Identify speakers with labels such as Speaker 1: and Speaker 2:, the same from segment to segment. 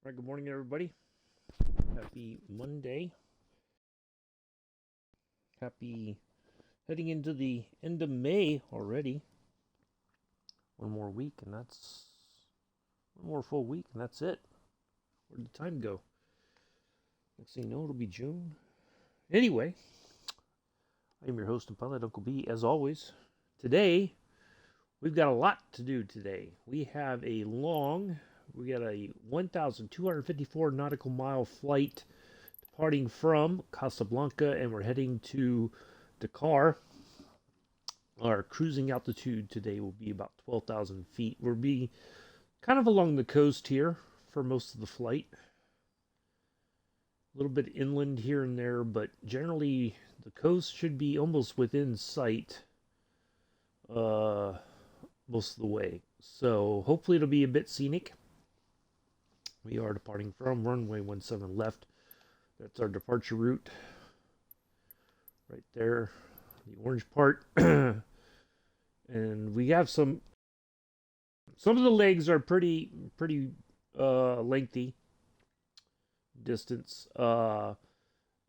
Speaker 1: All right, good morning, everybody. Happy Monday. Happy heading into the end of May already. One more week, and that's one more full week, and that's it. Where'd the time go? Next thing you know, it'll be June. Anyway, I'm your host and pilot, Uncle B, as always. Today, we've got a lot to do today. We got a 1,254 nautical mile flight departing from Casablanca, and we're heading to Dakar. Our cruising altitude today will be about 12,000 feet. We'll be kind of along the coast here for most of the flight. A little bit inland here and there, but generally the coast should be almost within sight most of the way. So hopefully it'll be a bit scenic. We are departing from runway 17 left. That's our departure route. Right there, the orange part. And we have some of the legs are pretty lengthy distance. And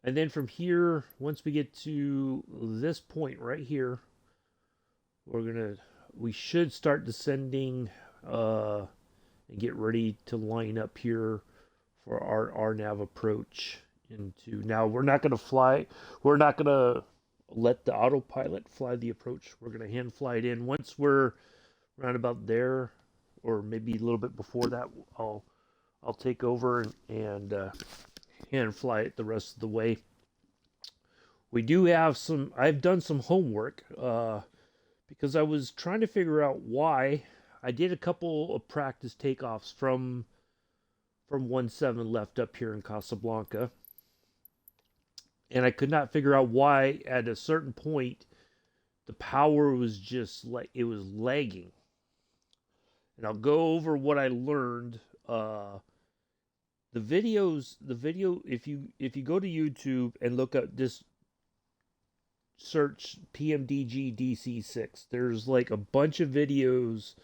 Speaker 1: then from here, once we get to this point right here, we should start descending and get ready to line up here for our RNAV approach into. Now we're not going to let the autopilot fly the approach. We're going to hand fly it in. Once we're around about there, or maybe a little bit before that, I'll take over and hand fly it the rest of the way. We do have I've done some homework because I was trying to figure out why. I did a couple of practice takeoffs from 17 left up here in Casablanca, and I could not figure out why at a certain point the power was just like it was lagging. And I'll go over what I learned. The video, if you go to YouTube and look up, just search PMDG DC-6, there's like a bunch of videos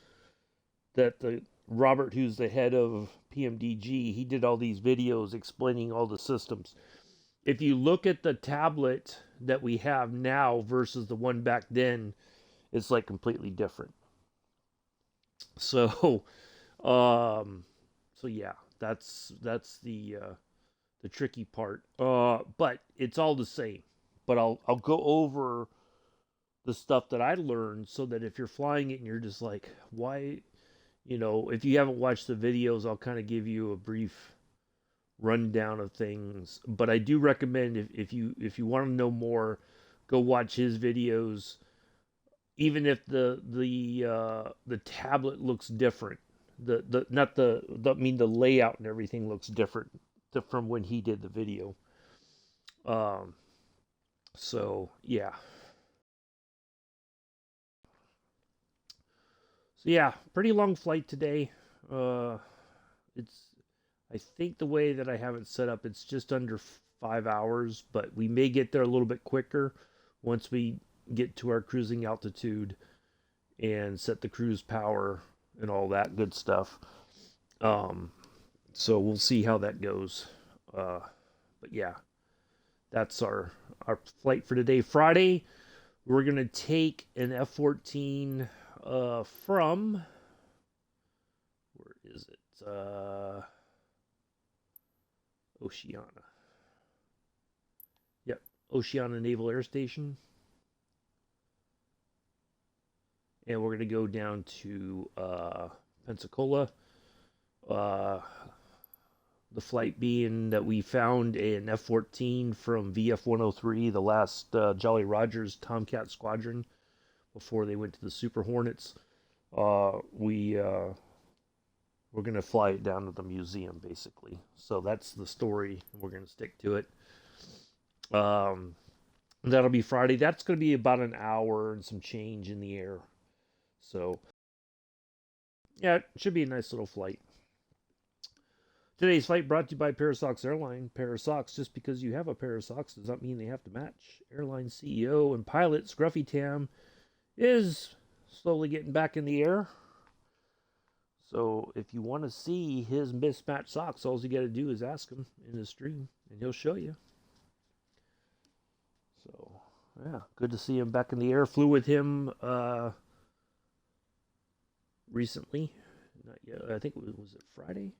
Speaker 1: that Robert, who's the head of PMDG, he did all these videos explaining all the systems. If you look at the tablet that we have now versus the one back then, it's like completely different. So, yeah, that's the tricky part. But it's all the same. But I'll go over the stuff that I learned so that if you're flying it and you're just like, why, if you haven't watched the videos, I'll kind of give you a brief rundown of things. But I do recommend if you want to know more, go watch his videos. Even if the tablet looks different, the layout and everything looks different from when he did the video. So yeah. So yeah, pretty long flight today. It's I think the way that I have it set up, it's just under 5 hours, but we may get there a little bit quicker once we get to our cruising altitude and set the cruise power and all that good stuff. So we'll see how that goes. But yeah, that's our flight for today. Friday, we're gonna take an F-14 from, where is it? Oceana. Yep, Oceana Naval Air Station. And we're going to go down to Pensacola. The flight being that we found an F-14 from VF-103, the last Jolly Rogers Tomcat Squadron, before they went to the Super Hornets. We're going to fly it down to the museum, basically. So that's the story. We're going to stick to it. That'll be Friday. That's going to be about an hour and some change in the air. So, yeah, it should be a nice little flight. Today's flight brought to you by Parasox Airline. Parasox, just because you have a pair of socks does not mean they have to match. Airline CEO and pilot Scruffy Tam is slowly getting back in the air. So if you want to see his mismatched socks, all you got to do is ask him in the stream, and he'll show you. So yeah, good to see him back in the air. Flew with him recently. Not yet. I think was it Friday?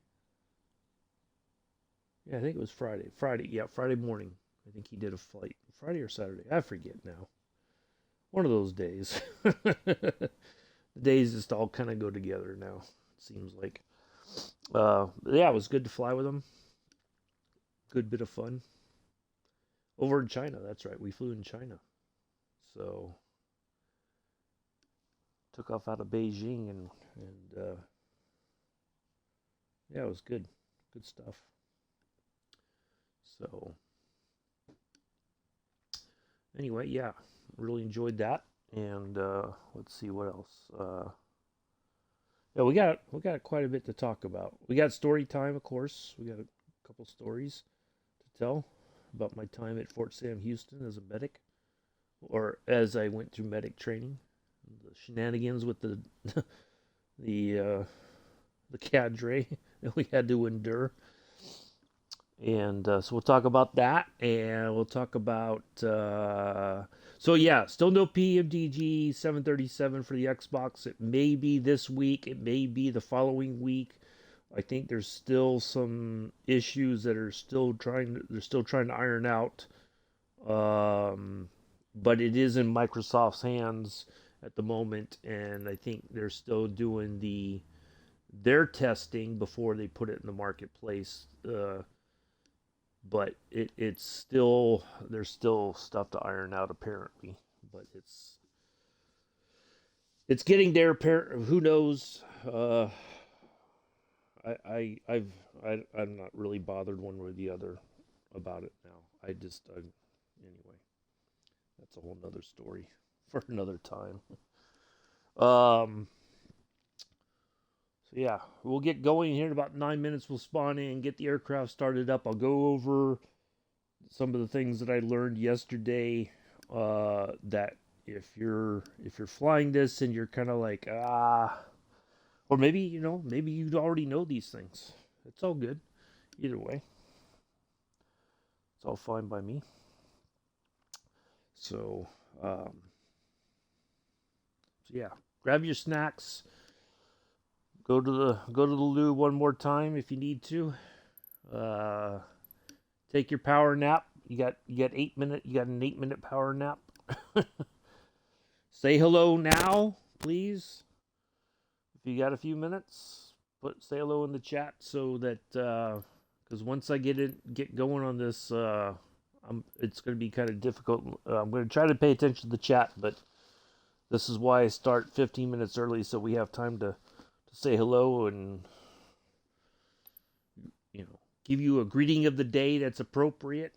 Speaker 1: Yeah, I think it was Friday. Friday, yeah, Friday morning. I think he did a flight. Friday or Saturday. I forget now. One of those days. The days just all kind of go together now. It seems like. Yeah, it was good to fly with him. Good bit of fun. Over in China, that's right. We flew in China. So took off out of Beijing and yeah, it was good. Good stuff. So anyway, yeah, really enjoyed that. And let's see what else. Yeah, we got quite a bit to talk about. We got story time, of course. We got a couple stories to tell about my time at Fort Sam Houston as a medic, or as I went through medic training, the shenanigans with the the cadre that we had to endure. And so we'll talk about that, and we'll talk about. So yeah, still no PMDG 737 for the Xbox. It may be this week. It may be the following week. I think there's still some issues that are still trying. They're still trying to iron out. But it is in Microsoft's hands at the moment, and I think they're still doing their testing before they put it in the marketplace. But it's still there's still stuff to iron out apparently, but it's getting there. Who knows? I'm not really bothered one way or the other about it now. Anyway, that's a whole nother story for another time. Um, so yeah, we'll get going here in about 9 minutes. We'll spawn in, get the aircraft started up. I'll go over some of the things that I learned yesterday. That if you're flying this and you're kind of like or maybe maybe you already know these things. It's all good. Either way, it's all fine by me. So, so yeah, grab your snacks. Go to the loo one more time if you need to. Uh, Take your power nap. You got 8 minute. You got an 8 minute power nap. Say hello now, please. If you got a few minutes, say hello in the chat so that because once I get going on this, it's going to be kind of difficult. I'm going to try to pay attention to the chat, but this is why I start 15 minutes early so we have time to say hello and give you a greeting of the day that's appropriate.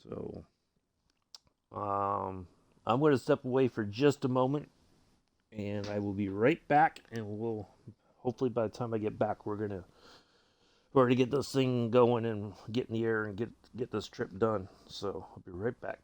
Speaker 1: So, I'm going to step away for just a moment, and I will be right back. And we'll hopefully by the time I get back, we're gonna get this thing going and get in the air and get this trip done. So I'll be right back.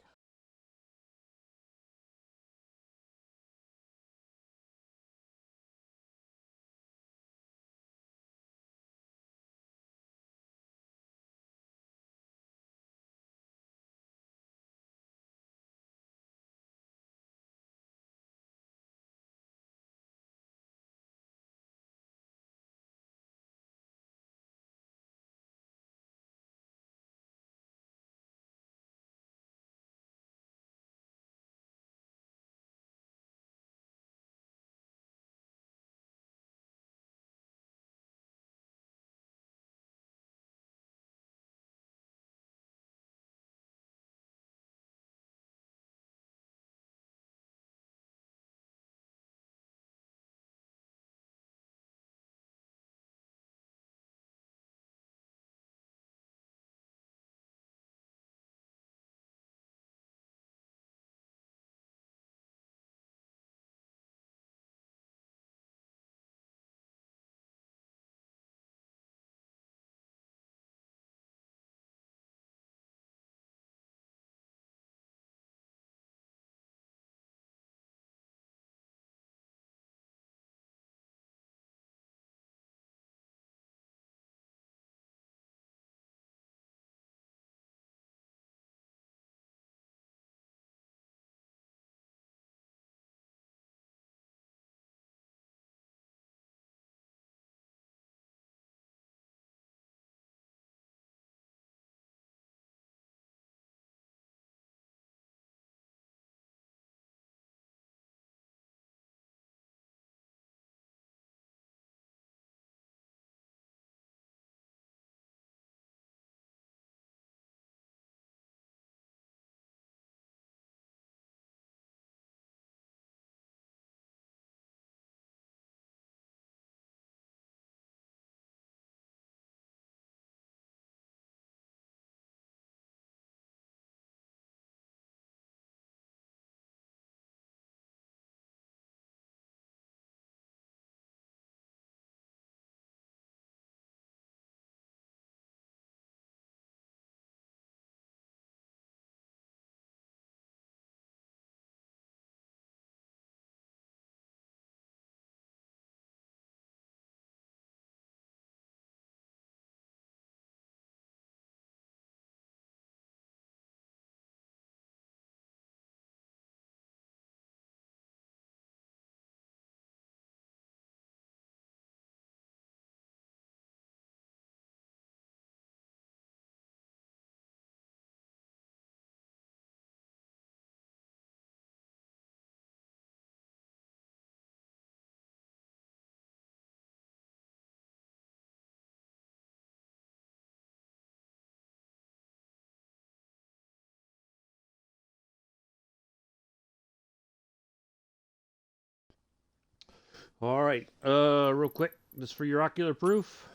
Speaker 1: All right. Real quick, just for your ocular proof.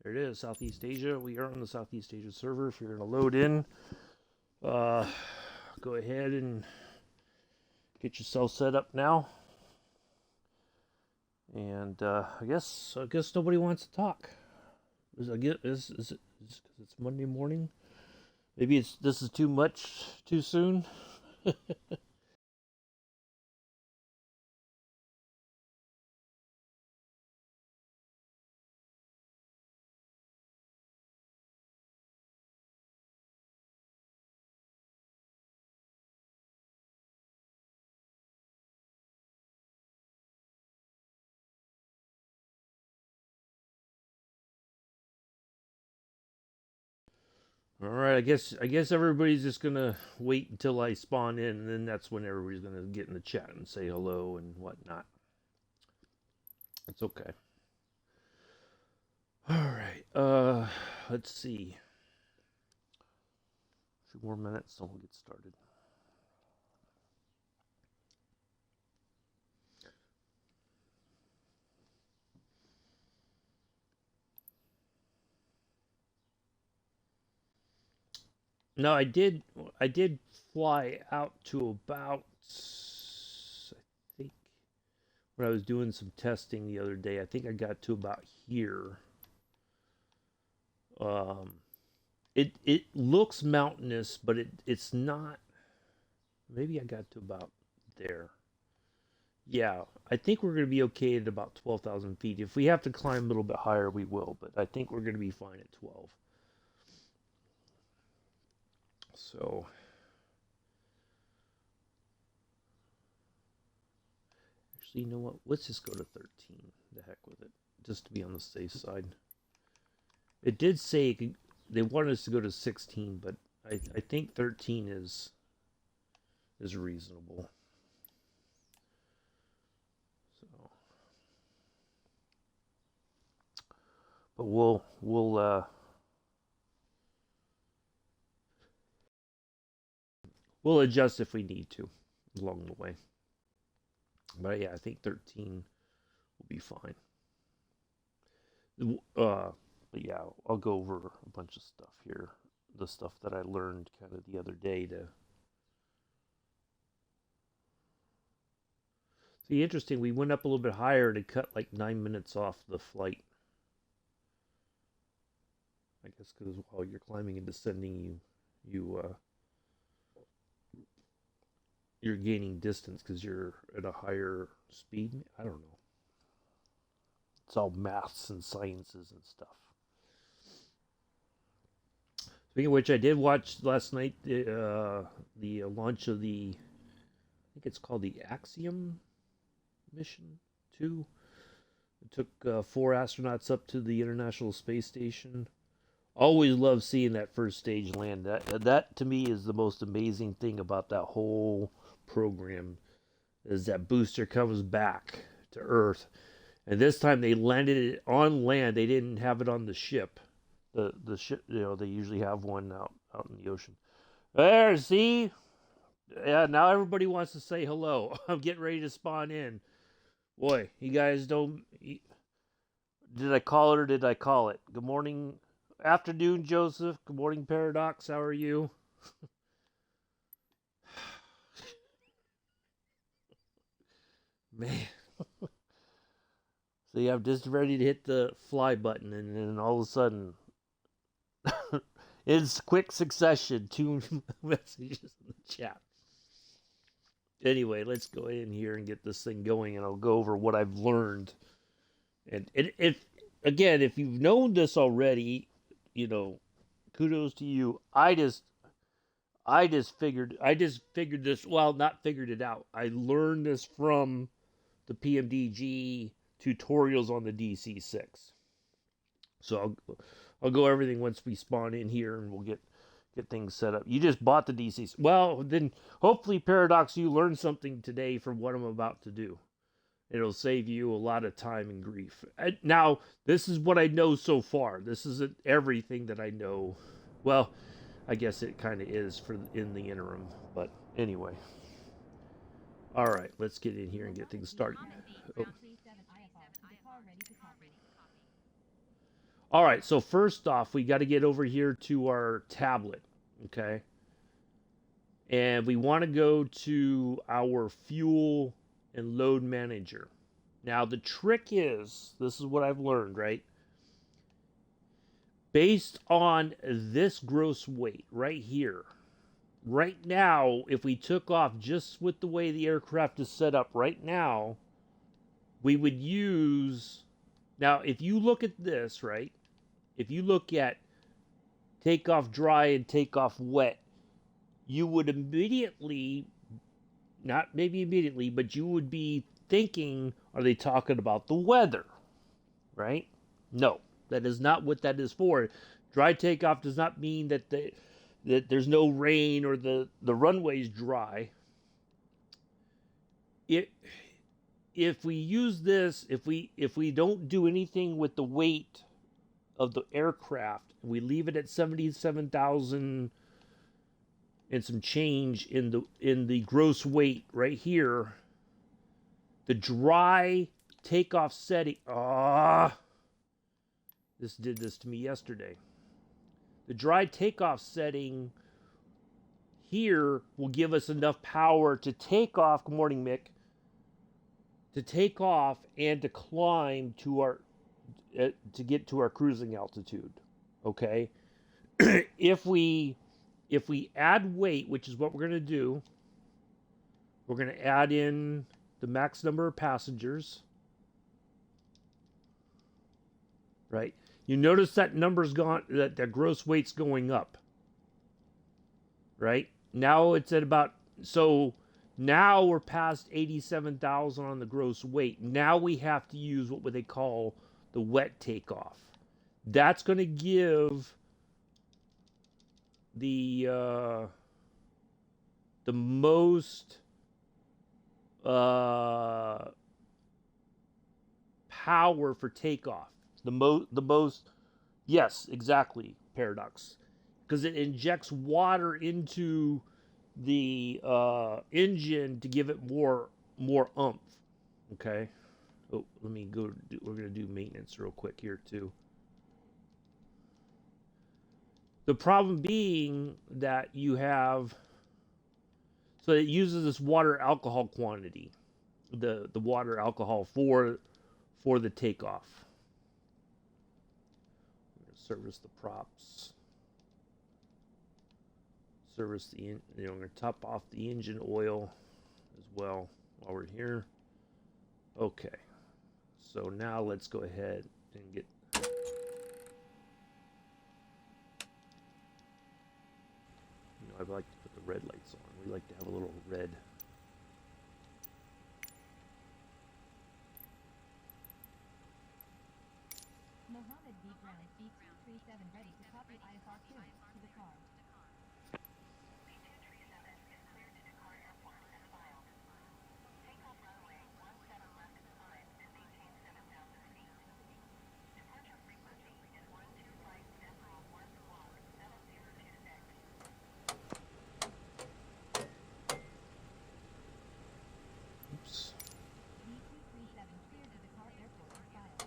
Speaker 1: There it is, Southeast Asia. We are on the Southeast Asia server. If you're going to load in, uh, go ahead and get yourself set up now. And I guess nobody wants to talk. Is it because it's Monday morning? Maybe this is too much too soon. All right, I guess everybody's just gonna wait until I spawn in, and then that's when everybody's gonna get in the chat and say hello and whatnot. It's okay. All right. Let's see. A few more minutes, and we'll get started. No, I did fly out to about, I think, when I was doing some testing the other day, I think I got to about here. Um, it looks mountainous, but it's not. Maybe I got to about there. Yeah, I think we're going to be okay at about 12,000 feet. If we have to climb a little bit higher, we will, but I think we're going to be fine at 12. So, actually, you know what? Let's just go to 13. The heck with it, just to be on the safe side. It did say they wanted us to go to 16, but I think 13 is reasonable. So, but we'll adjust if we need to along the way. But yeah, I think 13 will be fine. But yeah, I'll go over a bunch of stuff here. The stuff that I learned kind of the other day to see. Interesting. We went up a little bit higher to cut like 9 minutes off the flight. I guess because while you're climbing and descending, you're gaining distance because you're at a higher speed. I don't know. It's all maths and sciences and stuff. Speaking of which, I did watch last night the launch of I think it's called the Axiom mission 2. It took 4 astronauts up to the International Space Station. Always love seeing that first stage land. That to me is the most amazing thing about that whole program is that booster comes back to Earth, and this time they landed it on land. They didn't have it on the ship. The ship, they usually have one out in the ocean. There, see, yeah. Now everybody wants to say hello. I'm getting ready to spawn in. Boy, you guys don't. Did I call it or did I call it? Good morning, afternoon, Joseph. Good morning, Paradox. How are you? Man. So yeah, I'm just ready to hit the fly button, and then all of a sudden, in quick succession, 2 messages in the chat. Anyway, let's go in here and get this thing going, and I'll go over what I've learned. And if again, if you've known this already, kudos to you. I just figured this. Well, not figured it out. I learned this from the PMDG tutorials on the DC-6. So I'll go everything once we spawn in here, and we'll get things set up. You just bought the DCs. Well, then hopefully, Paradox, you learned something today from what I'm about to do. It'll save you a lot of time and grief. Now, this is what I know so far. This isn't everything that I know. Well, I guess it kind of is in the interim. But anyway. All right, let's get in here and get things started. Oh. All right, so first off, we got to get over here to our tablet, okay? And we want to go to our fuel and load manager. Now, the trick is, this is what I've learned, right? Based on this gross weight right here, right now, if we took off just with the way the aircraft is set up right now, we would use. Now, if you look at this, right? If you look at takeoff dry and takeoff wet, you would immediately, not maybe immediately, but you would be thinking, are they talking about the weather? Right? No, that is not what that is for. Dry takeoff does not mean that that there's no rain or the runway's dry. If we use this, if we don't do anything with the weight of the aircraft, and we leave it at 77,000 and some change in the gross weight right here, the dry takeoff setting. This did this to me yesterday. The dry takeoff setting here will give us enough power to take off. Good morning, Mick. To take off and to climb to our to get to our cruising altitude. Okay, if we add weight, which is what we're going to do, we're going to add in the max number of passengers. Right? You notice that number's gone, that gross weight's going up. Right? Now it's at about, so now we're past 87,000 on the gross weight. Now we have to use what they call the wet takeoff. That's going to give the most power for takeoff. The most, yes, exactly, Paradox, because it injects water into the engine to give it more oomph. Okay. Oh, let me go. We're gonna do maintenance real quick here too. The problem being that you have, so it uses this water alcohol quantity, the water alcohol for the takeoff. Service the props. Service the, we're going to top off the engine oil as well while we're here. Okay, so now let's go ahead and get. I like to put the red lights on. We like to have a little red. Mohammed B. Brown, B237 ready to copy IFR clearance to Dakar. B237 is cleared to Dakar Airport as filed. Takeoff runway 17 left at 5 and maintain 7,000 feet. Departure frequency is 125 decimal 1 squawk 7026. Oops. B237 cleared to Dakar Airport as filed.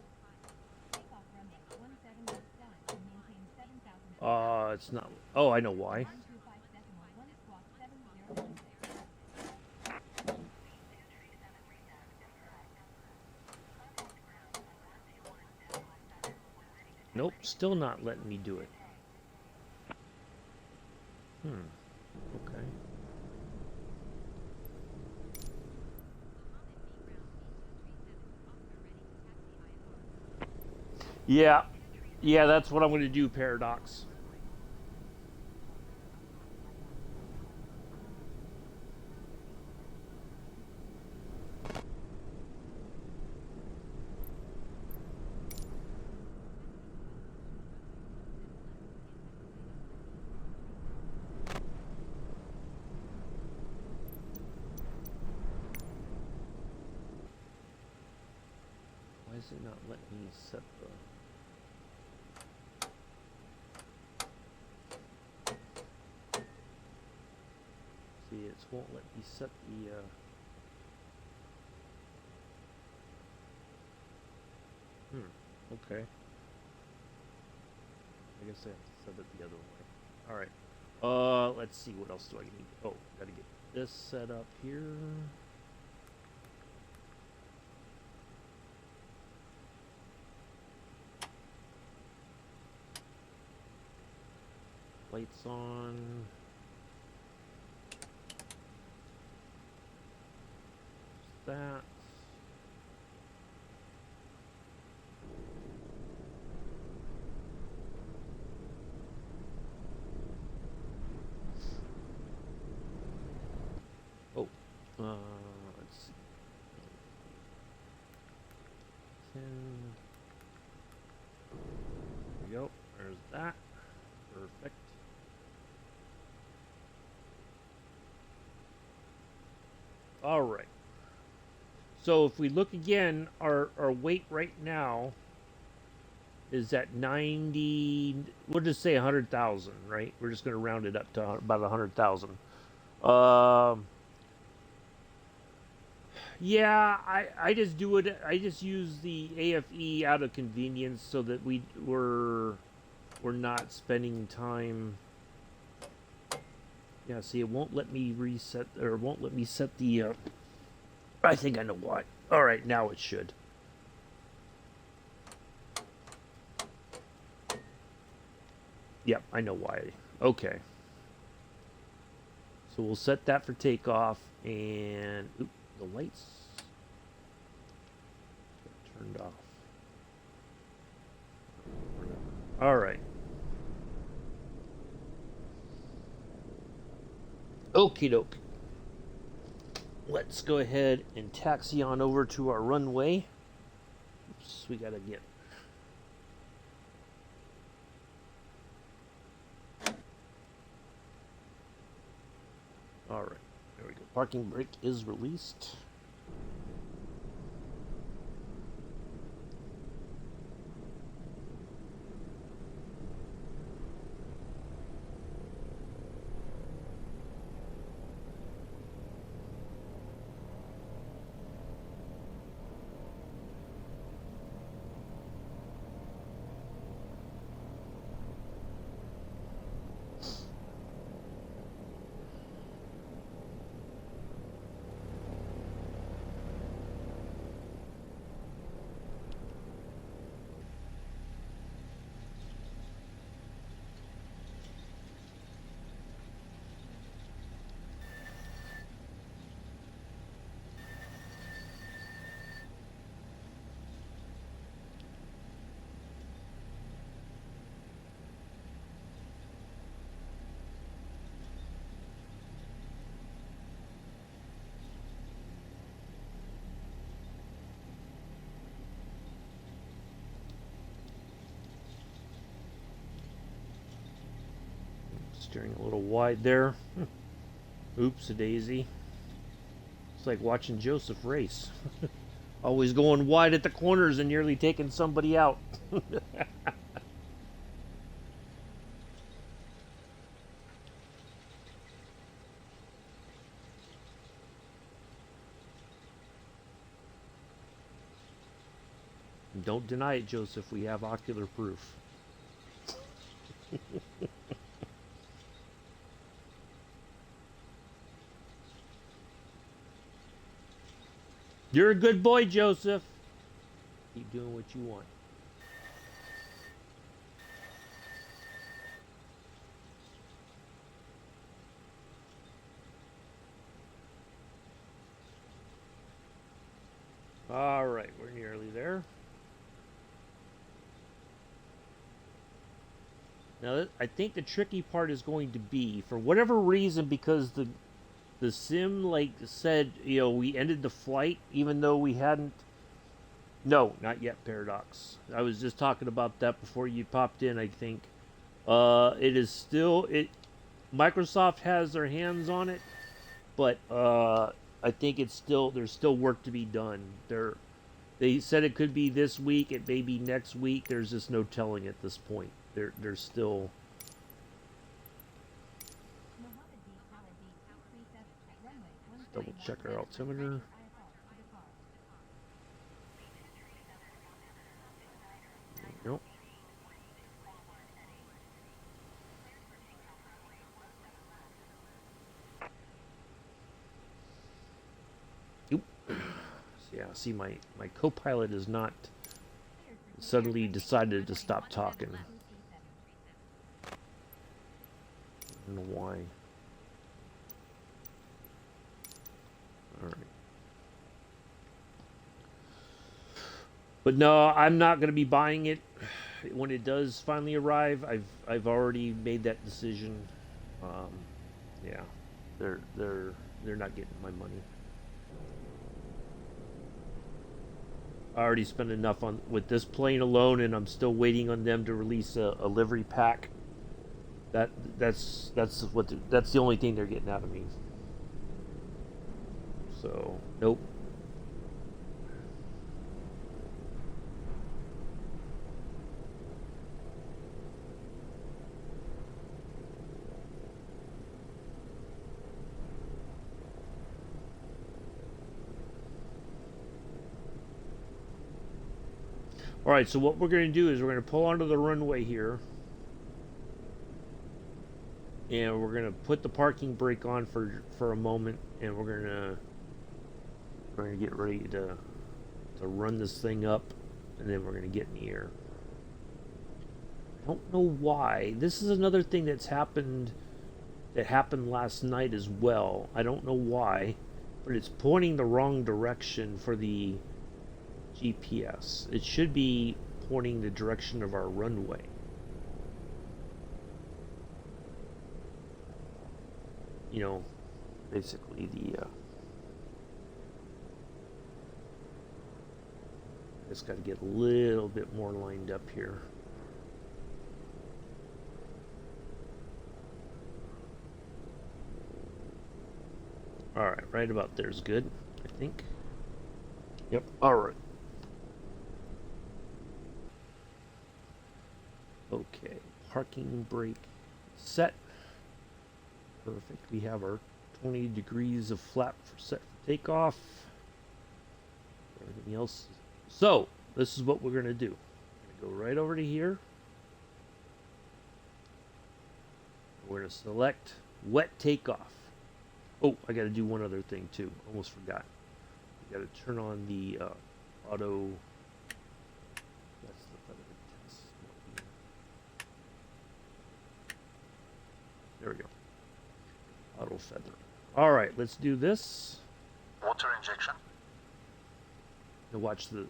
Speaker 1: Takeoff runway 17 left 5 and maintain 7,000 feet. It's not. Oh, I know why. 125 decimal 1 squawk 7026. Nope, still not letting me do it. Okay. Yeah, that's what I'm going to do, Paradox. Why is it not letting me set the... See, it won't let me set the... Okay. guess I have to set it the other way. All right. Let's see. What else do I need? Oh, gotta get this set up here. Lights on. That. Oh, let's see. 10. There we go. There's that. Perfect. All right. So if we look again, our weight right now is at 90. We'll just say 100,000, right? We're just going to round it up to about 100,000. Yeah, I just do it. I just use the AFE out of convenience so that we're not spending time. Yeah, see, it won't let me reset, or it won't let me set the. I think I know why. All right, now it should. Yep, I know why. Okay. So we'll set that for takeoff, and the lights turned off. All right. Okie doke. Let's go ahead and taxi on over to our runway. Oops, we gotta get. All right, there we go. Parking brake is released. Steering a little wide there. Oops, a daisy. It's like watching Joseph race. Always going wide at the corners and nearly taking somebody out. Don't deny it, Joseph. We have ocular proof. You're a good boy, Joseph. Keep doing what you want. All right, we're nearly there. Now, I think the tricky part is going to be, for whatever reason, because the sim like said, we ended the flight even though we hadn't. No, not yet, Paradox. I was just talking about that before you popped in. I think it is still it. Microsoft has their hands on it, but I think it's still there's still work to be done. They said it could be this week. It may be next week. There's just no telling at this point. There's still. Double check our altimeter. Nope. Yeah, see, my co-pilot is not suddenly decided to stop talking. I don't know why. Alright. But no, I'm not going to be buying it when it does finally arrive. I've already made that decision. Yeah, they're not getting my money. I already spent enough on with this plane alone, and I'm still waiting on them to release a livery pack. That's the only thing they're getting out of me. So nope. All right, so what we're going to do is we're going to pull onto the runway here, and we're going to put the parking brake on for a moment, and we're going to get ready to run this thing up, and then we're going to get in the air. I don't know why. This is another thing that happened last night as well. I don't know why, but it's pointing the wrong direction for the GPS. It should be pointing the direction of our runway. You know, basically just got to get a little bit more lined up here. All right, right about there's good, I think. Yep. All right. Okay, parking brake set. Perfect. We have our 20 degrees of flap set for takeoff. Everything else. So, this is what we're going to do. We're going to go right over to here. We're going to select wet takeoff. Oh, I got to do one other thing too. Almost forgot. We got to turn on the auto. That's the feather test. There we go. Auto feather. All right, let's do this.
Speaker 2: Water injection.
Speaker 1: Now watch the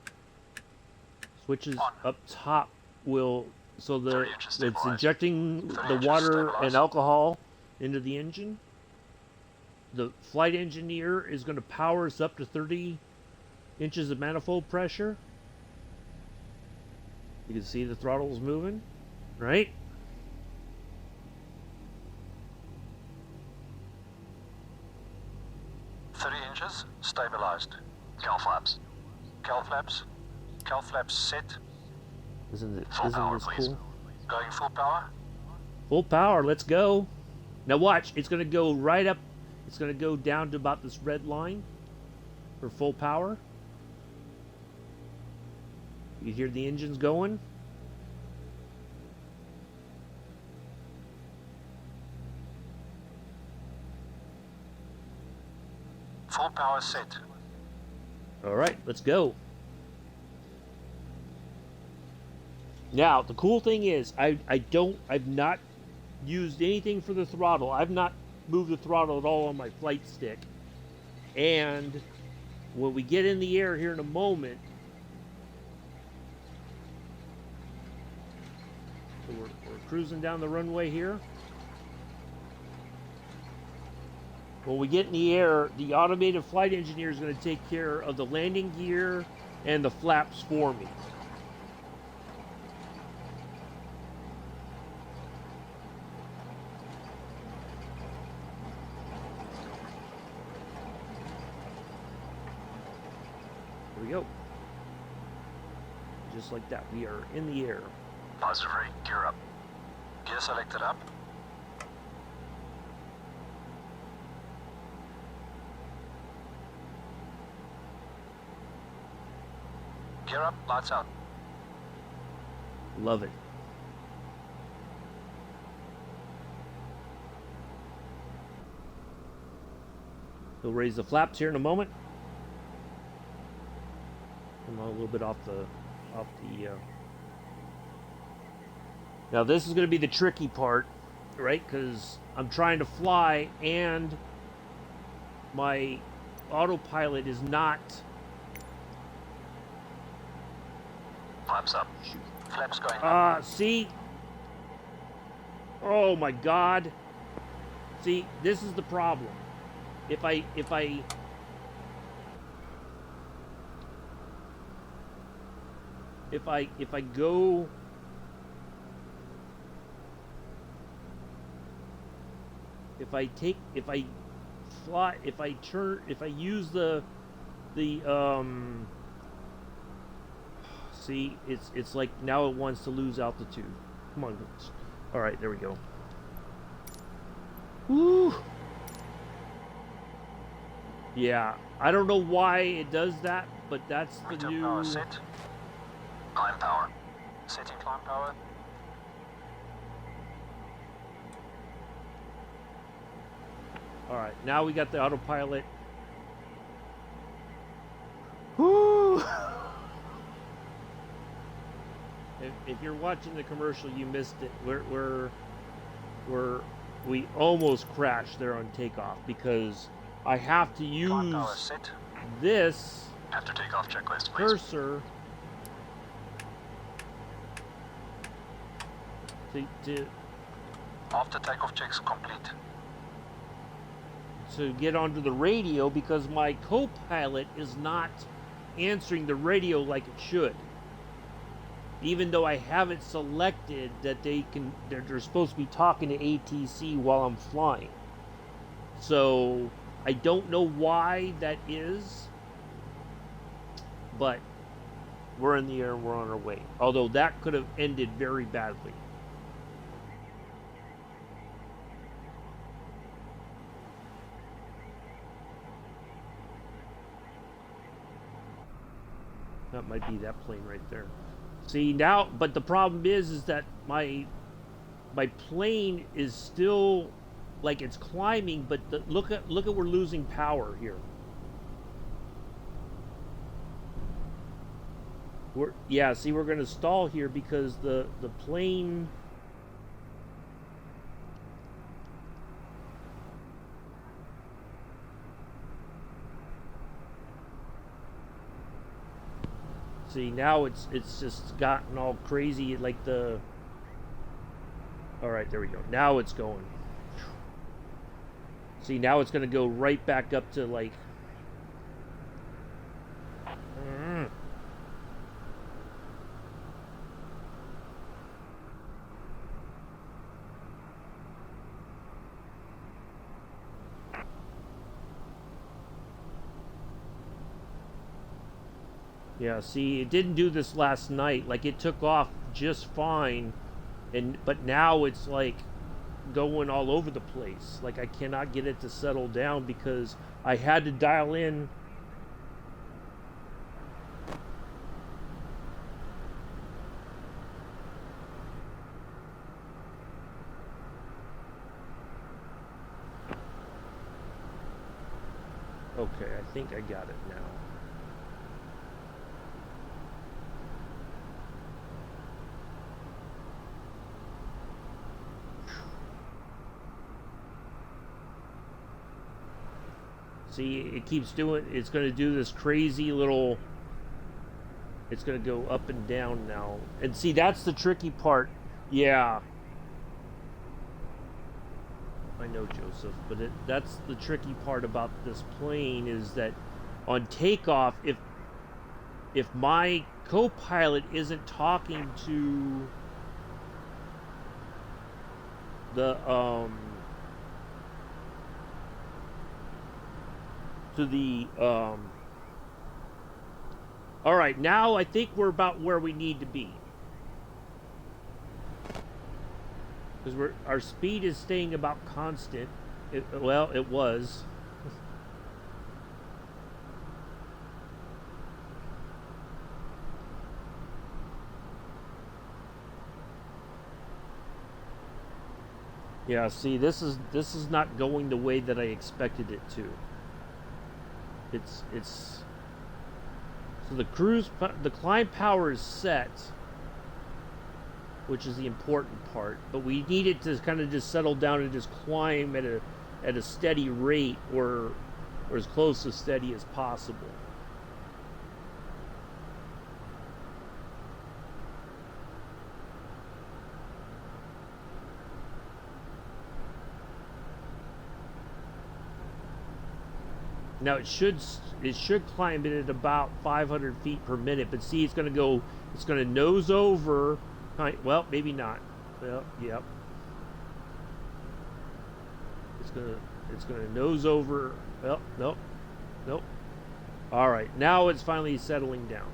Speaker 1: switches up top will so it's injecting the water and alcohol into the engine. The flight engineer is going to power us up to 30 inches of manifold pressure. You can see the throttle's moving, right?
Speaker 2: Stabilized. Cal flaps. Cal flaps. Cal flaps set.
Speaker 1: Isn't this
Speaker 2: please.
Speaker 1: Cool?
Speaker 2: Going full power.
Speaker 1: Full power, let's go. Now watch, it's going to go right up. It's going to go down to about this red line for full power. You hear the engines going?
Speaker 2: Full power set.
Speaker 1: All right, let's go. Now, the cool thing is, I've not used anything for the throttle. I've not moved the throttle at all on my flight stick. And when we get in the air here in a moment, so we're cruising down the runway here. When we get in the air, the automated flight engineer is going to take care of the landing gear and the flaps for me. Here we go. Just like that, we are in the air.
Speaker 2: Positive rate, gear up. Gear selected up. Gear up, lights out.
Speaker 1: Love it. We'll raise the flaps here in a moment. I'm a little bit off the Now this is going to be the tricky part, right? Because I'm trying to fly and my autopilot is not.
Speaker 2: Flaps up. Flaps going up.
Speaker 1: See? Oh my God. See, this is the problem. If I go if I use the see, it's like now it wants to lose altitude. Come on. All right, there we go. Woo! Yeah, I don't know why it does that, but that's the
Speaker 2: Return
Speaker 1: new.
Speaker 2: power set. Climb power. Setting climb power.
Speaker 1: All right, now we got the autopilot. Woo! If you're watching the commercial, you missed it. We almost crashed there on takeoff because I have to use this
Speaker 2: After takeoff checklist, please.
Speaker 1: cursor to
Speaker 2: After takeoff checks complete.
Speaker 1: to get onto the radio because my co-pilot is not answering the radio like it should. Even though I have it selected that they're supposed to be talking to ATC while I'm flying. So I don't know why that is, but we're in the air and we're on our way. Although that could have ended very badly. That might be that plane right there. See now, but the problem is that my plane is still like it's climbing, but look at we're losing power here. We're going to stall here because the plane. See, now it's just gotten all crazy, like the. All right, there we go. Now it's going. See, now it's going to go right back up to like. Yeah, see, it didn't do this last night. Like, it took off just fine, but now it's like going all over the place. Like, I cannot get it to settle down because I had to dial in. Okay, I think I got it now. See, it keeps doing, it's going to do this crazy little, it's going to go up and down now. And see, that's the tricky part. Yeah. I know, Joseph, but that's the tricky part about this plane is that on takeoff, if my co-pilot isn't talking to the, all right, now I think we're about where we need to be. Because our speed is staying about constant. Well, it was. Yeah, see, this is not going the way that I expected it to. It's So the climb power is set, which is the important part. But we need it to kind of just settle down and just climb at a steady rate, or as close to steady as possible. Now it should climb it at about 500 feet per minute, but see, it's going to nose over. Well, maybe not. Well, yep. It's gonna nose over. Well, nope. All right, now it's finally settling down.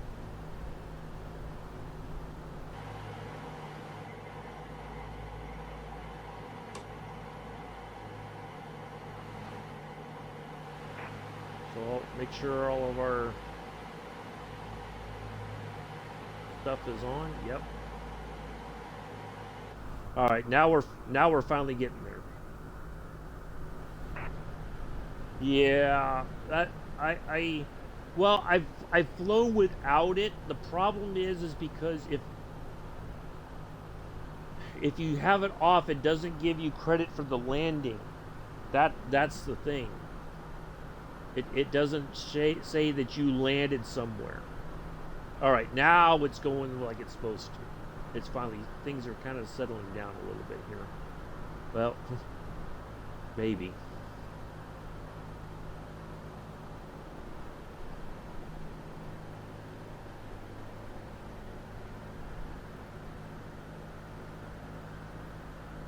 Speaker 1: So I'll make sure all of our stuff is on. Yep. All right, now we're finally getting there. Yeah, that well, I've flown without it. The problem is because if you have it off, it doesn't give you credit for the landing. That's the thing. It doesn't say that you landed somewhere. All right, now it's going like it's supposed to. It's finally, things are kind of settling down a little bit here. Well, maybe.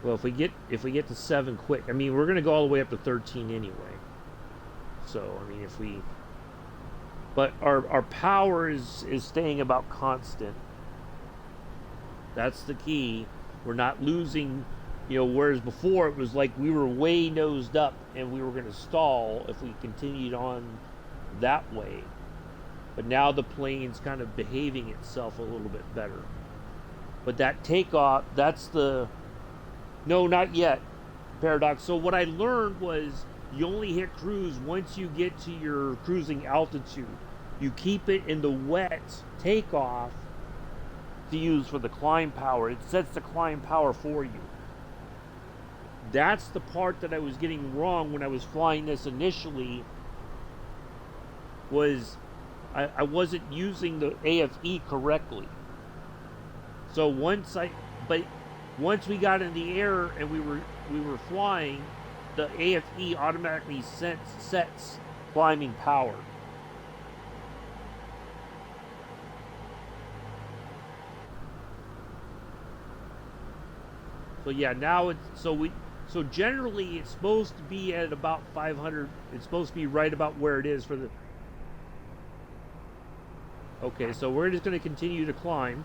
Speaker 1: Well, if we get to 7 quick, I mean, we're gonna go all the way up to 13 anyway. So I mean, but our power is staying about constant. That's the key. We're not losing, whereas before it was like we were way nosed up and we were going to stall if we continued on that way. But now the plane's kind of behaving itself a little bit better. But that takeoff, no, not yet, Paradox. So what I learned was you only hit cruise once you get to your cruising altitude. You keep it in the wet takeoff to use for the climb power. It sets the climb power for you. That's the part that I was getting wrong when I was flying this initially, was I wasn't using the AFE correctly. So once we got in the air and we were flying, the AFE automatically sets climbing power. So yeah, now so generally it's supposed to be at about 500. It's supposed to be right about where it is for the. Okay, so we're just going to continue to climb.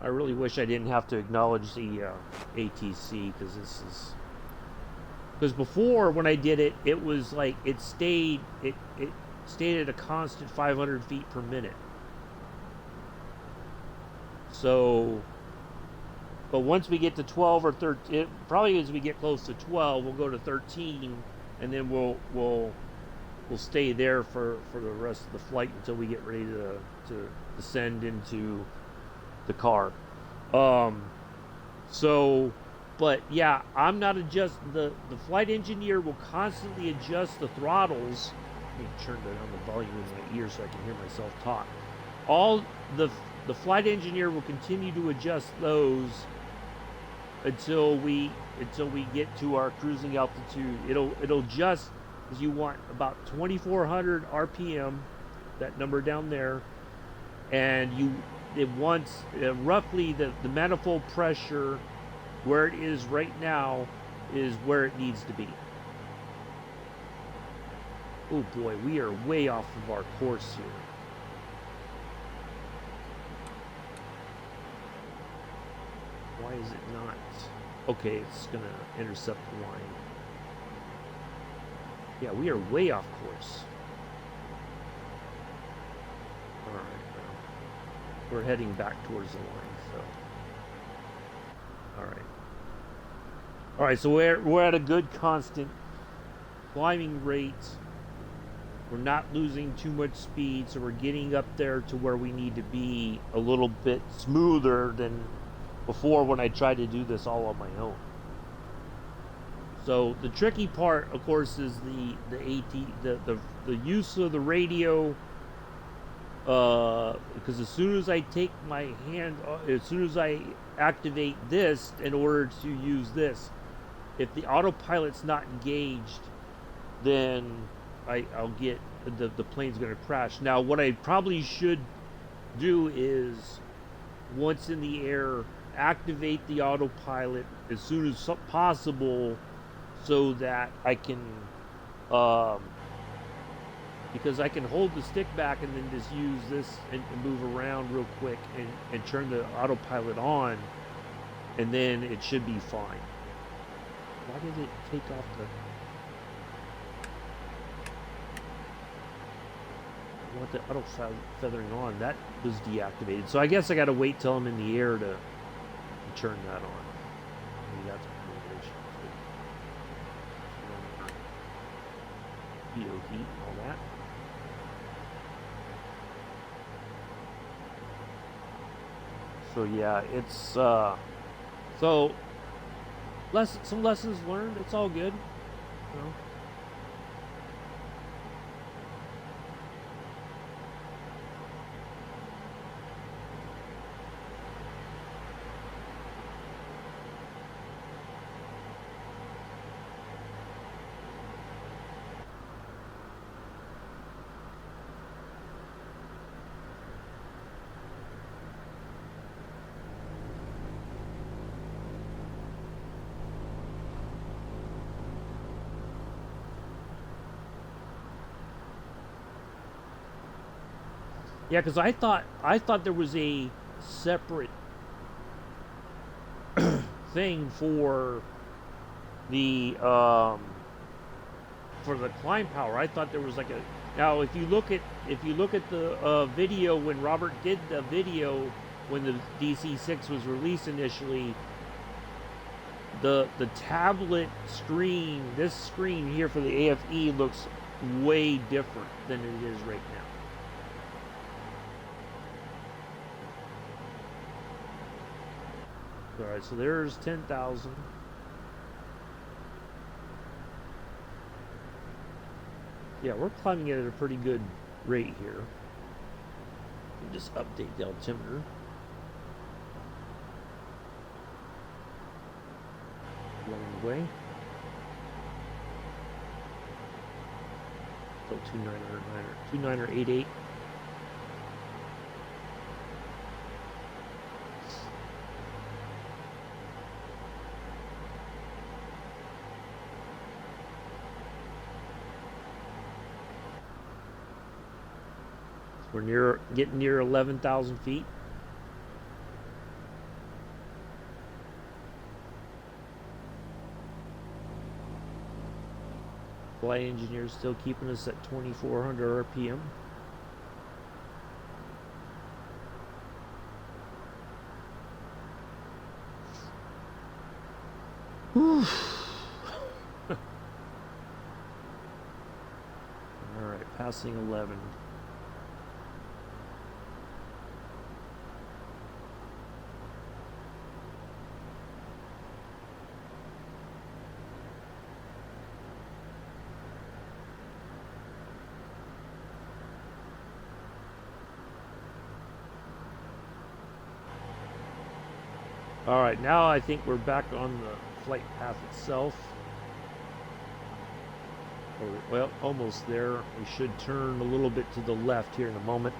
Speaker 1: I really wish I didn't have to acknowledge the ATC, because before when I did it, it was like it stayed at a constant 500 feet per minute. So, but once we get to 12 or 13, probably as we get close to 12, we'll go to 13, and then we'll stay there for the rest of the flight until we get ready to descend into the car. So, but yeah, I'm not adjusting. The flight engineer will constantly adjust the throttles. Let me turn down the volume in my ear so I can hear myself talk. The flight engineer will continue to adjust those until we get to our cruising altitude. It'll adjust as you want about 2,400 RPM, that number down there, and it wants roughly the manifold pressure where it is right now is where it needs to be. Oh boy, we are way off of our course here. Why is it not? Okay, it's gonna intercept the line. Yeah, we are way off course. Alright, well, we're heading back towards the line, so. Alright, so we're at a good constant climbing rate we're not losing too much speed, so we're getting up there to where we need to be a little bit smoother than before when I tried to do this all on my own. So the tricky part, of course, is the use of the radio. Because as soon as I take my hand, as soon as I activate this in order to use this, if the autopilot's not engaged, then I'll get the plane's going to crash. Now, what I probably should do is, once in the air, activate the autopilot as soon as possible, so that I can, because I can hold the stick back and then just use this and move around real quick and turn the autopilot on, and then it should be fine. Why did it take off the... I want the auto feathering on. That was deactivated. So I guess I got to wait till I'm in the air to turn that on. Maybe that's heat, all that. So yeah, it's so some lessons learned. It's all good, you know. Yeah, because I thought there was a separate thing for the climb power. I thought there was like a... Now, if you look at the video when Robert did the video when the DC-6 was released initially, the tablet screen, this screen here for the AFE looks way different than it is right now. Alright, so there's 10,000. Yeah, we're climbing it at a pretty good rate here. Just update the altimeter. Along the way. Still 2988. We're getting near 11,000 feet. Flight engineers still keeping us at 2,400 RPM. Whew. All right, passing 11. Alright, now I think we're back on the flight path itself. Well, almost there. We should turn a little bit to the left here in a moment.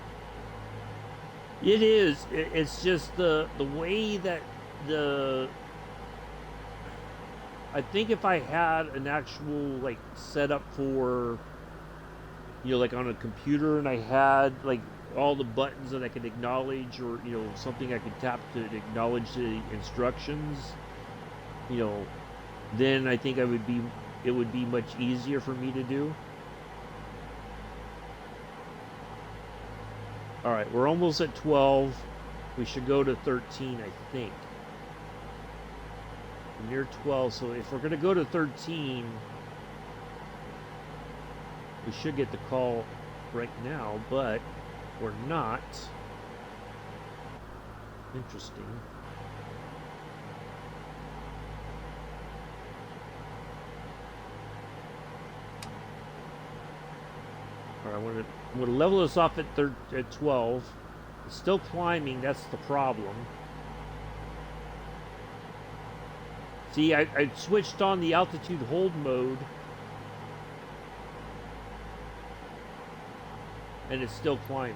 Speaker 1: It is. It's just the way that I think if I had an actual like setup for, you know, like on a computer, and I had like all the buttons that I could acknowledge, or you know, something I could tap to acknowledge the instructions, you know, then I think it would be much easier for me to do. All right, we're almost at 12. We should go to 13, I think. We're near 12, so if we're gonna go to 13, We should get the call right now, but we're not. Interesting. Alright, I'm gonna level this off at 12. It's still climbing, that's the problem. See, I switched on the altitude hold mode, and it's still climbing.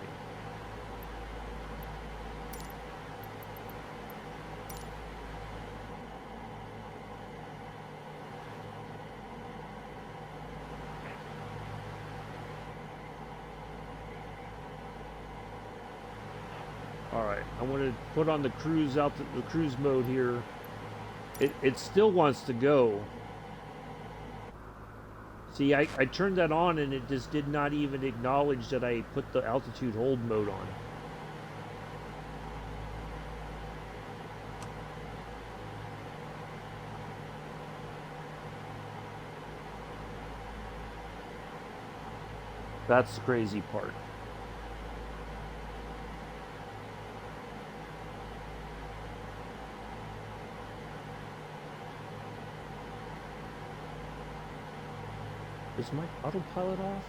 Speaker 1: Alright, I want to put on the cruise mode here. It still wants to go. See, I turned that on and it just did not even acknowledge that I put the altitude hold mode on. That's the crazy part. Is my autopilot off?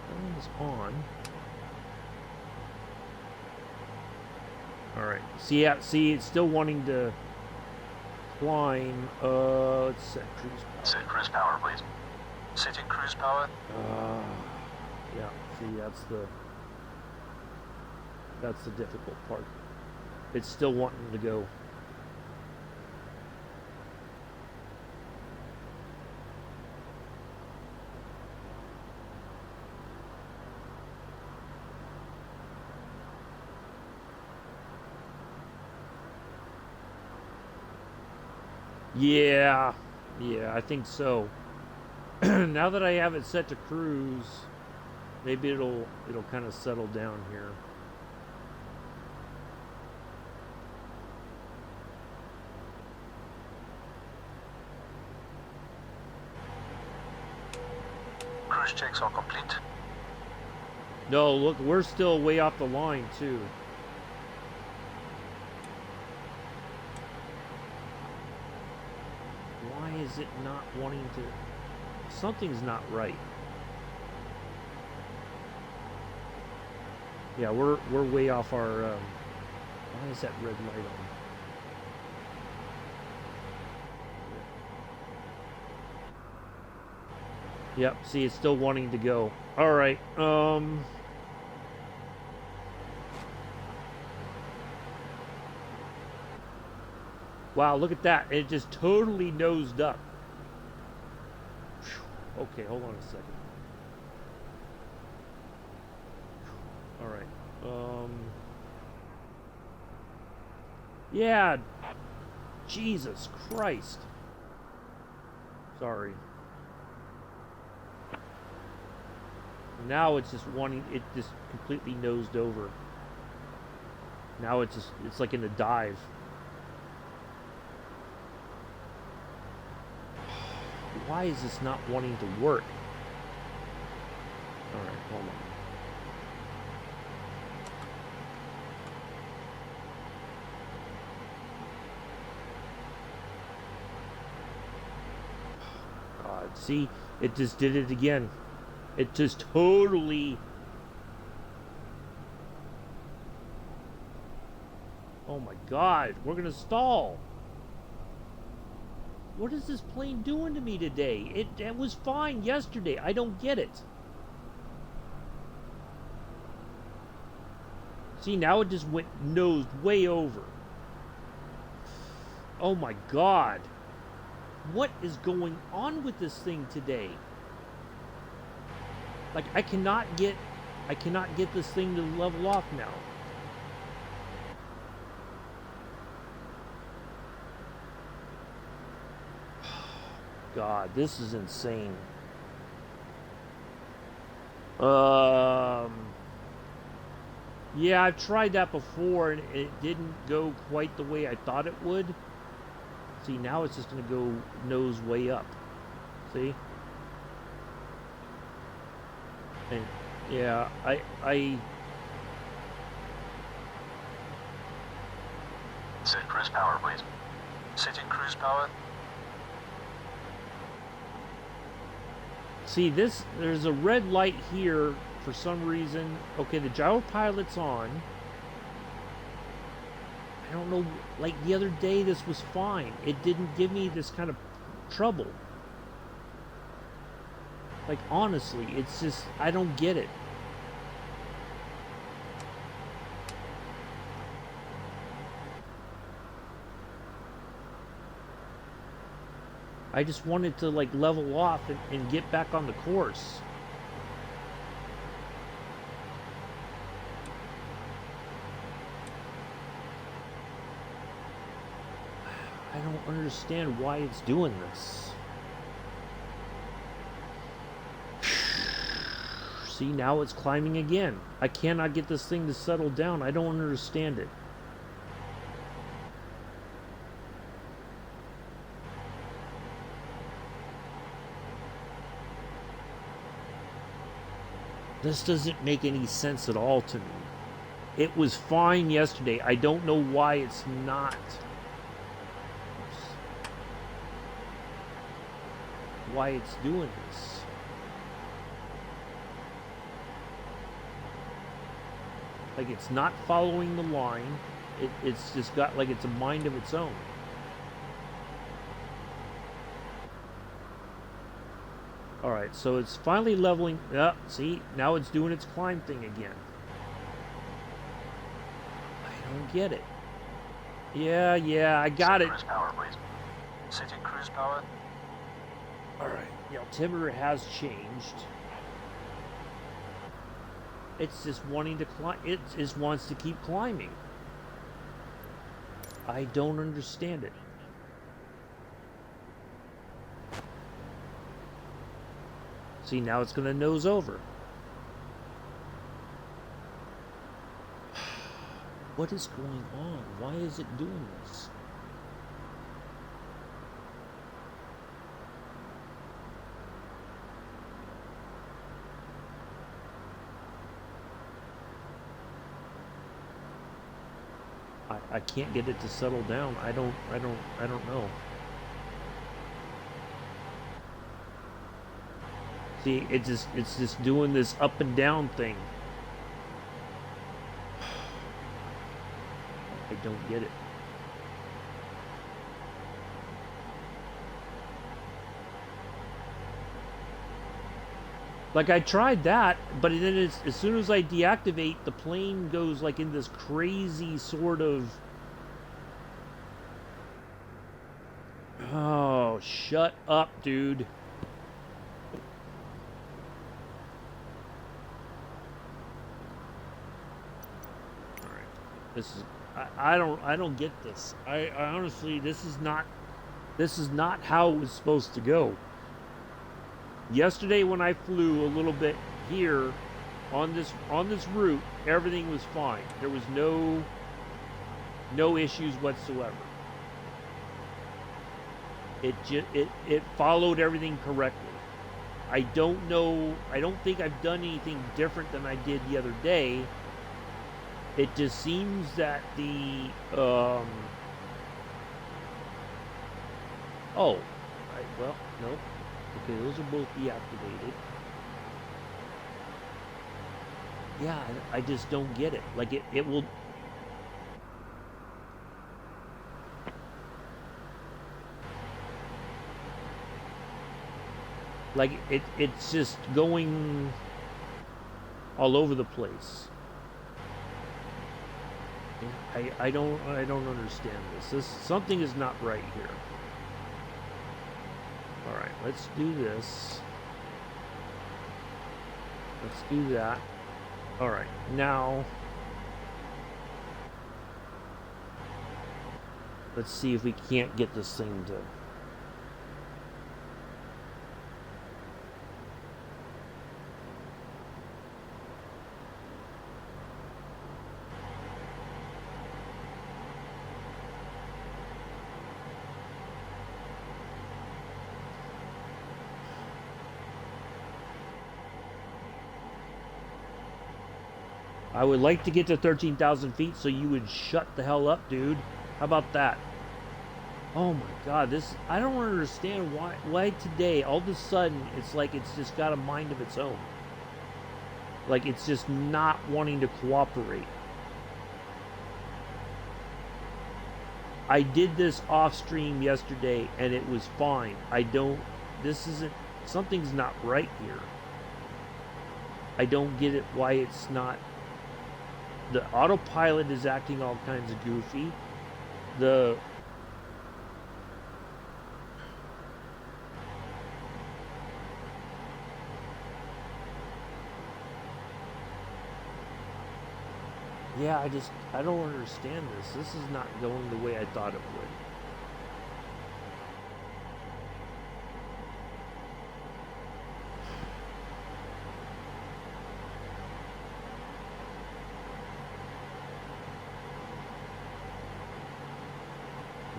Speaker 1: That one is on. Alright. See, it's still wanting to climb. Let's set cruise power.
Speaker 2: Set cruise power, please. Setting cruise power.
Speaker 1: Yeah, see, that's the difficult part. It's still wanting to go. Yeah, I think so. Now that I have it set to cruise, maybe it'll kind of settle down here.
Speaker 2: Cruise checks are complete.
Speaker 1: No, look, we're still way off the line too. Why is it not wanting to? Something's not right. Yeah, we're way off our. Why is that red light on? Yep. See, it's still wanting to go. All right. Wow, look at that. It just totally nosed up. Whew. Okay, hold on a second. Alright. Yeah. Jesus Christ. Sorry. Now it's just wanting, it just completely nosed over. Now it's like in a dive. Why is this not wanting to work? Alright, hold on. God, see, it just did it again. It just totally... Oh my God, we're gonna stall. What is this plane doing to me today? It was fine yesterday. I don't get it. See, now it just went nosed way over. Oh my God. What is going on with this thing today? Like, I cannot get this thing to level off now. God, this is insane. Yeah, I've tried that before and it didn't go quite the way I thought it would. See, now it's just going to go nose way up. See? And yeah,
Speaker 2: Set cruise power, please. Setting cruise power.
Speaker 1: see this. There's a red light here for some reason. Okay, the gyro pilot's on. I don't know. Like the other day, this was fine. It didn't give me this kind of trouble. Like honestly, it's just I don't get it. I just wanted to like level off and get back on the course. I don't understand why it's doing this. See, now it's climbing again. I cannot get this thing to settle down. I don't understand it. This doesn't make any sense at all to me. It was fine yesterday. I don't know why it's not. Why it's doing this. Like it's not following the line. It's just got like it's a mind of its own. Alright, so it's finally leveling. See, now it's doing its climb thing again. I don't get it. Yeah, I got it.
Speaker 2: Cruise power, please. Setting cruise power.
Speaker 1: Alright, the altimeter has changed. It's just wanting to climb. It just wants to keep climbing. I don't understand it. See, now it's going to nose over. What is going on? Why is it doing this? I can't get it to settle down. I don't know. See, it's just doing this up and down thing. I don't get it. Like I tried that, but then as soon as I deactivate, the plane goes like in this crazy sort of... Oh, shut up, dude. All right, this is I don't get this. I honestly, this is not how it was supposed to go. Yesterday when I flew a little bit here on this route, everything was fine. There was no issues whatsoever. It followed everything correctly. I don't think I've done anything different than I did the other day. It just seems that the well, nope. Okay, those are both deactivated. Yeah, I just don't get it. Like it will... Like it's just going all over the place. I don't understand this. Something is not right here. Alright, let's do this. Let's do that. Alright, now let's see if we can't get this thing to... I would like to get to 13,000 feet so you would shut the hell up, dude. How about that? Oh my god, this, I don't understand why today all of a sudden it's like it's just got a mind of its own. Like it's just not wanting to cooperate. I did this off stream yesterday and it was fine. This isn't, something's not right here. I don't get it why it's not. The autopilot is acting all kinds of goofy. Yeah, I don't understand this. This is not going the way I thought it would.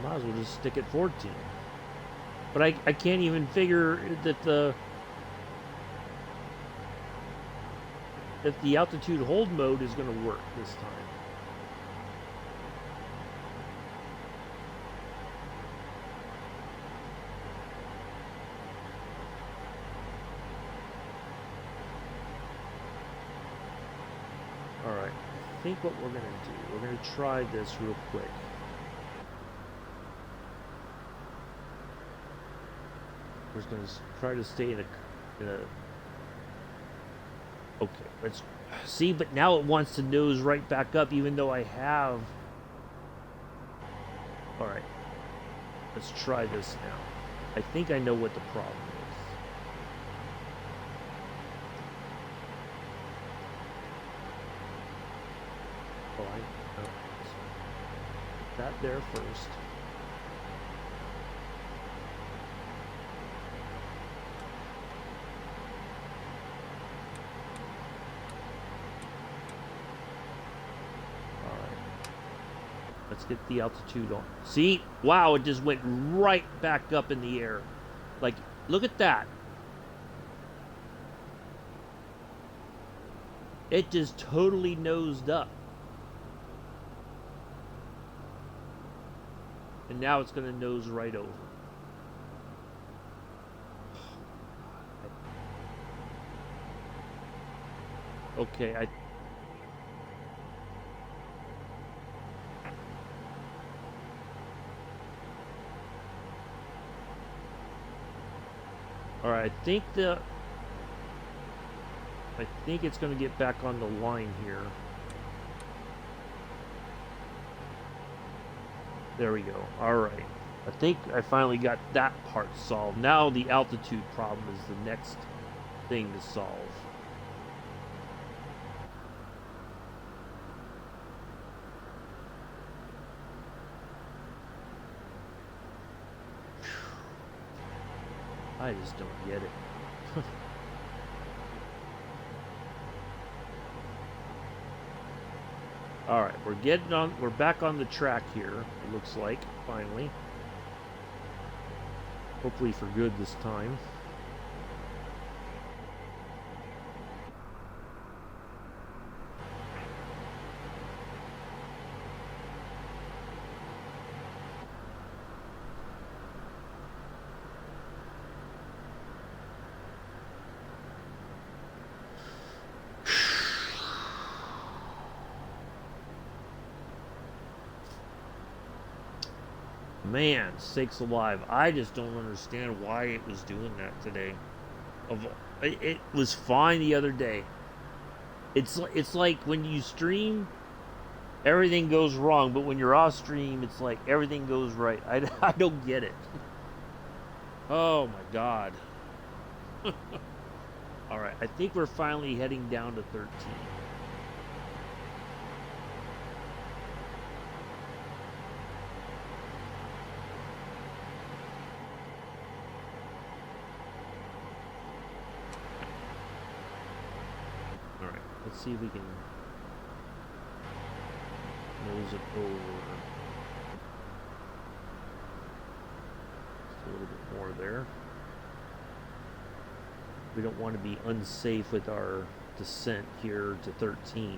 Speaker 1: Might as well just stick at 14. But I can't even figure that if the altitude hold mode is going to work this time. Alright, I think what we're going to do, we're going to try this real quick. We're just going to try to stay in a okay, let's see, but now it wants to nose right back up even though I have. Alright, let's try this now. I think I know what the problem is. Oh, put that there first. Let's get the altitude on. See? Wow, it just went right back up in the air. Like, look at that. It just totally nosed up. And now it's going to nose right over. Okay, Alright, I think it's going to get back on the line here. There we go. Alright. I think I finally got that part solved. Now the altitude problem is the next thing to solve. I just don't get it. Alright, we're back on the track here, it looks like, finally. Hopefully for good this time. Man, sakes alive. I just don't understand why it was doing that today. It was fine the other day. It's like when you stream, everything goes wrong, but when you're off stream, it's like everything goes right. I don't get it. Oh my god. Alright, I think we're finally heading down to 13. Let's see if we can nose it over. Just a little bit more there. We don't want to be unsafe with our descent here to 13.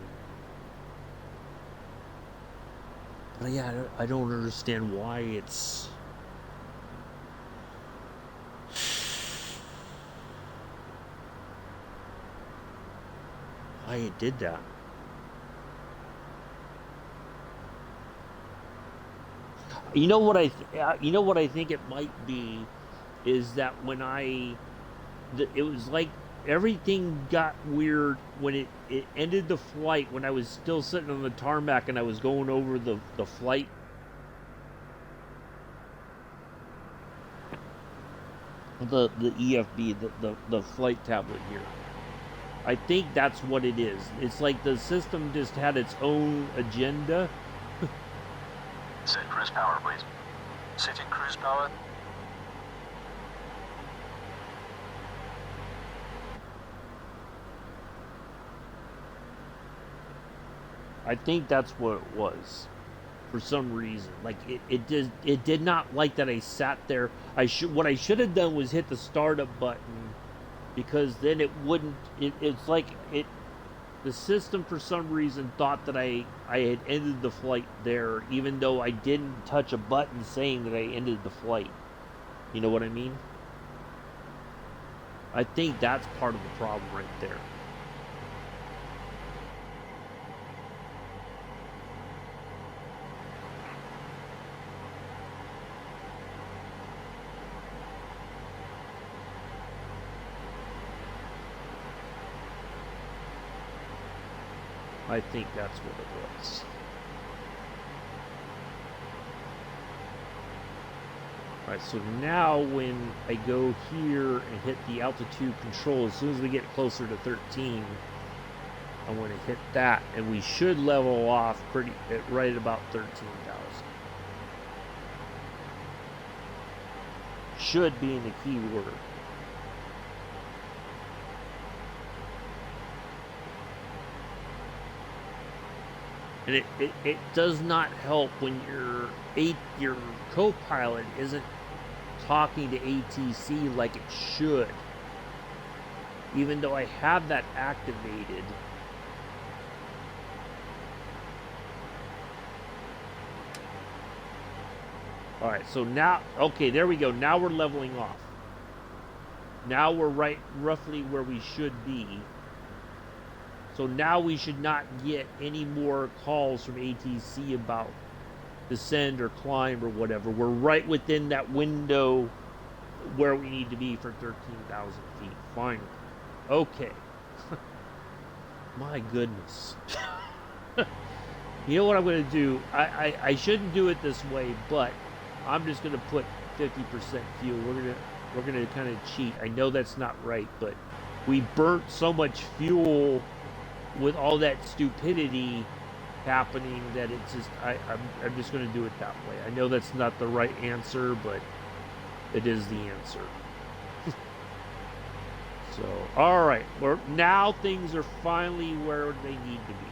Speaker 1: yeah, I don't understand why it's... why it did that. You know what you know what I think it might be is that when it was like everything got weird when it ended the flight, when I was still sitting on the tarmac and I was going over the flight. The EFB, the flight tablet here. I think that's what it is. It's like the system just had its own agenda.
Speaker 2: Set cruise power, please. Setting cruise power.
Speaker 1: I think that's what it was, for some reason. Like it did not like that I sat there. What I should have done was hit the startup button, because then it wouldn't. It's like it. The system for some reason thought that I had ended the flight there, even though I didn't touch a button saying that I ended the flight. You know what I mean? I think that's part of the problem right there. I think that's what it was. Alright, so now when I go here and hit the altitude control, as soon as we get closer to 13, I'm going to hit that, and we should level off right at about 13,000. Should being the key word. And it does not help when your co-pilot isn't talking to ATC like it should. Even though I have that activated. Alright, so now, okay, there we go. Now we're leveling off. Now we're right roughly where we should be. So now we should not get any more calls from ATC about descend or climb or whatever. We're right within that window where we need to be for 13,000 feet. Finally. Okay. My goodness. You know what I'm going to do? I shouldn't do it this way, but I'm just going to put 50% fuel. We're gonna kind of cheat. I know that's not right, but we burnt so much fuel with all that stupidity happening that it's just I'm just going to do it that way. I know that's not the right answer, but it is the answer. So, all right, now things are finally where they need to be.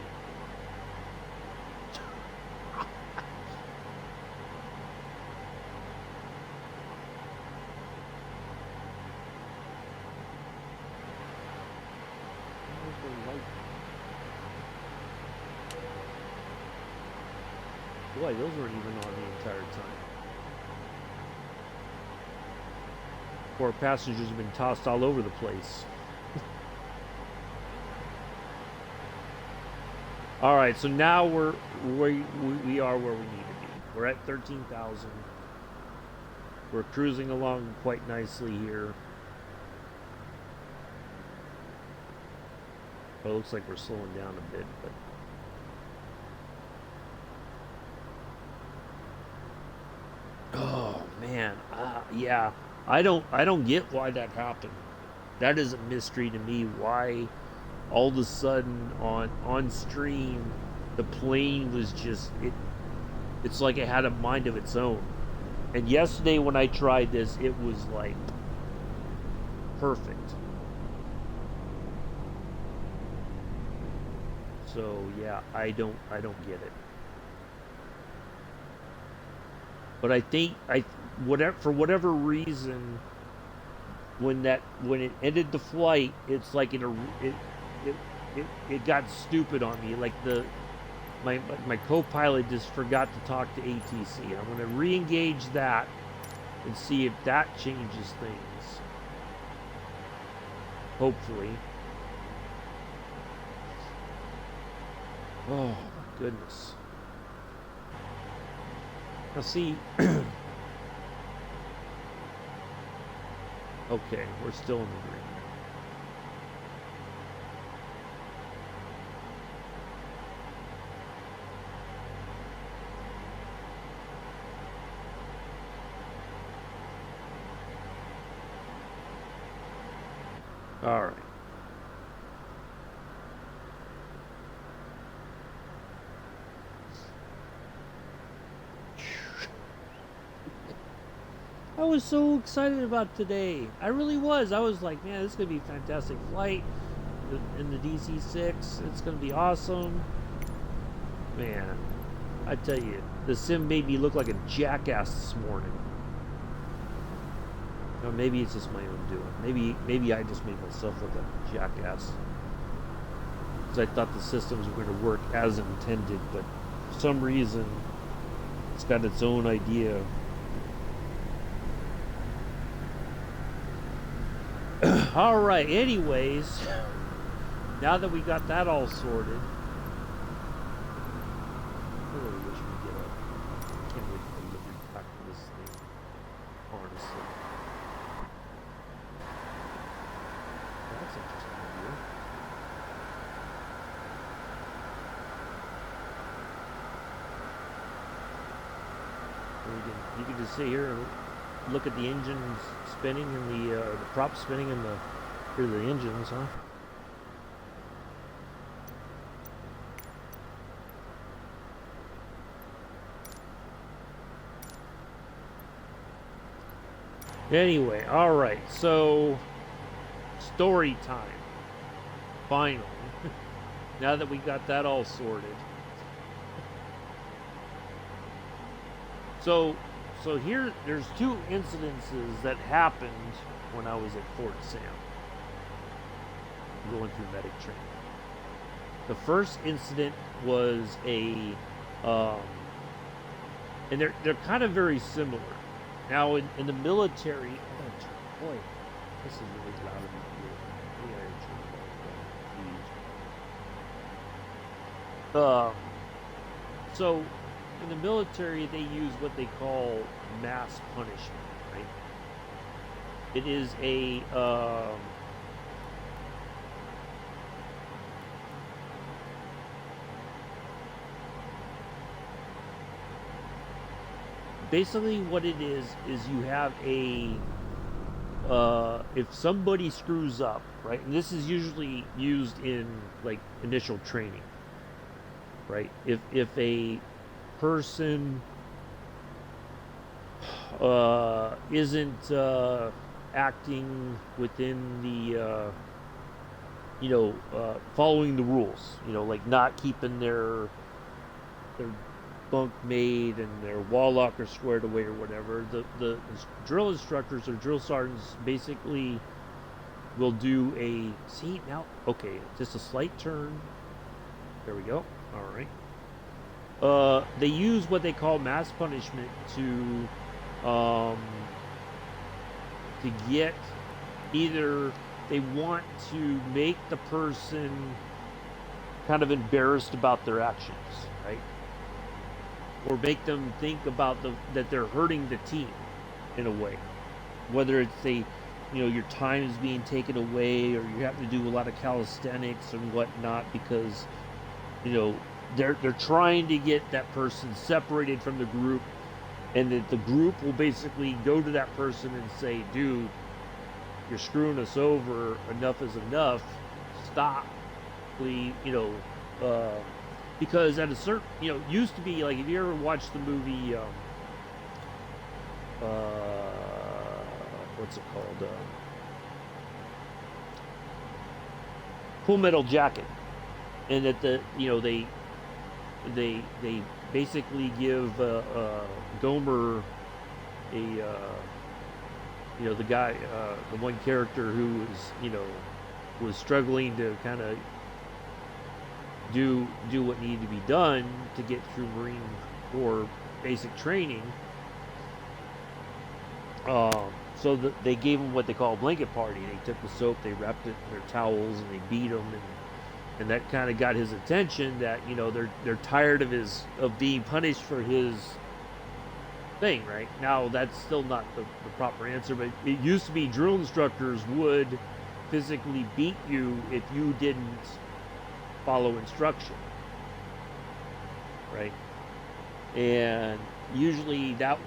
Speaker 1: Boy, those weren't even on the entire time. Poor passengers have been tossed all over the place. All right, so now we are where we need to be. We're at 13,000. We're cruising along quite nicely here. Well, it looks like we're slowing down a bit, but. Oh man, yeah. I don't get why that happened. That is a mystery to me. Why all of a sudden on stream the plane was just it's like it had a mind of its own. And yesterday when I tried this, it was like perfect. So yeah, I don't get it. But I think for whatever reason, when it ended the flight, it's like it got stupid on me. Like my co-pilot just forgot to talk to ATC. I'm going to re-engage that and see if that changes things. Hopefully. Oh my goodness. Now see. Okay, we're still in the green. All right. I was so excited about today. I really was. I was like, man, this is going to be a fantastic flight in the DC-6. It's going to be awesome. Man, I tell you, the sim made me look like a jackass this morning. Or maybe it's just my own doing. Maybe I just made myself look like a jackass. Because I thought the systems were going to work as intended, but for some reason, it's got its own idea. All right, anyways, now that we got that all sorted, I really wish we could get up. I can't wait for the delivery back to this thing, honestly. That's interesting idea. You can just sit here and look at the engines spinning and the props spinning and hear the engines, huh? Anyway, all right. So, story time. Finally, now that we got that all sorted. So here, there's two incidences that happened when I was at Fort Sam, going through medic training. The first incident was and they're kind of very similar. Now in the military, boy, this is really loud in my ear. So in the military, they use what they call mass punishment, right? It is a basically what it is you have a if somebody screws up, right? And this is usually used in like initial training, right? If a person isn't acting within the following the rules, like not keeping their bunk made and their wall locker squared away or whatever, the drill instructors or drill sergeants basically will do just a slight turn. There we go. All right. They use what they call mass punishment to get either they want to make the person kind of embarrassed about their actions, right? Or make them think about that they're hurting the team in a way. Whether it's your time is being taken away, or you have to do a lot of calisthenics and whatnot because, they're trying to get that person separated from the group, and that the group will basically go to that person and say, dude, you're screwing us over, enough is enough, stop, please, because at a certain, used to be like, if you ever watched the movie, what's it called, Full Metal Jacket, and that they basically give Gomer the guy, the one character who was struggling to kind of do what needed to be done to get through Marine Corps basic training. So they gave them what they call a blanket party. They took the soap, they wrapped it in their towels, and they beat him, and that kind of got his attention. That they're tired of being punished for his thing. Right now, that's still not the proper answer, but it used to be drill instructors would physically beat you if you didn't follow instruction. Right, and usually that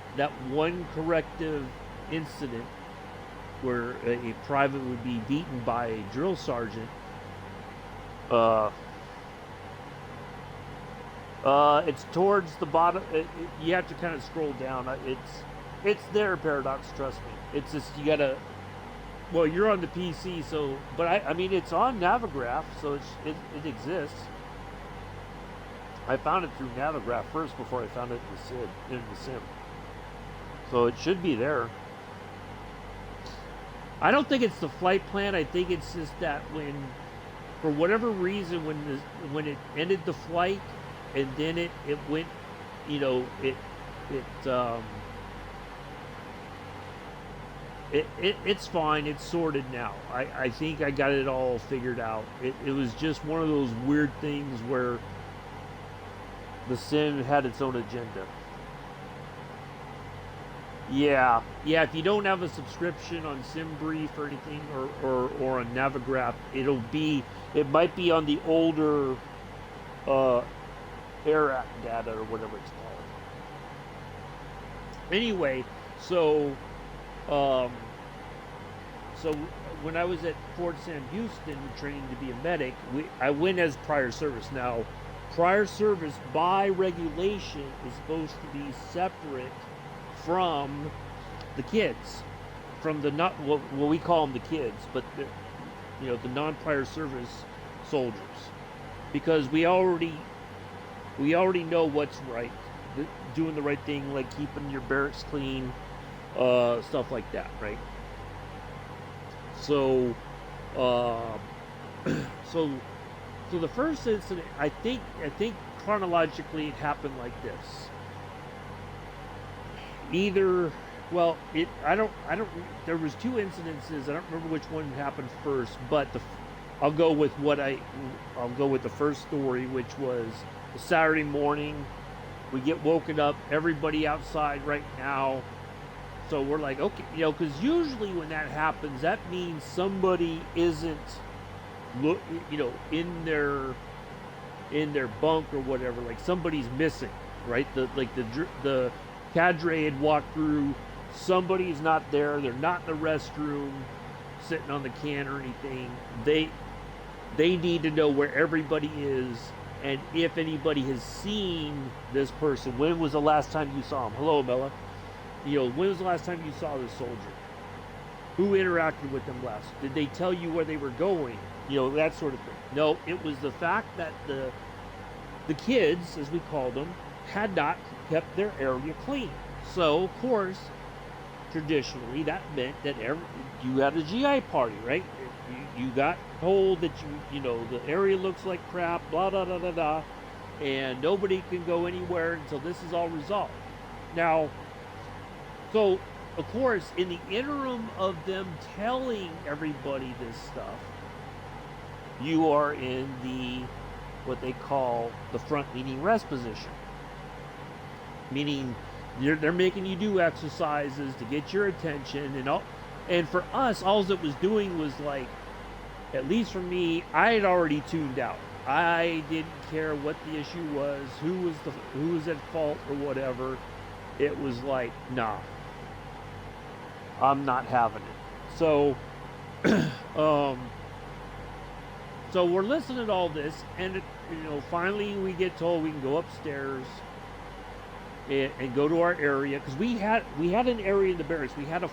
Speaker 1: one corrective incident where a private would be beaten by a drill sergeant, it's towards the bottom. You have to kind of scroll down. It's there, Paradox, trust me. It's just you gotta, well, you're on the PC, so, but I mean it's on Navigraph, so it exists. I found it through Navigraph first before I found it in the sim. So it should be there. I don't think it's the flight plan. I think it's just that for whatever reason, when it ended the flight, and then it went, it's fine. It's sorted now. I think I got it all figured out. It was just one of those weird things where the sim had its own agenda. Yeah. If you don't have a subscription on SimBrief or anything, or on Navigraph, it might be on the older AirAct data or whatever it's called. Anyway, so when I was at Fort Sam Houston training to be a medic, I went as prior service. Now, prior service by regulation is supposed to be separate from the kids, from the not what we call them the kids, but the non-prior service soldiers, because we already know what's right, doing the right thing, like keeping your barracks clean, stuff like that, right? So, so the first incident, I think chronologically it happened like this. Either, well, there was two incidences. I don't remember which one happened first, but I'll go with the first story, which was a Saturday morning. We get woken up, everybody outside right now. So we're like, okay, because usually when that happens, that means somebody isn't, in their bunk or whatever. Like somebody's missing, right? The cadre had walked through, somebody's not there, they're not in the restroom sitting on the can or anything. They need to know where everybody is, and if anybody has seen this person. When was the last time you saw him? Hello, Bella. When was the last time you saw this soldier? Who interacted with them last? Did they tell you where they were going? That sort of thing. No, it was the fact that the kids, as we called them, had not kept their area clean. So, of course, traditionally, that meant that you had a GI party, right? You got told that the area looks like crap, blah, blah, blah, blah, blah, and nobody can go anywhere until this is all resolved. Now, so, of course, in the interim of them telling everybody this stuff, you are in what they call the front-leaning rest position. Meaning they're making you do exercises to get your attention, and for us, all it was doing was, like, at least for me, I had already tuned out. I didn't care what the issue was, who was at fault or whatever. It was like, nah, I'm not having it. So so we're listening to all this, and finally we get told we can go upstairs and go to our area, because we had an area in the barracks. We had a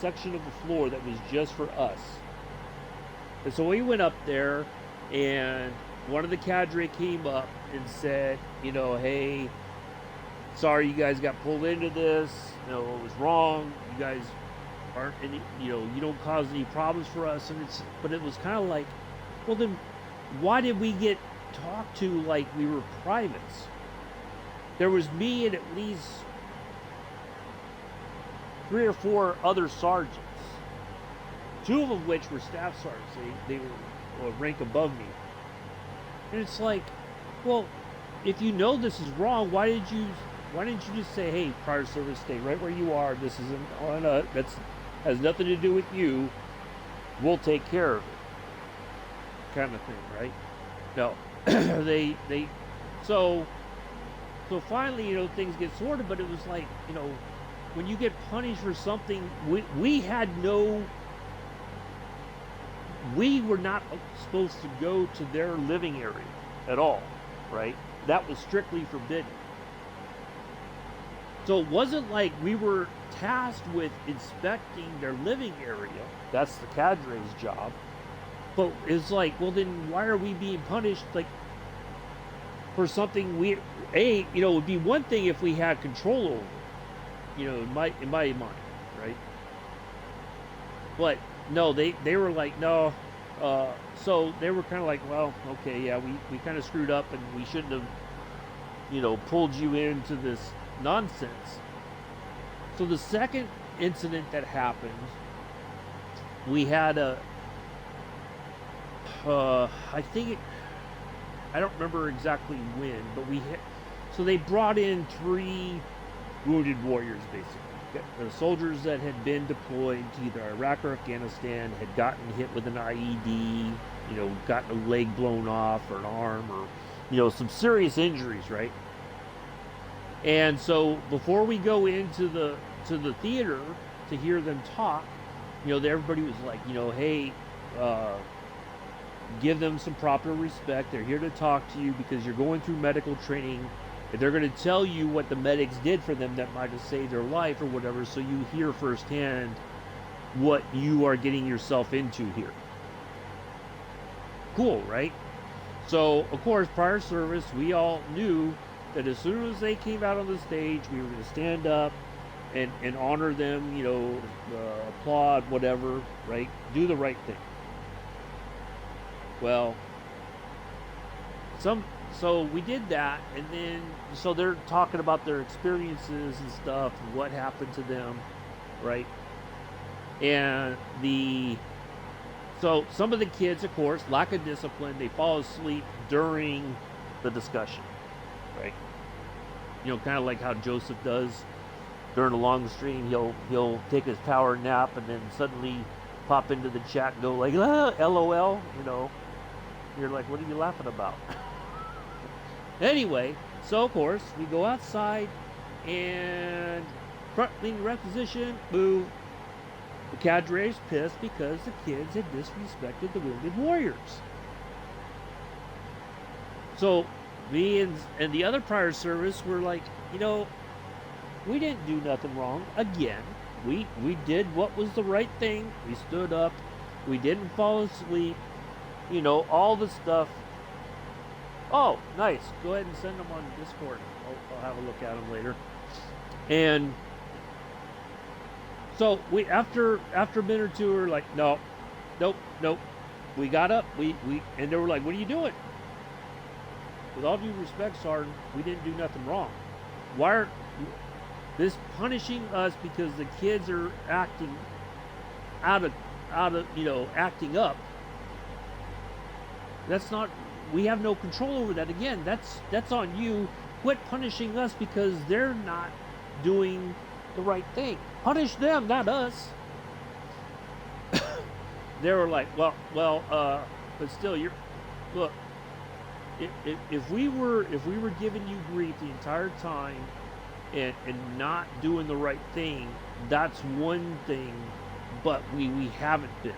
Speaker 1: section of the floor that was just for us. And so we went up there, and one of the cadre came up and said, hey, sorry you guys got pulled into this. It was wrong. You guys aren't any, you don't cause any problems for us. But it was kind of like, well, then why did we get talked to like we were privates. There was me and at least 3 or 4 other sergeants, 2 of which were staff sergeants. They were a rank above me. And it's like, well, if you know this is wrong, why didn't you just say, hey, prior service, stay right where you are. This isn't on a, that's has nothing to do with you. We'll take care of it, kind of thing, right? No, so finally, you know, things get sorted. But it was like, you know, when you get punished for something, we were not supposed to go to their living area at all, right? That was strictly forbidden. So it wasn't like we were tasked with inspecting their living area. That's the cadre's job. But it's like, well, then why are we being punished, like, for something you know, it would be one thing if we had control over it, you know, in my mind, right? But no, they were like, no. So they were kind of like, well, okay, yeah, we kind of screwed up, and we shouldn't have, you know, pulled you into this nonsense. So the second incident that happened, we had I don't remember exactly when, but so they brought in 3 wounded warriors, basically. The soldiers that had been deployed to either Iraq or Afghanistan, had gotten hit with an IED, you know, gotten a leg blown off or an arm, or, you know, some serious injuries, right? And so before we go into the theater to hear them talk, you know, everybody was like, you know, hey, give them some proper respect. They're here to talk to you because you're going through medical training, and they're going to tell you what the medics did for them that might have saved their life or whatever, so you hear firsthand what you are getting yourself into here. Cool, right? So, of course, prior service, we all knew that as soon as they came out on the stage, we were going to stand up and honor them, you know, applaud, whatever, right? Do the right thing. Well, so we did that, and then so they're talking about their experiences and stuff, and what happened to them, right? And so some of the kids, of course, lack of discipline, they fall asleep during the discussion, right? You know, kind of like how Joseph does during a long stream. He'll take his power nap and then suddenly pop into the chat and go like, LOL, you know. You're like, what are you laughing about? Anyway, so of course, we go outside, and front leaning reposition, boo. The cadre is pissed because the kids had disrespected the wounded warriors. So me and the other prior service were like, you know, we didn't do nothing wrong. Again, we did what was the right thing. We stood up. We didn't fall asleep. You know, all the stuff. Oh, nice. Go ahead and send them on Discord. I'll have a look at them later. And so we after a minute or two, we're like, nope. We got up. And they were like, what are you doing? With all due respect, Sergeant, we didn't do nothing wrong. Why are this punishing us because the kids are acting out of acting up? That's not, we have no control over that. Again, that's on you. Quit punishing us because they're not doing the right thing. Punish them, not us. They were like, well, but still, look. If we were giving you grief the entire time and not doing the right thing, that's one thing. But we haven't been,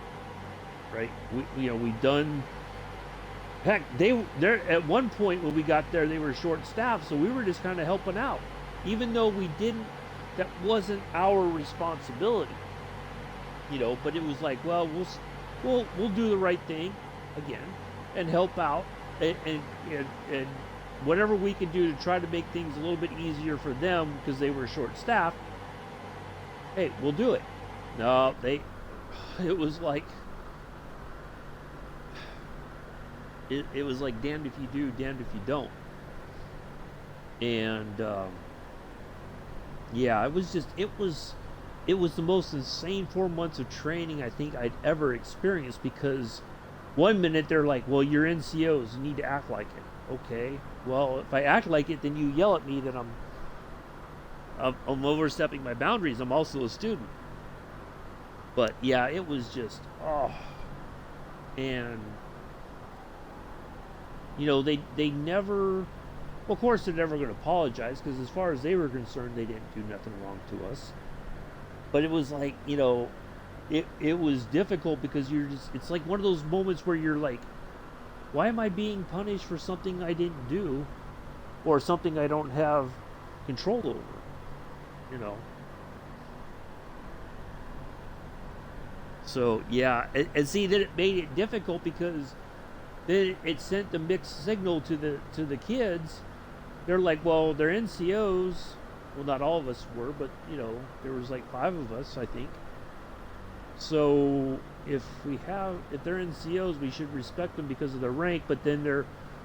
Speaker 1: right? We've done. Heck, they're at one point when we got there, they were short-staffed, so we were just kind of helping out, even though we didn't. That wasn't our responsibility, you know. But it was like, well, we'll do the right thing again and help out, and whatever we can do to try to make things a little bit easier for them because they were short-staffed. Hey, we'll do it. No, it was like. it was like damned if you do, damned if you don't. And yeah, it was the most insane 4 months of training I think I'd ever experienced, because one minute they're like, well, you're NCOs, you need to act like it. Okay, well, if I act like it, then you yell at me that I'm overstepping my boundaries. I'm also a student. But yeah, it was just, oh. And they never, well, of course they're never going to apologize, because as far as they were concerned, they didn't do nothing wrong to us. But it was like, it was difficult, because it's like one of those moments where you're like, why am I being punished for something I didn't do, or something I don't have control over? So yeah, and see that it made it difficult, because then it sent the mixed signal to the kids. They're like, well, they're NCOs. Well, not all of us were, but there was like 5 of us, I think. So if they're NCOs, we should respect them because of their rank. But then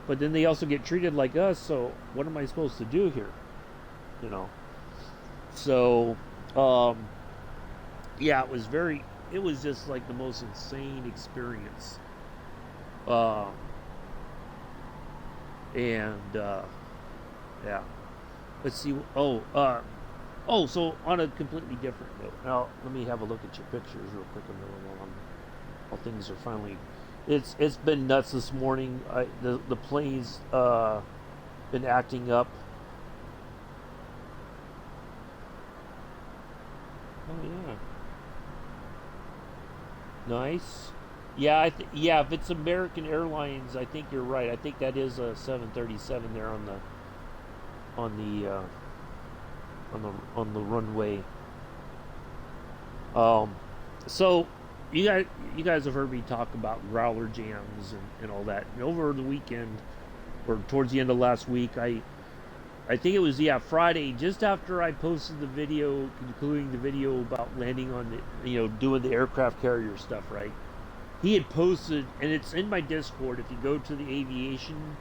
Speaker 1: they also get treated like us. So what am I supposed to do here? So yeah, it was just like the most insane experience. And yeah, let's see. So on a completely different note, now let me have a look at your pictures real quick. While things are finally, it's been nuts this morning. The plane's been acting up. Oh yeah, nice. Yeah, if it's American Airlines, I think you're right. I think that is a 737 there on the on the runway. So you guys have heard me talk about growler jams and all that. And over the weekend, or towards the end of last week, I think it was Friday, just after I posted the video, concluding the video about landing on the doing the aircraft carrier stuff, right? He had posted, and it's in my Discord. If you go to the aviation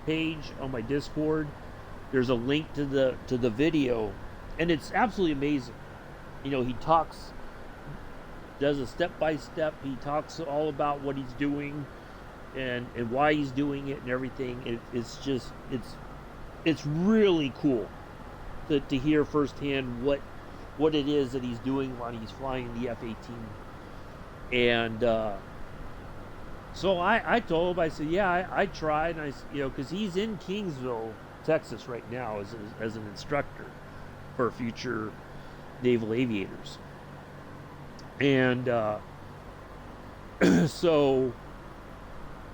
Speaker 1: page on my Discord, there's a link to the video, and it's absolutely amazing. He does a step by step. He talks all about what he's doing, and why he's doing it and everything. It's really cool to hear firsthand what it is that he's doing while he's flying the F-18. And so I told him, I said, yeah, I tried, and because he's in Kingsville, Texas right now as an instructor for future naval aviators. And so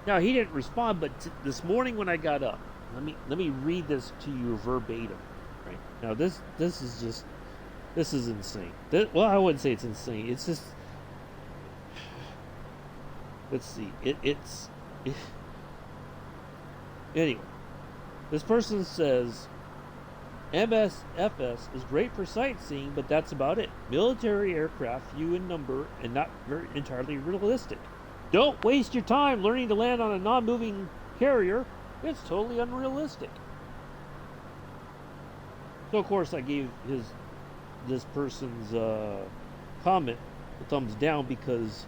Speaker 1: now he didn't respond, but this morning when I got up, let me read this to you verbatim. Right now, this is insane. Well, I wouldn't say it's insane. It's just, let's see. Anyway, this person says, MSFS is great for sightseeing, but that's about it. Military aircraft, few in number, and not very entirely realistic. Don't waste your time learning to land on a non-moving carrier. It's totally unrealistic. So of course I gave this person's comment a thumbs down, because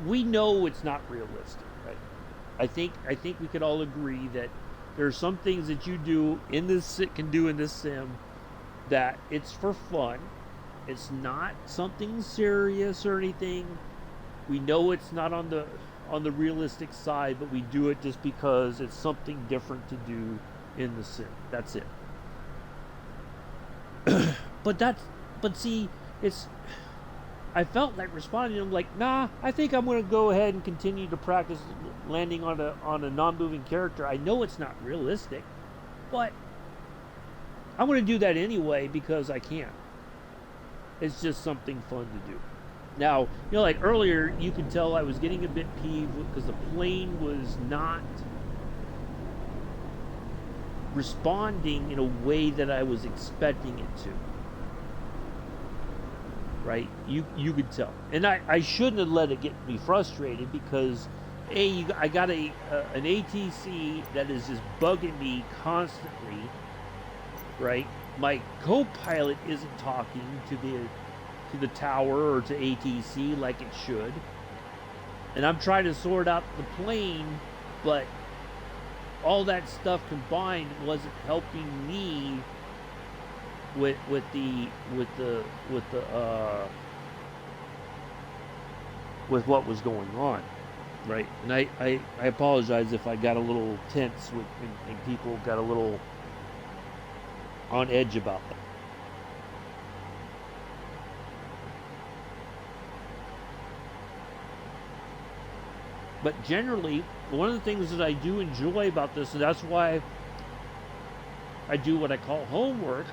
Speaker 1: we know it's not realistic, right? I think we could all agree that there are some things that you can do in this sim that it's for fun. It's not something serious or anything. We know it's not on the realistic side, but we do it just because it's something different to do in the sim. That's it. But see, I felt like responding to him like, nah, I think I'm going to go ahead and continue to practice landing on a non-moving character. I know it's not realistic, but I'm going to do that anyway because I can. It's just something fun to do. Now, like earlier, you could tell I was getting a bit peeved because the plane was not responding in a way that I was expecting it to. right? You could tell, and I shouldn't have let it get me frustrated because, I got an ATC that is just bugging me constantly, right? My co-pilot isn't talking to the tower or to ATC like it should, and I'm trying to sort out the plane, but all that stuff combined wasn't helping me with what was going on, right? And I apologize if I got a little tense and people got a little on edge about that. But generally, one of the things that I do enjoy about this, and that's why I do what I call homework.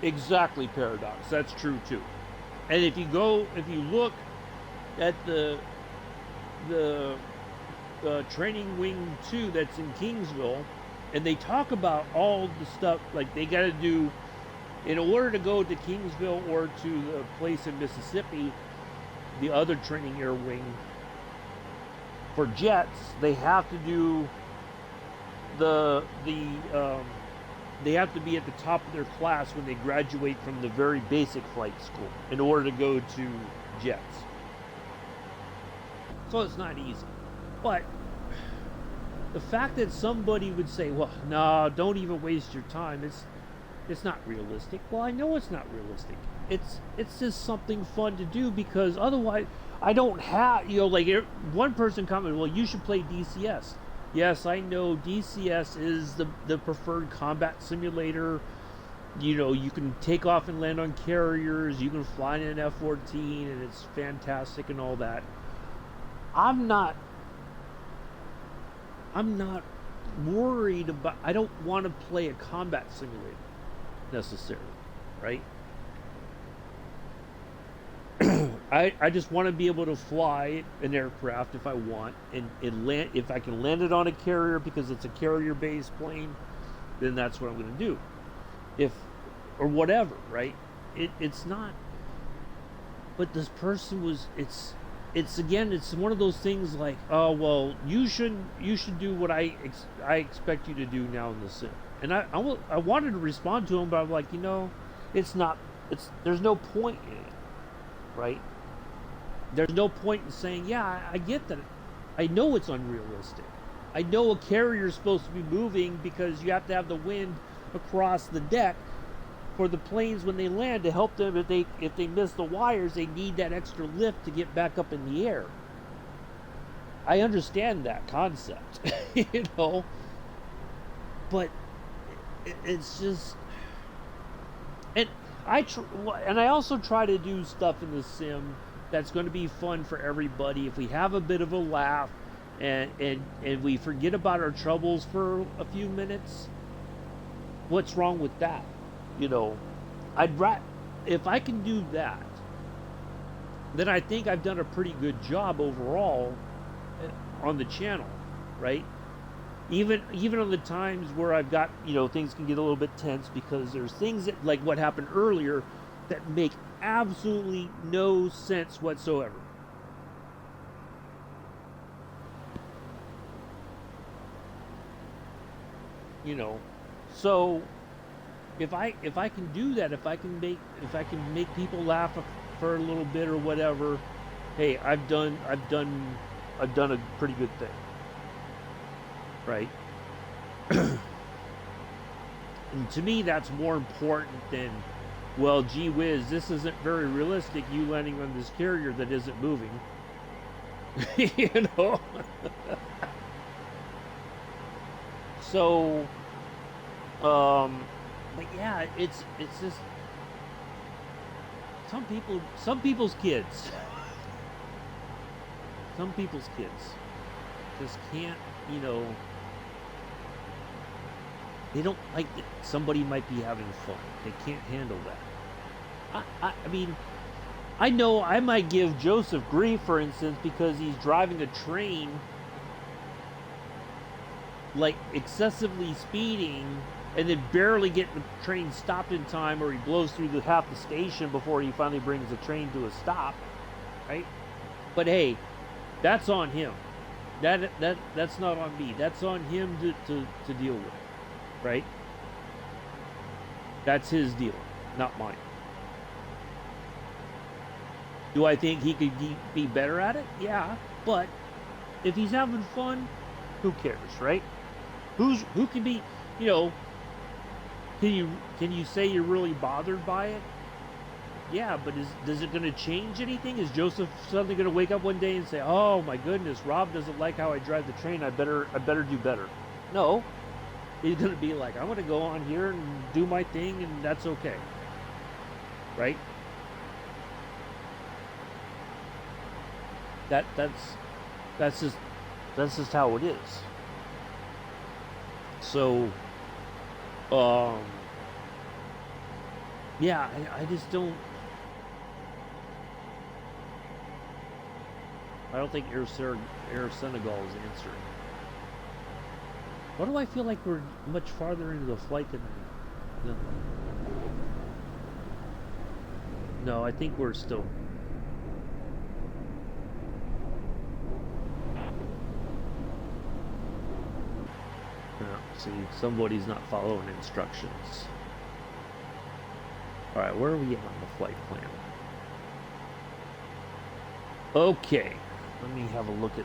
Speaker 1: Exactly, Paradox. That's true too. And if you look at the training wing 2 that's in Kingsville, and they talk about all the stuff like they got to do in order to go to Kingsville or to the place in Mississippi, the other training air wing for jets. They have to do they have to be at the top of their class when they graduate from the very basic flight school in order to go to jets. So it's not easy. But the fact that somebody would say, well, no, don't even waste your time, it's not realistic. Well, I know it's not realistic. It's just something fun to do, because otherwise I don't have, like one person commented, well, you should play DCS. Yes, I know DCS is the preferred combat simulator. You can take off and land on carriers, you can fly in an F-14, and it's fantastic and all that. I'm not worried about, I don't want to play a combat simulator necessarily, right? I just want to be able to fly an aircraft if I want, and land, if I can land it on a carrier because it's a carrier-based plane, then that's what I'm going to do. Or whatever, right? It's not. But this person was. It's again. It's one of those things like, oh well, you should do what I expect you to do now in the sim. And I wanted to respond to him, but I'm like, it's not. There's no point in it, right? There's no point in saying, yeah, I get that. I know it's unrealistic. I know a carrier is supposed to be moving because you have to have the wind across the deck for the planes when they land to help them. If they miss the wires, they need that extra lift to get back up in the air. I understand that concept, but it's just, and I also try to do stuff in the sim that's going to be fun for everybody. If we have a bit of a laugh and we forget about our troubles for a few minutes, what's wrong with that? If I can do that, then I think I've done a pretty good job overall on the channel, right? Even on the times where I've got, things can get a little bit tense because there's things that, like what happened earlier, that make absolutely no sense whatsoever. So if I can do that, if I can make people laugh for a little bit or whatever, hey, I've done a pretty good thing, right? And to me, that's more important than, well, gee whiz, this isn't very realistic, you landing on this carrier that isn't moving. So, but yeah, it's just some people's kids just can't, they don't like that somebody might be having fun. They can't handle that. I mean, I know I might give Joseph grief, for instance, because he's driving a train like excessively speeding and then barely get the train stopped in time, or he blows through the half the station before he finally brings the train to a stop, right? But hey, that's on him. That's not on me. That's on him to deal with, right? That's his deal, not mine. Do I think he could be better at it? Yeah, but if he's having fun, who cares, right? Who can be, you know? Can you say you're really bothered by it? Yeah, but does it going to change anything? Is Joseph suddenly going to wake up one day and say, "Oh my goodness, Rob doesn't like how I drive the train. I better do better"? No, he's going to be like, "I'm going to go on here and do my thing, and that's okay." Right? That's just how it is. So, yeah, I just don't. I don't think Air Senegal is answering. Why do I feel like we're much farther into the flight than? No, I think we're still. See, somebody's not following instructions. Alright, where are we at on the flight plan? Okay, let me have a look at,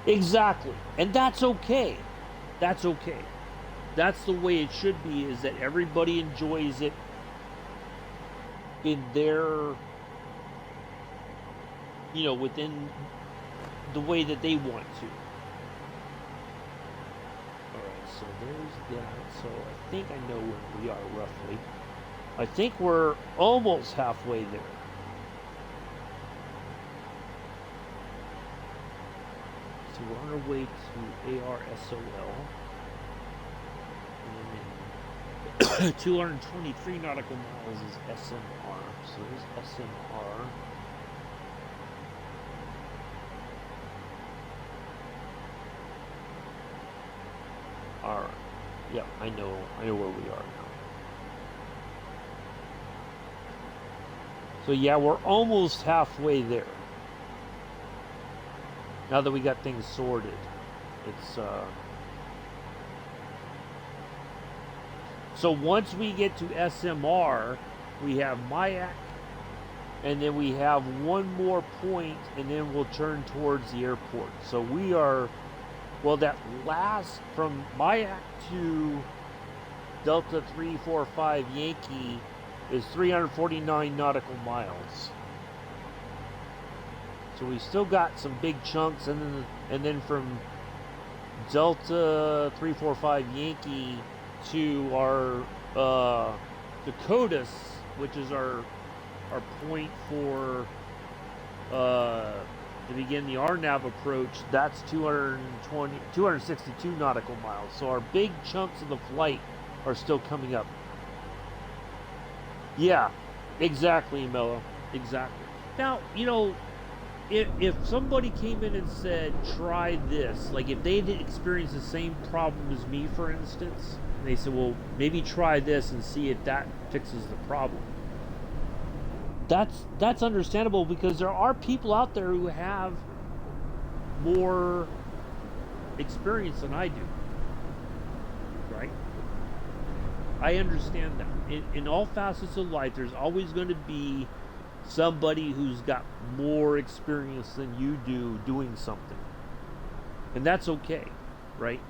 Speaker 1: exactly, and that's okay. That's okay. That's the way it should be, is that everybody enjoys it in their, you know, within the way that they want to. So there's that. So I think I know where we are roughly. I think we're almost halfway there. So we're on our way to ARSOL. And 223 nautical miles is SMR. So there's SMR. Alright. Yep, I know where we are now. So yeah, we're almost halfway there. Now that we got things sorted. It's so once we get to SMR, we have Mayak, and then we have one more point, and then we'll turn towards the airport. So we are. Well, that last, from Mayak to Delta 345 Yankee is 349 nautical miles. So we still got some big chunks, and then from Delta 345 Yankee to our Dakotas, which is our point for to begin the RNAV approach, that's 262 nautical miles. So our big chunks of the flight are still coming up. Yeah, exactly, Mello. Exactly. Now, you know, if somebody came in and said, try this, like if they did experience the same problem as me, for instance, and they said, well, maybe try this and see if that fixes the problem. That's understandable, because there are people out there who have more experience than I do, right? I understand that. In all facets of life, there's always going to be somebody who's got more experience than you do doing something, and that's okay, right?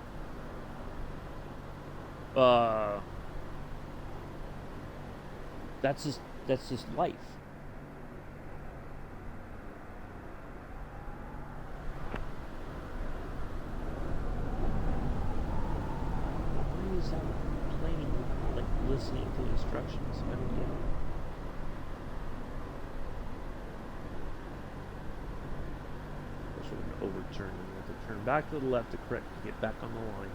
Speaker 1: That's just life. Listening to instructions. I don't get it. Guess we're going to overturn, and we have to turn back to the left to correct to get back on the line.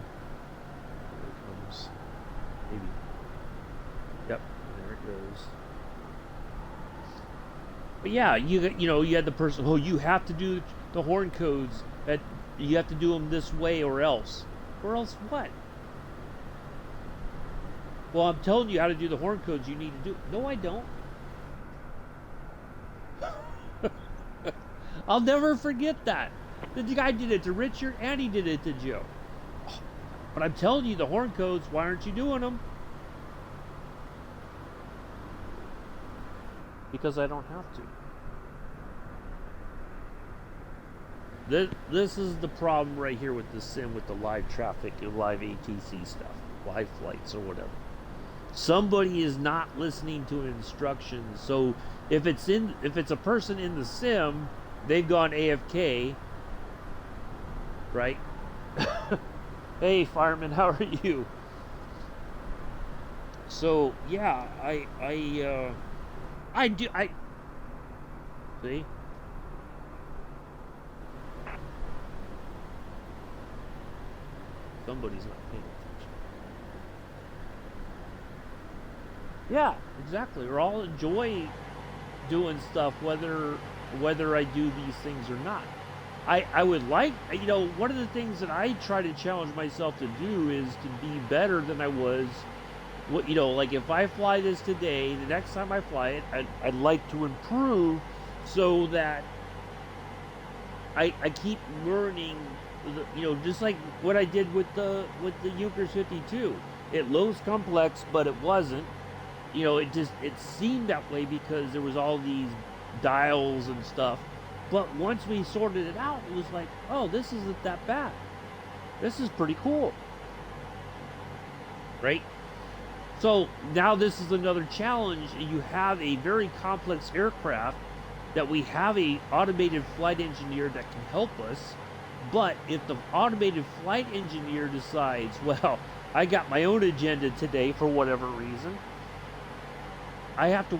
Speaker 1: There it comes. Maybe. Yep, there it goes. But yeah, you know, you had the person, oh, you have to do the horn codes at, you have to do them this way or else. Or else what? Well, I'm telling you how to do the horn codes you need to do. No, I don't. I'll never forget that. The guy did it to Richard and he did it to Joe. But I'm telling you the horn codes, why aren't you doing them? Because I don't have to. This is the problem right here with the sim, with the live traffic and live ATC stuff, live flights or whatever. Somebody is not listening to instructions. So if it's a person in the sim, they've gone AFK, right? Hey fireman, how are you? So yeah, I see. Somebody's not paying attention. Yeah, exactly. We all enjoy doing stuff, whether I do these things or not. I would like, one of the things that I try to challenge myself to do is to be better than I was. Like if I fly this today, the next time I fly it, I'd like to improve so that I keep learning. Just like what I did with the Junkers 52. It looks complex, but it wasn't. It seemed that way because there was all these dials and stuff. But once we sorted it out, it was like, oh, this isn't that bad. This is pretty cool. Right? So now this is another challenge. You have a very complex aircraft that we have a automated flight engineer that can help us. But if the automated flight engineer decides, well, I got my own agenda today for whatever reason, I have to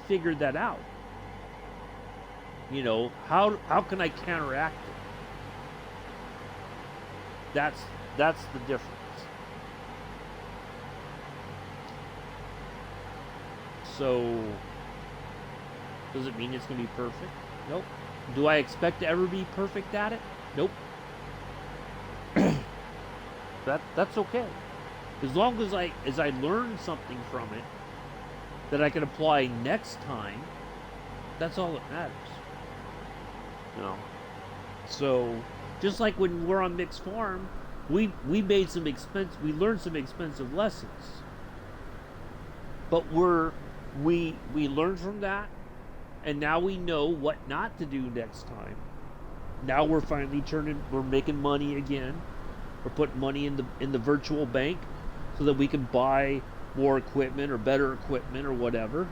Speaker 1: figure that out. How can I counteract it? That's the difference. So, does it mean it's going to be perfect? Nope. Do I expect to ever be perfect at it? Nope. That's okay. As long as I learn something from it that I can apply next time, that's all that matters. So just like when we're on mixed farm, we learned some expensive lessons. But we learned from that, and now we know what not to do next time. Now we're finally we're making money again. We're putting money in the virtual bank so that we can buy more equipment or better equipment or whatever.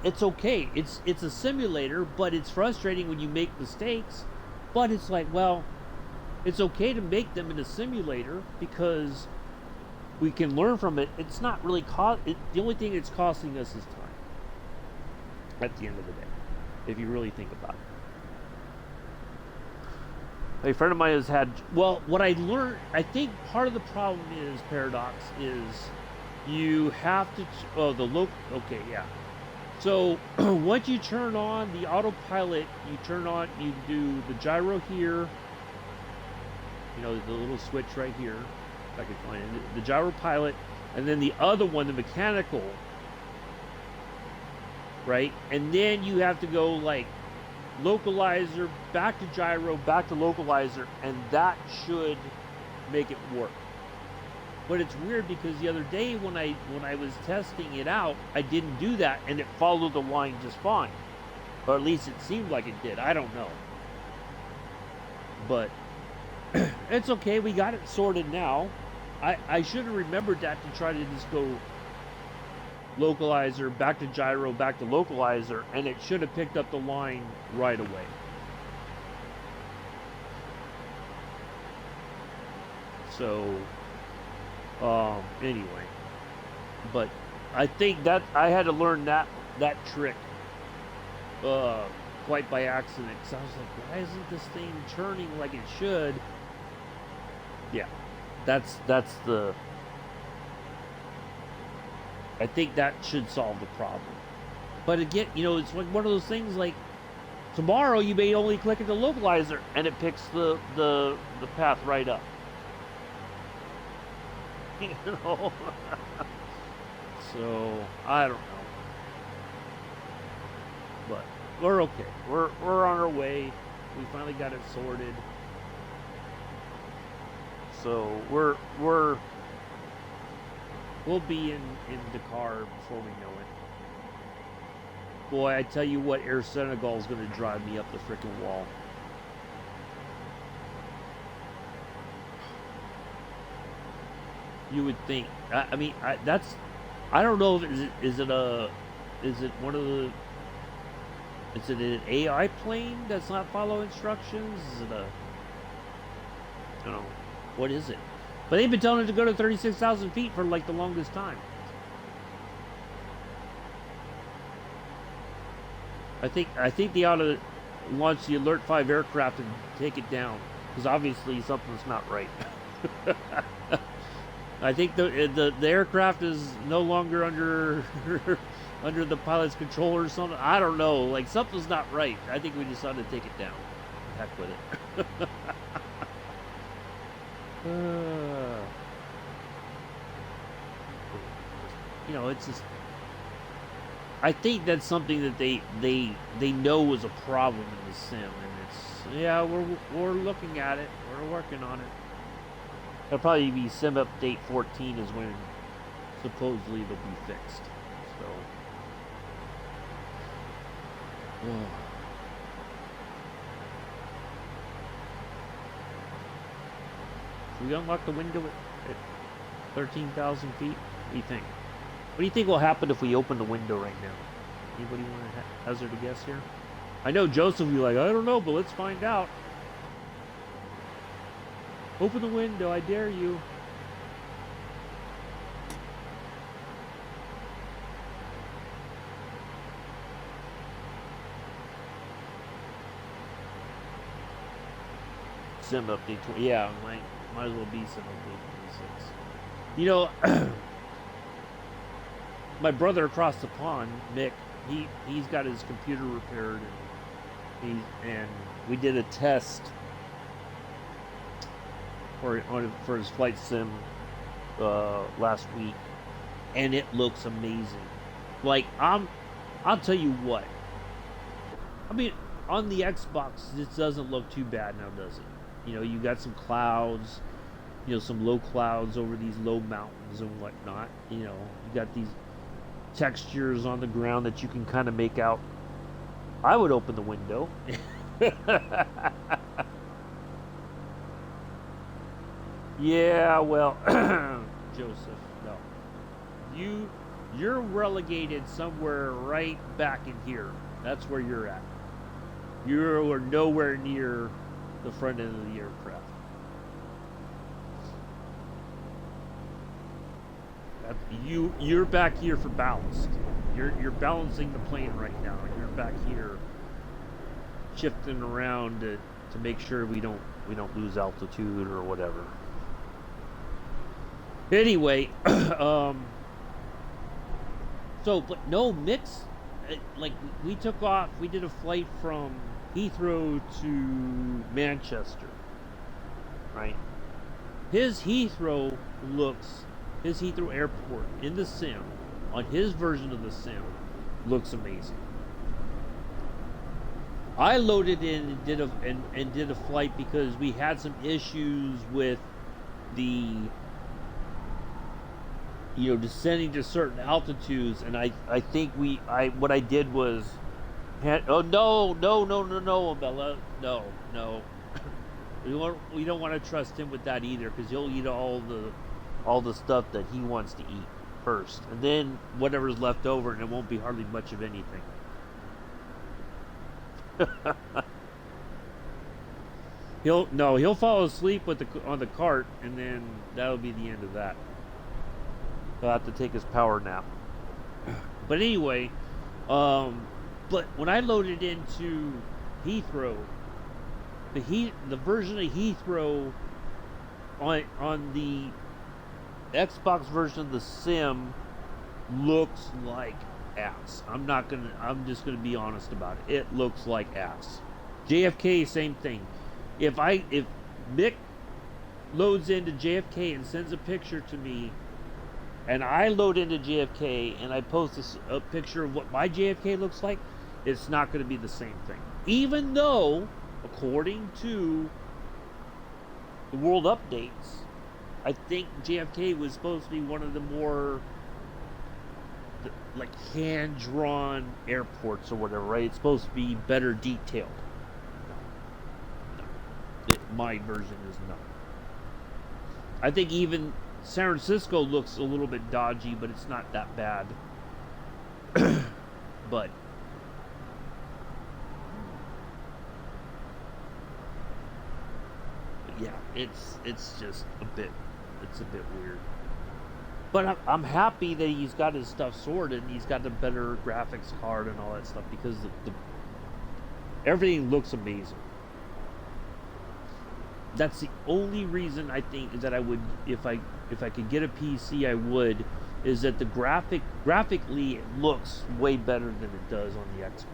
Speaker 1: It's okay. It's a simulator, but it's frustrating when you make mistakes. But it's like, well, it's okay to make them in a simulator because we can learn from it. It's not really the only thing it's costing us is time. At the end of the day, if you really think about it. A friend of mine has had. Well, what I learned, I think part of the problem is Paradox is you have to. Okay, yeah. So once you turn on the autopilot, you do the gyro here, the little switch right here, if I can find it, the gyro pilot, and then the other one, the mechanical, right? And then you have to go like localizer, back to gyro, back to localizer, and that should make it work. But it's weird because the other day when I was testing it out, I didn't do that and it followed the line just fine. Or at least it seemed like it did. I don't know. But it's okay. We got it sorted now. I should have remembered that to try to just go localizer, back to gyro, back to localizer, and it should have picked up the line right away. So anyway, but I think that I had to learn that trick quite by accident, because I was like, why isn't this thing turning like it should? Yeah, that's the, I think that should solve the problem. But again, it's like one of those things, like Tomorrow you may only click at the localizer and it picks the path right up. You know? So I don't know. But we're okay. We're on our way. We finally got it sorted. So we'll be in Dakar before we know it. Boy, I tell you what, Air Senegal is going to drive me up the freaking wall. You would think. I mean, that's. I don't know if is it one of the. Is it an AI plane that's not following instructions? Is it a. I don't know. What is it? But they've been telling it to go to 36,000 feet for like the longest time. I think they ought to launch the Alert 5 aircraft and take it down, because obviously something's not right. I think the aircraft is no longer under under the pilot's control or something. I don't know. Like, something's not right. I think we just ought to take it down. Heck with it. You know, it's just. I think that's something that they know was a problem in the sim, and it's we're looking at it. We're working on it. It'll probably be sim update 14 is when supposedly it'll be fixed. So. Should we unlock the window at 13,000 feet? What do you think? What do you think will happen if we open the window right now? Anybody want to hazard a guess here? I know Joseph will be like, I don't know, but let's find out. Open the window, I dare you. Sim update 20. Yeah, might as well be sim update 26. You know, my brother across the pond, Mick, he's got his computer repaired, and we did a test for his flight sim last week, and it looks amazing. Like, I'll tell you what. I mean, on the Xbox, this doesn't look too bad now, does it? You know, you got some clouds, you know, some low clouds over these low mountains and whatnot. You know, you got these textures on the ground that you can kind of make out. I would open the window. Yeah, well, Joseph, no. You're relegated somewhere right back in here. That's where you're at. You are nowhere near the front end of the aircraft. You're back here for ballast. You're balancing the plane right now. You're back here shifting around to make sure we don't lose altitude or whatever. Anyway, so, but no, mix, like, we took off, we did a flight from Heathrow to Manchester, right? His Heathrow airport in the sim, on his version of the sim, looks amazing. I loaded in and did a flight because we had some issues with the, you know, descending to certain altitudes, and I think what I did was no, Bella, no. we don't want to trust him with that either, because he'll eat all the stuff that he wants to eat first, and then whatever's left over, and it won't be hardly much of anything. He'll fall asleep on the cart, and then that'll be the end of that. He'll have to take his power nap. But anyway, but when I loaded into Heathrow, the version of Heathrow on the Xbox version of the sim looks like ass. I'm just gonna be honest about it. It looks like ass. JFK, same thing. If Mick loads into JFK and sends a picture to me, and I load into JFK and I post a picture of what my JFK looks like, it's not going to be the same thing. Even though, according to the world updates, I think JFK was supposed to be one of the more like hand-drawn airports or whatever, right? It's supposed to be better detailed. No. My version is not. I think even San Francisco looks a little bit dodgy, but it's not that bad. But yeah, it's just a bit weird. But I'm happy that he's got his stuff sorted and he's got a better graphics card and all that stuff, because everything looks amazing. That's the only reason I think that I would, if I could get a PC, I would, is that graphically it looks way better than it does on the Xbox.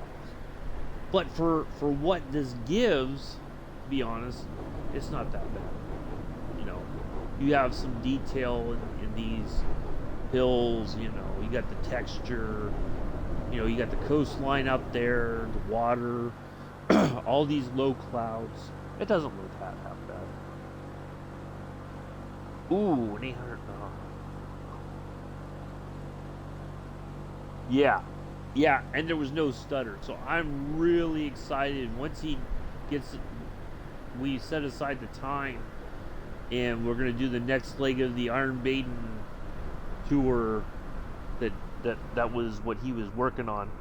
Speaker 1: But for what this gives, to be honest, it's not that bad. You know, you have some detail in these hills. You know, you got the texture. You know, you got the coastline up there, the water, all these low clouds. It doesn't look half bad. Ooh, an 800. Yeah, and there was no stutter, so I'm really excited. Once we set aside the time, and we're gonna do the next leg of the Iron Maiden tour. That was what he was working on.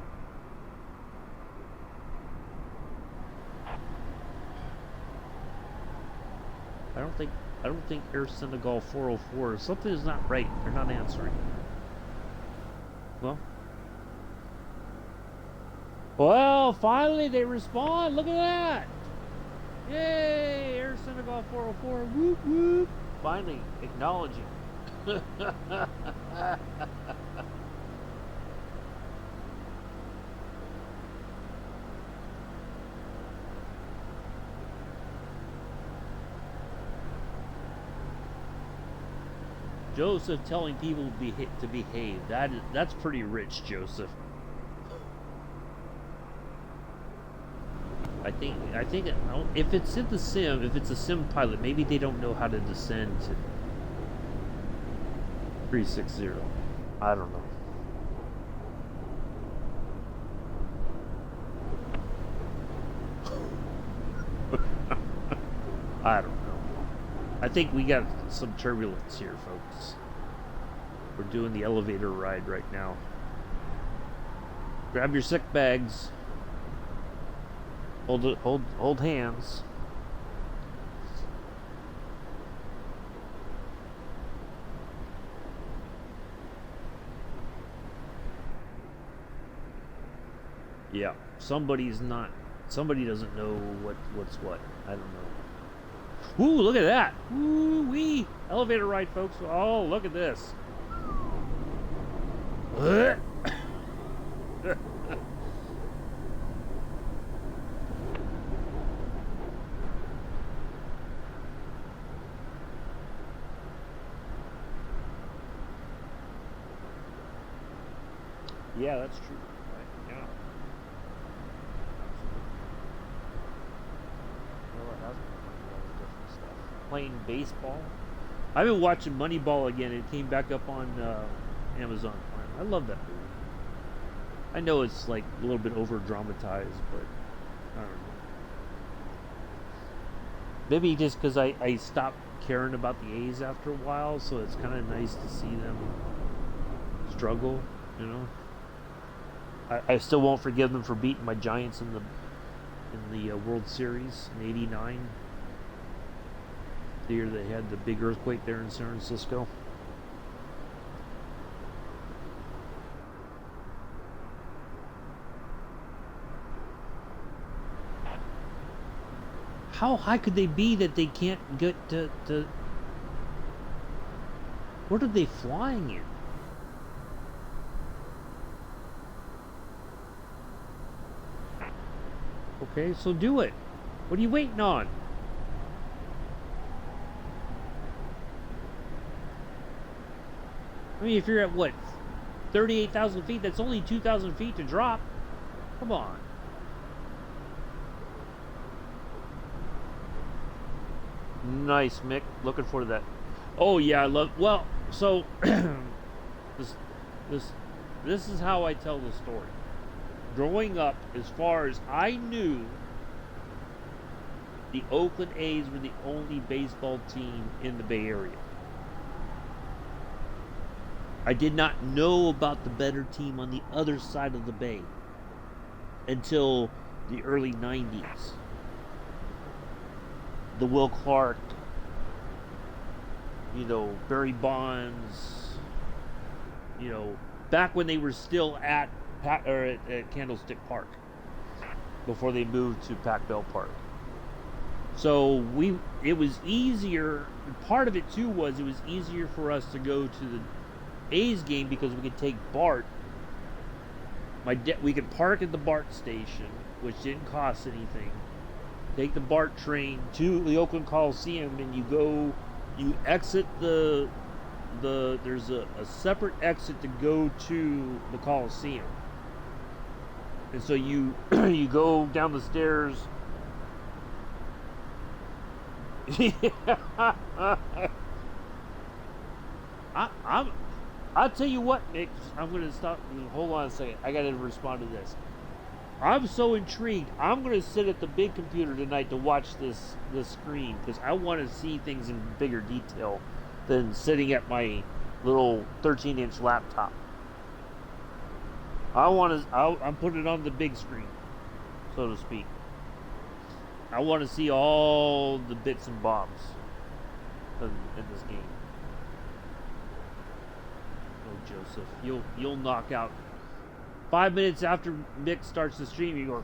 Speaker 1: I don't think Air Senegal 404. Something is not right. They're not answering. Well, finally they respond. Look at that! Yay! Air Senegal 404. Whoop whoop! Finally acknowledging. Joseph telling people to behave. That's pretty rich, Joseph. I think if it's in the sim, if it's a sim pilot, maybe they don't know how to descend to 360. I don't know. I don't know. I think we got some turbulence here, folks. We're doing the elevator ride right now. Grab your sick bags. Hold hands. Yeah, somebody doesn't know what's what. I don't know. Ooh, look at that! Ooh wee! Elevator ride, folks. Oh, look at this. Yeah, that's true. Right? Yeah. Well, it hasn't been all the different stuff. Playing baseball. I've been watching Moneyball again. It came back up on Amazon Prime. I love that movie. I know it's like a little bit over dramatized, but I don't know. Maybe just because I stopped caring about the A's after a while, so it's kind of nice to see them struggle, you know. I still won't forgive them for beating my Giants in the World Series in '89. The year they had the big earthquake there in San Francisco. How high could they be that they can't get to what are they flying in? Okay, so do it. What are you waiting on? I mean, if you're at what, 38,000 feet, that's only 2,000 feet to drop. Come on. Nice, Mick. Looking forward to that. Oh yeah, I love. Well, so this this this is how I tell the story. Growing up, as far as I knew, the Oakland A's were the only baseball team in the Bay Area. I did not know about the better team on the other side of the bay until the early 90s. The Will Clark, Barry Bonds, back when they were still at Candlestick Park before they moved to Pac Bell Park. So it was easier. Part of it too was it was easier for us to go to the A's game because we could take BART. We could park at the BART station, which didn't cost anything. Take the BART train to the Oakland Coliseum, and you exit there's a separate exit to go to the Coliseum. And so you you go down the stairs. I'll tell you what, Nick. I'm gonna stop. Hold on a second. I gotta respond to this. I'm so intrigued. I'm gonna sit at the big computer tonight to watch this screen because I want to see things in bigger detail than sitting at my little 13-inch laptop. I'm putting it on the big screen, so to speak. I want to see all the bits and bobs in this game. Oh, Joseph, you'll knock out 5 minutes after Mick starts the stream. You go,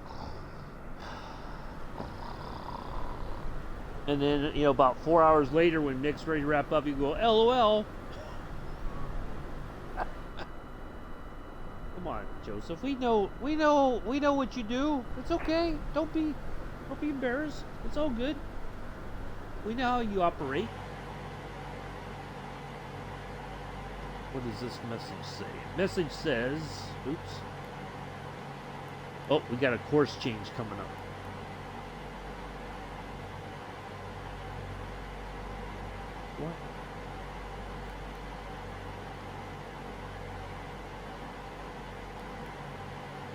Speaker 1: and then about 4 hours later, when Mick's ready to wrap up, you go, LOL. Come on, Joseph. We know what you do. It's okay. Don't be embarrassed. It's all good. We know how you operate. What does this message say? Message says, oops. Oh, we got a course change coming up. What?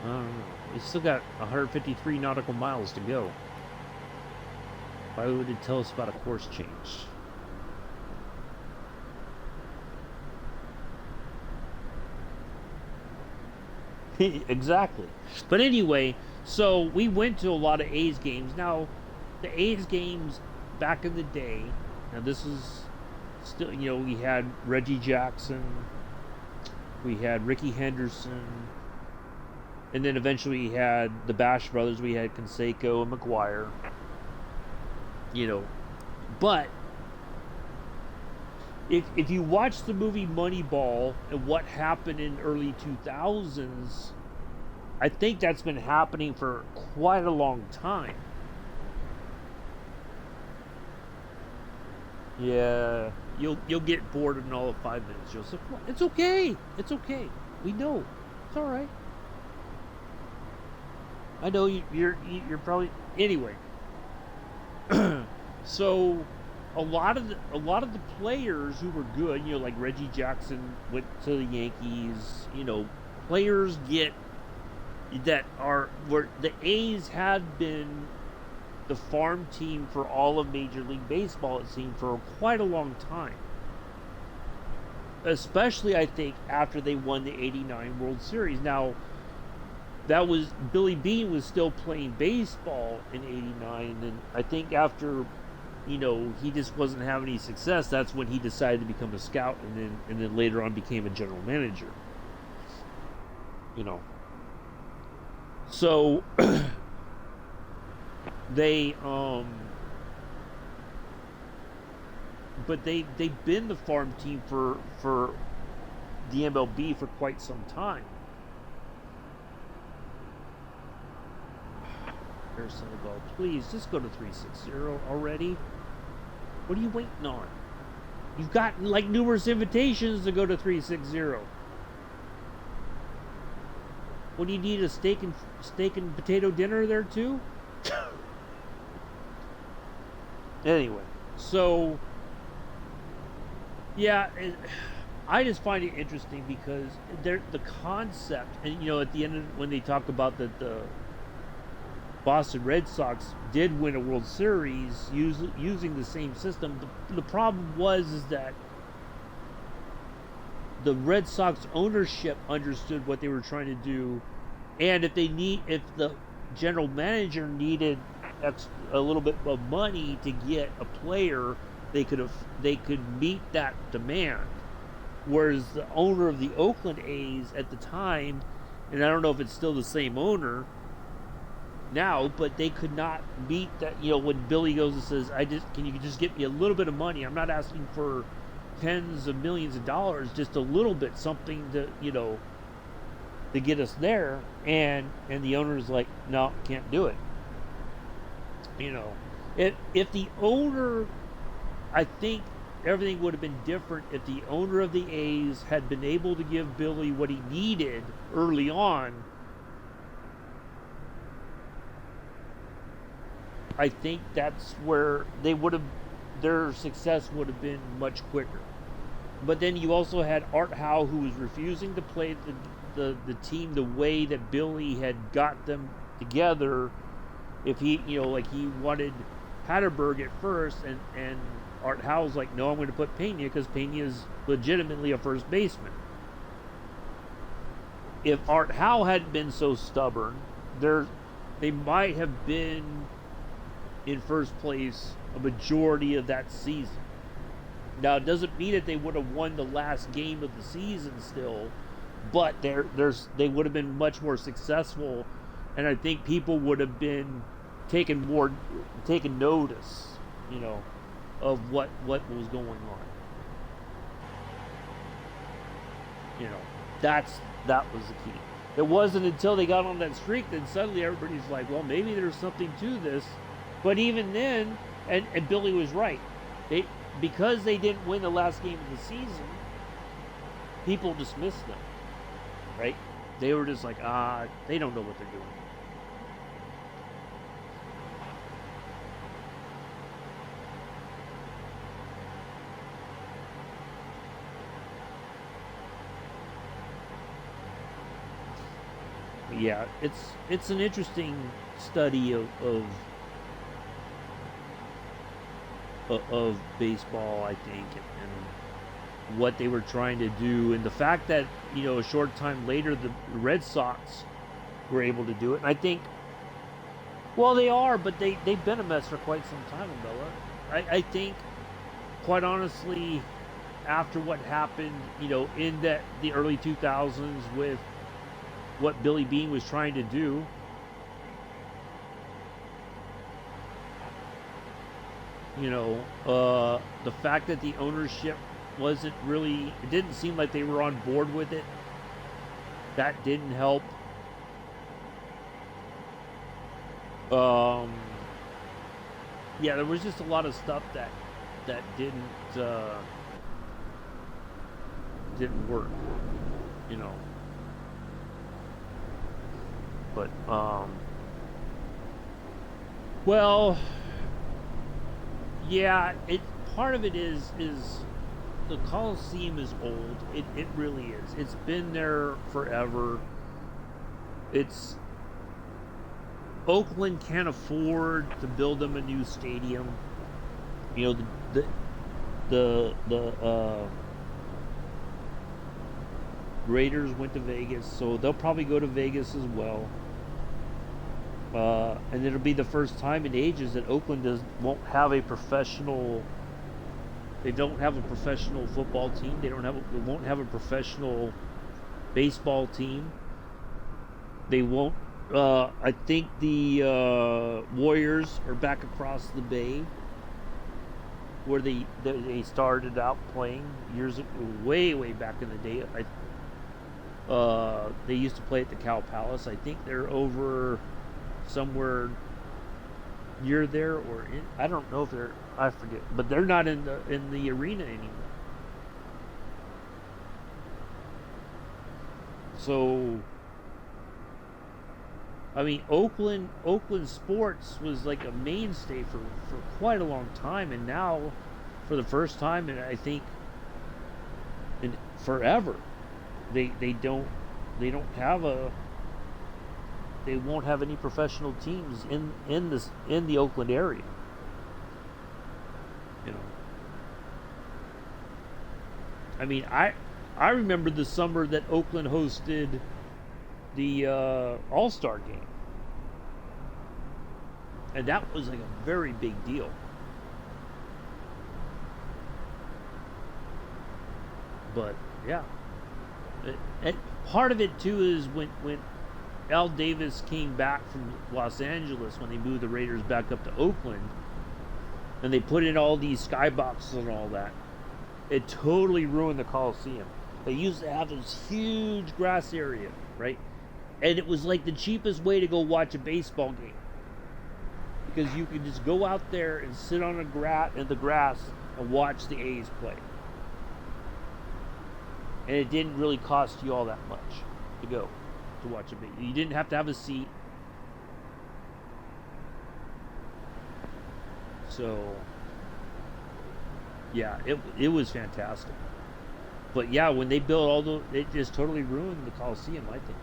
Speaker 1: I don't know. We still got 153 nautical miles to go. Why would it tell us about a course change? Exactly. But anyway, so we went to a lot of A's games. Now, the A's games back in the day, now this is still, we had Reggie Jackson, we had Ricky Henderson, and then eventually we had the Bash Brothers, we had Canseco and McGuire. But if you watch the movie Moneyball and what happened in early 2000s, I think that's been happening for quite a long time. Yeah, you'll get bored in all of 5 minutes, Joseph. It's okay. It's okay. We know. It's all right. I know you're probably anyway. So a lot of the players who were good, like Reggie Jackson went to the Yankees. Players where the A's had been the farm team for all of Major League Baseball, it seemed, for quite a long time. Especially, I think, after they won the '89 World Series. Now, that was Billy Beane was still playing baseball in '89, and I think after he just wasn't having any success, that's when he decided to become a scout, and then later on became a general manager. So they but they've been the farm team for the MLB for quite some time. There's Senegal. Please, just go to 360 already. What are you waiting on? You've gotten like numerous invitations to go to 360. What do you need, a steak and potato dinner there too? Anyway, so yeah, I just find it interesting because the concept, and at the end when they talk about that the Boston Red Sox did win a World Series using the same system. The problem is that the Red Sox ownership understood what they were trying to do, and if the general manager needed a little bit of money to get a player, they could meet that demand. Whereas the owner of the Oakland A's at the time, and I don't know if it's still the same owner now, but they could not meet that. When Billy goes and says, can you just get me a little bit of money? I'm not asking for tens of millions of dollars, just a little bit, something to to get us there. And the owner's like, no, can't do it. If the owner, I think everything would have been different if the owner of the A's had been able to give Billy what he needed early on. I think that's where their success would have been much quicker. But then you also had Art Howe, who was refusing to play the team the way that Billy had got them together. If he he wanted Hatterberg at first, and Art Howe's like, no, I'm going to put Pena because Pena is legitimately a first baseman. If Art Howe hadn't been so stubborn, they might have been in first place a majority of that season. Now, it doesn't mean that they would have won the last game of the season still, but they would have been much more successful, and I think people would have been taking notice, of what was going on. That was the key. It wasn't until they got on that streak that suddenly everybody's like, well, maybe there's something to this. But even then, and Billy was right, because they didn't win the last game of the season, people dismissed them, right? They were just like, they don't know what they're doing. Yeah, it's an interesting study of baseball, I think, and what they were trying to do, and the fact that a short time later the Red Sox were able to do it. And I think, well, they are, but they've been a mess for quite some time, Bella. I think, quite honestly, after what happened, in the early 2000s with what Billy Beane was trying to do, the fact that the ownership wasn't really, it didn't seem like they were on board with it. That didn't help. Yeah, there was just a lot of stuff that didn't work, But well, yeah, part of it is the Coliseum is old. It really is. It's been there forever. Oakland can't afford to build them a new stadium. The Raiders went to Vegas, so they'll probably go to Vegas as well. And it'll be the first time in ages that Oakland won't have a professional. They don't have a professional football team. They won't have a professional baseball team. They won't. I think the Warriors are back across the bay, where they started out playing way back in the day. They used to play at the Cow Palace. I think they're over somewhere near there, or I don't know if they're, I forget, but they're not in the arena anymore. So I mean, Oakland sports was like a mainstay for quite a long time, and now, for the first time, and I think in forever, they don't have a they won't have any professional teams in the Oakland area. You know, I mean, I remember the summer that Oakland hosted the All Star game, and that was like a very big deal. But yeah, and part of it too is when Al Davis came back from Los Angeles when they moved the Raiders back up to Oakland, and they put in all these skyboxes and all that. It totally ruined the Coliseum. They used to have this huge grass area, right? And it was like the cheapest way to go watch a baseball game, because you could just go out there and sit on the grass and watch the A's play, and it didn't really cost you all that much to go to watch a game. You didn't have to have a seat, so yeah, it was fantastic. But yeah, when they built it just totally ruined the Coliseum, I think.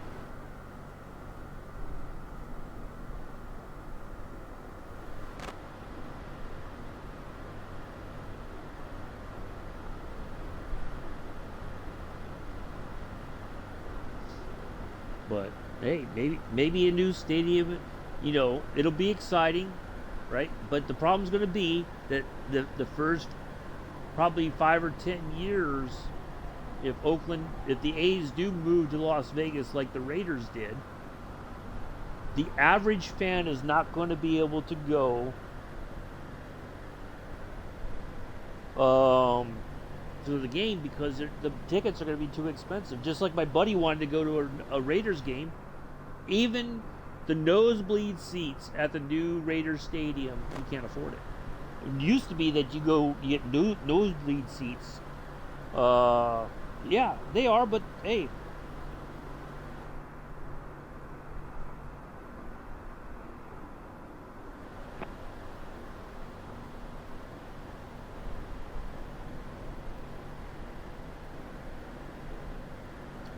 Speaker 1: But hey, maybe a new stadium, it'll be exciting, right? But the problem's going to be that the first probably 5 or 10 years, if the A's do move to Las Vegas like the Raiders did, the average fan is not going to be able to go um, to the game, because the tickets are going to be too expensive. Just like my buddy wanted to go to a Raiders game, even the nosebleed seats at the new Raiders stadium, you can't afford it. It used to be that you get nosebleed seats. Yeah, they are, but hey,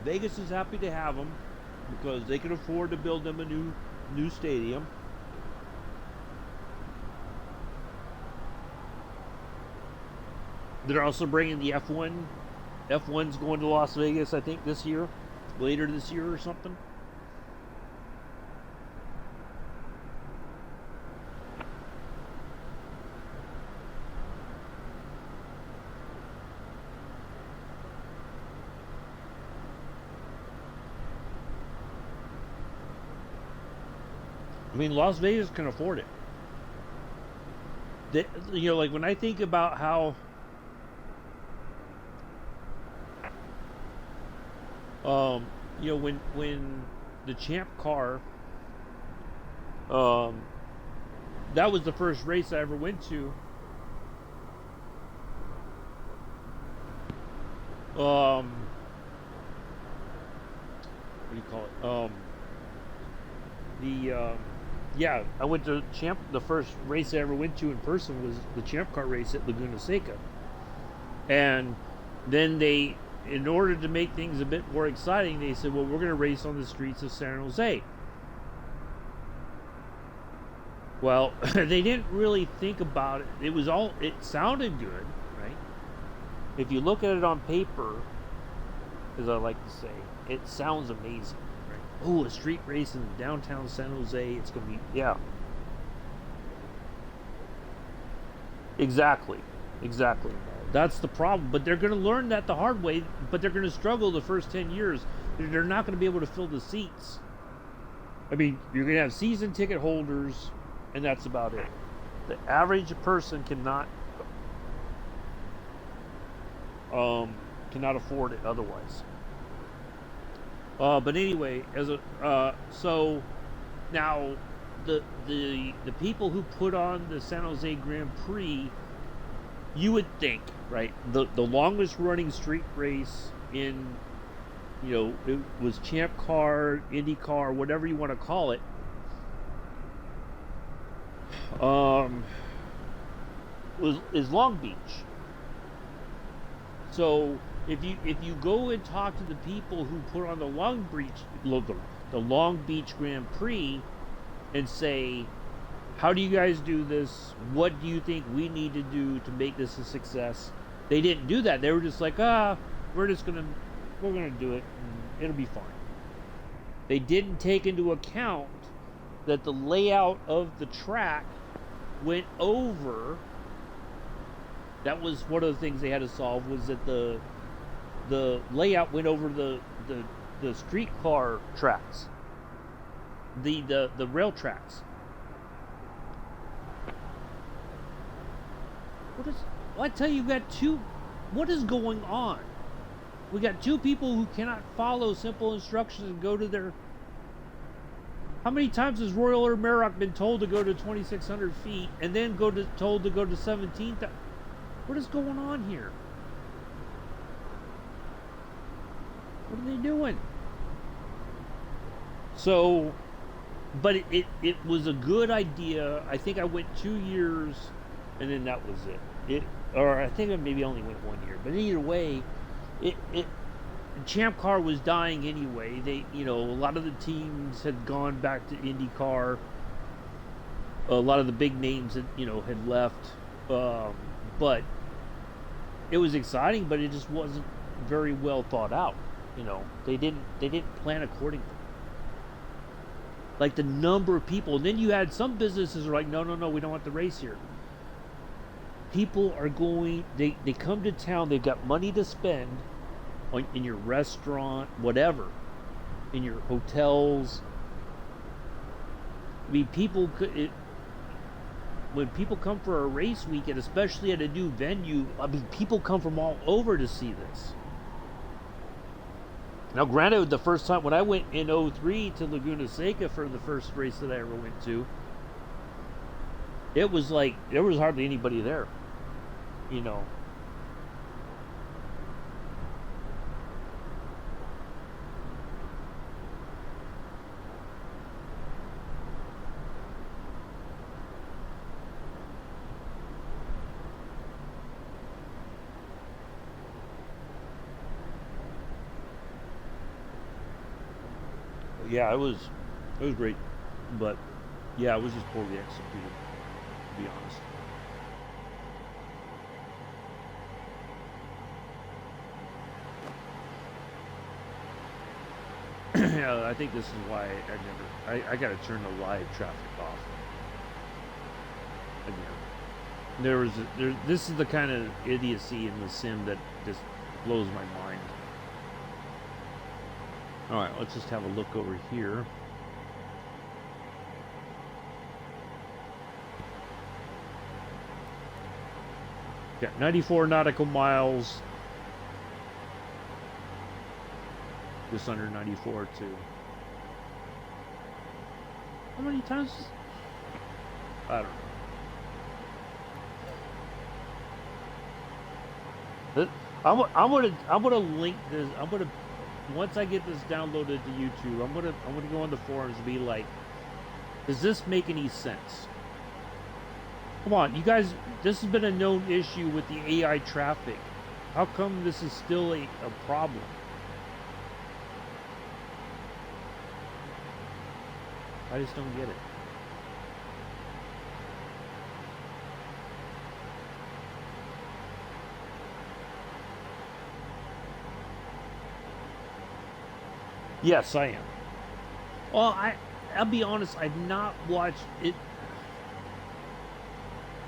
Speaker 1: Vegas is happy to have them because they can afford to build them a new stadium. They're also bringing the F1. F1's going to Las Vegas, I think, this year, later this year or something. I mean, Las Vegas can afford it. Like when I think about how, um, when the Champ car, um, that was the first race I ever went to. What do you call it? The Yeah, I went to Champ. The first race I ever went to in person was the Champ car race at Laguna Seca, and then in order to make things a bit more exciting, they said, "Well, we're going to race on the streets of San Jose." Well, they didn't really think about it. It sounded good, right? If you look at it on paper, as I like to say, it sounds amazing, right? Oh, a street race in downtown San Jose, it's going to be, yeah. Exactly. Exactly. That's the problem. But they're going to learn that the hard way, but they're going to struggle the first 10 years. They're not going to be able to fill the seats. I mean, you're going to have season ticket holders, and that's about it. The average person cannot afford it otherwise. But anyway, so now the people who put on the San Jose Grand Prix, you would think, right? The longest running street race in, it was Champ Car, Indy Car, whatever you want to call it. Is Long Beach. So if you go and talk to the people who put on the Long Beach Grand Prix and say, how do you guys do this? What do you think we need to do to make this a success? They didn't do that. They were just like, we're gonna do it and it'll be fine. They didn't take into account that the layout of the track went over. That was one of the things they had to solve, was that the layout went over the streetcar tracks, the rail tracks. I tell you, what is going on? We got two people who cannot follow simple instructions and go to their. How many times has Royal Air Maroc been told to go to 2,600 feet and then told to go to 17,000? What is going on here? What are they doing? So, but it was a good idea. I think I went 2 years, and then that was it. Or I think I maybe only went 1 year. But either way, Champ Car was dying anyway. They, a lot of the teams had gone back to IndyCar. A lot of the big names had left. But it was exciting, but it just wasn't very well thought out. They didn't plan accordingly. Like the number of people, and then you had some businesses are like, no, we don't want the race here. People are going. They come to town. They've got money to spend in your restaurant, whatever, in your hotels. I mean, when people come for a race weekend, especially at a new venue, people come from all over to see this. Now, granted, the first time when I went in 2003 to Laguna Seca for the first race that I ever went to, it was like there was hardly anybody there. Yeah, it was great, but yeah, it was just poorly executed, to be honest. Yeah, I think this is why I got to turn the live traffic off again. This is the kind of idiocy in the sim that just blows my mind. Alright, let's just have a look over here. Got 94 nautical miles. Just under 94 too. How many times? I don't know. I'm gonna link this. Once I get this downloaded to YouTube, I'm gonna go on the forums and be like, does this make any sense? Come on, you guys, this has been a known issue with the AI traffic. How come this is still a problem? I just don't get it. Yes, I am. Well, I'll be honest, I've not watched it.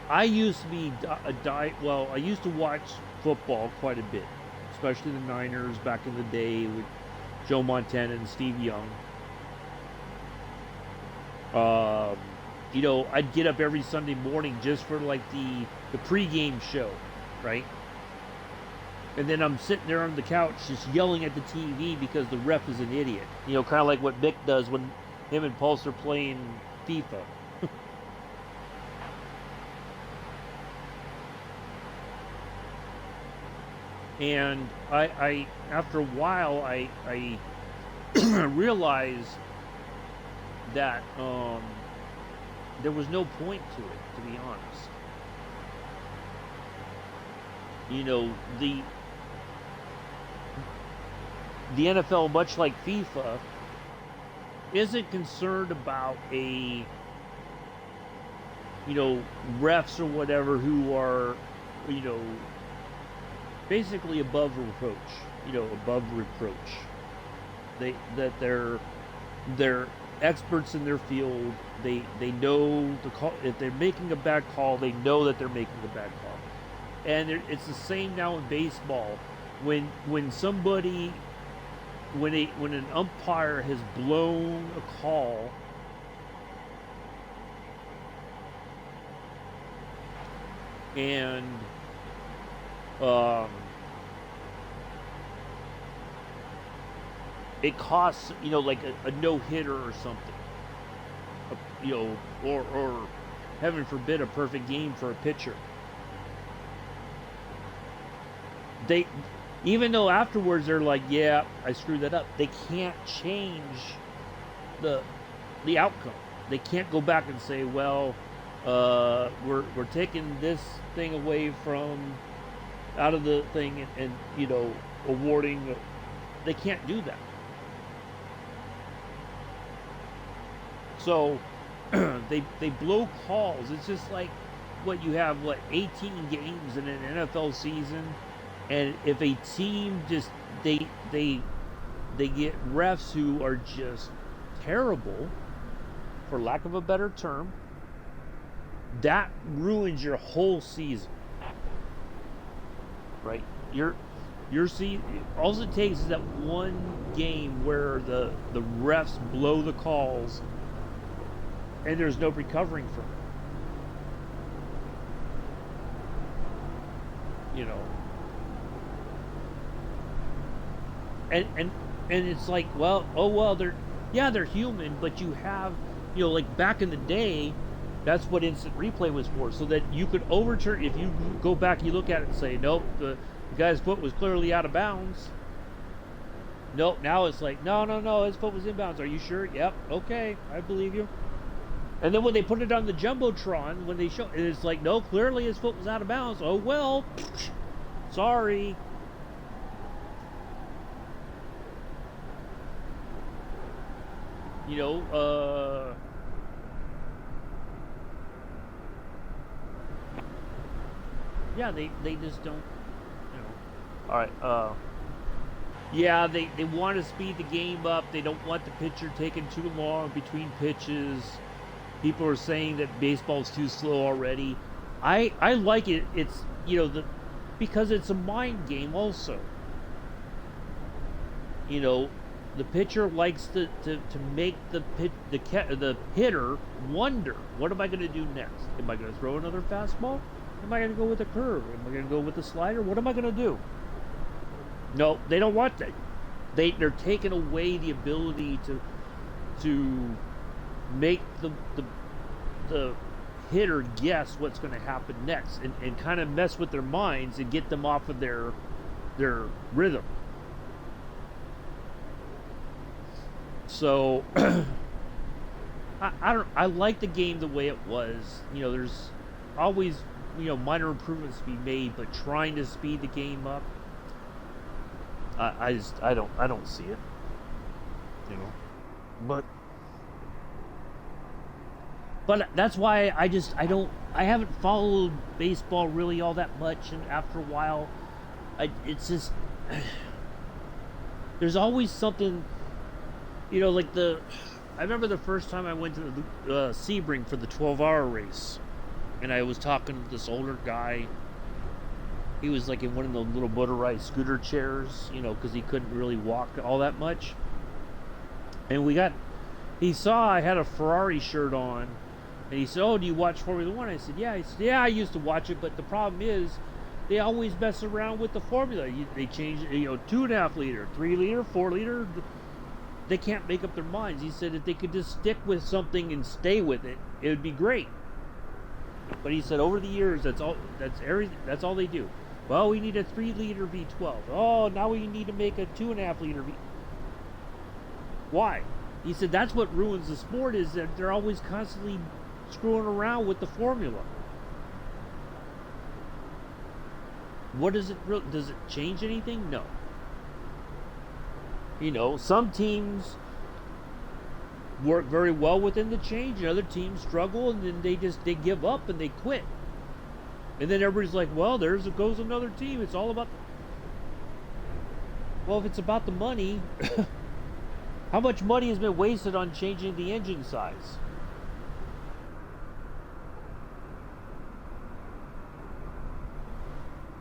Speaker 1: I used to be I used to watch football quite a bit, especially the Niners back in the day with Joe Montana and Steve Young. I'd get up every Sunday morning just for like the pregame show, right? And then I'm sitting there on the couch just yelling at the TV because the ref is an idiot. Kind of like what Mick does when him and Pulse are playing FIFA. And I after a while, I realized that there was no point to it, to be honest. You know, the NFL, much like FIFA, isn't concerned about refs or whatever who are, you know, basically above reproach. Above reproach. They're experts in their field. They know the call. If they're making a bad call, they know that they're making a bad call. And it's the same now in baseball. When an umpire has blown a call, and it costs, like a no-hitter or something, or heaven forbid, a perfect game for a pitcher. They, even though afterwards they're like, yeah, I screwed that up, they can't change the outcome. They can't go back and say, well, we're taking this thing away from out of the thing and awarding. They can't do that. So they blow calls. It's just like what you have, 18 games in an NFL season, and if a team just they get refs who are just terrible, for lack of a better term, that ruins your whole season. Right? Your season, all it takes is that one game where the refs blow the calls and there's no recovering from it. And it's like, well, they're human, but you have, like back in the day, that's what instant replay was for, so that you could overturn. If you go back, you look at it and say, nope, the guy's foot was clearly out of bounds. Nope, now it's like, no, his foot was inbounds. Are you sure? Yep, okay, I believe you. And then when they put it on the Jumbotron, when they show, it's like, no, clearly his foot was out of bounds. Oh, well, sorry. Yeah, they just don't, all right, yeah, they want to speed the game up. They don't want the pitcher taking too long between pitches. People are saying that baseball's too slow already. I like it. It's, because it's a mind game also. The pitcher likes to make the hitter wonder, what am I going to do next? Am I going to throw another fastball? Am I going to go with a curve? Am I going to go with a slider? What am I going to do? No, they don't want that. They're taking away the ability to make the hitter guess what's going to happen next, and kind of mess with their minds and get them off of their rhythm. So I like the game the way it was. There's always minor improvements to be made, but trying to speed the game up, I don't see it. But that's why I haven't followed baseball really all that much, and after a while, it's just there's always something, I remember the first time I went to the Sebring for the 12-hour race, and I was talking to this older guy. He was like in one of the little motorized scooter chairs, because he couldn't really walk all that much. And he saw I had a Ferrari shirt on, and he said, "Oh, do you watch Formula One?" I said, "Yeah." He said, "Yeah, I used to watch it, but the problem is, they always mess around with the formula. They change, 2.5 liter, 3 liter, 4 liter. they can't make up their minds. He said if they could just stick with something and stay with it, it would be great. But he said over the years, that's all they do. Well, we need a 3-liter V12. Oh, now we need to make a 2.5-liter V. Why? He said that's what ruins the sport, is that they're always constantly screwing around with the formula. What does it change anything? No. You know, some teams work very well within the change, and other teams struggle, and then they give up and they quit. And then everybody's like, well, goes another team. It's all about well, if it's about the money, how much money has been wasted on changing the engine size?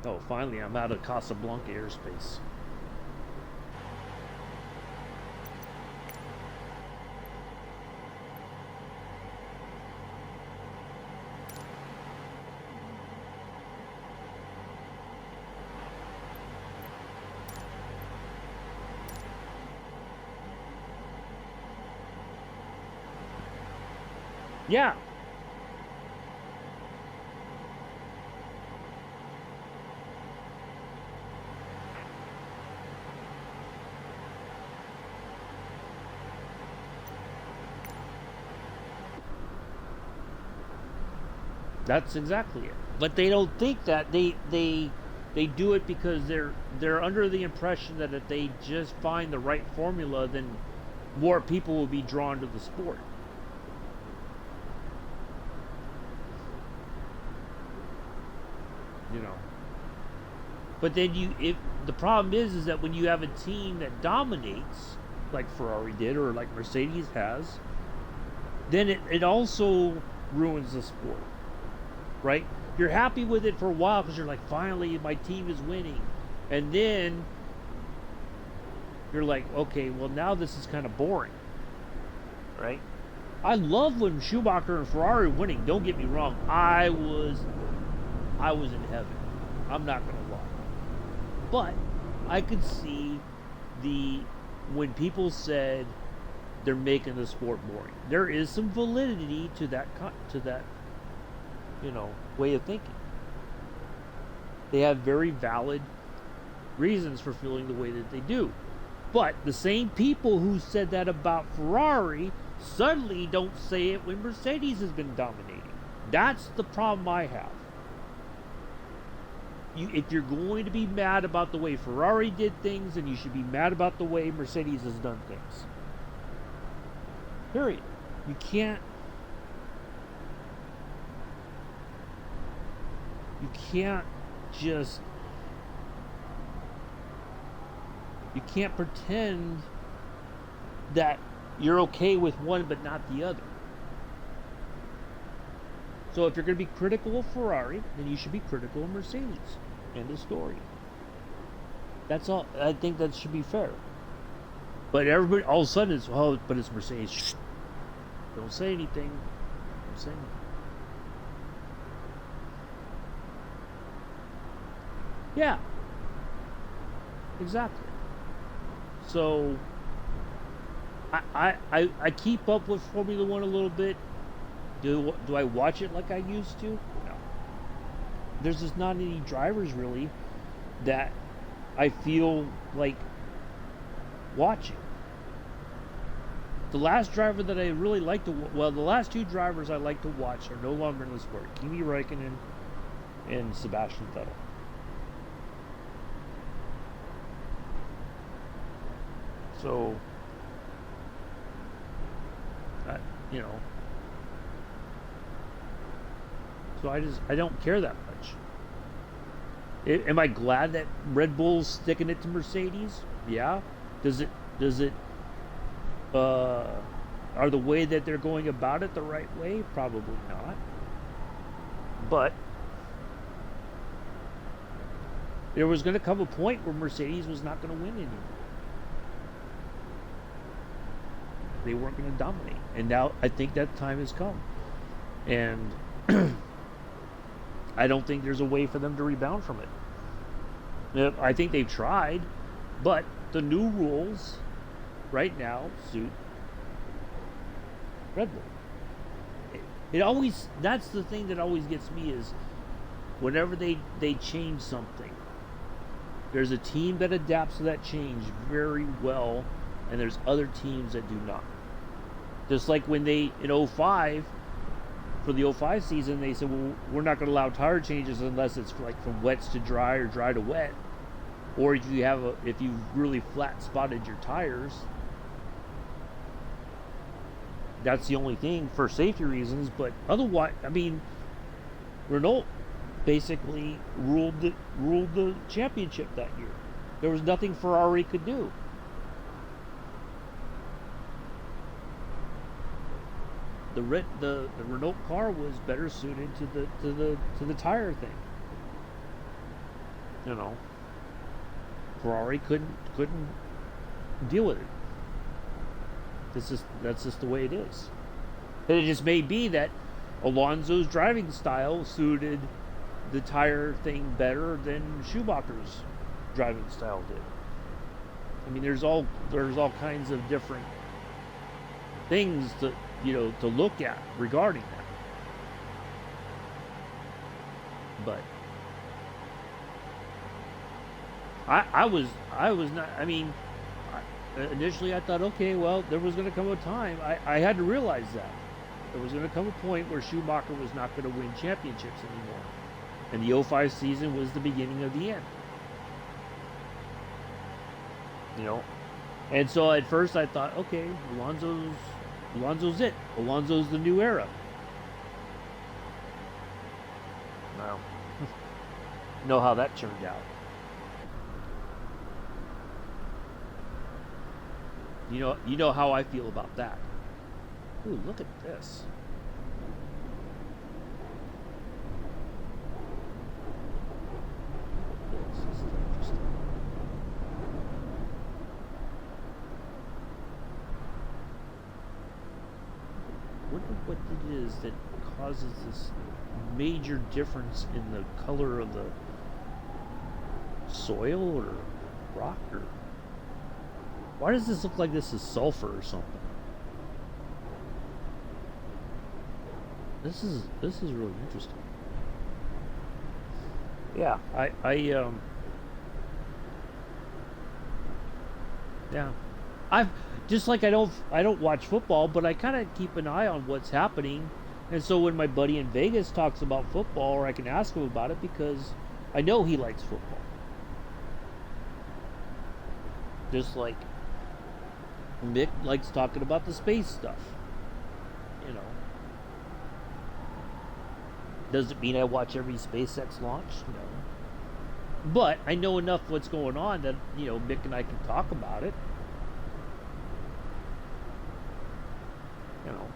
Speaker 1: Oh, finally, I'm out of Casablanca airspace. Yeah. That's exactly it. But they don't think that. They do it because they're under the impression that if they just find the right formula, then more people will be drawn to the sport. You know. But then if the problem is that when you have a team that dominates, like Ferrari did or like Mercedes has, then it also ruins the sport. Right? You're happy with it for a while because you're like, finally my team is winning. And then you're like, okay, well now this is kind of boring. Right? I love when Schumacher and Ferrari were winning. Don't get me wrong. I was in heaven. I'm not going to lie. But I could see when people said they're making the sport boring. There is some validity to that way of thinking. They have very valid reasons for feeling the way that they do. But the same people who said that about Ferrari suddenly don't say it when Mercedes has been dominating. That's the problem I have. If you're going to be mad about the way Ferrari did things, then you should be mad about the way Mercedes has done things. Period. You can't pretend that you're okay with one but not the other. So if you're going to be critical of Ferrari, then you should be critical of Mercedes. End of story. That's all. I think that should be fair. But everybody, all of a sudden, but it's Mercedes. Shh. Don't say anything. Don't say anything. Yeah. Exactly. So I keep up with Formula One a little bit. Do I watch it like I used to? No. There's just not any drivers really that I feel like watching. The last driver that I really like the last two drivers I like to watch are no longer in the sport: Kimi Räikkönen and Sebastian Vettel. So, So I don't care that much. Am I glad that Red Bull's sticking it to Mercedes? Yeah. Does it are the way that they're going about it the right way? Probably not. But there was going to come a point where Mercedes was not going to win anymore. They weren't going to dominate. And now I think that time has come. And I don't think there's a way for them to rebound from it. I think they've tried, but the new rules, right now suit Red Bull. It always, that's the thing that always gets me is whenever they change something, there's a team that adapts to that change very well, and there's other teams that do not. Just like when they, in 05, for the 05 season, they said, well, we're not going to allow tire changes unless it's like from wets to dry or dry to wet. Or if you've really flat spotted your tires, that's the only thing for safety reasons. But otherwise, I mean, Renault basically ruled the championship that year. There was nothing Ferrari could do. The Renault car was better suited to the tire thing. You know, Ferrari couldn't deal with it. That's just the way it is. And it just may be that Alonso's driving style suited the tire thing better than Schumacher's driving style did. I mean, there's all kinds of different things to look at regarding that. But I was not. I mean, initially I thought, okay, well, there was going to come a time. I had to realize that there was going to come a point where Schumacher was not going to win championships anymore, and the 05 season was the beginning of the end. You know, and so at first I thought, okay, Alonso's it. Alonso's the new era. Well, know how that turned out. You know how I feel about that. Ooh, look at this. This is interesting. I wonder what it is that causes this major difference in the color of the soil or rock, or why does this look like this is sulfur or something? This is really interesting. Yeah, yeah. I've just like I don't watch football, but I kind of keep an eye on what's happening. And so when my buddy in Vegas talks about football, or I can ask him about it because I know he likes football. Just like Mick likes talking about the space stuff. You know. Does it mean I watch every SpaceX launch? No. But I know enough what's going on that, Mick and I can talk about it. You know.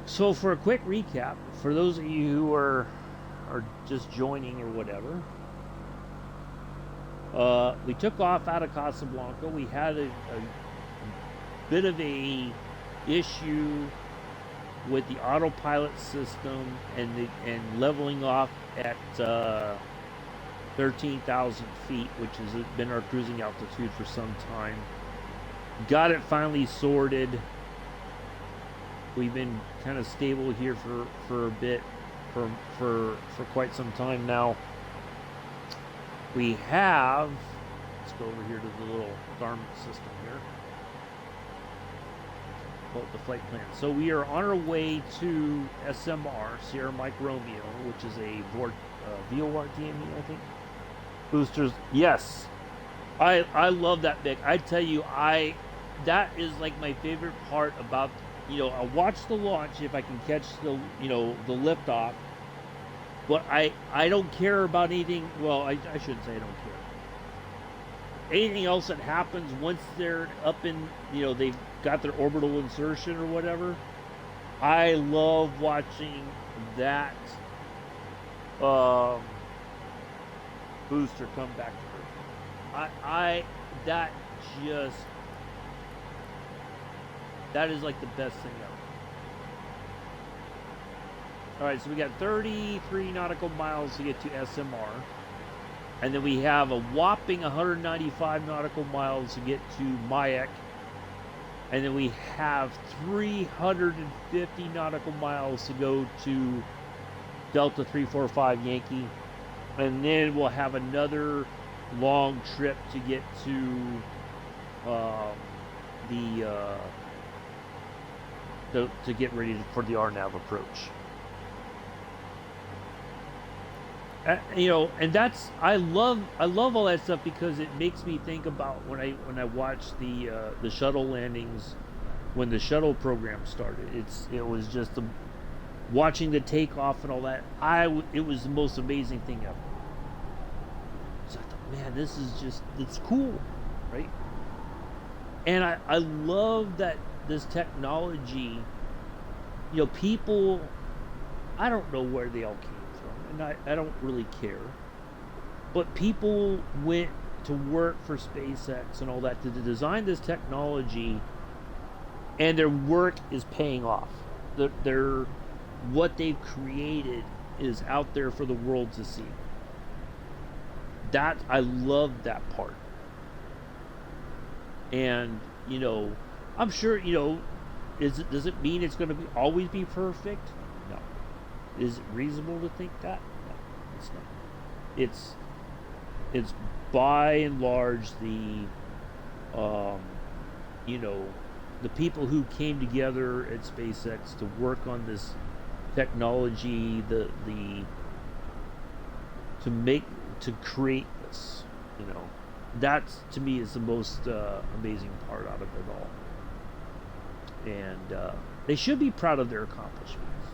Speaker 1: So for a quick recap, for those of you who are just joining or whatever, we took off out of Casablanca. We had a bit of a issue with the autopilot system and leveling off at 13,000 feet, which has been our cruising altitude for some time. Got it finally sorted. We've been kind of stable here for a bit, for quite some time now. We have, let's go over here to the little garment system here. Pull up the flight plan. So we are on our way to SMR, Sierra Mike Romeo, which is a VOR TME, I think. Boosters, yes. I love that Vic. I tell you, that is like my favorite part about, I'll watch the launch if I can catch the liftoff. But I don't care about anything. Well, I shouldn't say I don't care. Anything else that happens once they're up in, they've got their orbital insertion or whatever. I love watching that booster come back to Earth. That is like the best thing ever. All right, so we got 33 nautical miles to get to SMR. And then we have a whopping 195 nautical miles to get to Mayak. And then we have 350 nautical miles to go to Delta 345 Yankee. And then we'll have another long trip to get to to get ready for the RNAV approach. And that's I love all that stuff because it makes me think about when I watch the shuttle landings when the shuttle program started. It was just watching the takeoff and all that. It was the most amazing thing ever. So I thought, man, it's cool, right? And I love that this technology, people, I don't know where they all came from, and I don't really care. But people went to work for SpaceX and all that to design this technology, and their work is paying off. What they've created is out there for the world to see. I love that part. And I'm sure does it mean it's going to always be perfect? No. Is it reasonable to think that? No, it's not. It's by and large the the people who came together at SpaceX to work on this technology, to create this, that to me is the most amazing part out of it all. And they should be proud of their accomplishments,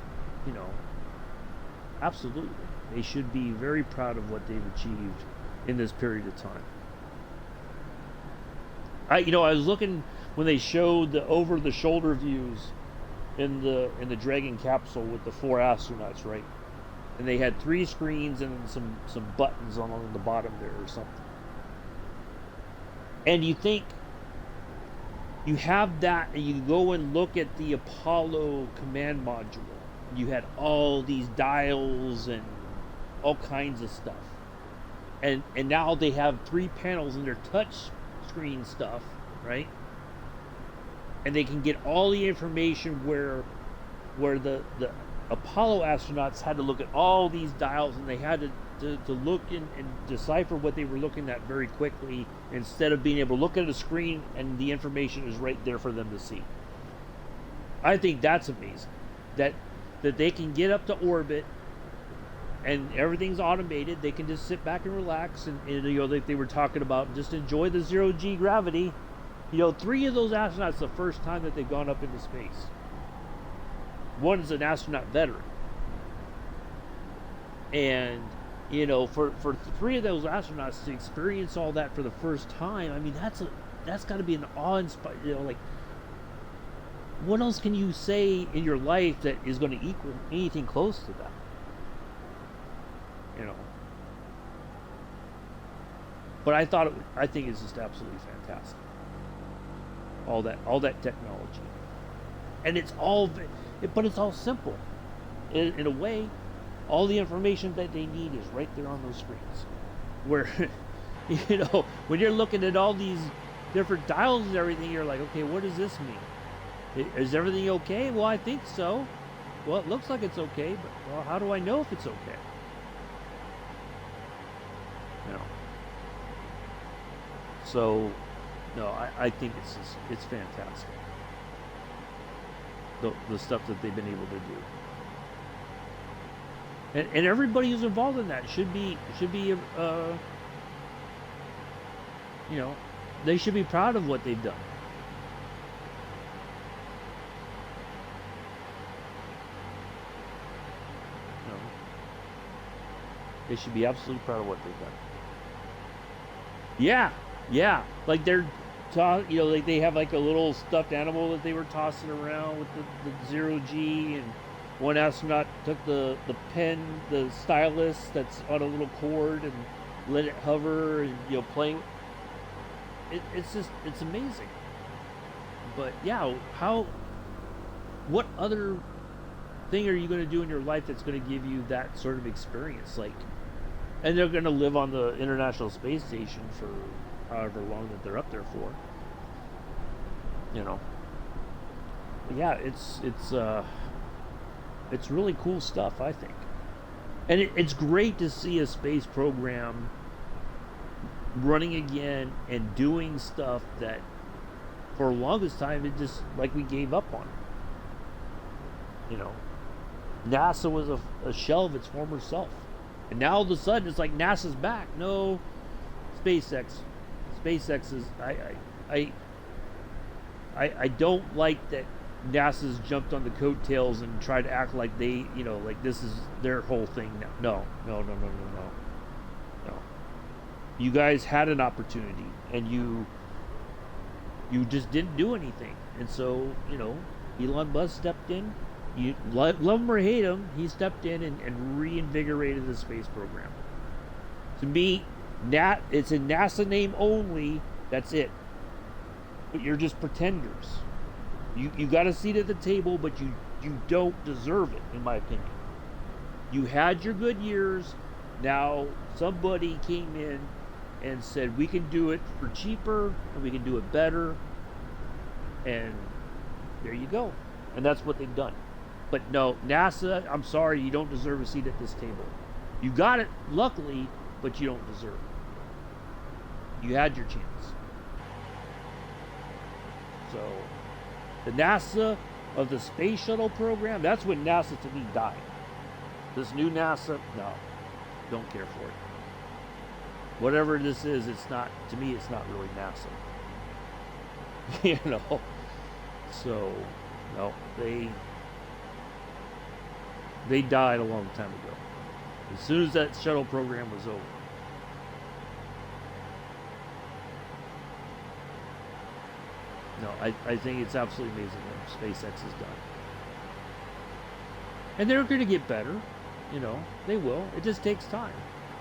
Speaker 1: absolutely. They should be very proud of what they've achieved in this period of time. I was looking when they showed the over the shoulder views in the Dragon capsule with the 4 astronauts, right? And they had 3 screens and some buttons on the bottom there or something. And you think you have that, and you go and look at the Apollo command module. You had all these dials and all kinds of stuff. And now they have 3 panels in their touch screen stuff, right? And they can get all the information where the Apollo astronauts had to look at all these dials, and they had to look and decipher what they were looking at very quickly, instead of being able to look at a screen and the information is right there for them to see. I think that's amazing. That they can get up to orbit and everything's automated. They can just sit back and relax and like they were talking about, just enjoy the 0G gravity. 3 of those astronauts, the first time that they've gone up into space. One is an astronaut veteran. And, for 3 of those astronauts to experience all that for the first time, I mean, that's got to be an awe-inspiring, like, what else can you say in your life that is going to equal anything close to that? But I think it's just absolutely fantastic. All that technology. And it's all simple. In a way, all the information that they need is right there on those screens. Where, when you're looking at all these different dials and everything, you're like, okay, what does this mean? Is everything okay? Well, I think so. Well, it looks like it's okay, but well, how do I know if it's okay? So, no, I think it's fantastic. The stuff that they've been able to do. And everybody who's involved in that should be they should be proud of what they've done. They should be absolutely proud of what they've done. Yeah, like they're, like they have like a little stuffed animal that they were tossing around with the 0G, and one astronaut took the pen, the stylus that's on a little cord, and let it hover and playing. It's amazing. But yeah, what other thing are you going to do in your life that's going to give you that sort of experience? Like, and they're going to live on the International Space Station for however long that they're up there for. You know. But yeah, it's really cool stuff, I think. And it's great to see a space program running again and doing stuff that for the longest time it just like we gave up on. You know, NASA was a shell of its former self, and now all of a sudden it's like NASA's back. No, SpaceX is I don't like that NASA's jumped on the coattails and tried to act like they, you know, like this is their whole thing now. No. You guys had an opportunity and you just didn't do anything. And so, you know, Elon Musk stepped in. You love him or hate him, he stepped in and reinvigorated the space program. To me, it's a NASA name only. That's it. But you're just pretenders. You got a seat at the table, but you don't deserve it, in my opinion. You had your good years. Now somebody came in and said we can do it for cheaper and we can do it better, and there you go. And that's what they've done. But no, NASA, I'm sorry, you don't deserve a seat at this table. You got it, luckily, but you don't deserve it. You had your chance. So, the NASA of the space shuttle program, that's when NASA to me died. This new NASA, no, don't care for it. Whatever this is, it's not, to me, it's not really NASA. You know? So, no, they died a long time ago. As soon as that shuttle program was over. No, I think it's absolutely amazing what SpaceX has done. And they're going to get better. You know, they will. It just takes time.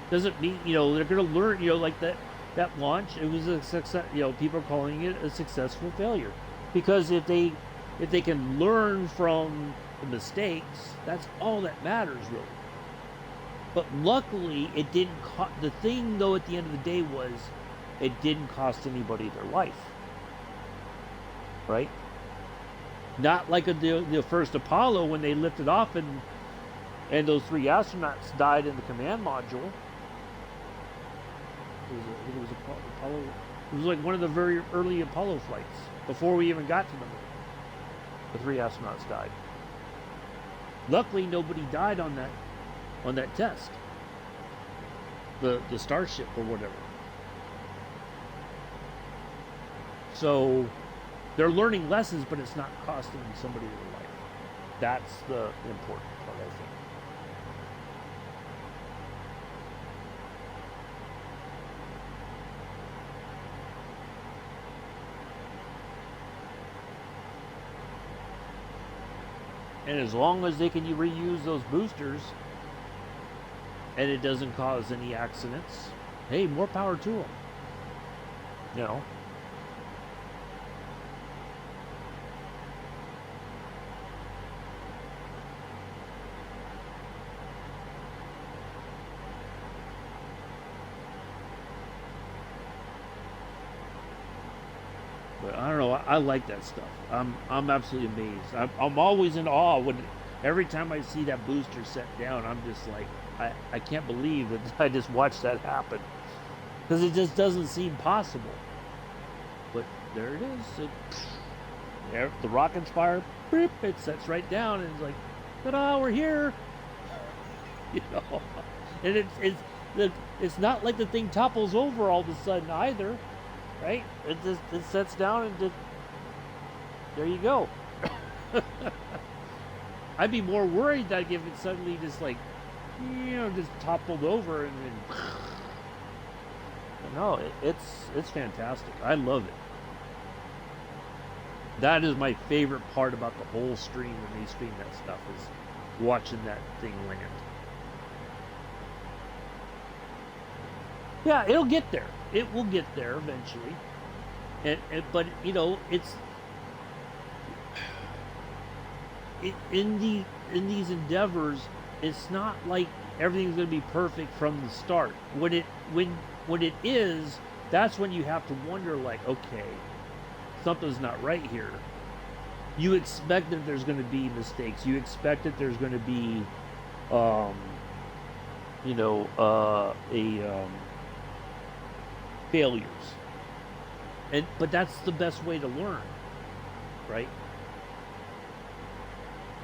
Speaker 1: Doesn't mean, you know, they're going to learn, you know, like that launch, it was a success, you know, people are calling it a successful failure. Because if they can learn from the mistakes, that's all that matters, really. But luckily, it didn't the thing, though, at the end of the day was it didn't cost anybody their life. Right? Not like the first Apollo when they lifted off and those 3 astronauts died in the command module. It was Apollo. It was like one of the very early Apollo flights before we even got to the moon. The 3 astronauts died. Luckily, nobody died on that test. The Starship or whatever. So they're learning lessons, but it's not costing somebody their life. That's the important part, I think. And as long as they can reuse those boosters and it doesn't cause any accidents, hey, more power to them. You know. But I don't know. I like that stuff. I'm absolutely amazed. I'm always in awe when every time I see that booster set down. I'm just like, I can't believe that I just watched that happen, because it just doesn't seem possible. But there it is. There, the rocket's fire. Beep, it sets right down, and it's like, ta-da, we're here. You know, and it's not like the thing topples over all of a sudden either. Right? It sets down and just, there you go. I'd be more worried that if it suddenly just like, you know, just toppled over and then. No, it's fantastic. I love it. That is my favorite part about the whole stream when they stream that stuff, is watching that thing land. Yeah, it'll get there. It will get there eventually. But, you know, in in these endeavors, it's not like everything's going to be perfect from the start. When it is, that's when you have to wonder, like, okay, something's not right here. You expect that there's going to be mistakes. You expect that there's going to be, failures. But that's the best way to learn, right?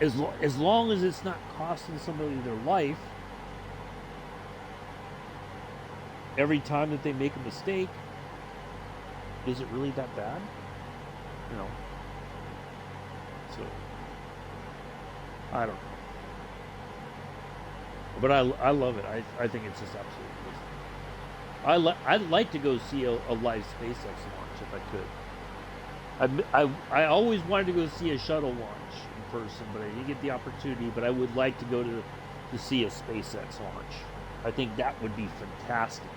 Speaker 1: As long as it's not costing somebody their life every time that they make a mistake, is it really that bad? You know. So I don't know. But I love it. I think it's just absolutely amazing. I'd like to go see a live SpaceX launch if I could. I always wanted to go see a shuttle launch in person, but I didn't get the opportunity. But I would like to go to see a SpaceX launch. I think that would be fantastic.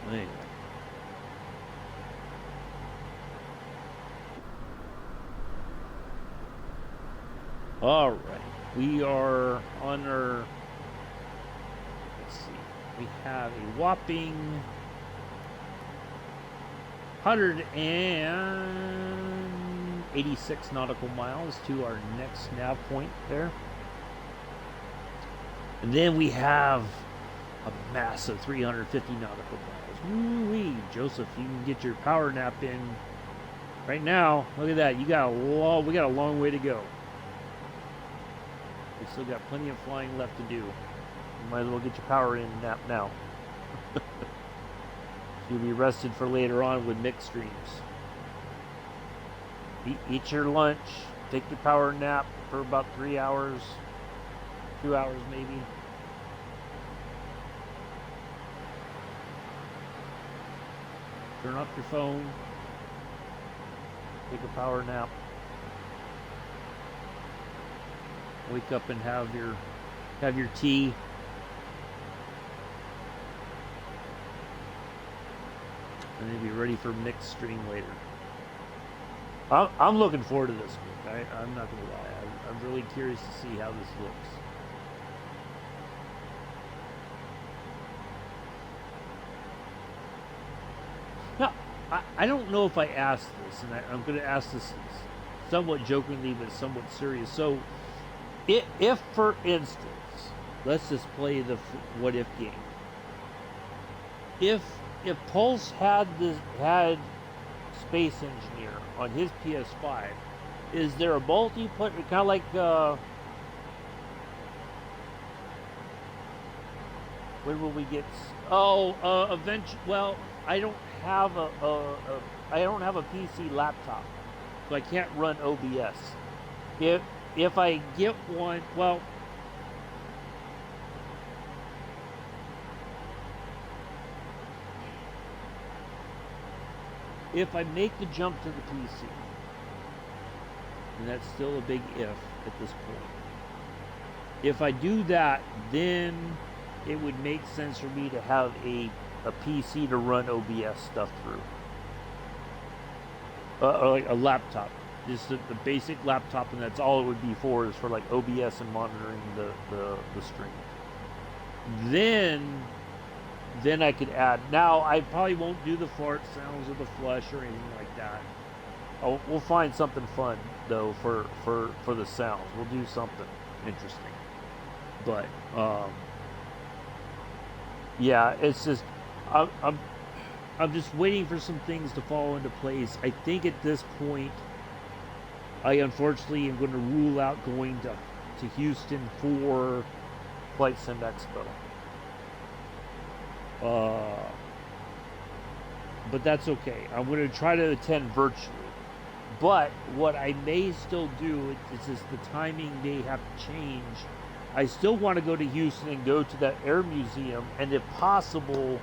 Speaker 1: Anyway. All right, we are on our, let's see, we have a whopping 186 nautical miles to our next nav point there. And then we have a massive 350 nautical miles. Woo-wee, Joseph, you can get your power nap in right now. Look at that. We got a long way to go. We still got plenty of flying left to do. You might as well get your power in nap now. You'll be rested for later on with mixed streams. Eat your lunch. Take your power nap for about 3 hours. 2 hours maybe. Turn off your phone. Take a power nap. Wake up and have your tea. And then be ready for mixed stream later. I'm looking forward to this week. I'm not gonna lie. I'm really curious to see how this looks. Now, I don't know if I asked this, and I'm going to ask this somewhat jokingly, but somewhat serious. So, if for instance, let's just play the what if game. If Pulse had Space Engineer on his PS5, is there a multiplayer kind of like when will we get? Eventually. Well, I don't have a PC laptop, so I can't run OBS. If I get one, well, if I make the jump to the PC, and that's still a big if at this point. If I do that, then it would make sense for me to have a PC to run OBS stuff through. Or like a laptop. Just the basic laptop, and that's all it would be for, is for like OBS and monitoring the stream. Then I could add. Now, I probably won't do the fart sounds of the flesh or anything like that. We'll find something fun, though, for the sounds. We'll do something interesting. But, yeah, it's just, I'm just waiting for some things to fall into place. I think at this point, I unfortunately am going to rule out going to Houston for Flight Sim Expo. But that's okay. I'm going to try to attend virtually. But what I may still do is just the timing may have to change. I still want to go to Houston and go to that air museum, and if possible,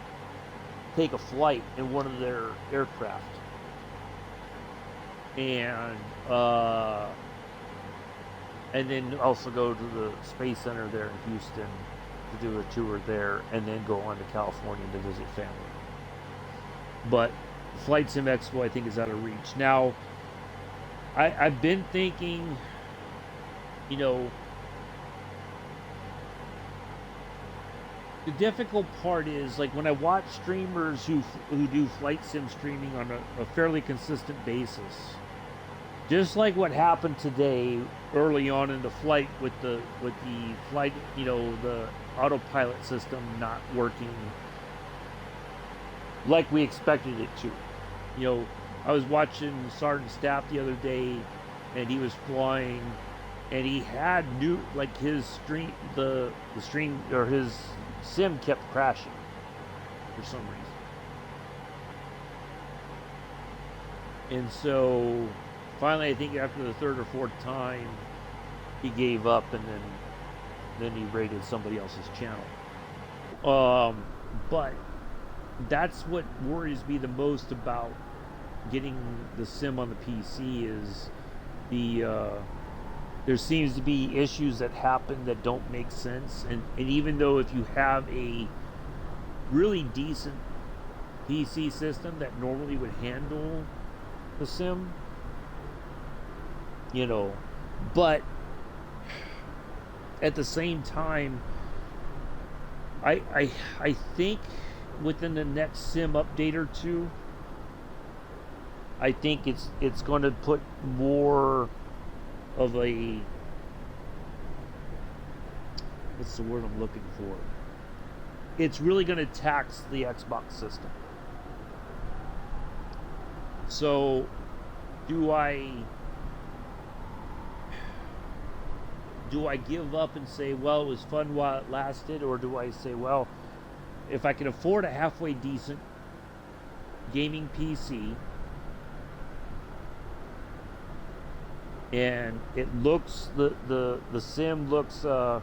Speaker 1: take a flight in one of their aircraft. And and then also go to the Space Center there in Houston to do a tour there, and then go on to California to visit family. But Flight Sim Expo, I think, is out of reach. Now, I've been thinking, you know, the difficult part is, like, when I watch streamers who do flight sim streaming on a fairly consistent basis, just like what happened today early on in the flight with the flight, you know, the autopilot system not working like we expected it to. You know, I was watching Sergeant Staff the other day, and he was flying, and he had new, like, his stream, the stream, or his sim kept crashing for some reason. And so finally, I think after the third or fourth time, he gave up, and then he raided somebody else's channel. But that's what worries me the most about getting the sim on the PC is there seems to be issues that happen that don't make sense, and even though if you have a really decent PC system that normally would handle the sim, you know, but at the same time, I think within the next sim update or two, I think it's going to put more of a, what's the word I'm looking for? It's really going to tax the Xbox system. So, do I give up and say, well, it was fun while it lasted, or do I say, well, if I can afford a halfway decent gaming PC, and it looks, the sim looks, no,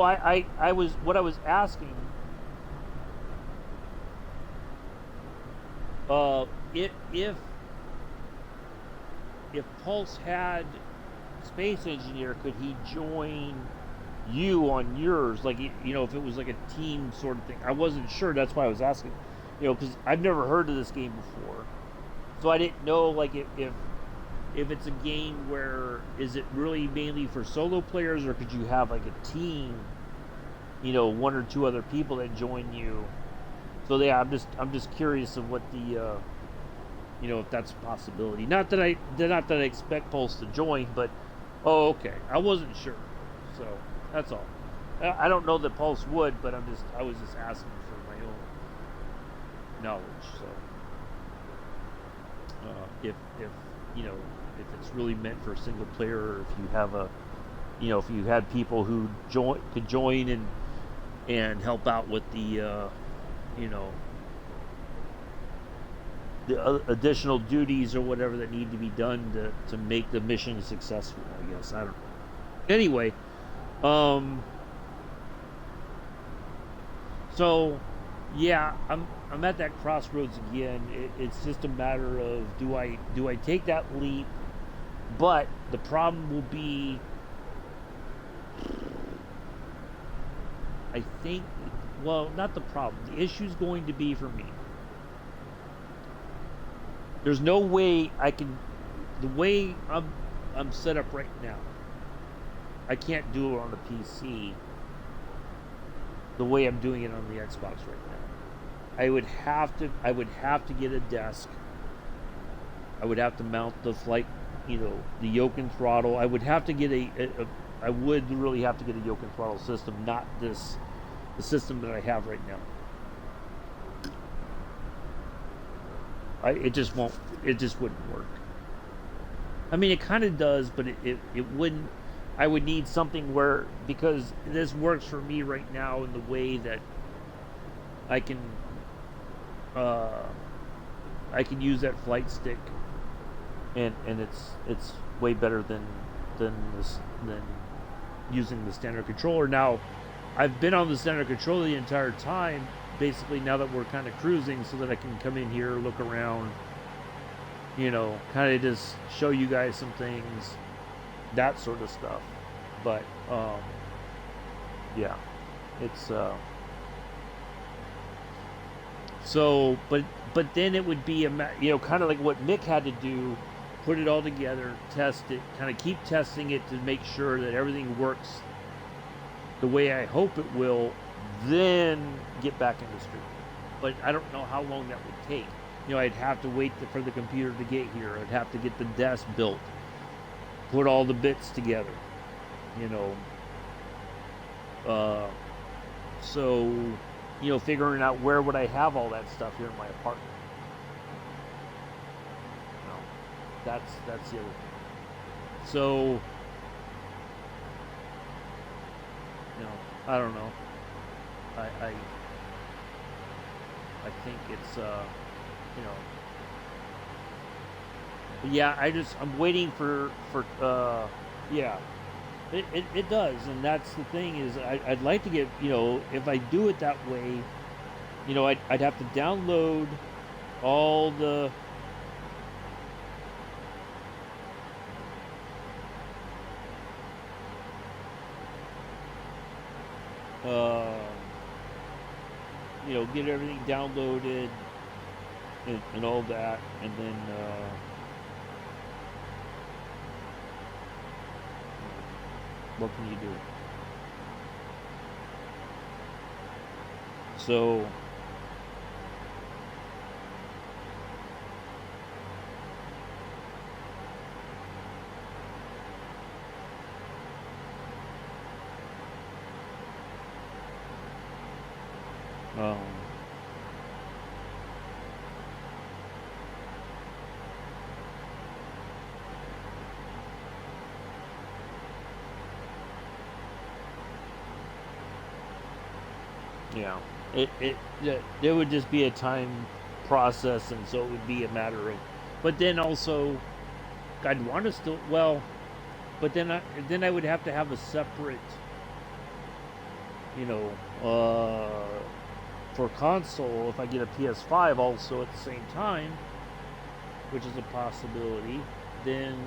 Speaker 1: I was, what I was asking, if Pulse had Space Engineer, could he join you on yours? Like, you know, if it was like a team sort of thing. I wasn't sure. That's why I was asking. You know, because I've never heard of this game before, so I didn't know, like, if it's a game where, is it really mainly for solo players, or could you have like a team? You know, one or two other people that join you. So yeah, I'm just curious of what the you know, if that's a possibility. Not that I expect Pulse to join, but okay, I wasn't sure, so that's all. I don't know that Pulse would, but I was just asking for my own knowledge. So if you know, if it's really meant for a single player, or if you have a, you know, if you had people who could join and help out with the you know, the additional duties or whatever that need to be done to make the mission successful, I guess. I don't know. Anyway, so yeah, I'm at that crossroads again. It's just a matter of, do I take that leap? But the problem will be, I think, well, not the problem. The issue's going to be, for me, there's no way I can, the way I'm set up right now, I can't do it on the PC the way I'm doing it on the Xbox right now. I would have to get a desk. I would have to mount the flight, you know, the yoke and throttle. I would have to get I would really have to get a yoke and throttle system, not the system that I have right now. It just wouldn't work. I mean, it kind of does, but it wouldn't. I would need something where, because this works for me right now in the way that I can use that flight stick, and it's way better than using the standard controller. Now, I've been on the standard controller the entire time, basically, now that we're kind of cruising, so that I can come in here, look around, kind of just show you guys some things, that sort of stuff. But yeah, it's so, but then it would be kind of like what Mick had to do, put it all together, test it, kind of keep testing it to make sure that everything works the way I hope it will, then get back into streaming. But I don't know how long that would take. I'd have to wait for the computer to get here. I'd have to get the desk built, put all the bits together, you know. So, figuring out where would I have all that stuff here in my apartment. That's the other thing. So, I don't know. I think it's yeah, I'm waiting for yeah, it does. And that's the thing, is I'd like to get, if I do it that way, I'd have to download all the get everything downloaded and all that, and then what can you do? So yeah, there would just be a time process, and so it would be a matter of. But then also, I'd want to still but then I would have to have a separate, for console, if I get a PS5 also at the same time, which is a possibility. Then,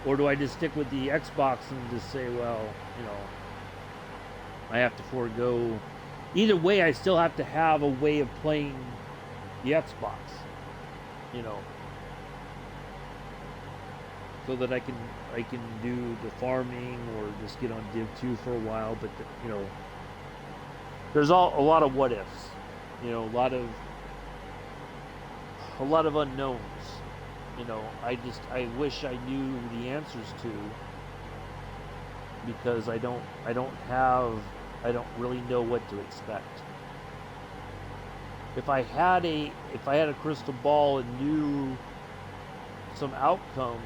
Speaker 1: or do I just stick with the Xbox and just say, well, I have to forego. Either way, I still have to have a way of playing the Xbox, so that I can do the farming or just get on Div 2 for a while. But there's a lot of what ifs, a lot of unknowns. I wish I knew the answers to, because I don't really know what to expect. If I had a crystal ball and knew some outcomes,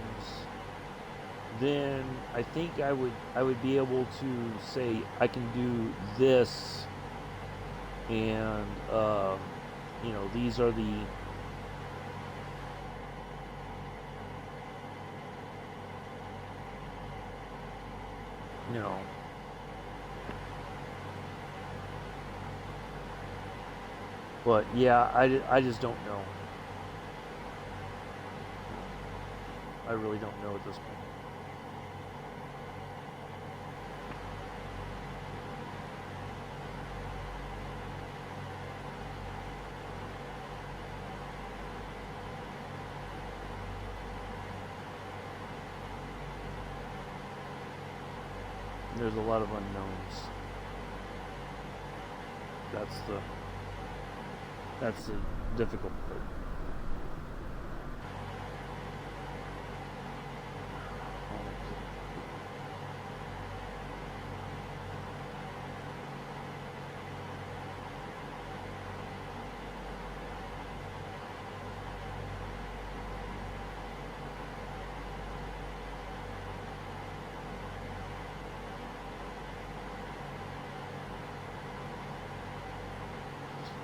Speaker 1: then I think I would be able to say I can do this, and these are the but yeah, I just don't know. I really don't know at this point. There's a lot of unknowns. That's the difficult part.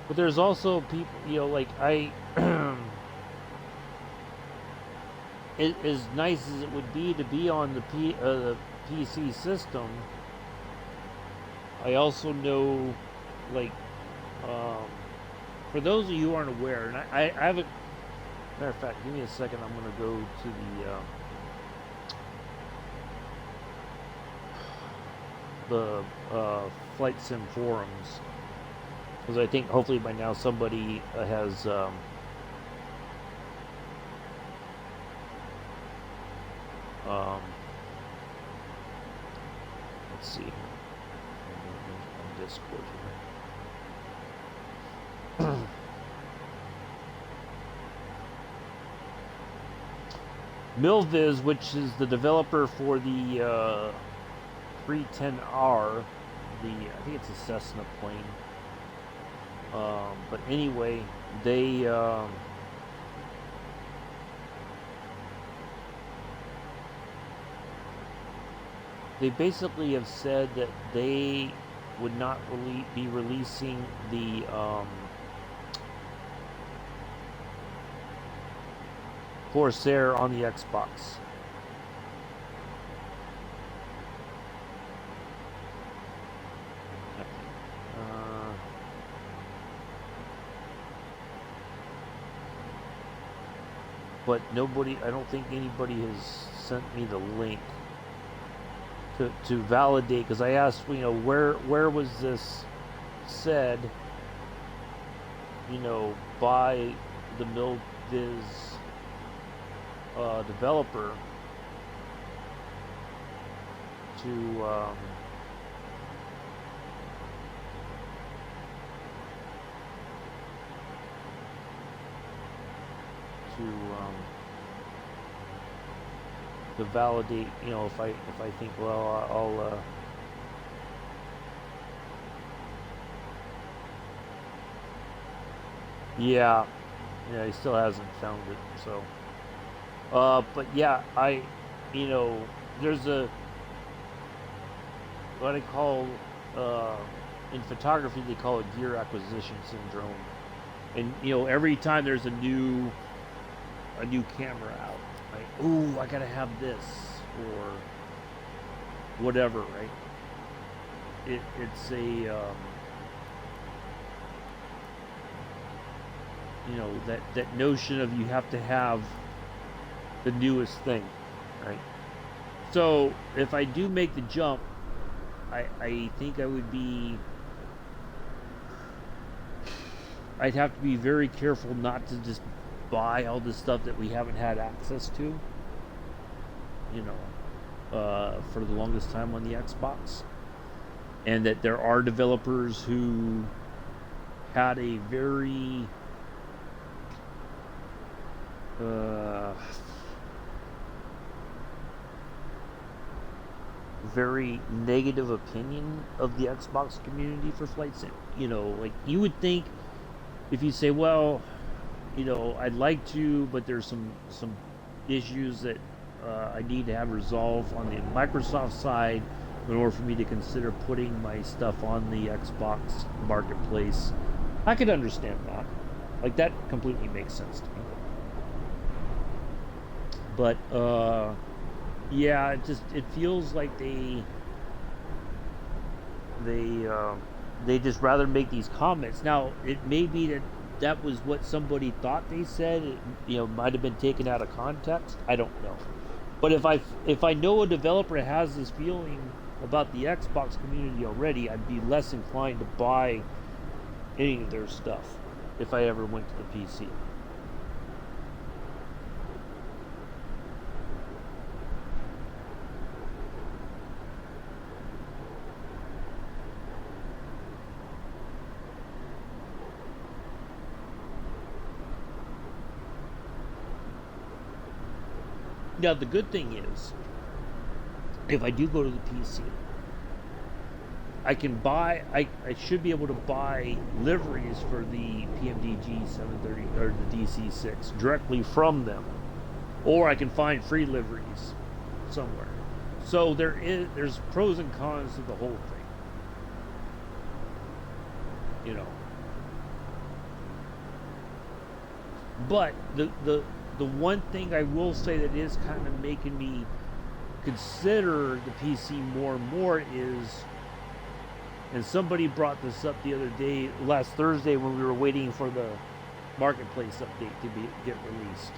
Speaker 1: But there's also people, like as nice as it would be to be on the PC system, I also know, like, for those of you who aren't aware, and I haven't, Matter of fact, give me a second. I'm going to go to the flight sim forums, because I think hopefully by now somebody has let's see. On Discord here. Milviz, which is the developer for the 310R, I think it's a Cessna plane. But anyway, they basically have said that they would not be releasing the Corsair on the Xbox. But nobody, I don't think anybody has sent me the link to validate, because I asked, you know, where was this said, you know, by the Milviz developer to validate, you know, if I think, well, I'll yeah, he still hasn't found it, so but yeah, you know, there's what I call in photography they call it gear acquisition syndrome, and you know, every time there's a new camera out, like, ooh, I gotta have this or whatever, right? It's a you know, that notion of you have to have the newest thing, right? So if I do make the jump, I think I'd have to be very careful not to just buy all this stuff that we haven't had access to, you know, for the longest time on the Xbox, and that there are developers who had a very very negative opinion of the Xbox community for flight sim. You know, like, you would think if you say, well, you know, I'd like to, but there's some issues that I need to have resolved on the Microsoft side in order for me to consider putting my stuff on the Xbox marketplace. I could understand that. Like, that completely makes sense to me. But yeah, it feels like they just rather make these comments. Now, it may be that was what somebody thought they said. It, you know, might have been taken out of context. I don't know. But if I know a developer has this feeling about the Xbox community already, I'd be less inclined to buy any of their stuff if I ever went to the PC. Now, the good thing is, if I do go to the PC, I can buy, I should be able to buy liveries for the PMDG 730 or the DC-6 directly from them, or I can find free liveries somewhere. So there's pros and cons to the whole thing, you know. But the one thing I will say that is kind of making me consider the PC more and more is, and somebody brought this up the other day, last Thursday, when we were waiting for the marketplace update to get released.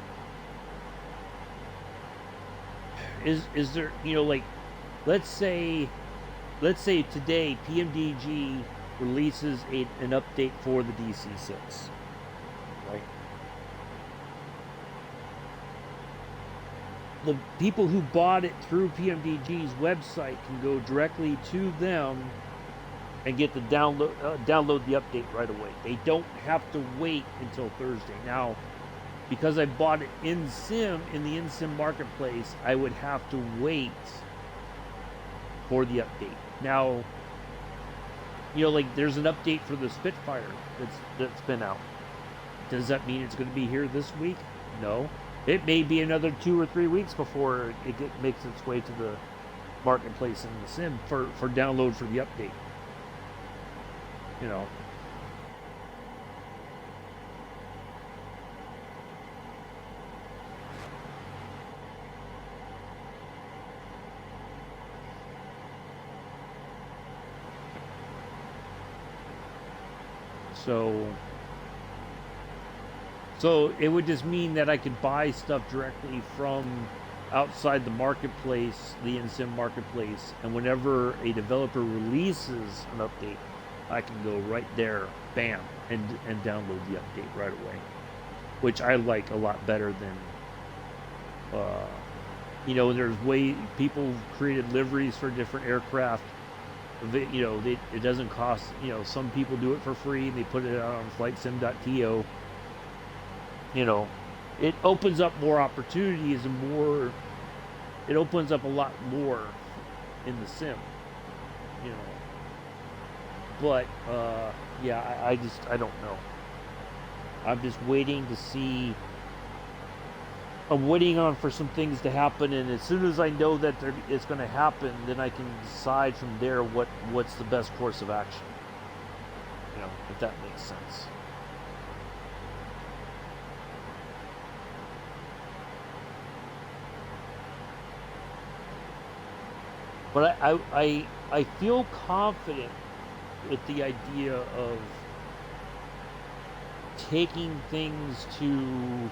Speaker 1: Is there, like, let's say today PMDG releases an update for the DC-6, right? The people who bought it through PMDG's website can go directly to them and get the download the update right away. They don't have to wait until Thursday. Now, because I bought it in the in-sim marketplace, I would have to wait for the update. Now, like, there's an update for the Spitfire that's been out. Does that mean it's going to be here this week? No. It may be another 2 or 3 weeks before it makes its way to the marketplace in the sim for download for the update. So it would just mean that I could buy stuff directly from outside the marketplace, the in-sim marketplace, and whenever a developer releases an update, I can go right there, bam, and download the update right away, which I like a lot better than, there's people created liveries for different aircraft. It doesn't cost, some people do it for free, and they put it out on flightsim.to. It opens up more opportunities and it opens up a lot more in the sim, but I don't know. I'm just waiting to see. I'm waiting for some things to happen, and as soon as I know that it's going to happen, then I can decide from there what's the best course of action. If that makes sense. But I feel confident with the idea of taking things to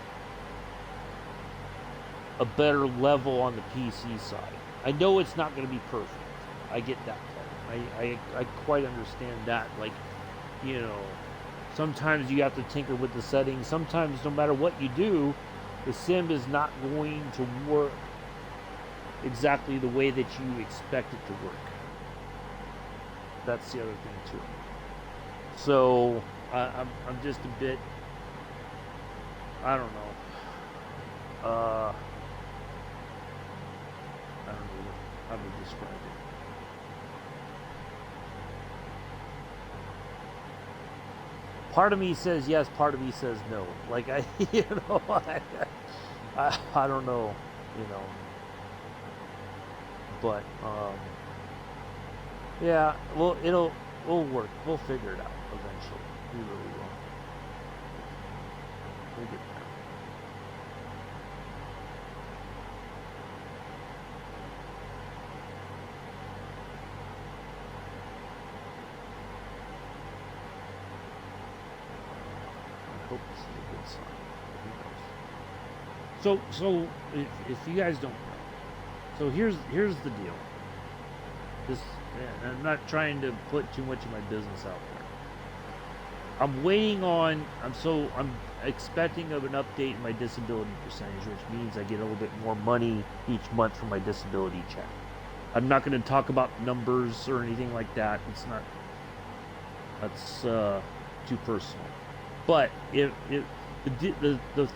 Speaker 1: a better level on the PC side. I know it's not going to be perfect. I get that part. I quite understand that. Like, sometimes you have to tinker with the settings. Sometimes, no matter what you do, the sim is not going to work exactly the way that you expect it to work. That's the other thing too. So I'm just a bit, I don't know. I don't know how to describe it. Part of me says yes, part of me says no. Like, I don't know, But yeah, well, we'll work. We'll figure it out eventually. We really will. We'll get there. I hope this is a good sign. Who knows? So if you guys don't know, so here's the deal. I'm not trying to put too much of my business out there. I'm waiting on. I'm expecting of an update in my disability percentage, which means I get a little bit more money each month for my disability check. I'm not going to talk about numbers or anything like that. It's not. That's too personal. But if the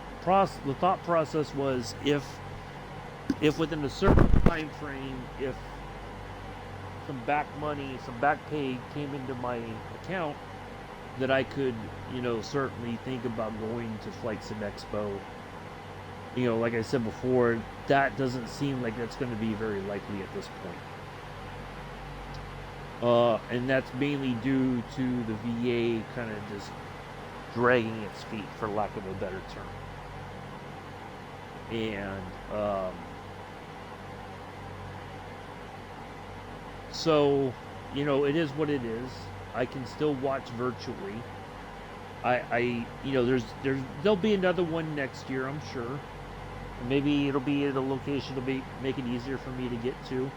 Speaker 1: thought process was if within a certain time frame, if some back money, some back pay came into my account, that I could, certainly think about going to Flight Sim Expo. Like I said before, that doesn't seem like that's going to be very likely at this point. And that's mainly due to the VA kind of just dragging its feet, for lack of a better term. And so, it is what it is. I can still watch virtually. there'll be another one next year, I'm sure. Maybe it'll be at a location that'll be make it easier for me to get to,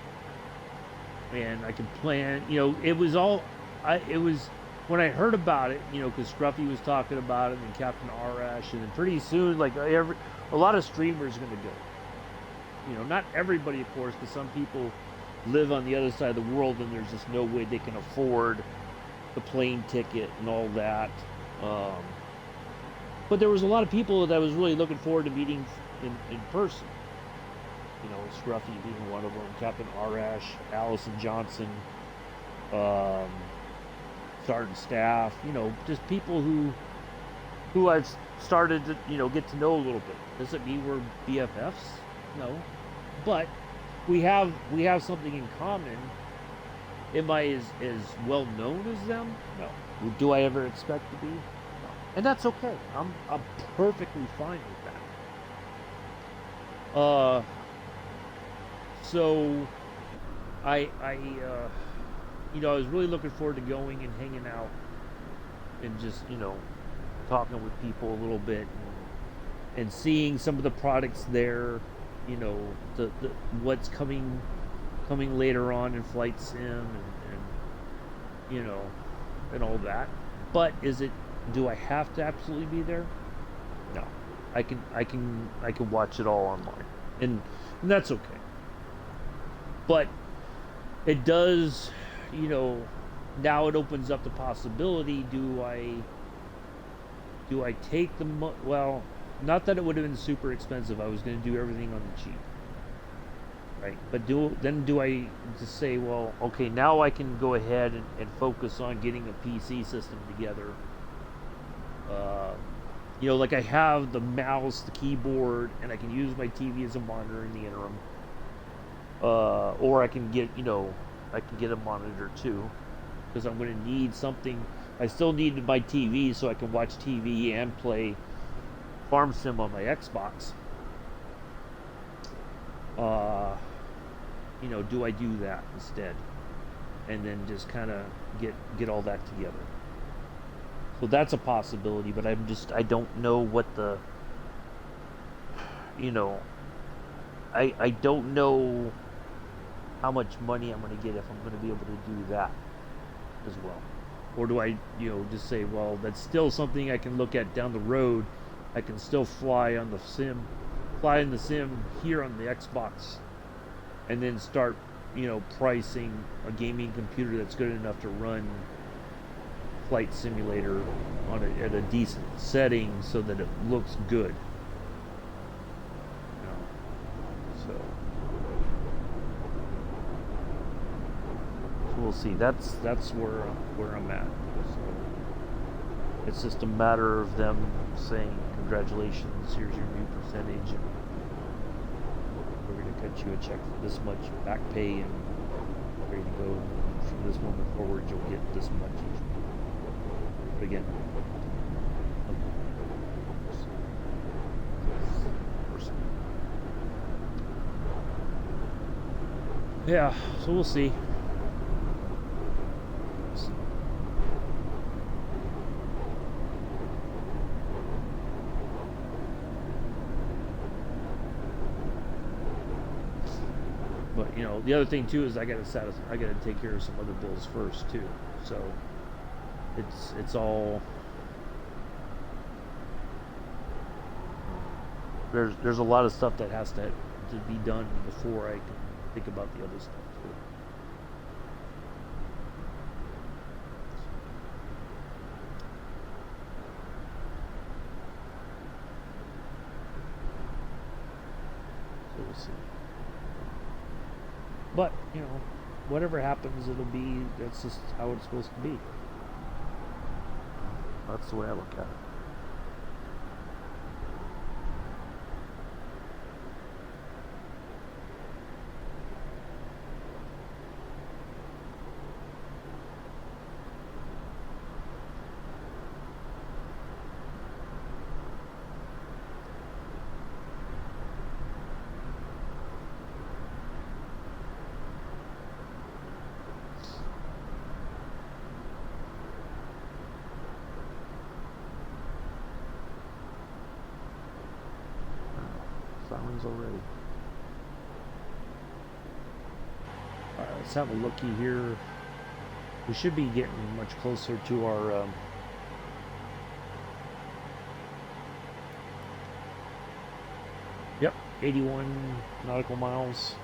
Speaker 1: and I can plan. It was when I heard about it, because Scruffy was talking about it, and Captain Arash, and then pretty soon, like a lot of streamers are gonna go. Not everybody, of course, because some people live on the other side of the world, and there's just no way they can afford the plane ticket and all that. Um, but there was a lot of people that I was really looking forward to meeting in person. Scruffy being one of them, Captain Arash, Allison Johnson, um, Sergeant Staff. Just people who I've started to get to know a little bit. Does it mean we're BFFs? No, but we have something in common. Am I as well known as them? No. Do I ever expect to be? No. And that's okay. I'm perfectly fine with that. So I was really looking forward to going and hanging out and just talking with people a little bit and seeing some of the products there. The what's coming later on in Flight Sim and all that. But do I have to absolutely be there? No. I can watch it all online. And that's okay. But it does, now it opens up the possibility, do I take well, not that it would have been super expensive. I was going to do everything on the cheap. Right? But do I just say, well, okay, now I can go ahead and focus on getting a PC system together. Like I have the mouse, the keyboard, and I can use my TV as a monitor in the interim. Or I can get a monitor too, because I'm going to need something. I still need my TV so I can watch TV and play Farm Sim on my Xbox. Do I do that instead? And then just kind of get all that together. So that's a possibility, but I don't know what I don't know how much money I'm going to get if I'm going to be able to do that as well. Or do I, just say, well, that's still something I can look at down the road. I can still fly in the sim here on the Xbox, and then start, pricing a gaming computer that's good enough to run Flight Simulator at a decent setting so that it looks good. So we'll see. That's where I'm at. So it's just a matter of them saying, congratulations, here's your new percentage, and we're going to cut you a check for this much back pay, and ready to go. From this moment forward, you'll get this much each month. But again, yeah, so we'll see. But the other thing too is I gotta take care of some other bills first too. So it's all there's a lot of stuff that has to be done before I can think about the other stuff too. So we'll see. But, whatever happens, that's just how it's supposed to be. That's the way I look at it. mountains already. Alright, let's have a looky here. We should be getting much closer to our yep, 81 nautical miles.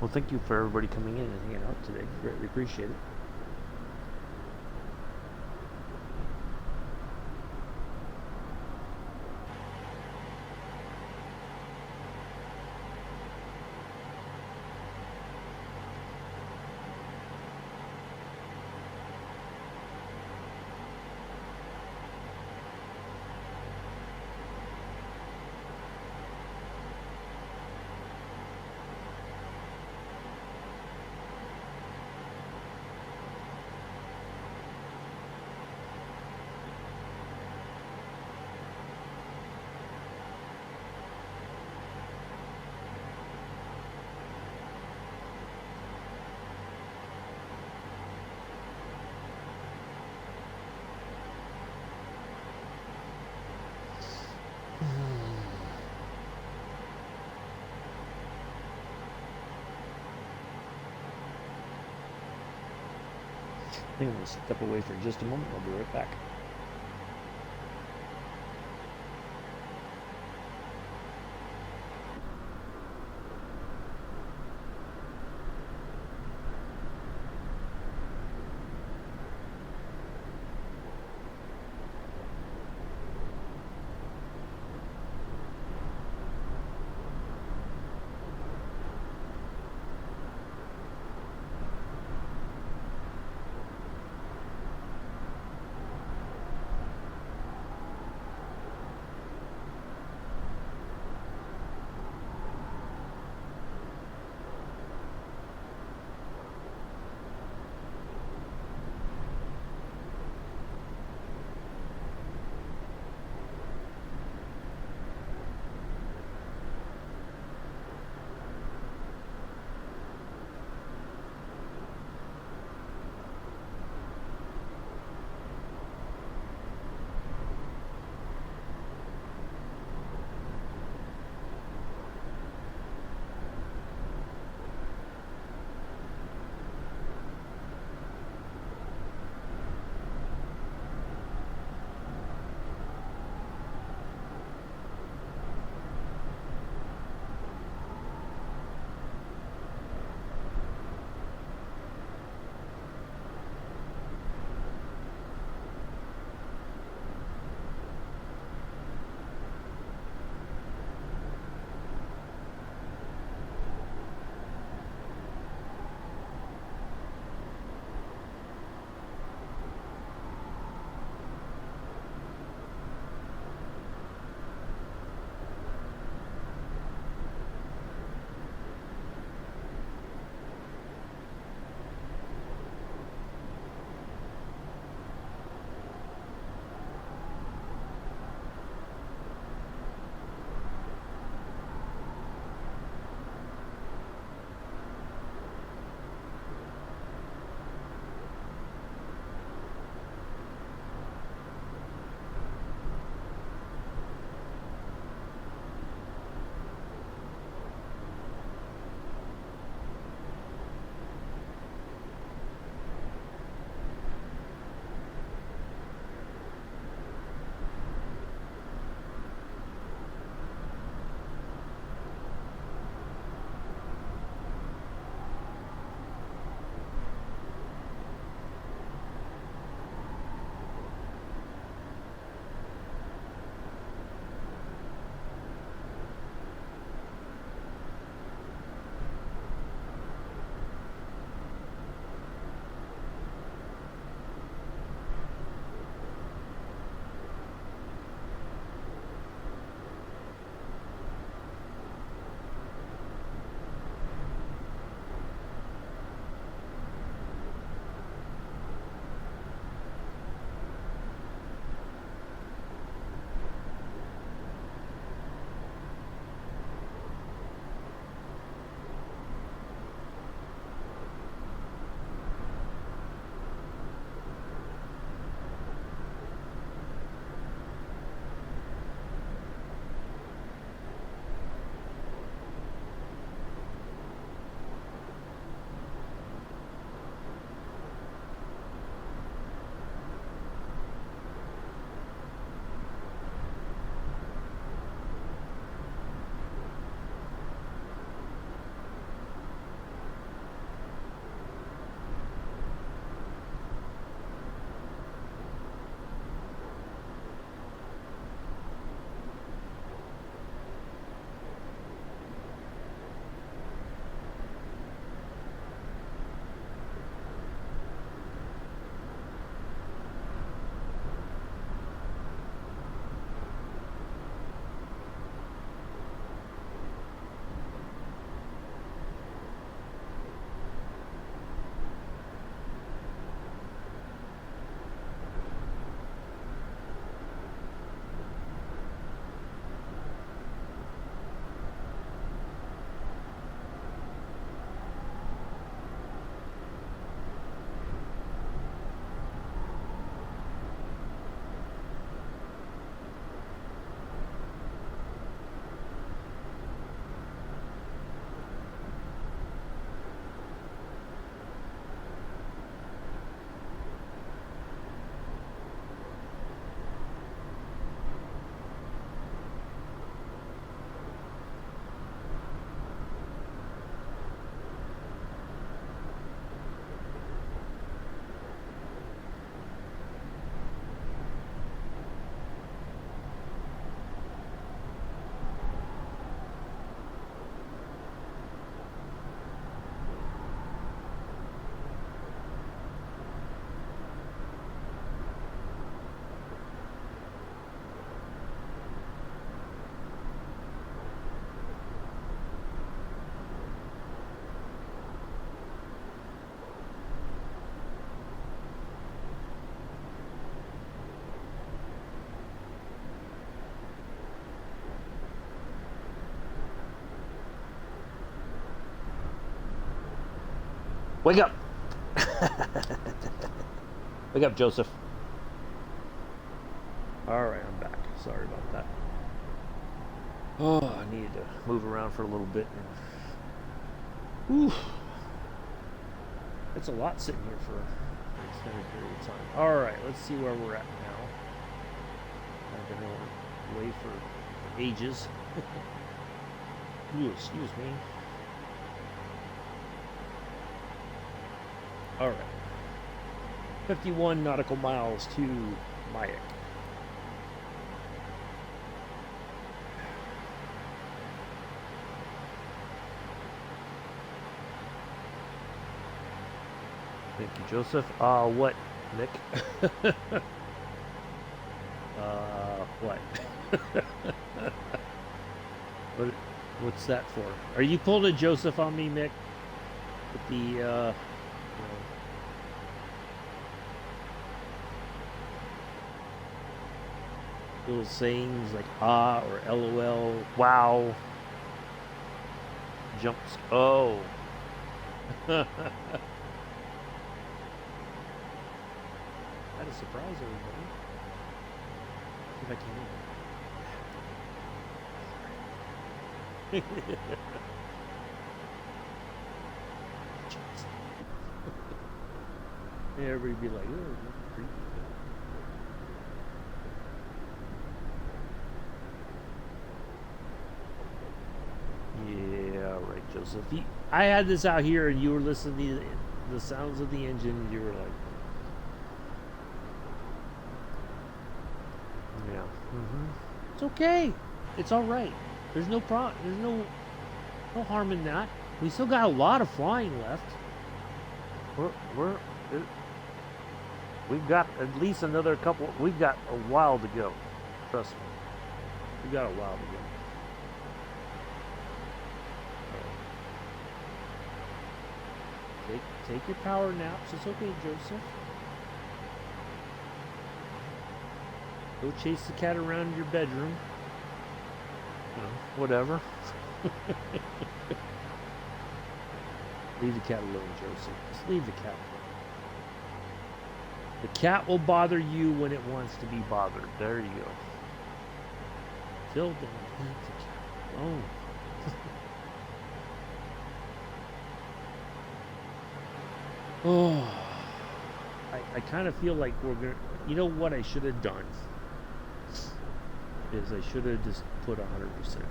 Speaker 1: Well, thank you for everybody coming in and hanging out today. Greatly appreciate it. I think I'm going to step away for just a moment. I'll be right back. Wake up! Wake up, Joseph. Alright, I'm back. Sorry about that. Oh, I needed to move around for a little bit. Whew. It's a lot sitting here for an extended period of time. Alright, let's see where we're at now. I've been away for ages. Ooh, excuse me. Alright. 51 nautical miles to Mayak. Thank you, Joseph. What, Nick? What? What's that for? Are you pulling a Joseph on me, Nick? With the, little sayings like ah or LOL, wow, jumps. Oh. That is surprise everybody. See if I can. Everybody be like, oh, creepy. Yeah, right, Joseph. I had this out here, and you were listening to the sounds of the engine, and you were like, yeah. It's okay. It's all right. There's no problem. There's no harm in that. We still got a lot of flying left. We've got at least another couple. We've got a while to go. Trust me. We've got a while to go. Take your power naps. It's okay, Joseph. Go chase the cat around your bedroom. You know, whatever. Leave the cat alone, Joseph. Just leave the cat alone. The cat will bother you when it wants to be bothered. There you go. Till then, leave the cat alone. Oh, I kind of feel like we're gonna. You know what I should have done is I should have just put 100% fuel.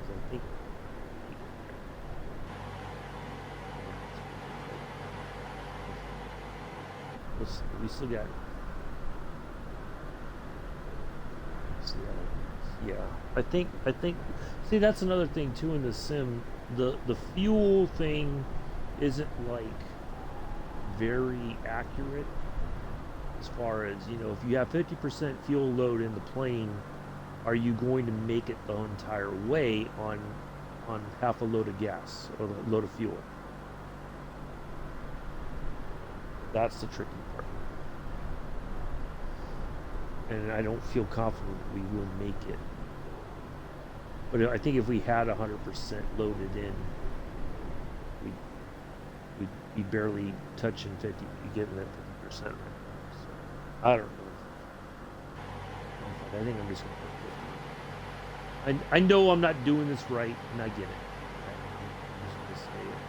Speaker 1: So I think we still got. Yeah, I think. See, that's another thing too in the sim. The fuel thing isn't like very accurate as far as, you know, if you have 50% fuel load in the plane, are you going to make it the entire way on half a load of gas or a load of fuel? That's the tricky part. And I don't feel confident we will make it. But I think if we had 100% loaded in, we'd be barely touching 50, getting that 50% right now. So, I don't know. I think I'm just going to put 50. I know I'm not doing this right, and I get it. I'm just going to say it.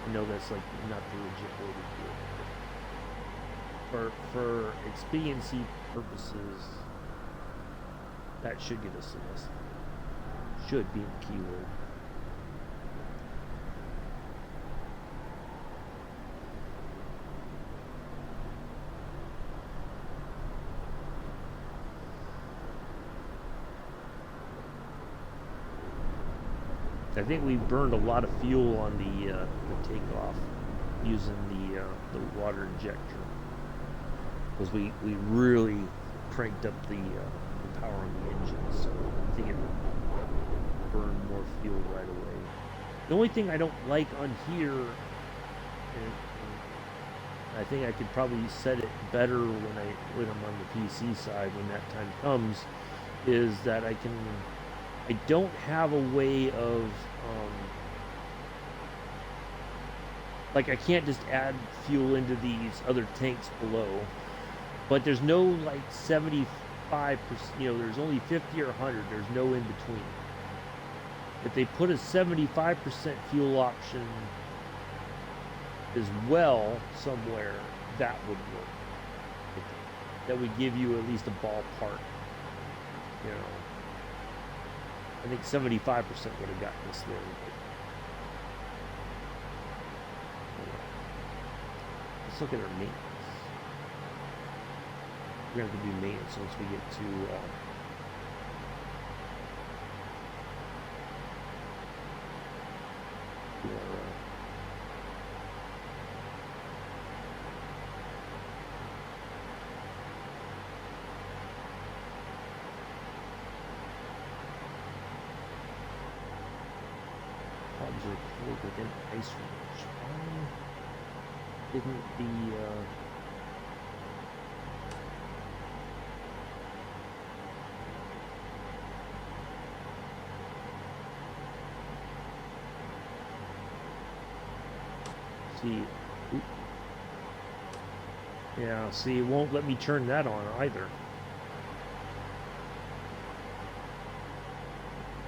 Speaker 1: I know that's like not the legit way to do it. For expediency purposes, that should get us to this. Should be the keyword. I think we burned a lot of fuel on the takeoff using the water injector, because we really cranked up the power on the engine, so I think it burned more fuel right away. The only thing I don't like on here, and I think I could probably set it better when I'm on the PC side when that time comes, is that I can I don't have a way of, like, I can't just add fuel into these other tanks below. But there's no, like, 75%, you know, there's only 50 or 100. There's no in between. If they put a 75% fuel option as well somewhere, that would work. That would give you at least a ballpark, you know. I think 75% would have gotten us there. Let's look at our maintenance. We're going to have to do maintenance once we get to Hubs are cold within ice range. Why didn't the see? Oop. Yeah, see, it won't let me turn that on either.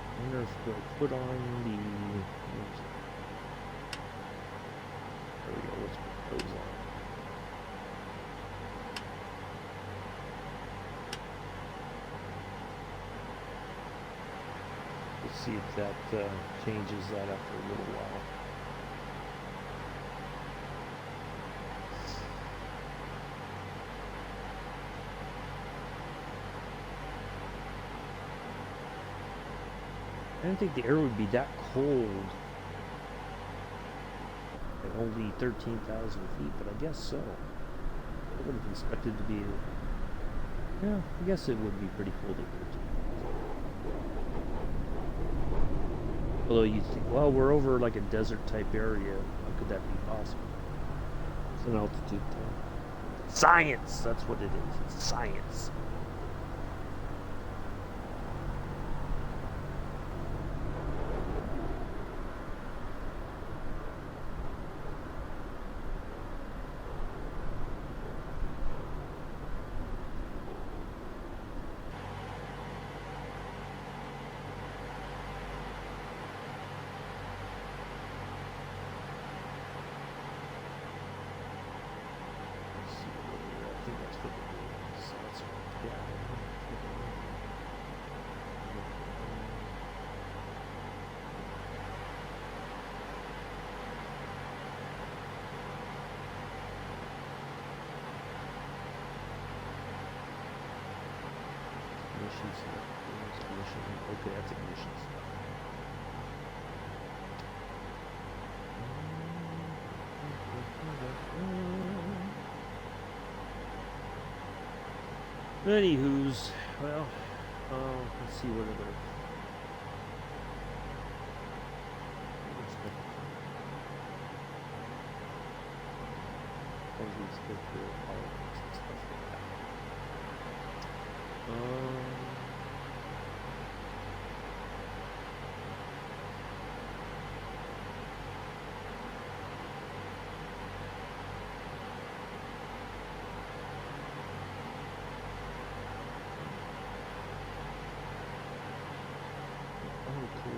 Speaker 1: I wonder if we'll put on the. There we go. Let's put those on. Let's see if that changes that after a little while. I didn't think the air would be that cold at only 13,000 feet, but I guess so. I would have expected to be, yeah, I guess it would be pretty cold at 13,000. Although you think, well, we're over like a desert type area. How could that be possible? It's an altitude thing. Science! That's what it is. It's science. Okay, that's ignitions. Anywho's, well, let's see what other.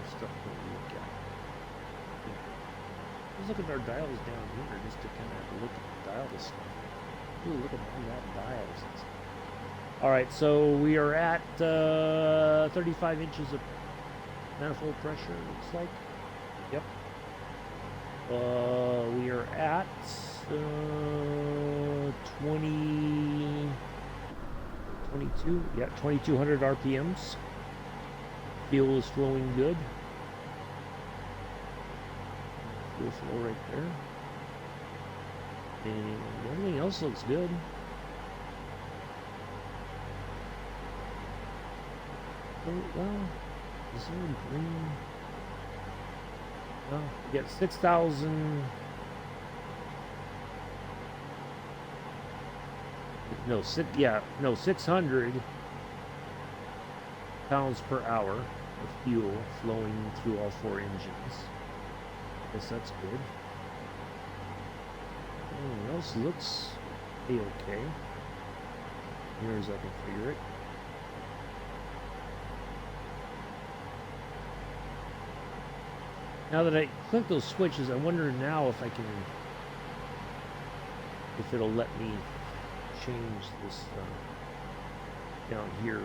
Speaker 1: Stuff to look at. Let's look at our dials down here just to kind of look at the dial stuff. Ooh, look at all that dials. Alright, so we are at 35 inches of manifold pressure, looks like. Yep. We are at 22, yeah, 2200 RPMs. Fuel is flowing good. Fuel flow right there. And everything else looks good. Oh, well, is there any green? Well, we get 6,000. No, 600 pounds per hour. of fuel flowing through all 4 engines. Guess that's good. Everything else looks okay. Near as I can figure it. Now that I click those switches, I wonder now if I can, if it'll let me change this down here.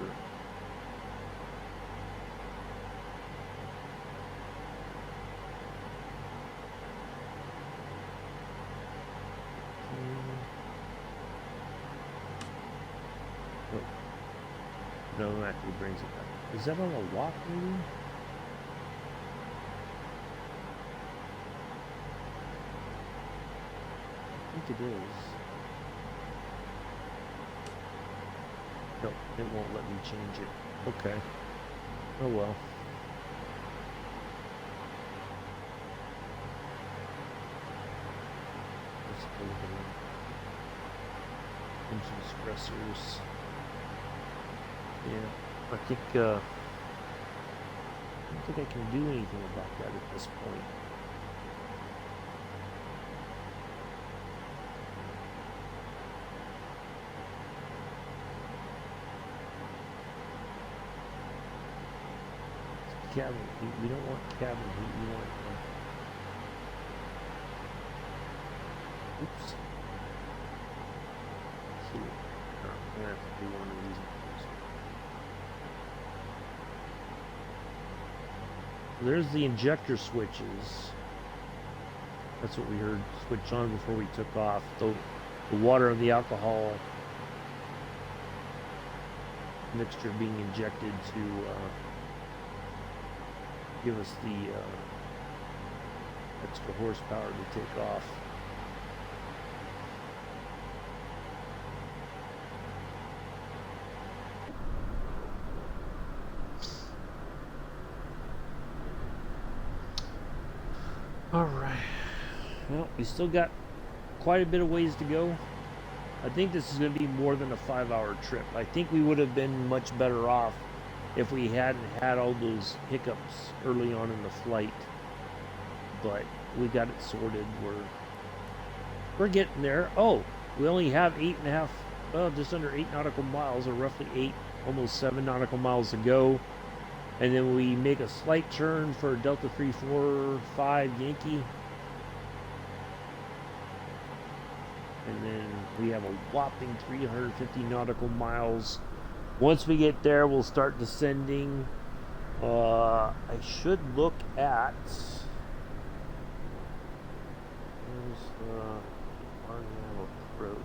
Speaker 1: No, it actually brings it back. Is that on a lock, maybe? I think it is. No, it won't let me change it. Okay. Oh well. Let's go look at engine stressors. Yeah, I don't think I can do anything about that at this point. Cabin heat. We don't want cabin heat. We want. Oops. Let's see. I'm gonna have to do one of these. There's the injector switches. That's what we heard switch on before we took off. The water and the alcohol mixture being injected to give us the extra horsepower to take off. Alright, well, we still got quite a bit of ways to go. I think this is going to be more than a 5-hour trip. I think we would have been much better off if we hadn't had all those hiccups early on in the flight. But we got it sorted. We're getting there. Oh, we only have 8.5, well, just under 8 nautical miles, or roughly 8, almost 7 nautical miles to go. And then we make a slight turn for Delta 345 Yankee. And then we have a whopping 350 nautical miles. Once we get there, we'll start descending. I should look at... There's our nav approach.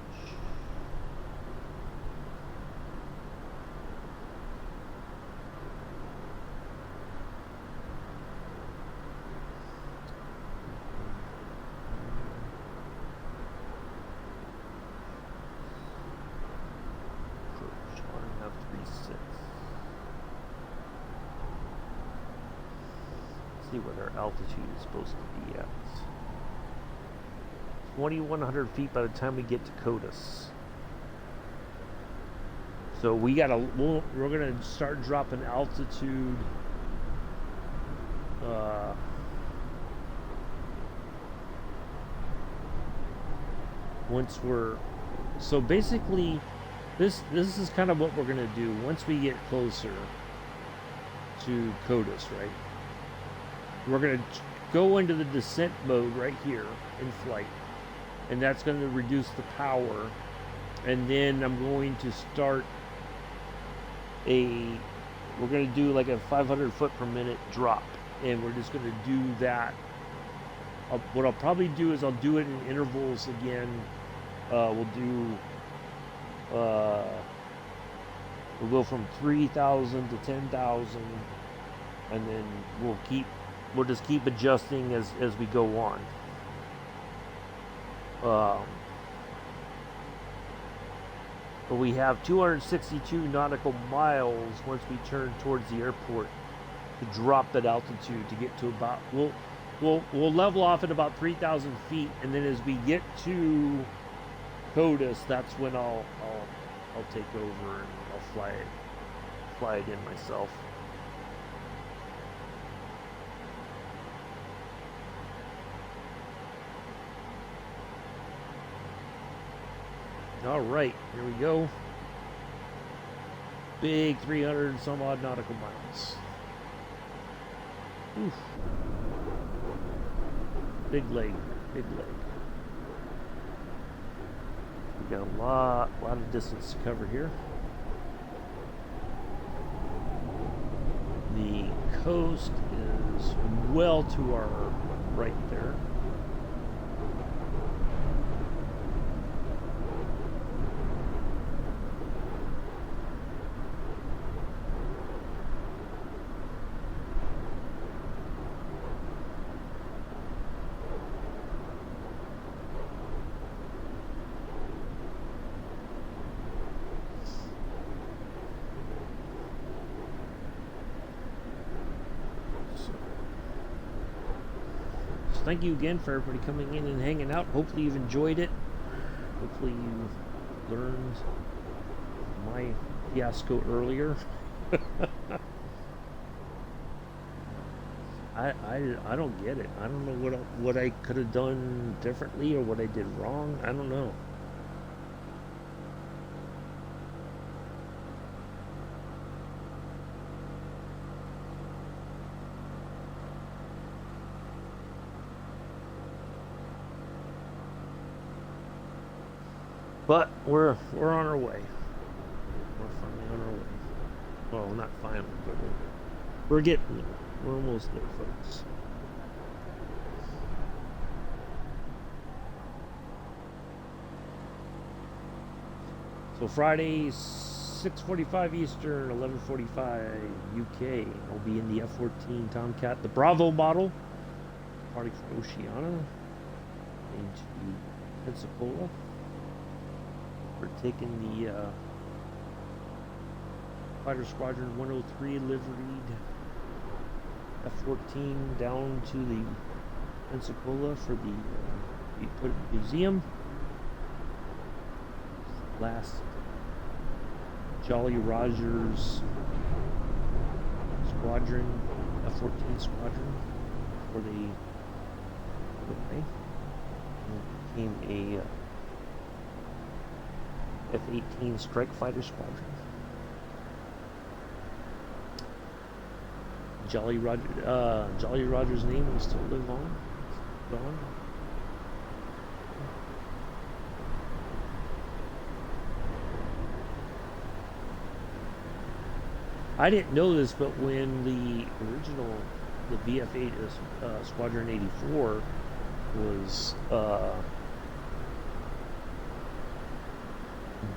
Speaker 1: See what our altitude is supposed to be at. 2,100 feet by the time we get to CODIS. So we're gonna start dropping altitude. Once we're, so basically, this is kind of what we're gonna do once we get closer to CODIS, right? We're going to go into the descent mode right here in flight, and that's going to reduce the power. And then I'm going to start we're going to do like a 500 foot per minute drop, and we're just going to do that. What I'll probably do is I'll do it in intervals again. We'll go from 3,000 to 10,000, and then we'll just keep adjusting as we go on. But we have 262 nautical miles once we turn towards the airport to drop that altitude to get to about, we'll level off at about 3,000 feet, and then as we get to CODIS, that's when I'll take over and I'll fly it in myself. All right, here we go. Big 300 some odd nautical miles. Oof. Big leg, big leg. We got a lot of distance to cover here. The coast is well to our right there. Thank you again for everybody coming in and hanging out. Hopefully you've enjoyed it. Hopefully you learned my fiasco earlier. I don't get it. I don't know what I could have done differently or what I did wrong. I don't know. But we're on our way. We're finally on our way. Well, not finally, but we're getting there. We're almost there, folks. So Friday, 6:45 Eastern, 11:45 UK. I'll be in the F-14 Tomcat, the Bravo model, departing from Oceana into Pensacola. We're taking the Fighter Squadron 103 liveried F-14 down to the Pensacola for the museum. Last Jolly Rogers squadron, F-14 squadron, before they became a F-18 Strike Fighter Squadron. Jolly Roger's name will still live on. Gone. I didn't know this, but when the VF-8 Squadron 84 was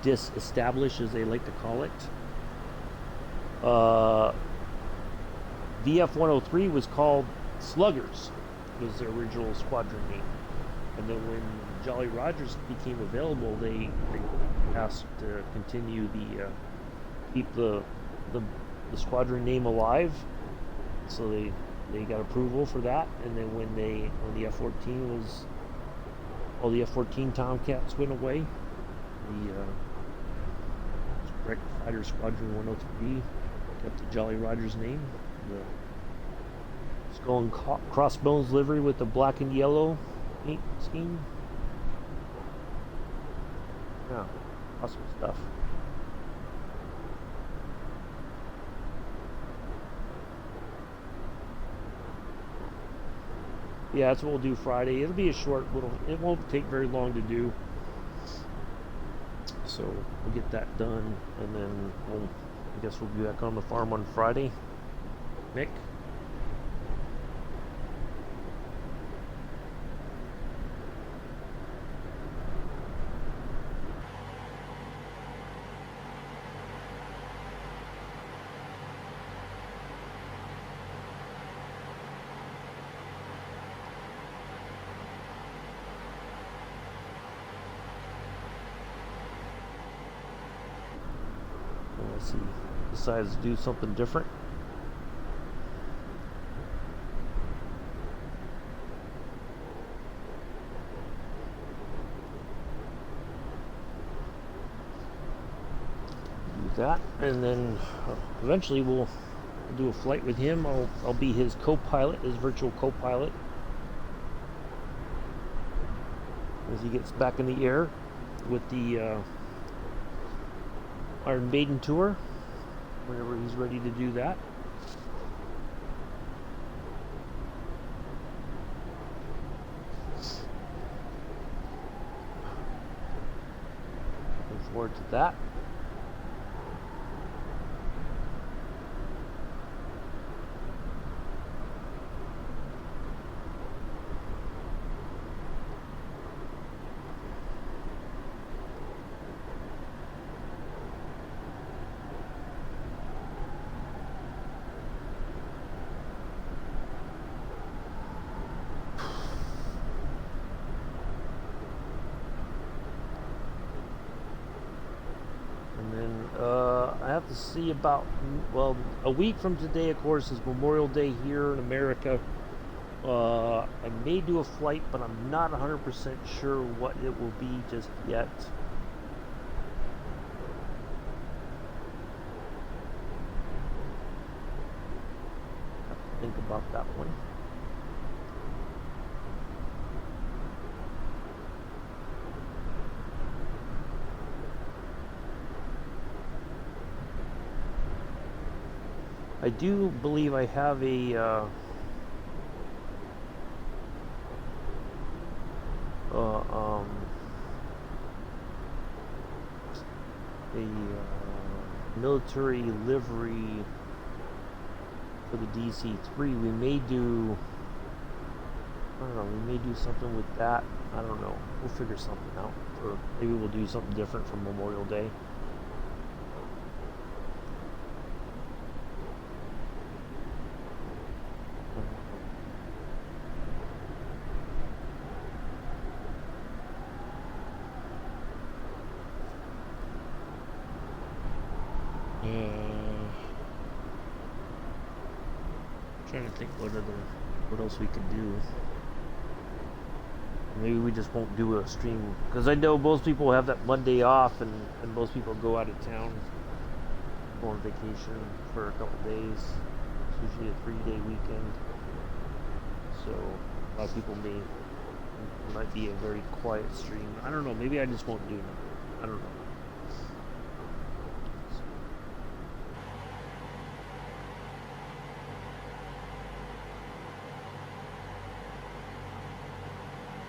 Speaker 1: disestablished, as they like to call it, VF-103 was called Sluggers, was their original squadron name. And then when Jolly Rogers became available, they asked to continue keep the squadron name alive. So they got approval for that. And then when the F-14 was, all the F-14 Tomcats went away, the Strike Fighter Squadron 103 kept the Jolly Rogers name. The skull and crossbones livery with the black and yellow paint scheme. Yeah, awesome stuff. Yeah, that's what we'll do Friday. It'll be a short little, it won't take very long to do. So we'll get that done, and then I guess we'll be back on the farm on Friday. Mick? Unless he decides to do something different. That, and then eventually we'll do a flight with him. I'll be his co-pilot, his virtual co-pilot, as he gets back in the air. with the Iron Maiden tour whenever he's ready to do that. Looking forward to that. I have to see about, well, a week from today, of course, is Memorial Day here in America. I may do a flight, but I'm not 100% sure what it will be just yet. Have to think about that one. I do believe I have a military livery for the DC-3. We may do, I don't know, we may do something with that. I don't know. We'll figure something out. Or maybe we'll do something different for Memorial Day. Trying to think what else we could do. Maybe we just won't do a stream, because I know most people have that Monday off, and most people go out of town, go on vacation for a couple days. It's usually a 3-day weekend, so a lot of people it might be a very quiet stream. I don't know. Maybe I just won't do it. I don't know.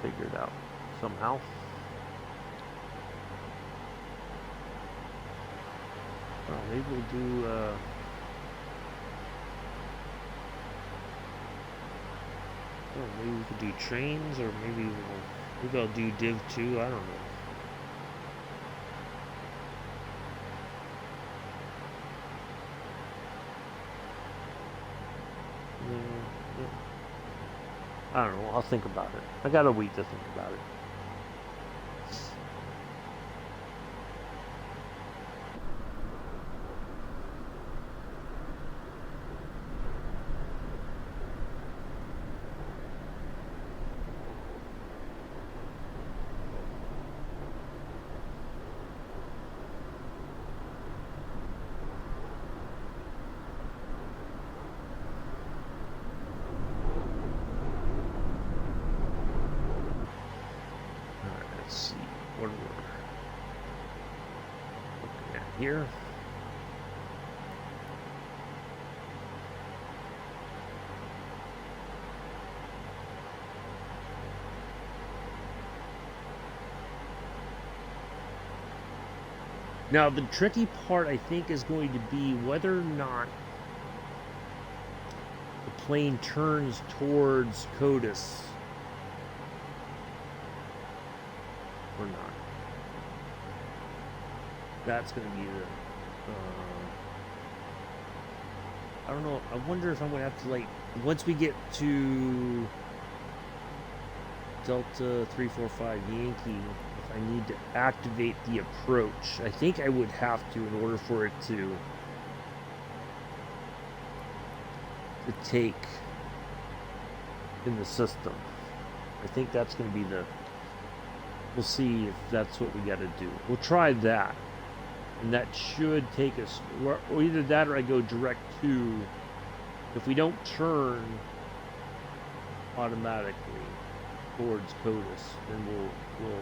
Speaker 1: Figure it out somehow. Maybe we'll do maybe we could do trains, or maybe I'll do Div 2. I don't know. I don't know. I'll think about it. I got a week to think about it. Let's see what we're looking at here. Now, the tricky part, I think, is going to be whether or not the plane turns towards CODIS or not. That's going to be the I don't know. I wonder if I'm going to have to, like, once we get to Delta 345 Yankee, if I need to activate the approach. I think I would have to, in order for it to take in the system. I think that's going to be we'll see if that's what we got to do. We'll try that, and that should take us, or either that or I go direct to, if we don't turn automatically towards CODIS, then we'll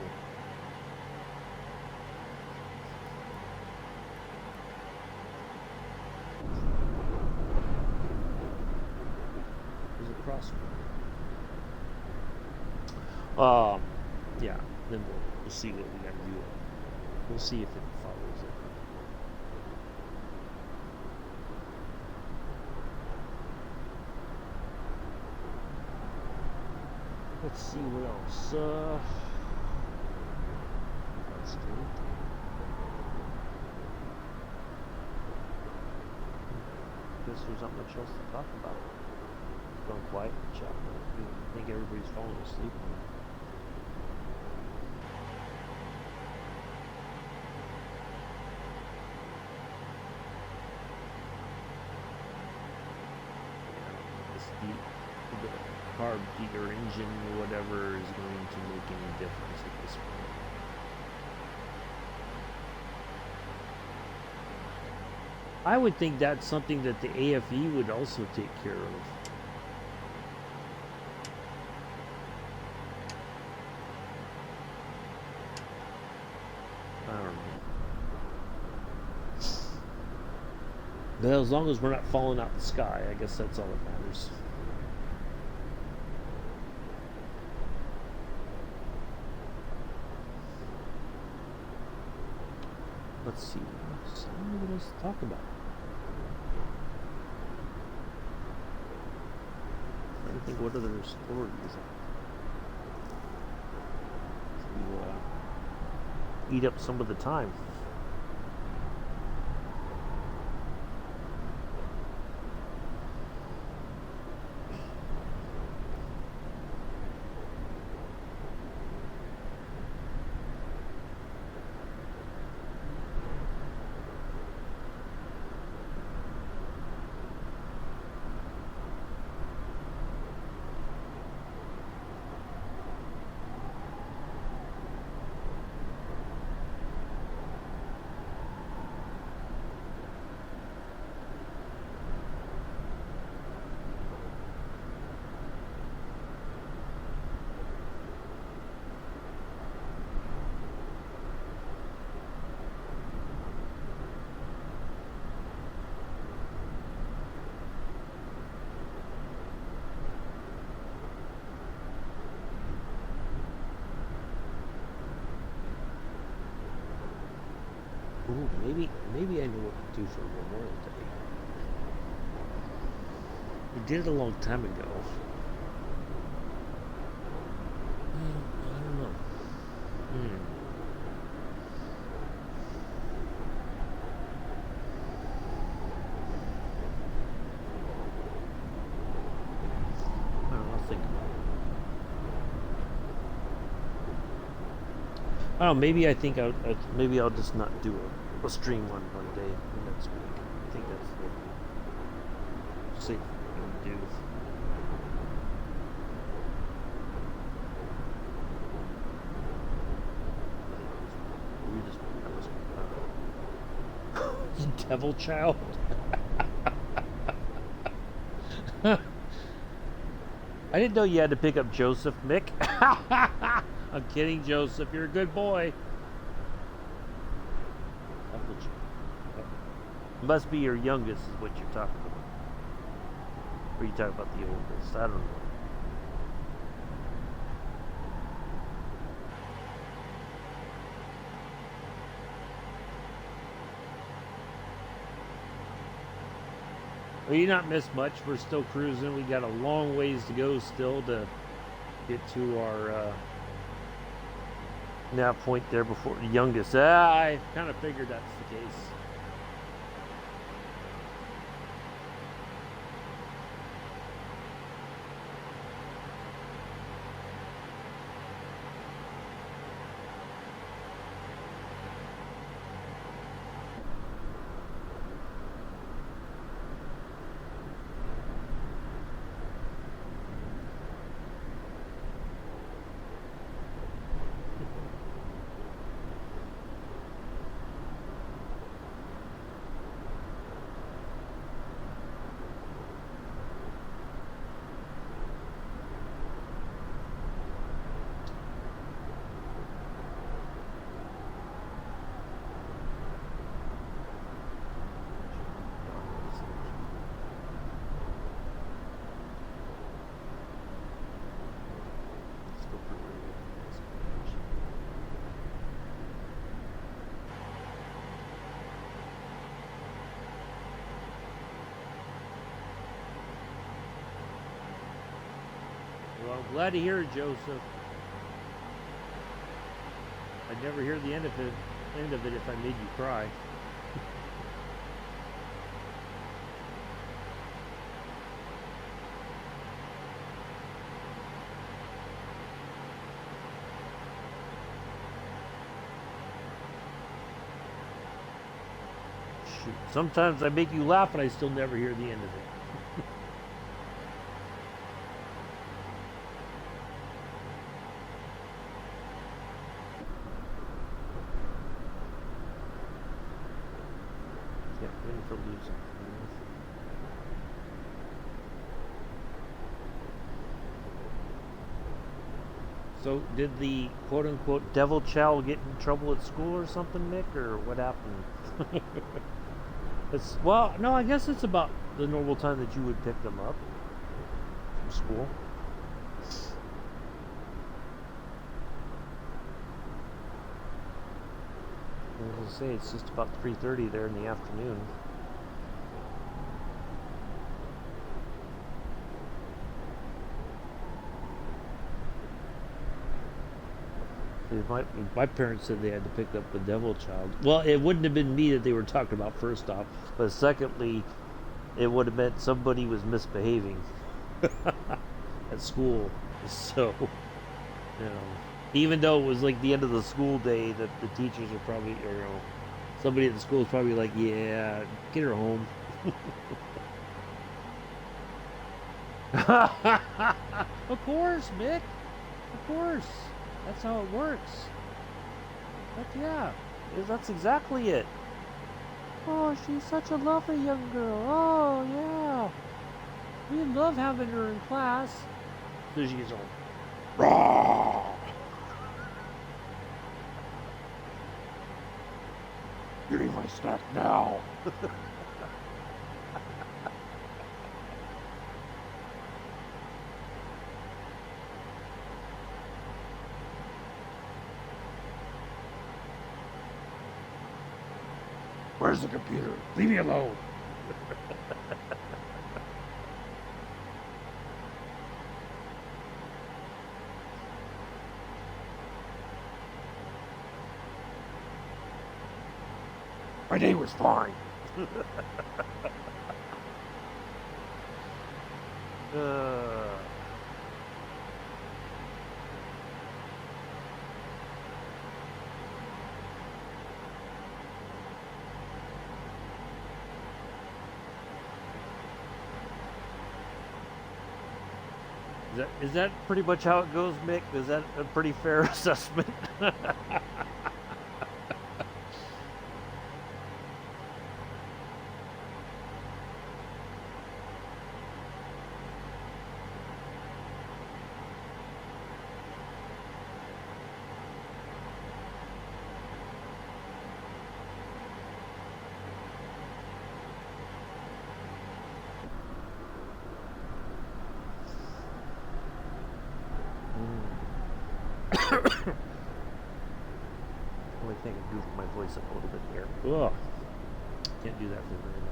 Speaker 1: Um, yeah. Then we'll see what we gotta do. We'll see if it follows it. Let's see what else. That's good. Guess there's not much else to talk about. It's gone quiet in the chat. I think everybody's falling asleep now. The carb heater engine or whatever is going to make any difference at this point. I would think that's something that the AFE would also take care of. I don't know. But as long as we're not falling out the sky, I guess that's all that matters. Let's see. I don't know what else to talk about. I'm trying to think what other stories to eat up some of the time. Ooh, maybe I know what to do for Memorial Day. We did it a long time ago. I don't know. I don't know, I'll think about it. I don't know, maybe I think maybe I'll just not do a stream one day next week. I think that's the safe thing to do. Devil child. I didn't know you had to pick up Joseph, Mick. I'm kidding, Joseph. You're a good boy. Must be your youngest is what you're talking about. Or are you talking about the oldest? I don't know. Well, you not missed much. We're still cruising. We got a long ways to go still to get to our nav point there before the youngest. I kind of figured that's the case. Glad to hear it, Joseph. I'd never hear the end of it. If I made you cry. Shoot. Sometimes I make you laugh and I still never hear the end of it. Yeah, win for losing. So, did the quote-unquote devil child get in trouble at school or something, Nick, or what happened? Well, no, I guess it's about the normal time that you would pick them up from school. I was gonna say it's just about 3:30 there in the afternoon. My parents said they had to pick up the devil child. Well, it wouldn't have been me that they were talking about first off, but secondly, it would have meant somebody was misbehaving at school. So, even though it was like the end of the school day, that the teachers are probably, somebody at the school is probably like, yeah, get her home. Of course, Mick. Of course. That's how it works. But yeah, that's exactly it. Oh, she's such a lovely young girl. Oh, yeah. We love having her in class. So she gets home. Raw! Give me my snack now. Where's the computer? Leave me alone. My day was fine. Is that pretty much how it goes, Mick? Is that a pretty fair assessment? Only thing I goofed my voice up a little bit here. Ugh. Can't do that for very long.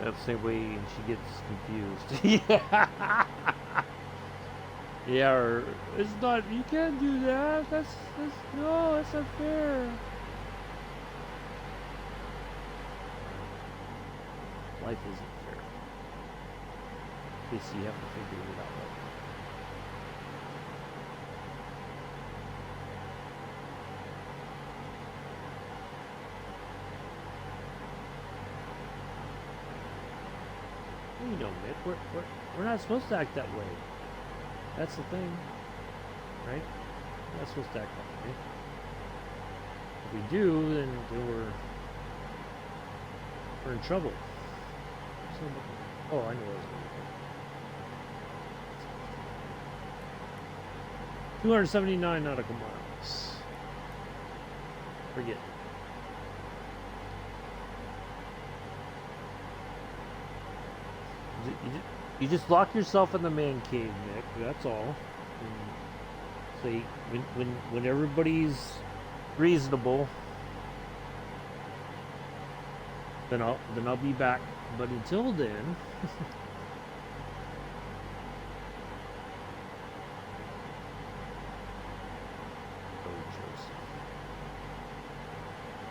Speaker 1: That's the same way and she gets confused. Yeah. Yeah, or it's not, you can't do that. No, that's not fair. Life isn't fair. At least you have to figure it out. You know, Mick, we're not supposed to act that way. That's the thing, right? We're not supposed to act that way. If we do, then we're in trouble. Oh, I know what it's going to be. 279 nautical miles. Forget it. You just lock yourself in the man cave, Nick. That's all. So when everybody's reasonable, then I'll be back. But until then,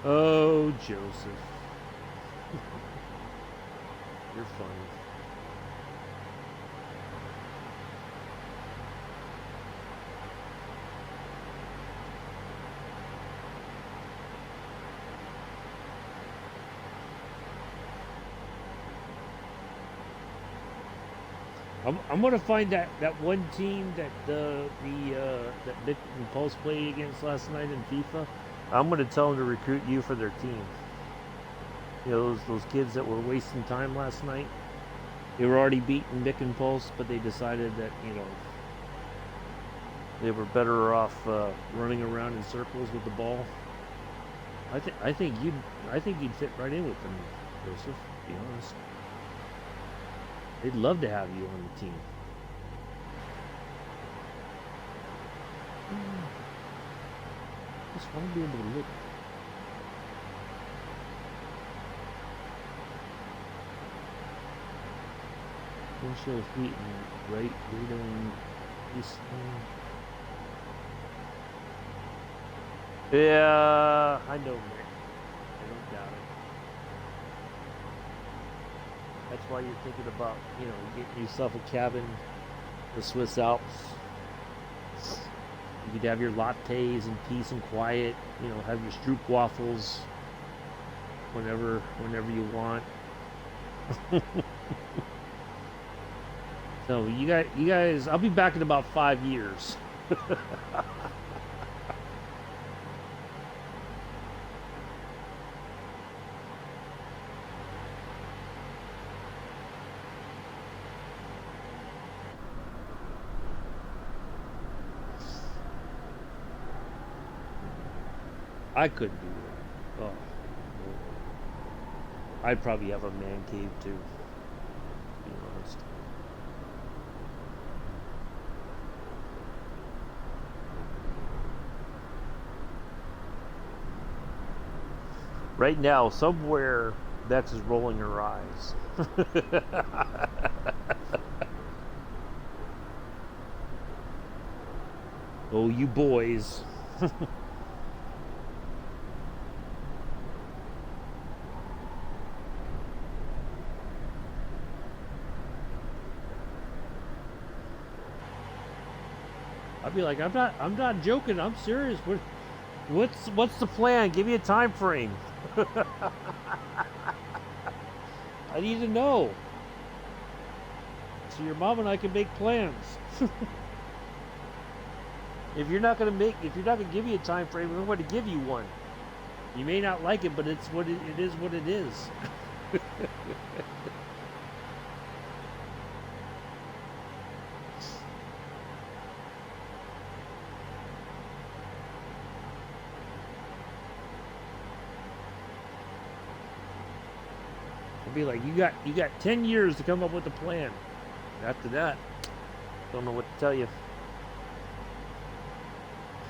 Speaker 1: oh Joseph, you're funny. I'm gonna find that one team that that Vic and Pulse played against last night in FIFA. I'm gonna tell them to recruit you for their team. You know those kids that were wasting time last night. They were already beating Vic and Pulse, but they decided that they were better off running around in circles with the ball. I think you'd fit right in with them, Joseph. To be honest. They'd love to have you on the team. Just want to be able to look. Windshield feet and right on this thing. Yeah, I know, Nick. I don't doubt it. That's why you're thinking about, getting yourself a cabin in the Swiss Alps. You could have your lattes in peace and quiet, have your stroop waffles whenever you want. So you guys, I'll be back in about 5 years. I could do it. Oh, I'd probably have a man cave too, to be honest. Right now, somewhere, Bex is rolling her eyes. Oh, you boys. I'd be like, I'm not joking. I'm serious. What's the plan? Give me a time frame. I need to know, so your mom and I can make plans. If you're not gonna give me a time frame, I'm going to give you one. You may not like it, but it is what it is. Be like, you got 10 years to come up with a plan. After that, don't know what to tell you.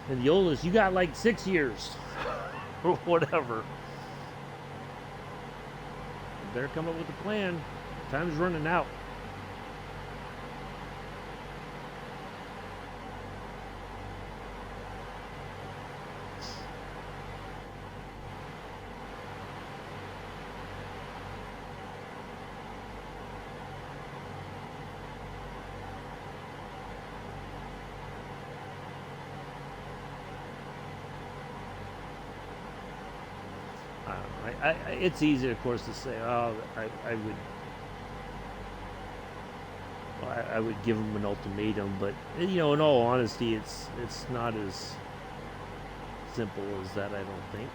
Speaker 1: And the oldest, you got like 6 years or whatever. You better come up with a plan. Time's running out. It's easy, of course, to say, oh, I would give them an ultimatum, but in all honesty, it's not as simple as that. I don't think.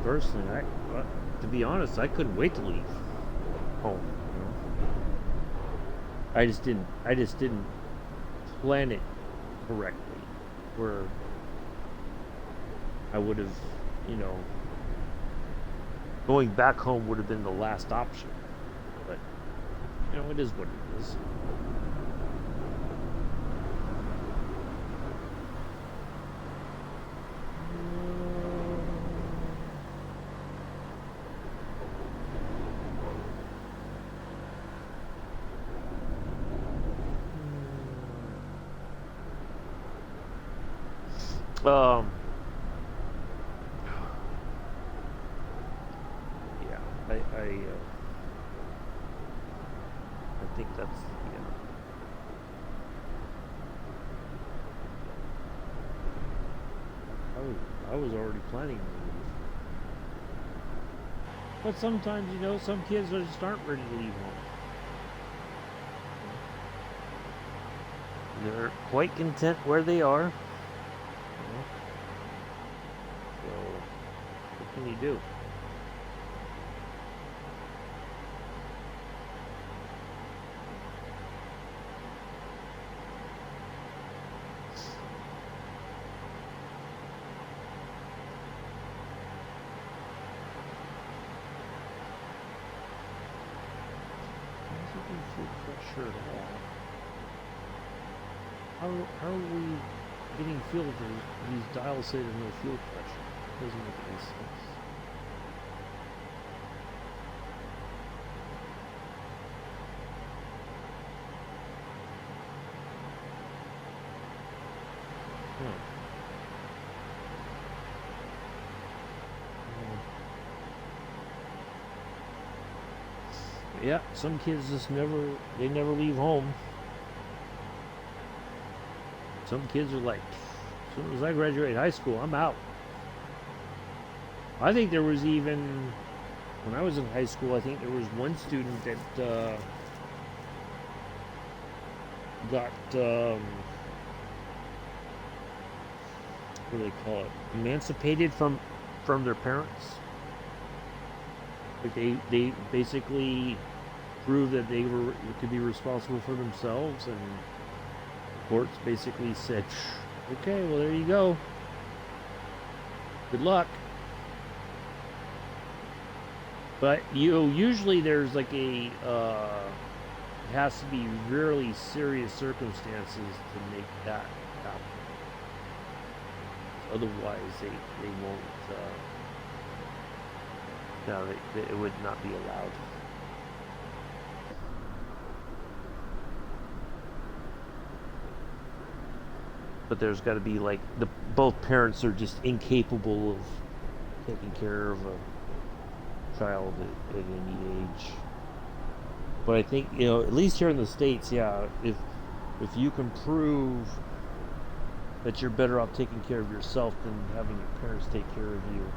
Speaker 1: personally, to be honest, I couldn't wait to leave home. I just didn't plan it correctly, where I would have, going back home would have been the last option. But it is what it is. Yeah, I think that's, I was already planning to leave. But sometimes, some kids just aren't ready to leave home. They're quite content where they are. So, what can you do? Pressure at all. How are we getting fuel if these dials say there's no fuel pressure? It doesn't make any sense. Yeah, some kids just never leave home. Some kids are like, as soon as I graduate high school, I'm out. I think there was even, when I was in high school, I think there was one student that got, what do they call it? Emancipated from their parents. Like they basically proved that they could be responsible for themselves, and the courts basically said, okay, well, there you go. Good luck. But usually there's like it has to be really serious circumstances to make that happen. Otherwise, they won't. No, it would not be allowed. But there's got to be like both parents are just incapable of taking care of a child at any age. But I think at least here in the States, yeah, if you can prove that you're better off taking care of yourself than having your parents take care of you,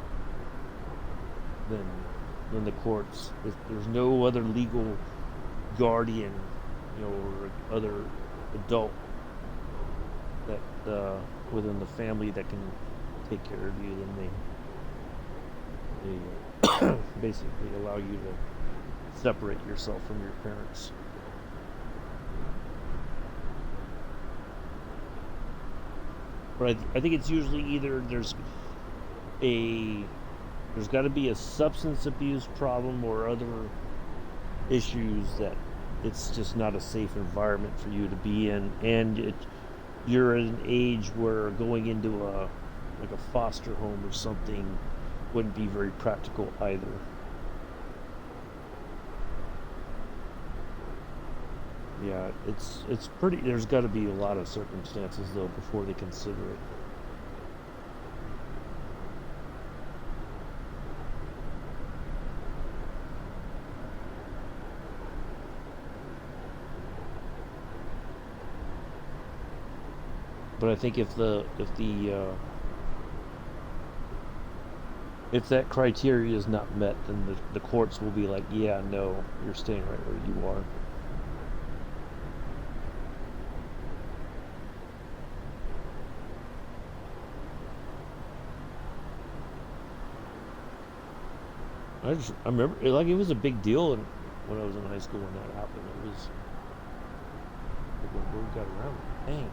Speaker 1: then the courts, if there's no other legal guardian, or other adult that within the family that can take care of you, then they basically allow you to separate yourself from your parents. But I think it's usually either there's got to be a substance abuse problem or other issues that it's just not a safe environment for you to be in, and you're at an age where going into a foster home or something wouldn't be very practical either. Yeah, it's pretty. There's got to be a lot of circumstances though before they consider it. But I think if that criteria is not met, then the courts will be like, yeah, no, you're staying right where you are. I remember like it was a big deal when I was in high school when that happened. It was like when word got around. Dang,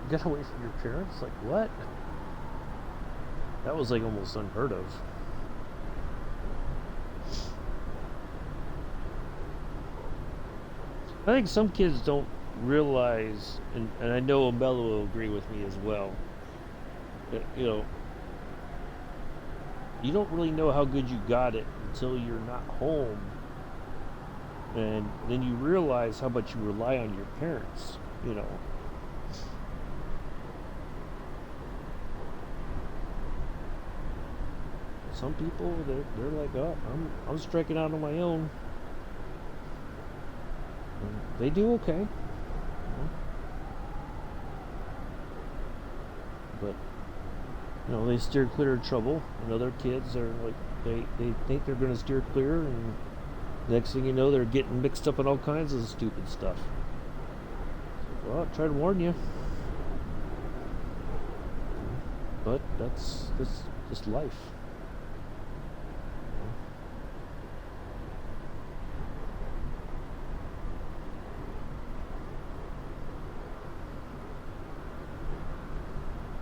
Speaker 1: you got away from your parents? Like what? That was like almost unheard of. I think some kids don't realize, and I know Umbrella will agree with me as well, that, you don't really know how good you got it until you're not home. And then you realize how much you rely on your parents, Some people, they're like, oh, I'm striking out on my own. And they do okay. But they steer clear of trouble, and other kids are like they think they're going to steer clear, and next thing you know, they're getting mixed up in all kinds of stupid stuff. Well, I try to warn you, but that's just life.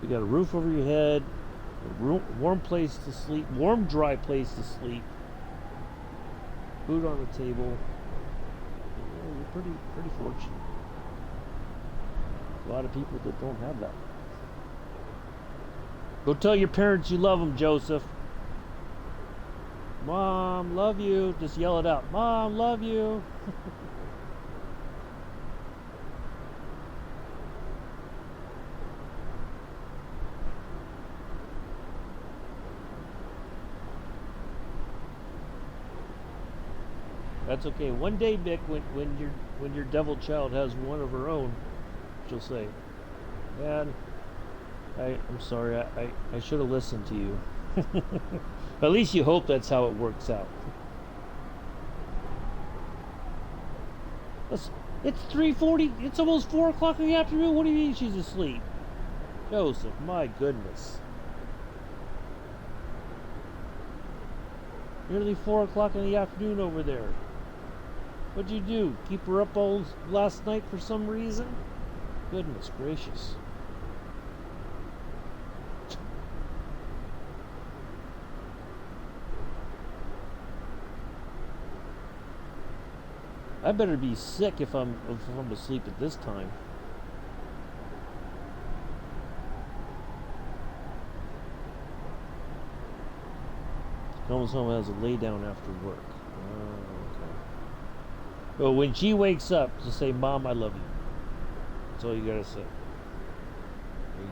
Speaker 1: You got a roof over your head, a warm place to sleep, warm, dry place to sleep, food on the table. You're pretty fortunate. A lot of people that don't have that. Go tell your parents you love them, Joseph. Mom, love you. Just yell it out. Mom, love you. That's okay. One day, Mick, when your devil child has one of her own, she'll say, "Dad, I'm sorry. I should have listened to you." At least you hope that's how it works out. It's 3:40. It's almost 4 o'clock in the afternoon. What do you mean she's asleep? Joseph, my goodness. Nearly 4 o'clock in the afternoon over there. What'd you do? Keep her up all last night for some reason? Goodness gracious. I better be sick if I'm asleep at this time. Comes home and has a lay down after work. Oh, okay. But when she wakes up, just say, "Mom, I love you." That's all you gotta say. There you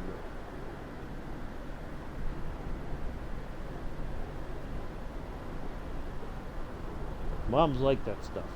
Speaker 1: go. Moms like that stuff.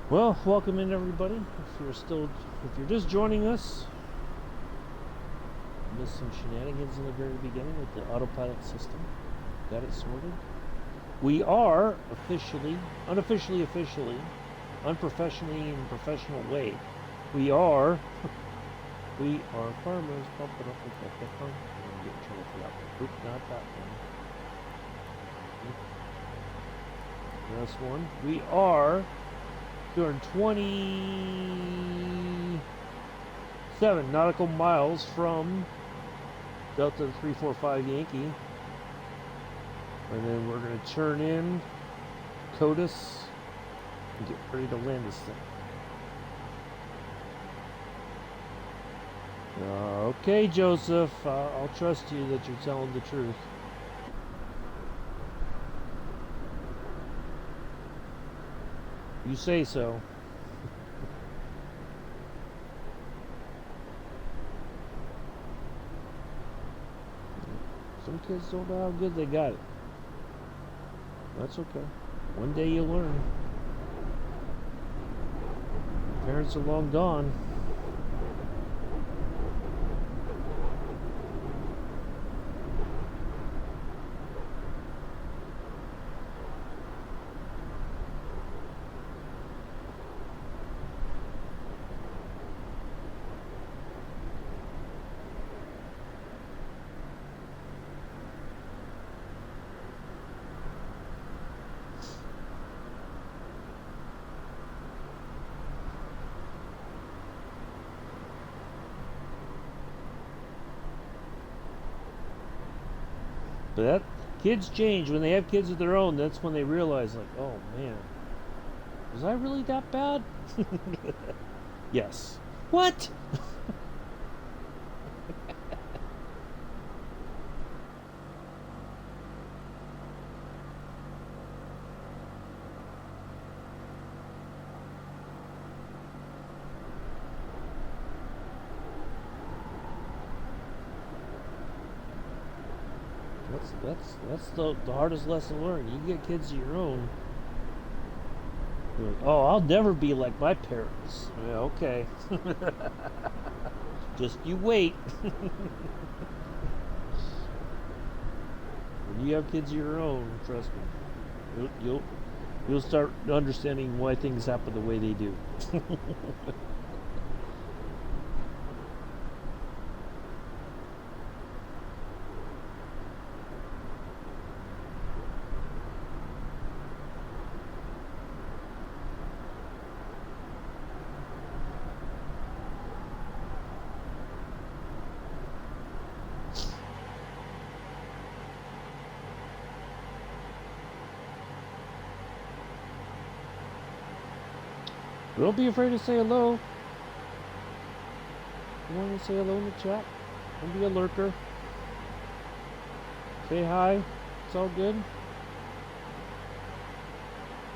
Speaker 1: Well, welcome in everybody. If you're just joining us, missed some shenanigans in the very beginning with the autopilot system. Got it sorted. We are unofficially, unprofessionally, in a professional way. We are farmers. I'm gonna get in trouble for that one. Oop, not that one. This one. We are 227 nautical miles from Delta 345 Yankee, and then we're going to turn in CODIS and get ready to land this thing. Okay, Joseph, I'll trust you that you're telling the truth. You say so. Some kids don't know how good they got it. That's okay. One day you'll learn. Parents are long gone. But that kids change when they have kids of their own. That's when they realize, like, oh man, was I really that bad? Yes. What? That's the hardest lesson learned. You get kids of your own. You're like, oh, I'll never be like my parents. Yeah, okay. Just you wait. When you have kids of your own, trust me, you'll start understanding why things happen the way they do. Don't be afraid to say hello. You want to say hello in the chat? Don't be a lurker. Say hi. It's all good.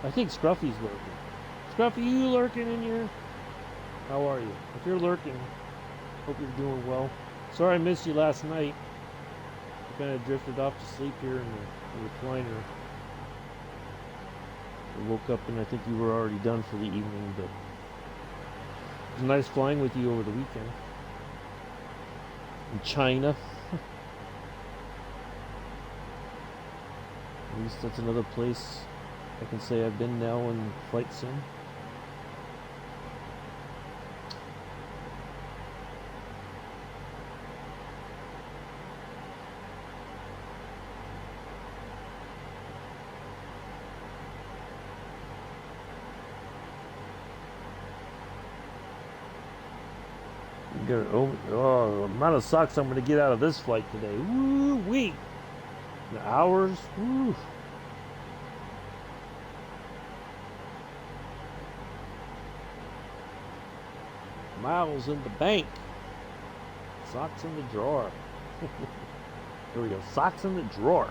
Speaker 1: I think Scruffy's lurking. Scruffy, you lurking in here? How are you? If you're lurking, hope you're doing well. Sorry I missed you last night. I kind of drifted off to sleep here in the recliner. I woke up and I think you were already done for the evening, but it was nice flying with you over the weekend. In China. At least that's another place I can say I've been now in Flight Sim. Oh, the amount of socks I'm going to get out of this flight today. Woo wee! The hours. Woo. Miles in the bank. Socks in the drawer. Here we go. Socks in the drawer.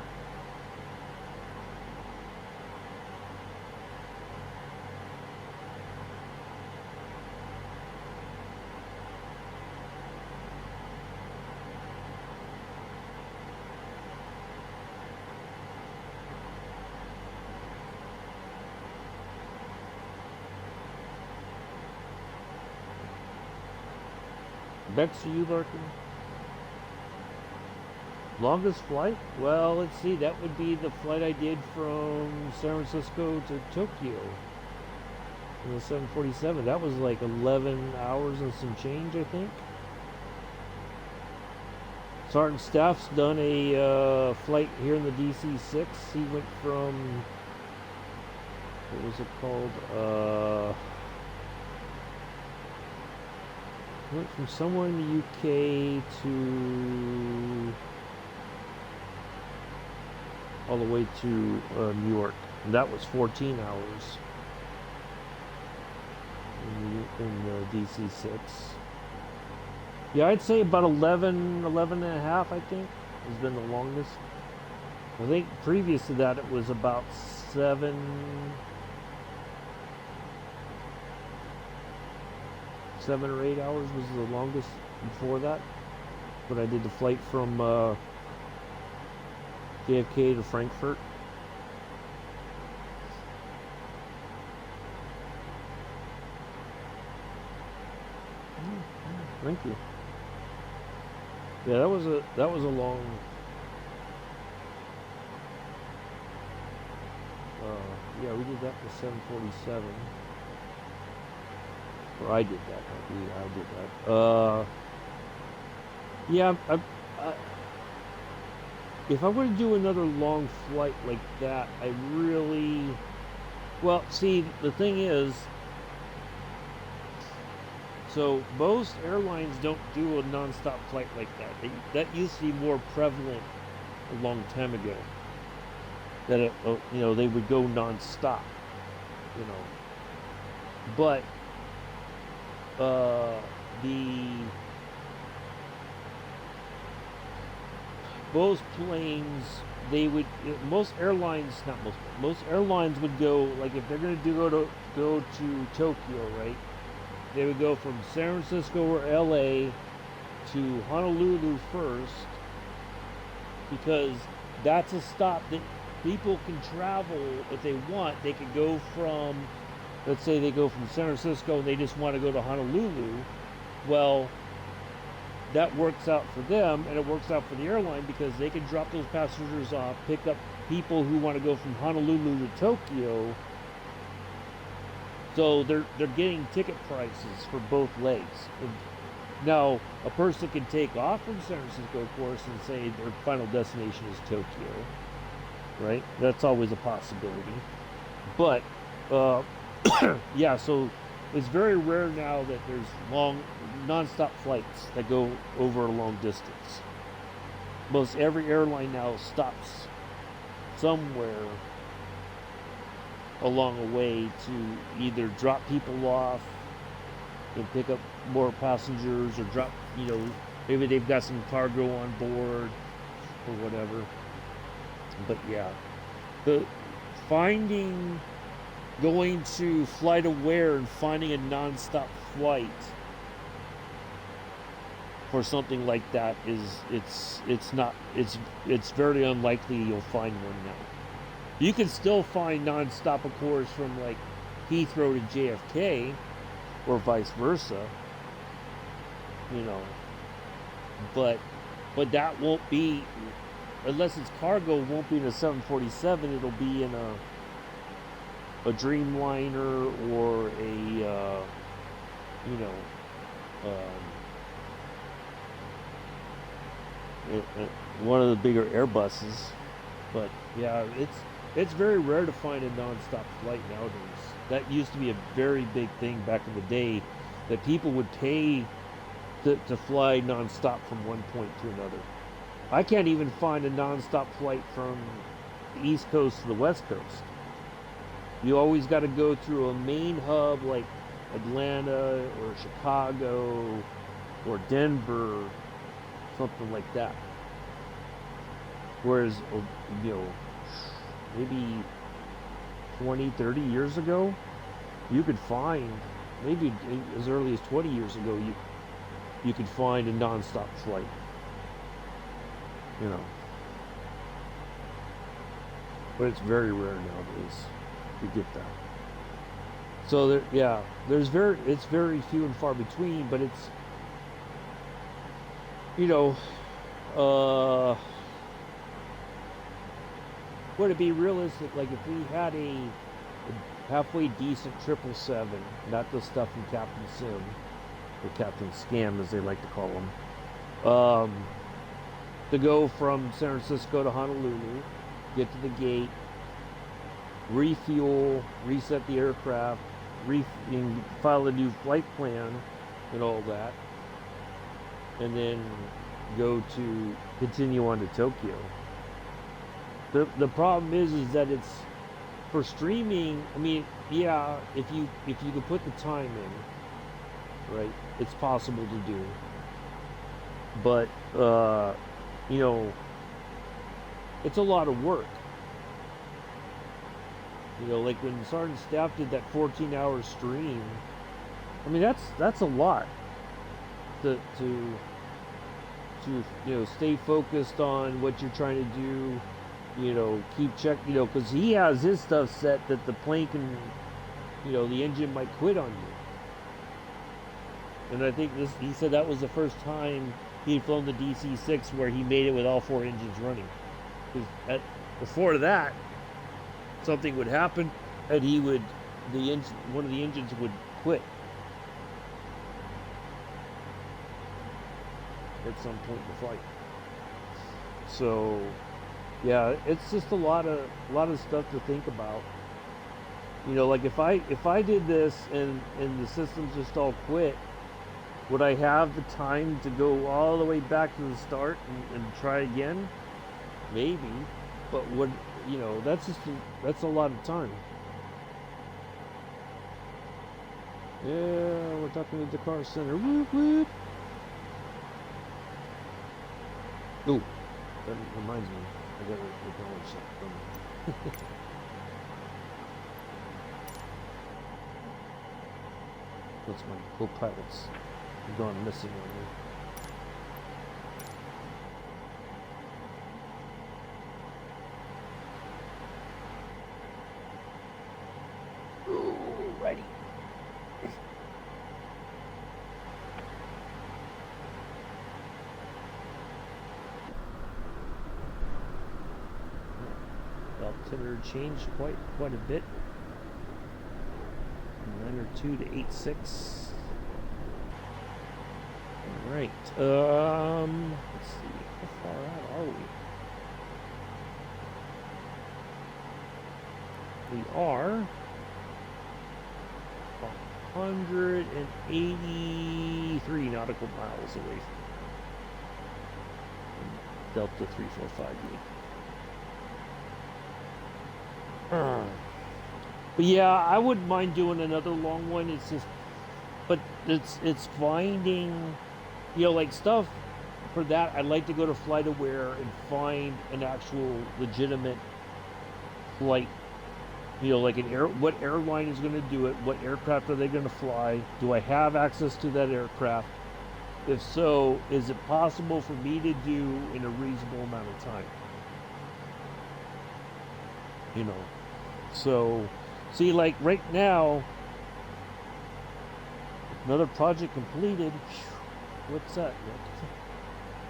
Speaker 1: Bex, are you lurking? Longest flight? Well, let's see. That would be the flight I did from San Francisco to Tokyo. In the 747. That was like 11 hours and some change, I think. Sergeant Staff's done a flight here in the DC-6. He went from... what was it called? Went from somewhere in the UK to all the way to New York, and that was 14 hours in the DC-6. Yeah, I'd say about 11 and a half, I think, has been the longest. I think previous to that it was about 7 or 8 hours was the longest before that. But I did the flight from JFK to Frankfurt. Thank you. Yeah, that was a long. Yeah, we did that for 747. Or I did that. I did that. Yeah, if I were to do another long flight like that, I really. Well, see, the thing is, so most airlines don't do a non-stop flight like that. That used to be more prevalent a long time ago. That they would go non-stop, you know. But the most planes, most airlines, not most airlines would go, like if they're going to go to Tokyo, right? They would go from San Francisco or LA to Honolulu first, because that's a stop that people can travel if they want. They could go from, let's say they go from San Francisco and they just want to go to Honolulu. Well, that works out for them, and it works out for the airline, because they can drop those passengers off, pick up people who want to go from Honolulu to Tokyo. So they're getting ticket prices for both legs. Now, a person can take off from San Francisco, of course, and say their final destination is Tokyo, right? That's always a possibility. But yeah, so it's very rare now that there's long, non-stop flights that go over a long distance. Most every airline now stops somewhere along the way to either drop people off and pick up more passengers, or drop, maybe they've got some cargo on board or whatever. But yeah, going to FlightAware and finding a non-stop flight for something like that it's very unlikely you'll find one now. You can still find non-stop, of course, from like Heathrow to JFK or vice versa, but that won't be, unless it's cargo, won't be in a 747. It'll be in a Dreamliner or one of the bigger Airbuses. But yeah, it's very rare to find a non-stop flight nowadays. That used to be a very big thing back in the day, that people would pay to fly non-stop from one point to another. I can't even find a non-stop flight from the East Coast to the West Coast. You always got to go through a main hub like Atlanta or Chicago or Denver, something like that. Whereas, maybe 20, 30 years ago, you could find, maybe as early as 20 years ago, you could find a non-stop flight. But it's very rare nowadays to get that. So it's very few and far between, but it's, would it be realistic, like if we had a halfway decent 777, not the stuff from Captain Sim, or Captain Scam as they like to call them, to go from San Francisco to Honolulu, get to the gate, refuel, reset the aircraft, and file a new flight plan and all that, and then continue on to Tokyo. The problem is that it's, for streaming, I mean, yeah, if you could put the time in, right, it's possible to do. But it's a lot of work. Like when Sergeant Staff did that 14-hour stream, I mean, that's a lot to stay focused on what you're trying to do, keep check, because he has his stuff set that the plane can, the engine might quit on you. And I think he said that was the first time he'd flown the DC-6 where he made it with all 4 engines running. Because before that, something would happen, and one of the engines would quit at some point in the flight. So, yeah, it's just a lot of stuff to think about. Like if I did this and the systems just all quit, would I have the time to go all the way back to the start and try again? Maybe, but that's a lot of time. Yeah, we're talking to the Dakar Center. Whoop whoop. Ooh, that reminds me. I gotta acknowledge something. What's my co-pilot's gone missing on me. Ooh, righty. Altimeter changed quite a bit. 902 to 86. All right. Let's see. How far out are we? We are 183 nautical miles away from Delta 3458. But yeah, I wouldn't mind doing another long one. It's just, but it's finding, like stuff for that. I'd like to go to FlightAware and find an actual legitimate flight. Like what airline is going to do it? What aircraft are they going to fly? Do I have access to that aircraft? If so, is it possible for me to do in a reasonable amount of time? So, see, like right now, another project completed. What's that?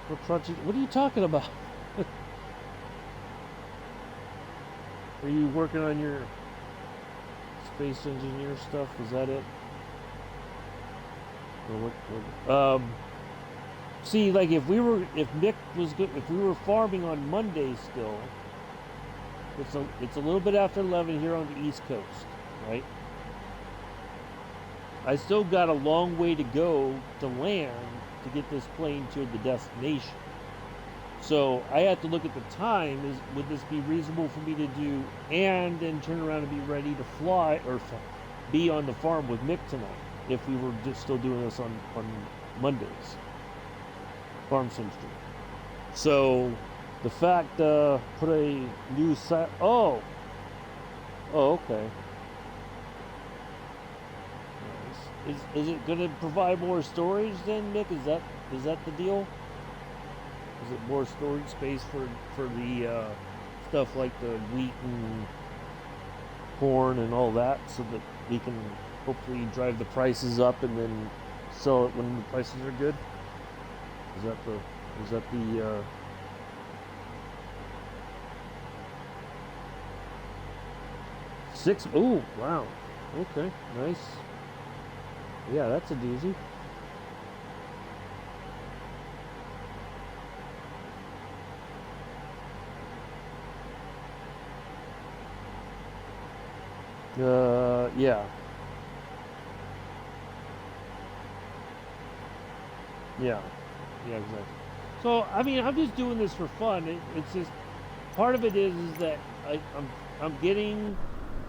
Speaker 1: What project? What are you talking about? Are you working on your space engineer stuff? Is that it? Or what? See, like if Mick was good, if we were farming on Monday still. It's a little bit after 11 here on the East Coast, right? I still got a long way to go to land to get this plane to the destination. So I have to look at the time. Would this be reasonable for me to do and then turn around and be ready to fly or be on the farm with Mick tonight if we were just still doing this on Mondays? Farm Simster. So the fact, put a new site. Oh, okay. Nice. Is it going to provide more storage then, Nick? Is that the deal? Is it more storage space for the stuff like the wheat and corn and all that, so that we can hopefully drive the prices up and then sell it when the prices are good? Is that the 6? Oh, wow. Okay, nice. Yeah, that's a doozy. Yeah. Yeah, exactly. So, I mean, I'm just doing this for fun. It's just, part of it is that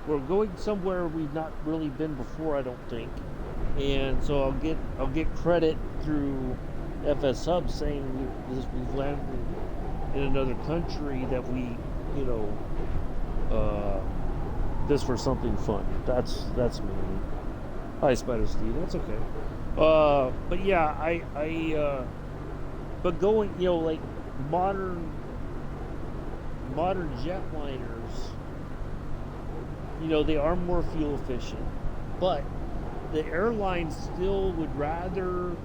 Speaker 1: we're going somewhere we've not really been before, I don't think. And so I'll get credit through FS Hub saying we've landed in another country that we, this for something fun. That's me. Hi, Spider Steve. That's okay. But yeah, but going, like modern modern jetliners, they are more fuel efficient, but the airlines still would rather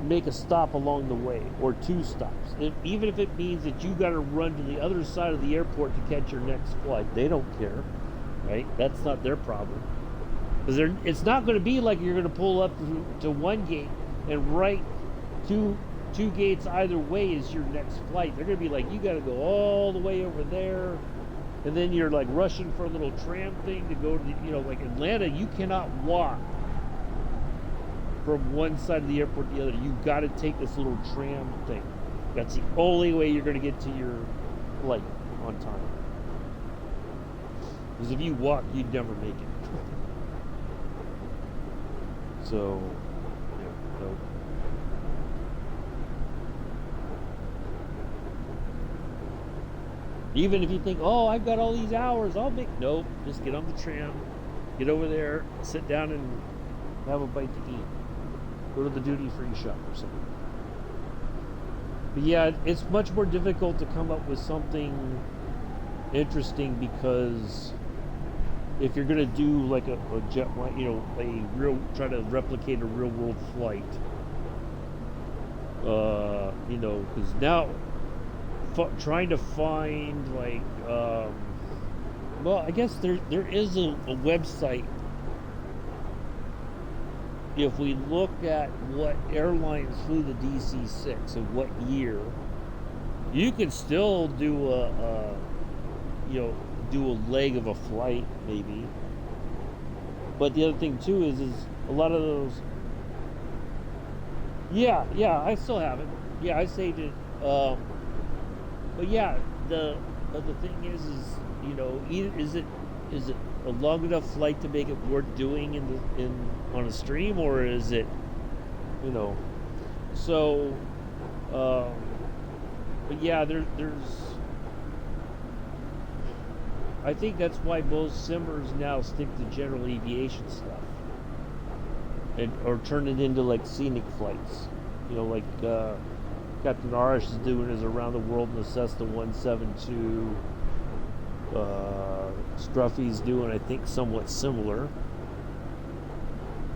Speaker 1: make a stop along the way, or 2 stops, even if it means that you got to run to the other side of the airport to catch your next flight. They don't care, right? That's not their problem, because it's not going to be like you're going to pull up to one gate and right two gates either way is your next flight. They're going to be like, you got to go all the way over there, and then you're like rushing for a little tram thing to go to the, like Atlanta, you cannot walk from one side of the airport to the other. You got to take this little tram thing. That's the only way you're going to get to your flight on time. Because if you walk, you'd never make it. So, yeah, no. Even if you think, oh, I've got all these hours, nope, just get on the tram, get over there, sit down and have a bite to eat. Go to the duty-free shop or something. But yeah, it's much more difficult to come up with something interesting, because if you're going to do like a jet, try to replicate a real-world flight, because now trying to find I guess there is a website. If we look at what airlines flew the DC-6 and what year, you can still do do a leg of a flight maybe. But the other thing too is a lot of those. Yeah, I still have it. Yeah, I saved it. But yeah, the thing is is it a long enough flight to make it worth doing on a stream, or is it, so, but yeah, there's, I think that's why most simmers now stick to general aviation stuff, or turn it into like scenic flights, like Captain Arish is doing his around the world in the Cessna 172. Struffy's doing, I think, somewhat similar,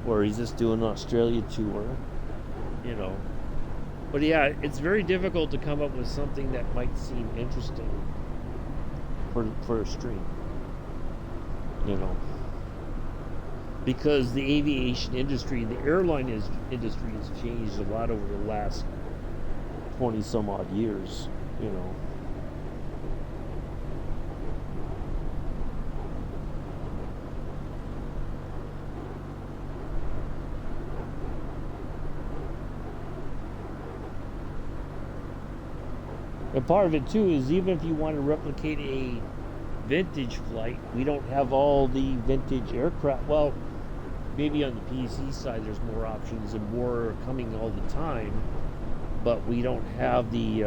Speaker 1: or he's just doing an Australia tour, But yeah, it's very difficult to come up with something that might seem interesting for a stream, because the aviation industry, the airline industry has changed a lot over the last 20 some odd years, And part of it too is, even if you want to replicate a vintage flight, we don't have all the vintage aircraft. Well, maybe on the PC side there's more options and more are coming all the time, but we don't have the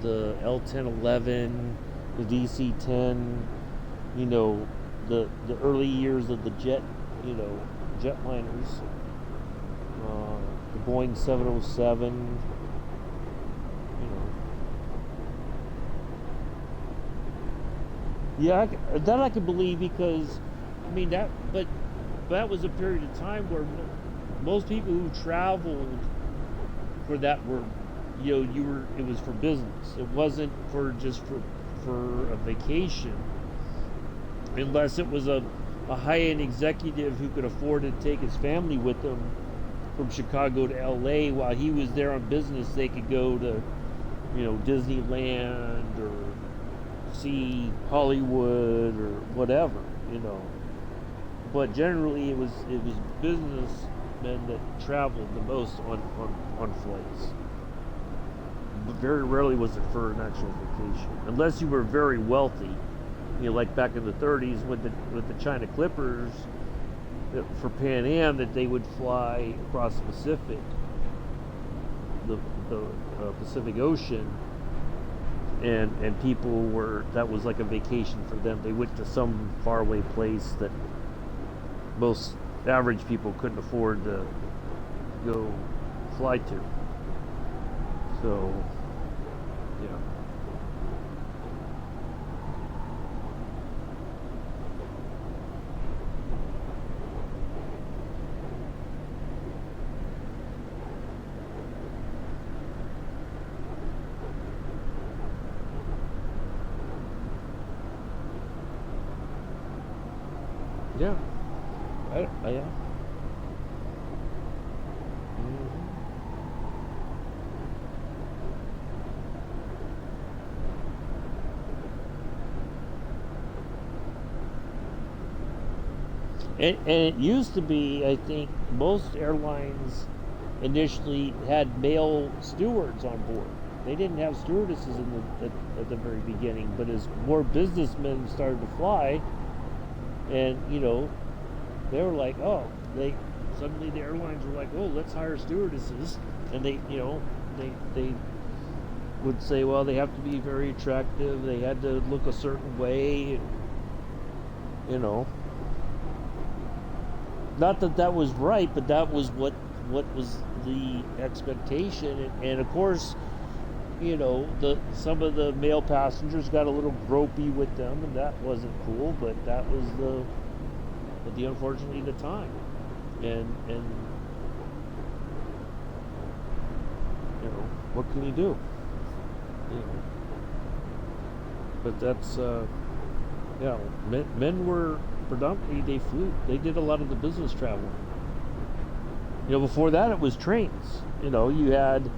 Speaker 1: the L1011, the DC-10, the early years of the jetliners, the Boeing 707, Yeah, that I could believe, because, but that was a period of time where most people who traveled for that were, it was for business. It wasn't for just for a vacation, unless it was a high-end executive who could afford to take his family with them from Chicago to LA. While he was there on business, they could go to, Disneyland, or see Hollywood, or whatever, But generally, it was businessmen that traveled the most on flights. But very rarely was it for an actual vacation, unless you were very wealthy. Like back in the 30s with the China Clippers, for Pan Am, that they would fly across the Pacific, the Pacific Ocean, and people that was like a vacation for them. They went to some faraway place that most average people couldn't afford to go fly to. So, yeah. Yeah. Yeah. Mhm. And it used to be, I think, most airlines initially had male stewards on board. They didn't have stewardesses at the very beginning, but as more businessmen started to fly, and they were like, oh, they suddenly the airlines were like, oh, let's hire stewardesses, and they would say, well, they have to be very attractive, they had to look a certain way, and, you know, not that that was right, but that was what was the expectation, and of course, the some of the male passengers got a little gropey with them, and that wasn't cool, but that was the unfortunately the time, and what can you do? You know, but that's yeah, men were predominantly, they did a lot of the business travel. Before that it was trains. You had,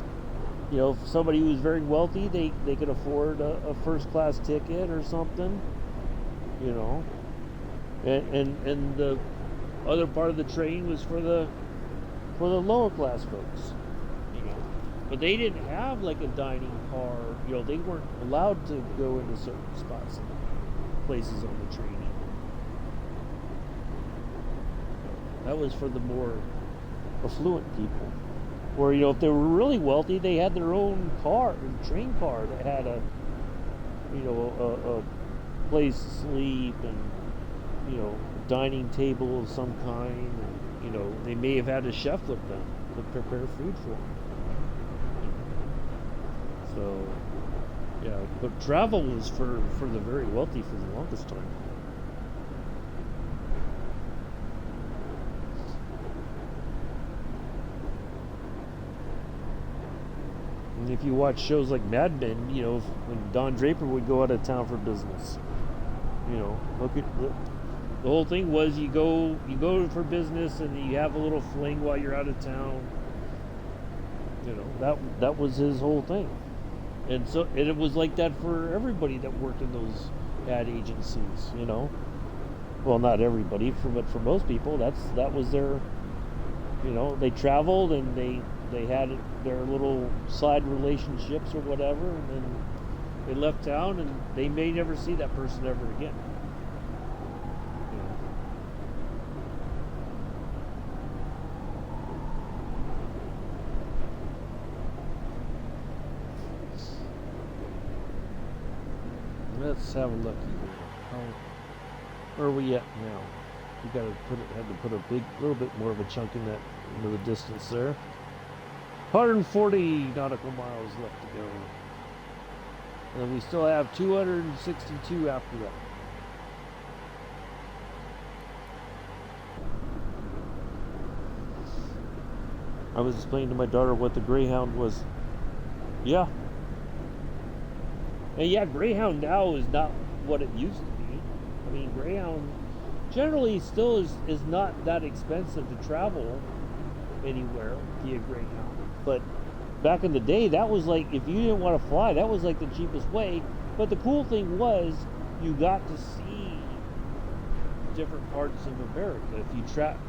Speaker 1: if somebody who was very wealthy, they could afford a first class ticket or something, you know. And the other part of the train was for the lower class folks, you know. But they didn't have like a dining car, they weren't allowed to go into certain spots and places on the train. That was for the more affluent people. Or, if they were really wealthy, they had their own car, train car that had a place to sleep, and, a dining table of some kind. And, they may have had a chef with them to prepare food for them. So, yeah, but travel was for the very wealthy for the longest time. And if you watch shows like Mad Men, when Don Draper would go out of town for business, look at the whole thing was you go for business, and you have a little fling while you're out of town. That was his whole thing, and it was like that for everybody that worked in those ad agencies. Well, not everybody, but for most people, that was their. They traveled, and they had their little side relationships or whatever, and then they left town, and they may never see that person ever again. Let's have a look here. Where are we at now? You had to put a little bit more of a chunk in that into the distance there. 140 nautical miles left to go. And we still have 262 after that. I was explaining to my daughter what the Greyhound was. Yeah. And yeah, Greyhound now is not what it used to be. I mean, Greyhound generally still is not that expensive to travel anywhere via Greyhound. But back in the day, that was like, if you didn't want to fly, that was like the cheapest way. But the cool thing was, you got to see different parts of America. If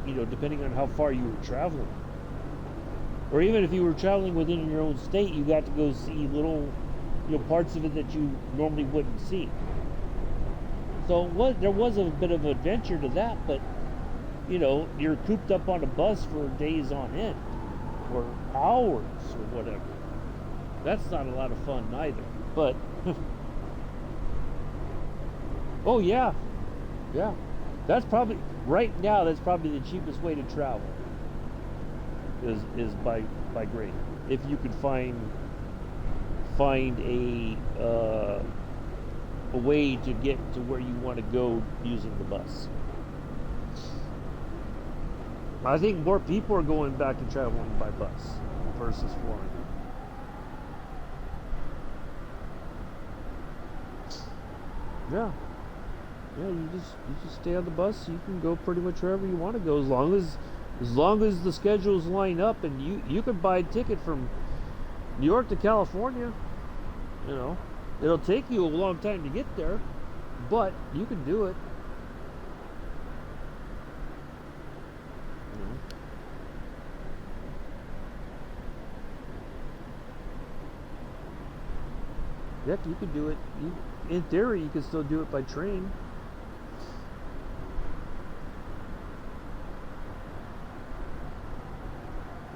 Speaker 1: you depending on how far you were traveling, or even if you were traveling within your own state, you got to go see little, parts of it that you normally wouldn't see. So there was a bit of adventure to that, but you're cooped up on a bus for days on end, or hours, or whatever. That's not a lot of fun either. But oh yeah,
Speaker 3: That's probably, right now, that's probably the cheapest way to travel.
Speaker 1: is by grade. If you could find a way to get to where you want to go using the bus. I think more people are going back to traveling by bus versus flying. Yeah. Yeah, you just stay on the bus. You can go pretty much wherever you want to go as long as the schedules line up, and you can buy a ticket from New York to California. You know, it'll take you a long time to get there, but you can do it. You know. Yep, you could do it. In theory, you can still do it by train.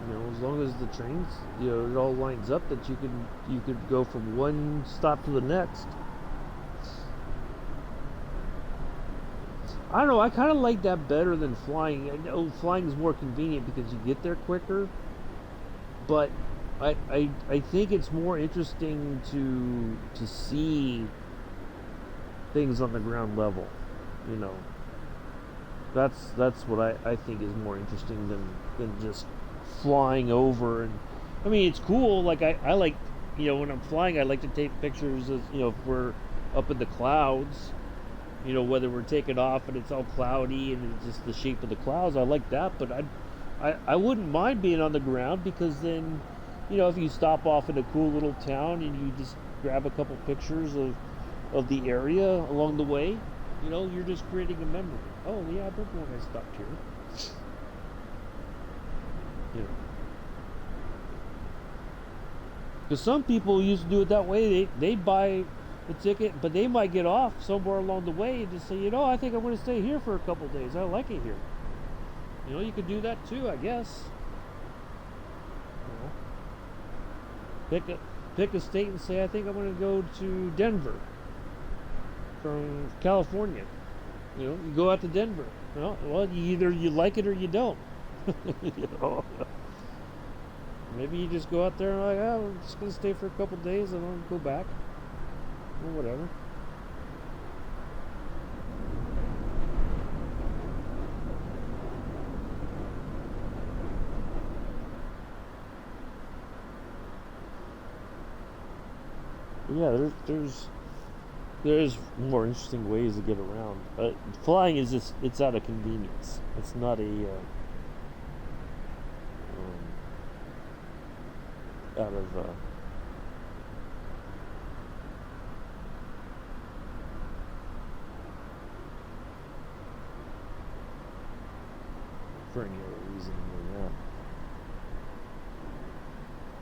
Speaker 1: You know, as long as the trains, you know, it all lines up that you could go from one stop to the next. I don't know. I kind of like that better than flying. I know flying is more convenient because you get there quicker, but I think it's more interesting to see things on the ground level. You know, that's what I think is more interesting than just flying over. And I mean, it's cool. Like I like, you know, when I'm flying, I like to take pictures of, you know, if we're up in the clouds, you know, whether we're taking off and it's all cloudy and it's just the shape of the clouds. I like that, but I wouldn't mind being on the ground, because then, you know, if you stop off in a cool little town and you just grab a couple pictures of the area along the way, you know, you're just creating a memory. Oh yeah, I remember when I stopped here. You know, because some people used to do it that way. They buy the ticket, but they might get off somewhere along the way and just say, you know, I think I'm going to stay here for a couple days. I like it here. You know, you could do that too, I guess. You know, pick a state and say, I think I'm going to go to Denver from California. You know, you go out to Denver. Well, either you like it or you don't. You know, maybe you just go out there and like, oh, I'm just gonna stay for a couple days and I'll go back or whatever. But yeah, there's more interesting ways to get around. Flying is just, it's out of convenience. It's not out of for any other reason than that.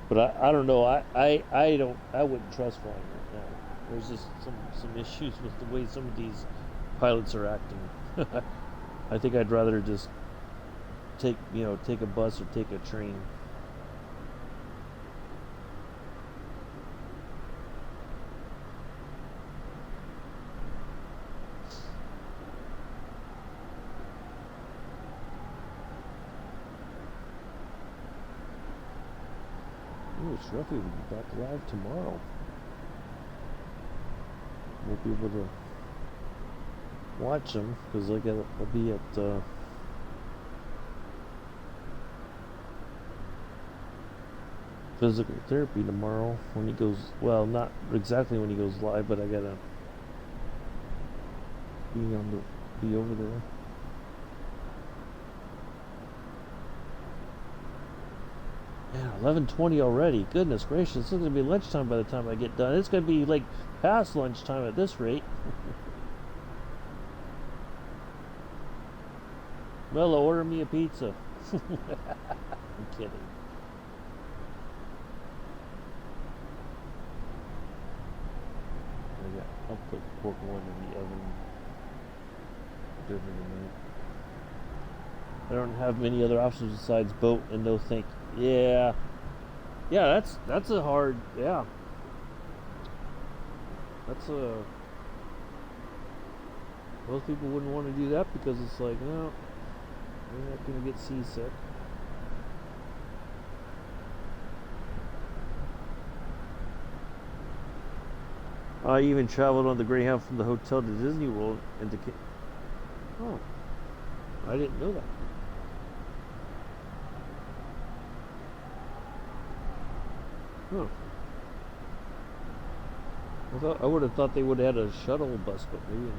Speaker 1: But I don't know. I wouldn't trust flying right now. There's just some issues with the way some of these pilots are acting. I think I'd rather just take a bus or take a train. Shruffy will be back live tomorrow. We'll be able to watch him because I'll be at physical therapy tomorrow when he goes. Well, not exactly when he goes live, but I gotta be over there. Yeah, 11:20 already. Goodness gracious, it's going to be lunchtime by the time I get done. It's going to be like past lunchtime at this rate. Well, order me a pizza. I'm kidding. I'll put pork one in the oven. I don't have many other options besides boat and no thank you. Yeah, that's a hard, yeah. Most people wouldn't want to do that because it's like, no, you're not gonna get seasick. I even traveled on the Greyhound from the hotel to Disney World and to. Oh, I didn't know that. Huh. I would have thought they would have had a shuttle bus, but maybe not.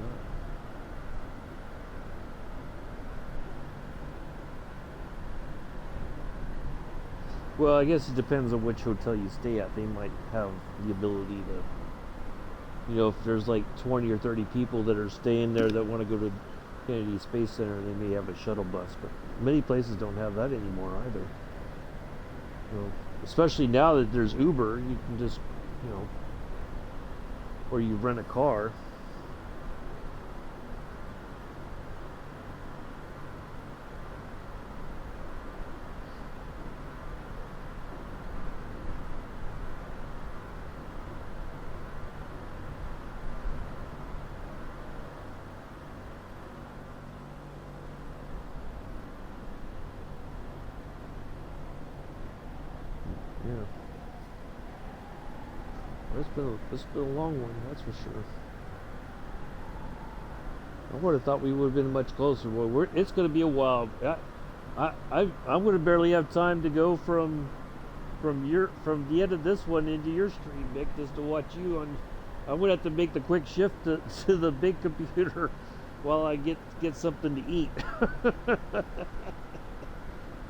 Speaker 1: Well, I guess it depends on which hotel you stay at. They might have the ability to, if there's like 20 or 30 people that are staying there that want to go to Kennedy Space Center, they may have a shuttle bus. But many places don't have that anymore either. Especially now that there's Uber, you can just, or you rent a car. Yeah. It's been a long one, that's for sure. I would have thought we would have been much closer. Well, it's going to be a while. I'm going to barely have time to go from the end of this one into your stream, Mick, just to watch you on. I'm going to have to make the quick shift to the big computer while I get something to eat.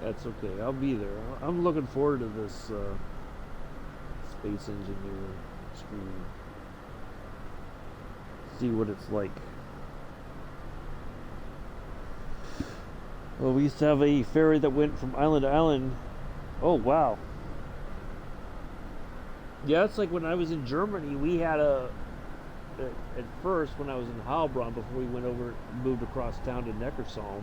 Speaker 1: That's okay. I'll be there. I'm looking forward to this space engineer stream. See what it's like. Well, we used to have a ferry that went from island to island. Oh, wow. Yeah, it's like when I was in Germany, we had at first, when I was in Heilbronn, before we moved across town to Neckarsalm,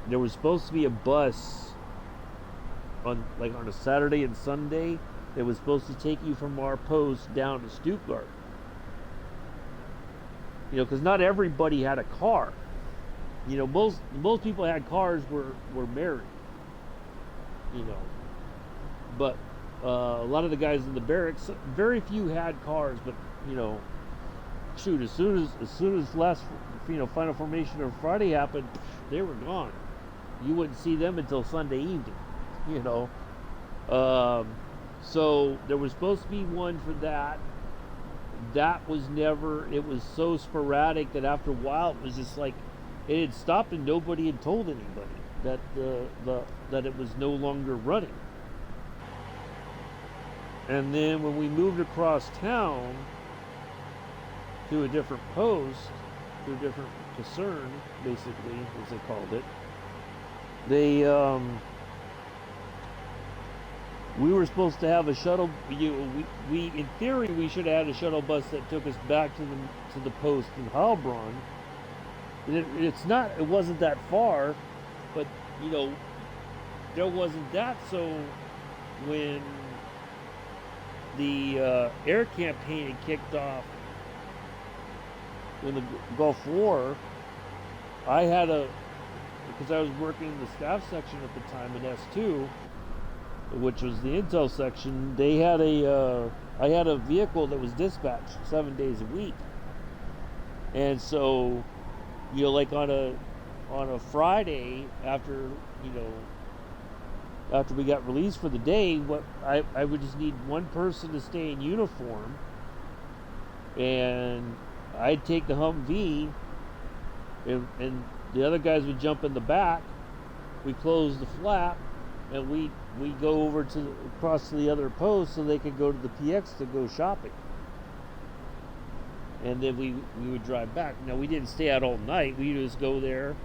Speaker 1: there was supposed to be a bus on a Saturday and Sunday that was supposed to take you from our post down to Stuttgart. Because not everybody had a car. Most people had cars were married. But a lot of the guys in the barracks, very few had cars. But shoot, as soon as last final formation of Friday happened, they were gone. You wouldn't see them until Sunday evening. So there was supposed to be one for that. That was never. It was so sporadic that after a while it was just like it had stopped and nobody had told anybody that that it was no longer running. And then when we moved across town to a different post, to a different concern, basically, as they called it, we were supposed to have a shuttle. We in theory we should have had a shuttle bus that took us back to the post in Heilbronn. It wasn't that far, but there wasn't that. So when the air campaign had kicked off in the Gulf War, because I was working in the staff section at the time in S2, which was the intel section. I had a vehicle that was dispatched 7 days a week, and so like on a Friday after we got released for the day, I would just need one person to stay in uniform, and I'd take the Humvee, and the other guys would jump in the back. We close the flap, and we go over across to the other post so they could go to the PX to go shopping. And then we would drive back. Now, we didn't stay out all night. We just go there,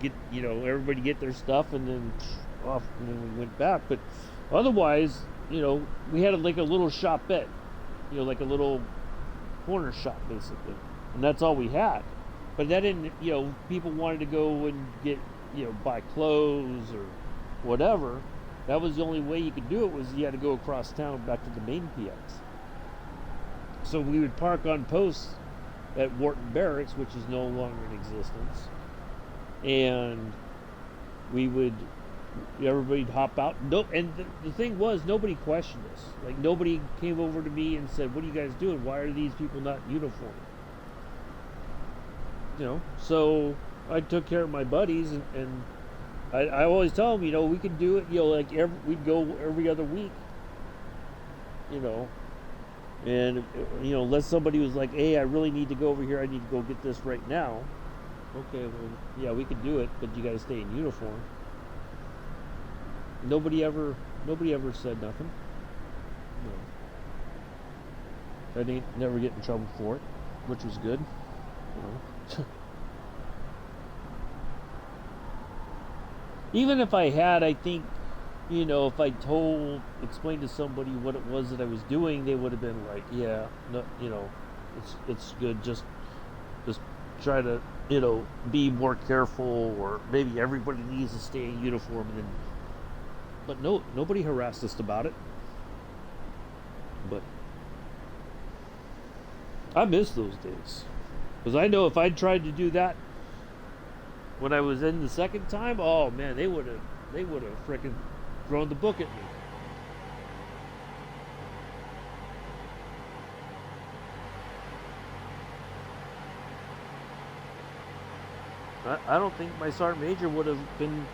Speaker 1: get everybody get their stuff, and then off, and then we went back. But otherwise, we had like a little shopette, like a little corner shop basically, and that's all we had. But that didn't, people wanted to go and get, buy clothes or whatever. That was the only way you could do it, was you had to go across town back to the main PX. So we would park on posts at Wharton Barracks, which is no longer in existence, and we would everybody'd hop out. No, and the thing was, nobody questioned us. Like, nobody came over to me and said, "What are you guys doing? Why are these people not in uniform?" So I took care of my buddies, and I always tell them, we could do it. Like we'd go every other week. And unless somebody was like, "Hey, I really need to go over here. I need to go get this right now." Okay, well, yeah, we could do it, but you got to stay in uniform. Nobody ever said nothing. I didn't never get in trouble for it, which was good. Even if I had, I think, if I explained to somebody what it was that I was doing, they would have been like, "Yeah, no, it's good. Just try to, be more careful, or maybe everybody needs to stay in uniform." But no, nobody harassed us about it. But I miss those days, because I know if I'd tried to do that when I was in the second time, oh man, they would have freaking thrown the book at me. I don't think my sergeant major would have been.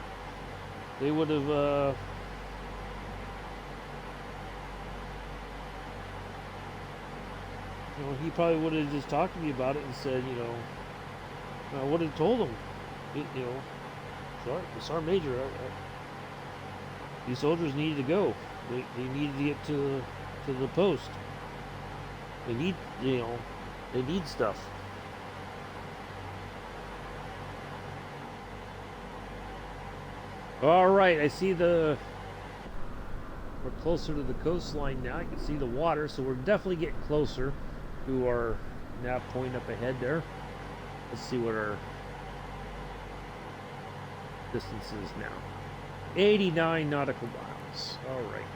Speaker 1: They would have. He probably would have just talked to me about it and said, I would have told him, sorry, the sergeant major, these soldiers needed to go. They needed to get to the post. They need, they need stuff. All right, I see we're closer to the coastline now. You can see the water, so we're definitely getting closer to our nav point up ahead there. Let's see what our distance is now. 89 nautical miles. All right,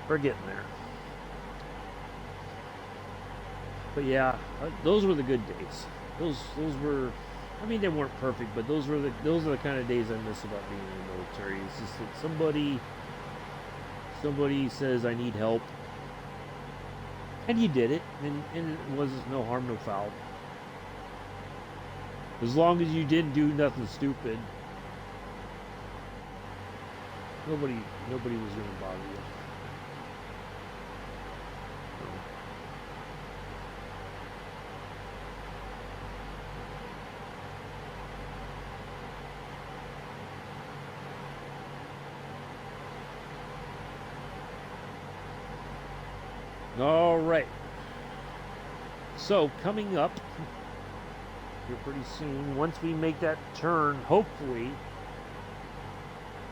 Speaker 1: we're getting there. But yeah, those were the good days. Those were. I mean, they weren't perfect, but those are the kind of days I miss about being in the military. It's just that somebody says, "I need help," and you did it, and it was no harm, no foul. As long as you didn't do nothing stupid, nobody was going to bother you. All right. So coming up here pretty soon, once we make that turn, hopefully,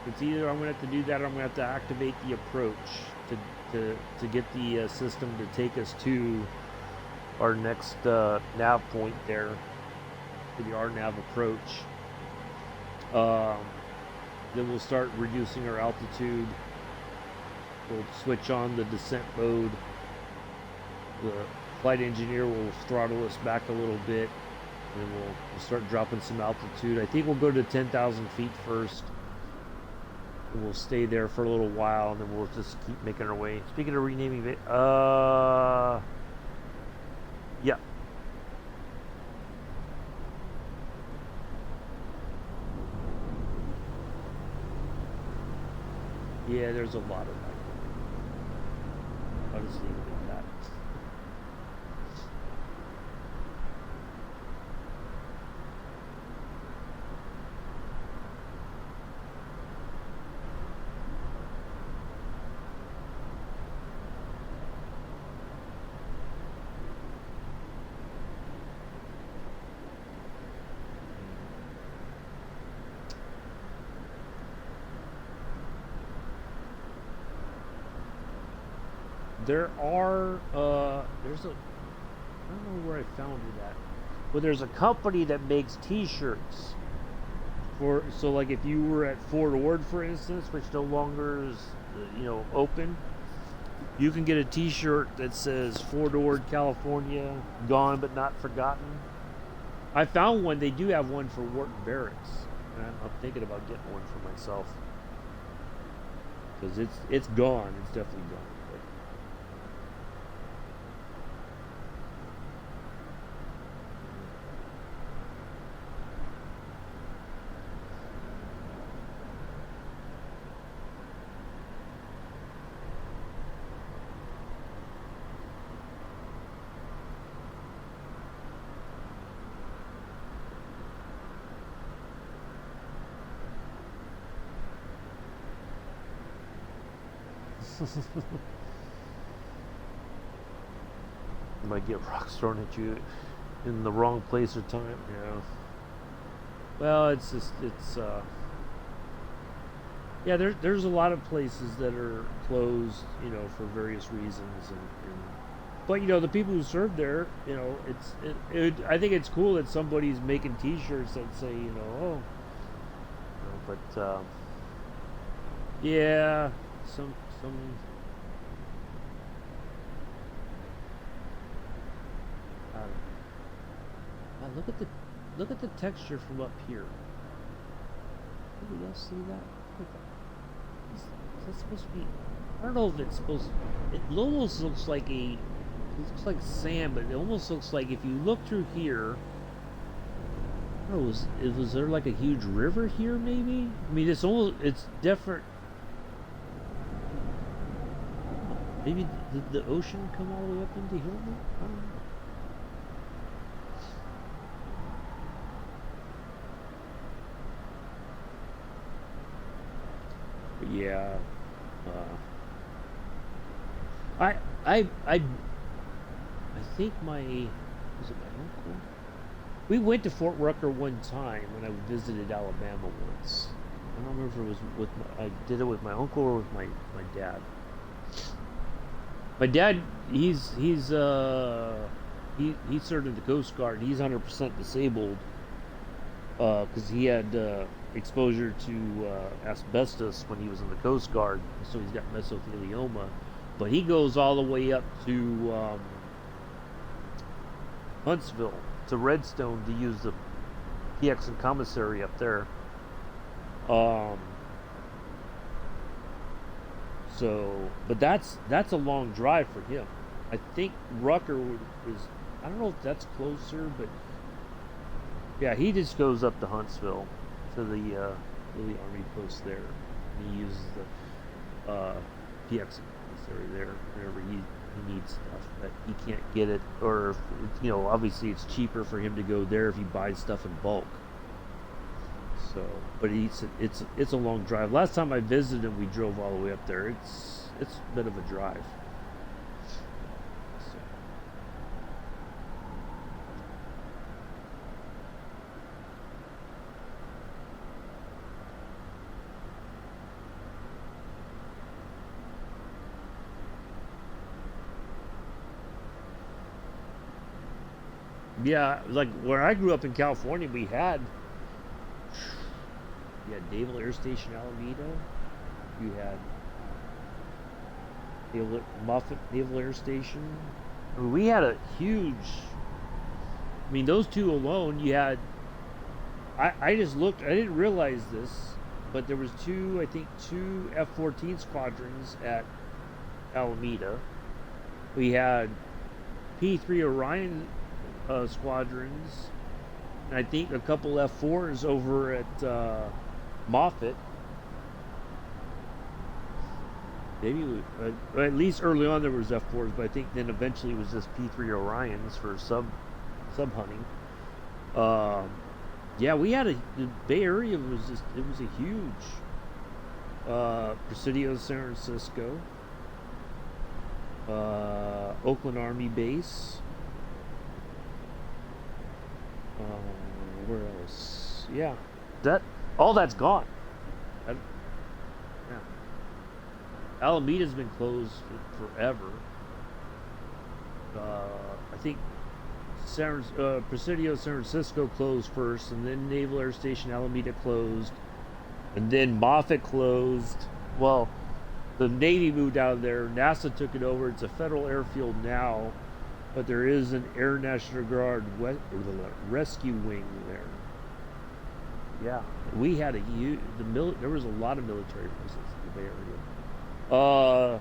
Speaker 1: it's either I'm going to have to do that or I'm going to have to activate the approach to get the system to take us to our next nav point there, to the RNAV approach. Then we'll start reducing our altitude. We'll switch on the descent mode. The flight engineer will throttle us back a little bit, and we'll start dropping some altitude. I think we'll go to 10,000 feet first, and we'll stay there for a little while, and then we'll just keep making our way. Speaking of renaming it, yeah. Yeah, there's a lot of that. I'll just leave it at that. There are, there's a, I don't know where I found it at, but there's a company that makes t-shirts so like if you were at Fort Ord, for instance, which no longer is, open, you can get a t-shirt that says Fort Ord, California, gone but not forgotten. I found one. They do have one for Wharton Barracks, and I'm thinking about getting one for myself. because it's gone. It's definitely gone. You might get rocks thrown at you in the wrong place or time. Yeah. Well, it's just yeah. There's a lot of places that are closed, for various reasons, and but the people who serve there, I think it's cool that somebody's making T-shirts that say, oh, but yeah, some. Look at the texture from up here. Did you guys see that? Look at that. Is that supposed to be? I don't know if it's supposed. It almost looks like it looks like sand, but it almost looks like if you look through here. I don't know, was there like a huge river here? Maybe. I mean, it's different. Maybe did the ocean come all the way up into here? I don't know. Yeah, I I I think was it my uncle? We went to Fort Rucker one time when I visited Alabama once. I don't remember if it was I did it with my uncle or with my dad. My dad, he served in the Coast Guard. He's 100% disabled because he had exposure to asbestos when he was in the Coast Guard, so he's got mesothelioma. But he goes all the way up to Huntsville, to Redstone, to use the PX and commissary up there. But that's a long drive for him. I think Rucker is. I don't know if that's closer, but yeah, he just goes up to Huntsville to the army post there. And he uses the PX commissary there whenever he needs stuff, but he can't get it, or obviously it's cheaper for him to go there if he buys stuff in bulk. So, but it's a long drive. Last time I visited him, we drove all the way up there. It's a bit of a drive. So. Yeah, like where I grew up in California, we had Naval Air Station Alameda. You had Moffett Naval Air Station. I mean, we had a huge. I mean, those two alone. You had. I just looked. I didn't realize this, but there was two F-14 squadrons at Alameda. We had P-3 Orion squadrons, and I think a couple F-4s over at Moffett. Maybe at least early on there was F-4s, but I think then eventually it was just P-3 Orions for sub hunting. Yeah, we had the Bay Area was a huge Presidio, San Francisco, Oakland Army Base. Where else? Yeah, all that's gone. Yeah. Alameda's been closed forever. I think Presidio, San Francisco closed first, and then Naval Air Station Alameda closed, and then Moffett closed. Well, the Navy moved out of there. NASA took it over. It's a federal airfield now, but there is an Air National Guard rescue wing there. Yeah, we had there was a lot of military bases in the Bay Area. Uh,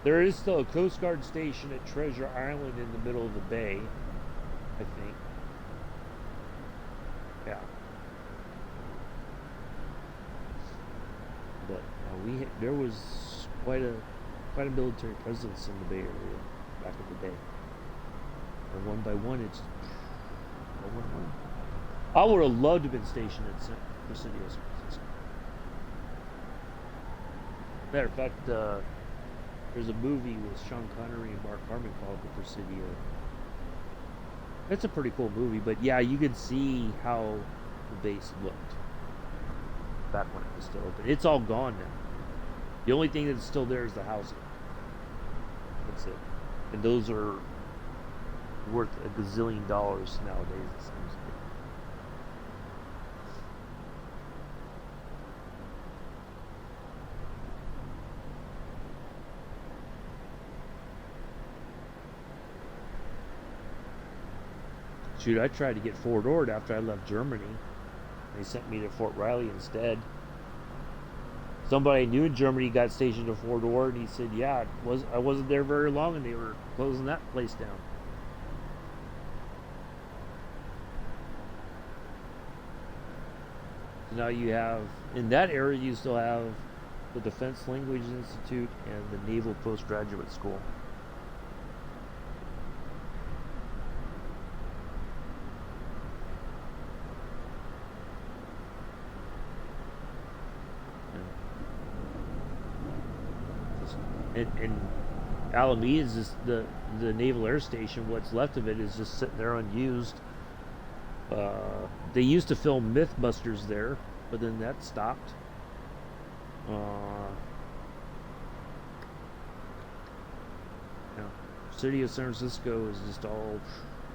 Speaker 1: there is still a Coast Guard station at Treasure Island in the middle of the bay, I think. Yeah. But there was quite a military presence in the Bay Area back in the day. And one by one, it's one. I would have loved to have been stationed at Presidio, San Francisco. Matter of fact, there's a movie with Sean Connery and Mark Harmon called The Presidio. It's a pretty cool movie, but yeah, you could see how the base looked back when it was still open. It's all gone now. The only thing that's still there is the housing. That's it. And those are worth a gazillion dollars nowadays, it seems to be. Shoot, I tried to get Fort Ord after I left Germany. They sent me to Fort Riley instead. Somebody I knew in Germany got stationed at Fort Ord, and he said, "Yeah, I wasn't there very long, and they were closing that place down." So now you have in that area, you still have the Defense Language Institute and the Naval Postgraduate School. And Alameda is just the Naval Air Station. What's left of it is just sitting there unused. They used to film Mythbusters there, but then that stopped. Yeah, city of San Francisco is just all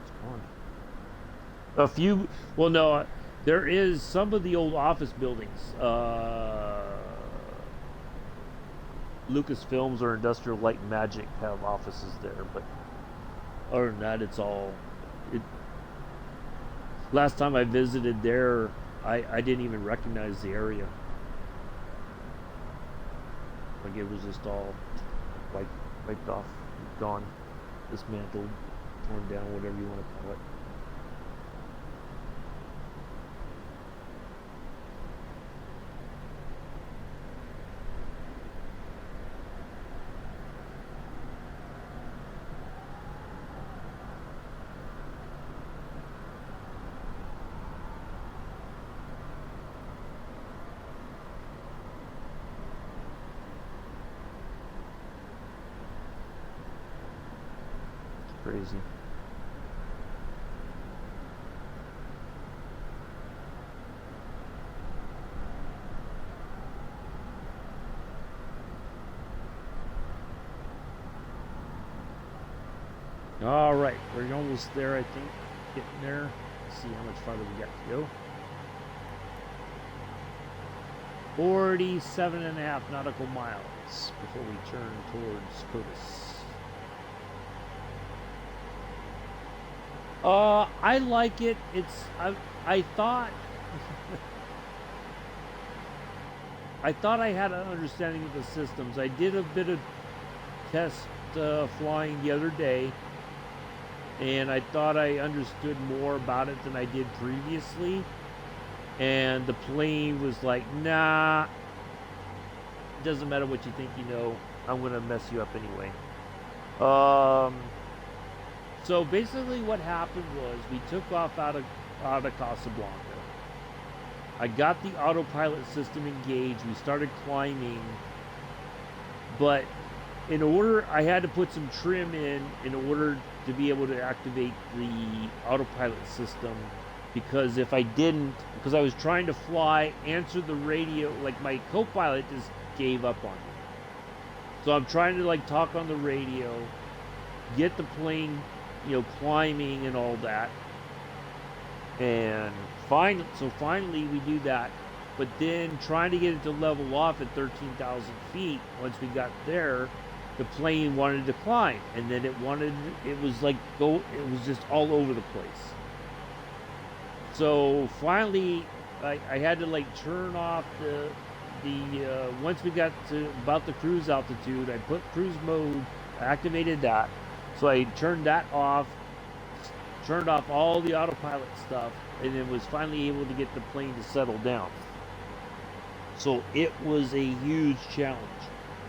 Speaker 1: it's gone. A few, well, no, there is some of the old office buildings. Lucasfilms or Industrial Light and Magic have offices there, but other than that, it's all. Last time I visited there, I didn't even recognize the area. Like it was just all wiped off, gone, dismantled, torn down, whatever you want to call it. Crazy. All right, we're almost there, I think. Getting there. Let's see how much farther we got to go. 47.5 nautical miles before we turn towards Codis. I like it. I thought I thought I had an understanding of the systems. I did a bit of test flying the other day, and I thought I understood more about it than I did previously. And the plane was like, "Nah, it doesn't matter what you think you know. I'm gonna mess you up anyway." So basically what happened was we took off out of Casablanca. I got the autopilot system engaged. We started climbing. But I had to put some trim in order to be able to activate the autopilot system. Because if I didn't, because I was trying to fly, answer the radio, like my co-pilot just gave up on me. So I'm trying to like talk on the radio, get the plane, climbing and all that. And finally we do that. But then trying to get it to level off at 13,000 feet, once we got there, the plane wanted to climb. And then it was just all over the place. So finally, I had to like turn off once we got to about the cruise altitude, I put cruise mode, activated that, so I turned that off, turned off all the autopilot stuff, and then was finally able to get the plane to settle down. So it was a huge challenge,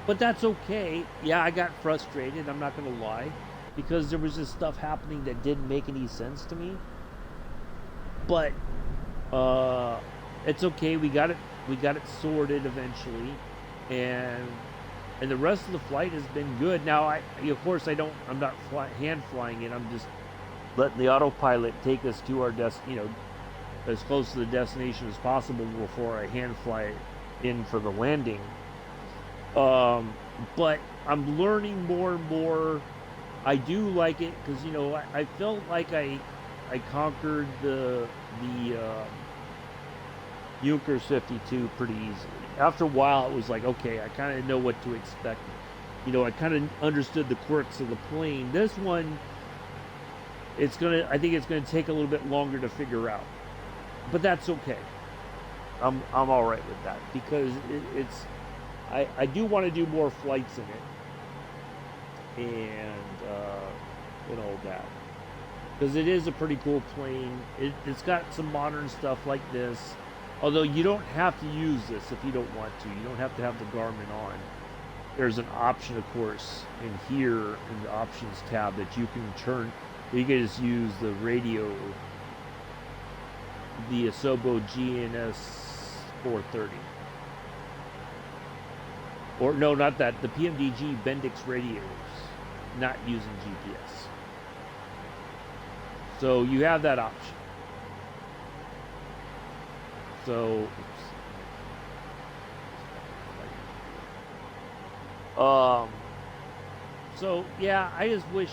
Speaker 1: but that's okay. Yeah, I got frustrated, I'm not gonna lie, because there was just stuff happening that didn't make any sense to me. But it's okay. We got it sorted eventually, and the rest of the flight has been good. Now, of course I'm not hand flying it. I'm just letting the autopilot take us to our as close to the destination as possible before I hand fly in for the landing. But I'm learning more and more. I do like it because I felt like I conquered the Junkers 52 pretty easily. After a while, it was like, okay, I kind of know what to expect. I kind of understood the quirks of the plane. This one, I think it's gonna take a little bit longer to figure out, but that's okay. I'm all right with that because I do want to do more flights in it, and all that. Because it is a pretty cool plane. It's got some modern stuff like this. Although you don't have to use this if you don't want to. You don't have to have the Garmin on. There's an option, of course, in here in the options tab that you can turn. You can just use the radio, the Asobo GNS 430. Or no, not that. The PMDG Bendix radios, not using GPS. So you have that option. So, so yeah, I just wish,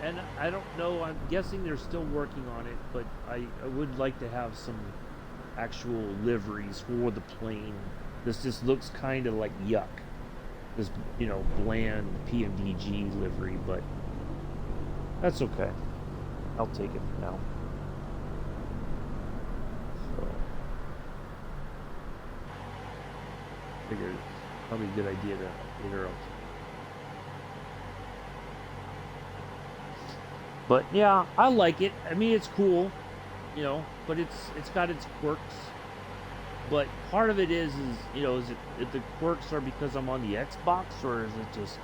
Speaker 1: and I don't know, I'm guessing they're still working on it, but I would like to have some actual liveries for the plane. This just looks kind of like yuck. This, bland PMDG livery, but that's okay. I'll take it for now. So, figured it's probably a good idea to get her out. But yeah, I like it. I mean, it's cool, but it's got its quirks. But part of it is is it if the quirks are because I'm on the Xbox, or is it just?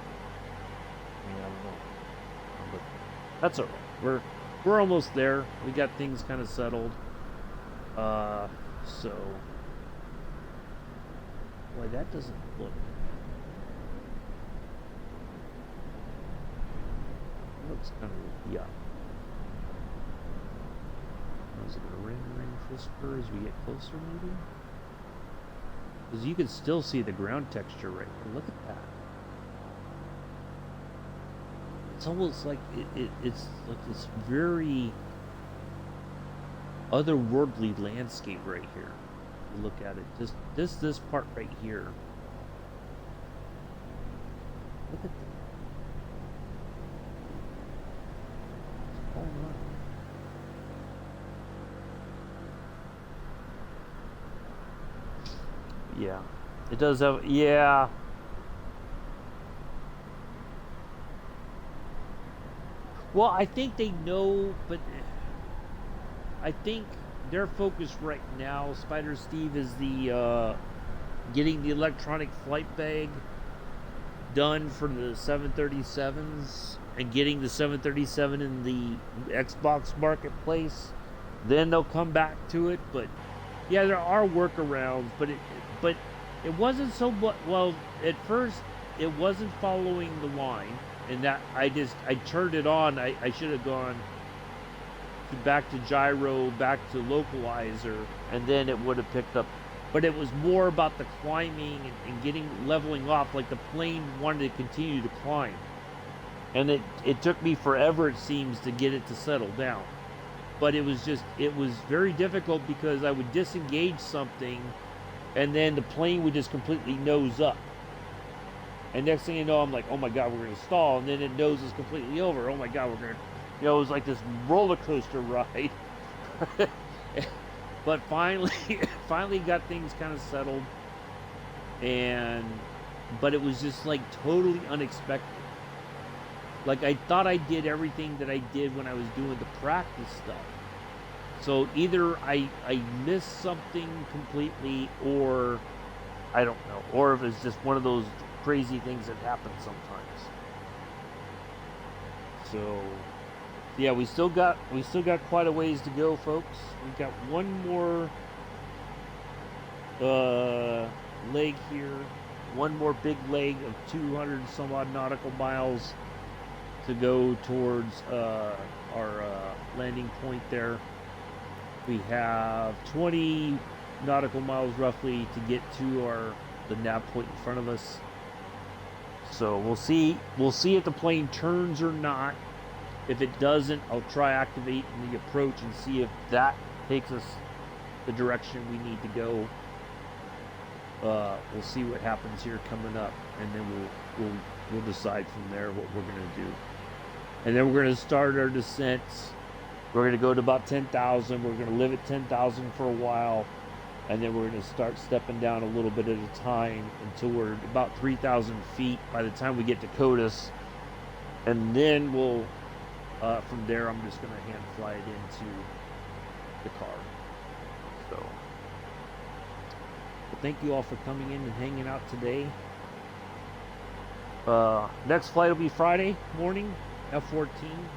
Speaker 1: I don't know. But that's alright. We're almost there. We got things kind of settled. So, boy, that doesn't look. It looks kind of yuck. Is it gonna ring crisper as we get closer, maybe? Because you can still see the ground texture right here. Look at that. It's almost like it's like this very otherworldly landscape right here. You look at it, just this part right here. Look at that. It's all right. Yeah, it does have. Yeah. Well, I think they know, but I think their focus right now, Spider Steve, is the getting the electronic flight bag done for the 737s and getting the 737 in the Xbox marketplace. Then they'll come back to it. But yeah, there are workarounds, but it wasn't so well at first. It wasn't following the line. And that I turned it on. I should have gone back to gyro, back to localizer, and then it would have picked up. But it was more about the climbing and getting leveling off. Like the plane wanted to continue to climb, and it took me forever, it seems, to get it to settle down. But it was very difficult because I would disengage something, and then the plane would just completely nose up. And next thing you know, I'm like, oh my God, we're going to stall. And then it noses completely over. Oh my God, we're going to, it was like this roller coaster ride. But finally got things kind of settled. but it was just like totally unexpected. Like I thought I did everything that I did when I was doing the practice stuff. So either I missed something completely, or I don't know, or if it's just one of those crazy things that happen sometimes. So yeah, we still got quite a ways to go, folks. We've got one more leg here, one more big leg of 200 some odd nautical miles to go towards our landing point there. We have 20 nautical miles roughly to get to the nav point in front of us. So we'll see if the plane turns or not. If it doesn't, I'll try activating the approach and see if that takes us the direction we need to go. We'll see what happens here coming up, and then we'll decide from there what we're gonna do. And then we're gonna start our descent. We're gonna go to about 10,000. We're gonna live at 10,000 for a while, and then we're gonna start stepping down a little bit at a time until we're about 3,000 feet by the time we get to CODIS, and then we'll. From there, I'm just going to hand fly it into Dakar. So, well, thank you all for coming in and hanging out today. Next flight will be Friday morning, F-14.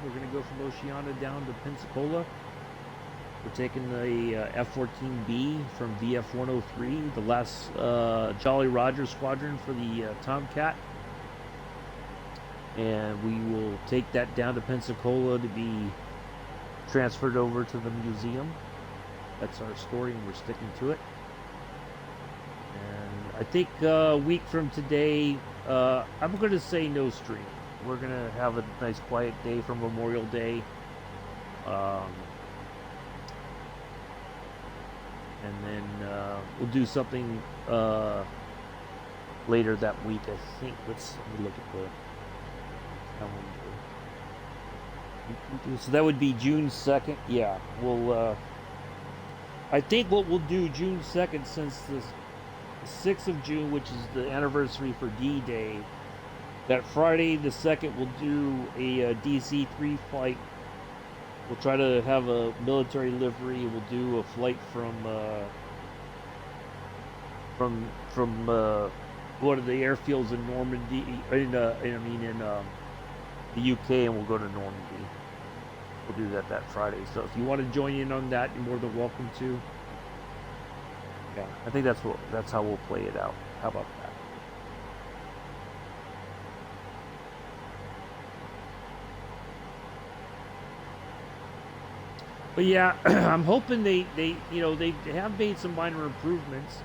Speaker 1: We're going to go from Oceana down to Pensacola. We're taking the F-14B from VF-103, the last Jolly Roger squadron for the Tomcat. And we will take that down to Pensacola to be transferred over to the museum. That's our story, and we're sticking to it. And I think a week from today, I'm going to say no stream. We're going to have a nice quiet day for Memorial Day. And then we'll do something later that week, I think. Let me look at the calendar. So that would be June 2nd. Yeah, we'll I think what we'll do June 2nd, since the 6th of June, which is the anniversary for D-Day, that Friday the 2nd we'll do a DC-3 flight. We'll try to have a military livery. We'll do a flight from one of the airfields in Normandy, in the UK, and we'll go to Normandy. We'll do that Friday. So if you want to join in on that, you're more than welcome to. Yeah, I think that's how we'll play it out. How about that? But yeah, I'm hoping they have made some minor improvements.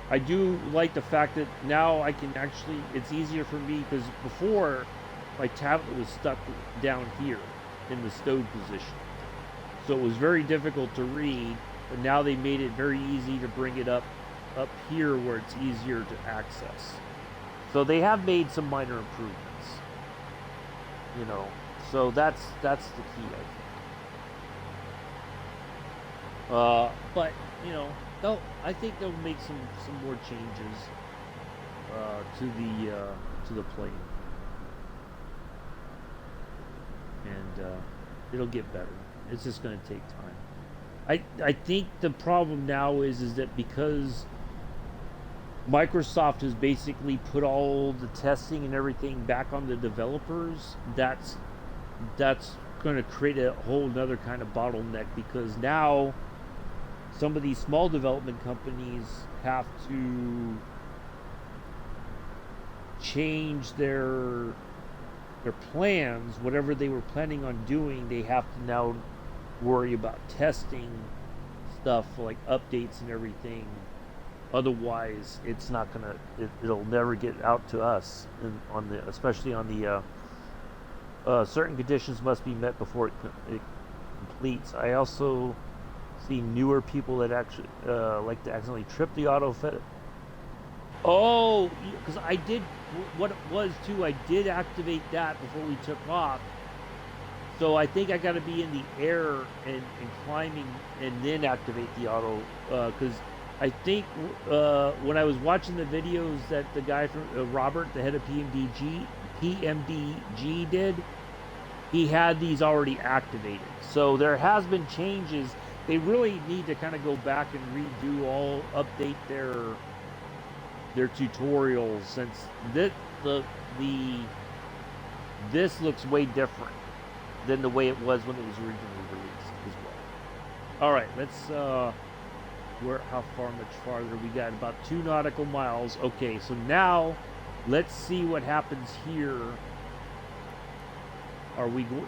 Speaker 1: I do like the fact that now I can actually, it's easier for me, because before my tablet was stuck down here in the stowed position. So it was very difficult to read, but now they made it very easy to bring it up here where it's easier to access. So they have made some minor improvements. So that's the key, I think. But I think they'll make some more changes to the plane. And it'll get better. It's just going to take time. I think the problem now is that because Microsoft has basically put all the testing and everything back on the developers, that's going to create a whole nother kind of bottleneck, because now some of these small development companies have to change their plans. Whatever they were planning on doing, they have to now worry about testing stuff like updates and everything. Otherwise, it's not gonna. It'll never get out to us. Especially on the certain conditions must be met before it completes. I also see newer people that actually like to accidentally trip the auto fit. Oh, because I did what it was too. I did activate that before we took off. So I think I got to be in the air and climbing and then activate the auto, because I think when I was watching the videos that the guy from Robert, the head of PMDG did, he had these already activated. So there has been changes. They really need to kind of go back and update their tutorials, since this looks way different than the way it was when it was originally released as well. All right, let's how much farther we got? About 2 nautical miles. Okay, so now let's see what happens here.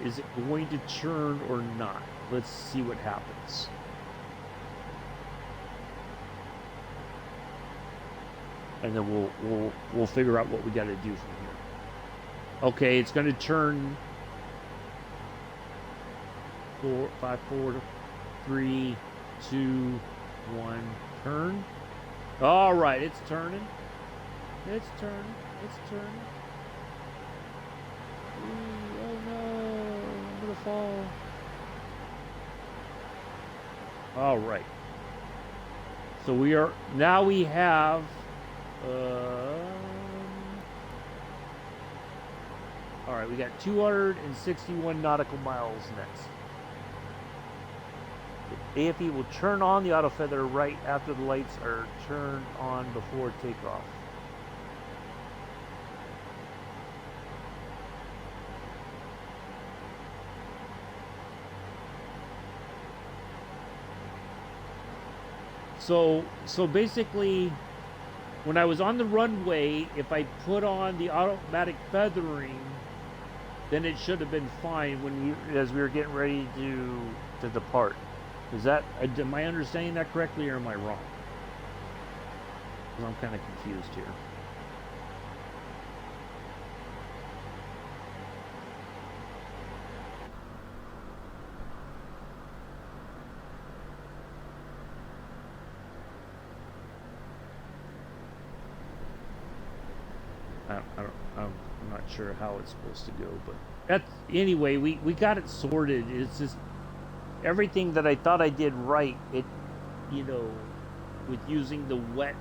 Speaker 1: Is it going to churn or not? Let's see what happens. And then we'll figure out what we got to do from here. Okay, it's going to turn 4, 5, 4, 3, 2, 1, turn. All right, it's turning. It's turning. It's turning. Ooh, oh no, I'm gonna fall. All right. So we have all right, we got 261 nautical miles next. The AFE will turn on the auto feather right after the lights are turned on before takeoff. So basically, when I was on the runway, if I put on the automatic feathering, then it should have been fine as we were getting ready to depart. Am I understanding that correctly, or am I wrong? Because I'm kind of confused here. I'm not sure how it's supposed to go, but anyway, we got it sorted. It's just everything that I thought I did right, with using the wet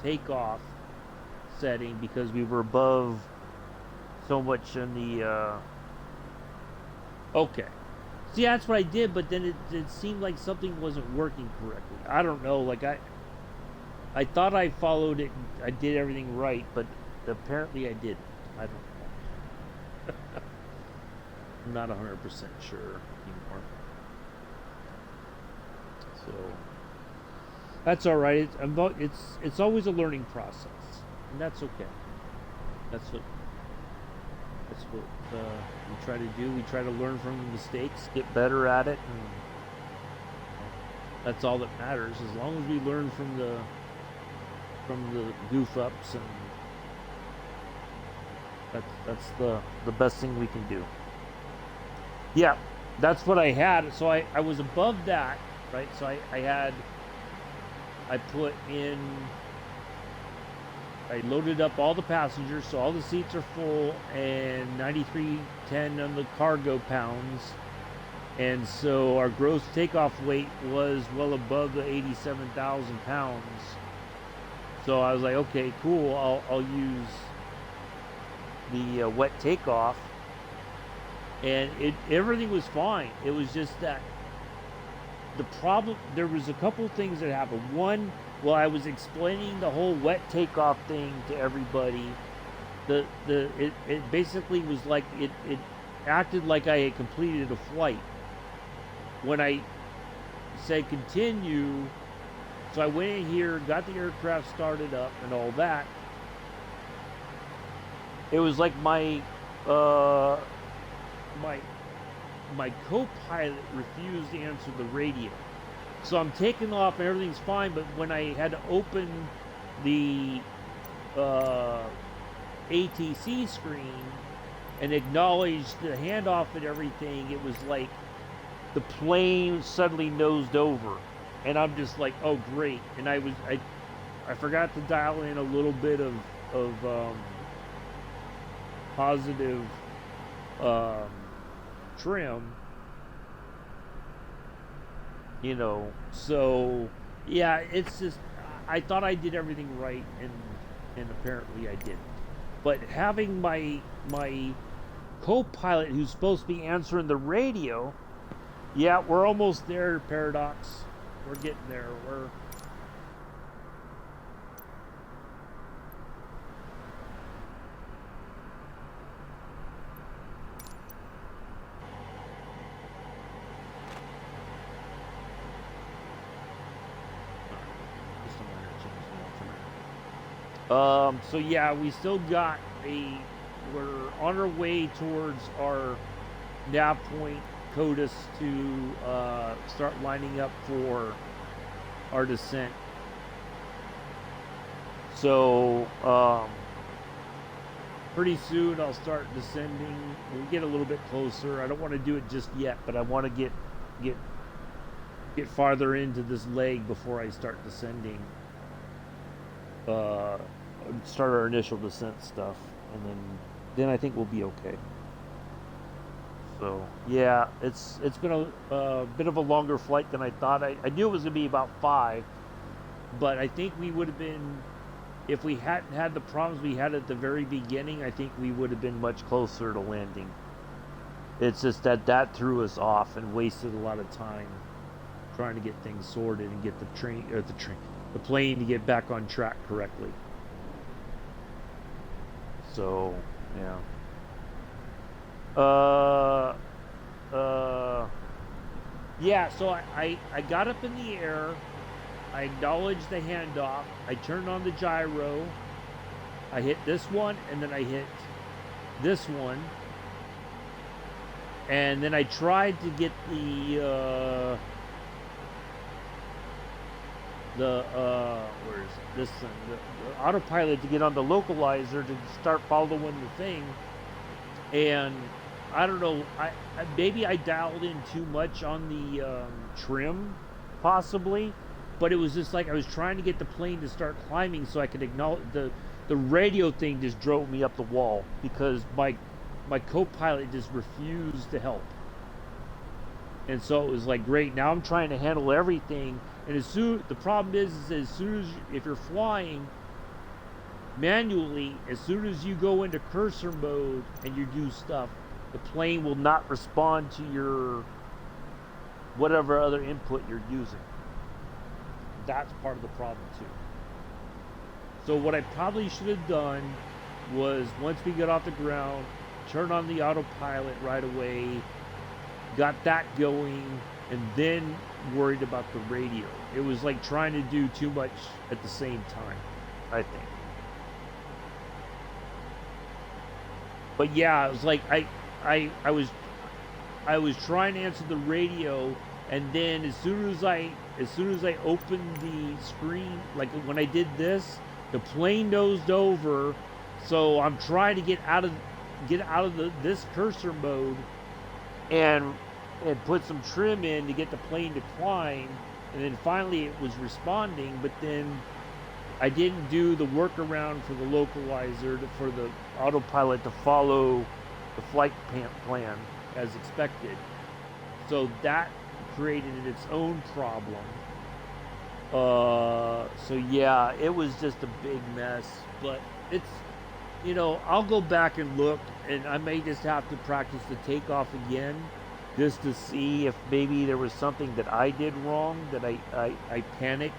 Speaker 1: takeoff setting, because we were above so much in the okay. See, that's what I did, but then it seemed like something wasn't working correctly. I don't know, like I thought I followed it, I did everything right, but apparently I didn't. I don't know. I'm not 100% sure anymore. So that's all right. It's always a learning process, and that's okay. That's what we try to do. We try to learn from the mistakes, get better at it, and that's all that matters. As long as we learn from the goof ups, and that's the best thing we can do. Yeah, that's what I had. So I was above that, right? So I loaded up all the passengers, so all the seats are full, and 9310 on the cargo pounds. And so our gross takeoff weight was well above the 87,000 pounds. So I was like, okay, cool, I'll use the wet takeoff, and everything was fine. It was just that the problem, there was a couple things that happened. One, while I was explaining the whole wet takeoff thing to everybody, it basically was like it acted like I had completed a flight. When I said continue, so I went in here, got the aircraft started up and all that. It was like my co-pilot refused to answer the radio. So I'm taking off and everything's fine, but when I had to open the ATC screen and acknowledge the handoff and everything, it was like the plane suddenly nosed over, and I'm just like, oh great. And I forgot to dial in a little bit of positive trim, so yeah, it's just I thought I did everything right, and apparently I didn't. But having my co-pilot who's supposed to be answering the radio, yeah, we're almost there, Paradox. We're getting there. We're so yeah, we still got we're on our way towards our nav point, CODIS, to start lining up for our descent. So, pretty soon I'll start descending. We'll get a little bit closer. I don't want to do it just yet, but I want to get farther into this leg before I start descending. Start our initial descent stuff, and then I think we'll be okay. So yeah, it's been a bit of a longer flight than I thought. I knew it was gonna be about 5, but I think we would have been, if we hadn't had the problems we had at the very beginning, I think we would have been much closer to landing. It's just that threw us off and wasted a lot of time trying to get things sorted and get the plane to get back on track correctly. So, yeah. Yeah, so I got up in the air. I acknowledged the handoff. I turned on the gyro. I hit this one, and then I hit this one. And then I tried to get where is this thing? The autopilot to get on the localizer to start following the thing, and I don't know. Maybe I dialed in too much on the trim, possibly, but it was just like I was trying to get the plane to start climbing so I could acknowledge the radio thing. Just drove me up the wall because my co-pilot just refused to help. And so it was like, great, now I'm trying to handle everything. And the problem is as soon as if you're flying manually, as soon as you go into cursor mode and you do stuff, the plane will not respond to your whatever other input you're using. That's part of the problem too. So what I probably should have done was, once we got off the ground, turn on the autopilot right away, got that going, and then worried about the radio. It was like trying to do too much at the same time, I think. But yeah, it was like I was trying to answer the radio, and then as soon as I opened the screen, like when I did this, the plane nosed over. So I'm trying to get out of this cursor mode and put some trim in to get the plane to climb, and then finally it was responding, but then I didn't do the workaround for the localizer for the autopilot to follow the flight plan as expected. So that created its own problem. So yeah, it was just a big mess, but it's, I'll go back and look, and I may just have to practice the takeoff again just to see if maybe there was something that I did wrong, that I panicked,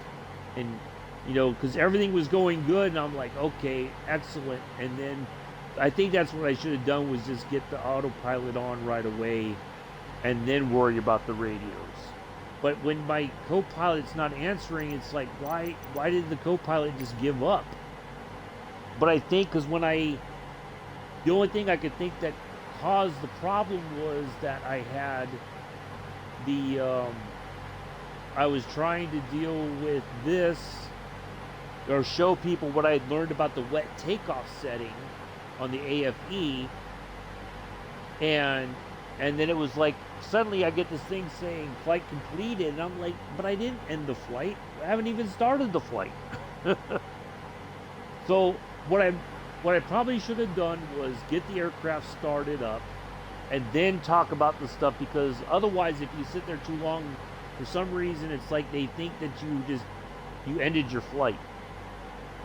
Speaker 1: and because everything was going good, and I'm like, okay, excellent, and then I think that's what I should have done, was just get the autopilot on right away and then worry about the radios. But when my co-pilot's not answering, it's like, why did the co-pilot just give up? But I think because the only thing I could think that caused the problem was that I had I was trying to deal with this, or show people what I had learned about the wet takeoff setting on the AFE, and then it was like, suddenly I get this thing saying flight completed, and I'm like, but I didn't end the flight. I haven't even started the flight. So what I probably should have done was get the aircraft started up and then talk about the stuff, because otherwise if you sit there too long, for some reason it's like they think that you just You ended your flight.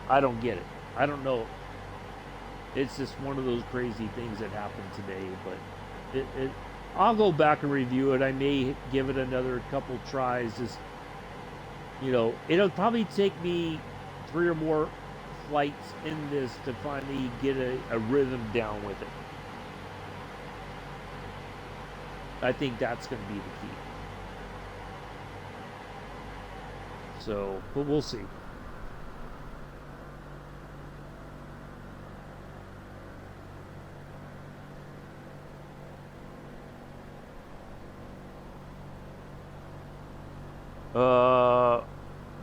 Speaker 1: I don't get it. I don't know. It's just one of those crazy things that happened today, but I'll go back and review it. I may give it another couple tries. Just, it'll probably take me 3 or more flights in this to finally get a rhythm down with it. I think that's going to be the key. So, but we'll see.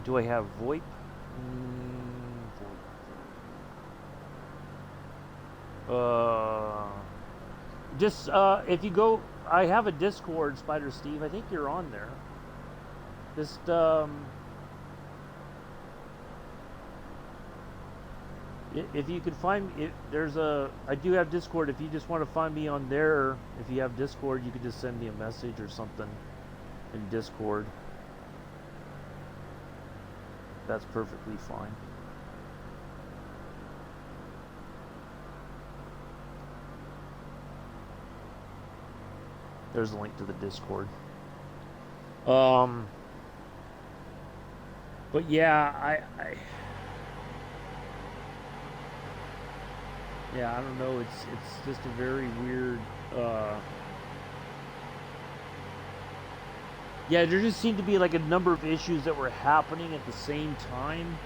Speaker 1: Do I have VoIP? Just if you go, I have a Discord, Spider Steve. I think you're on there. Just if you could find it, I do have Discord. If you just want to find me on there, if you have Discord, you could just send me a message or something in Discord. That's perfectly fine. There's a link to the Discord. But yeah, I don't know. It's just a very weird. Yeah, there just seemed to be like a number of issues that were happening at the same time,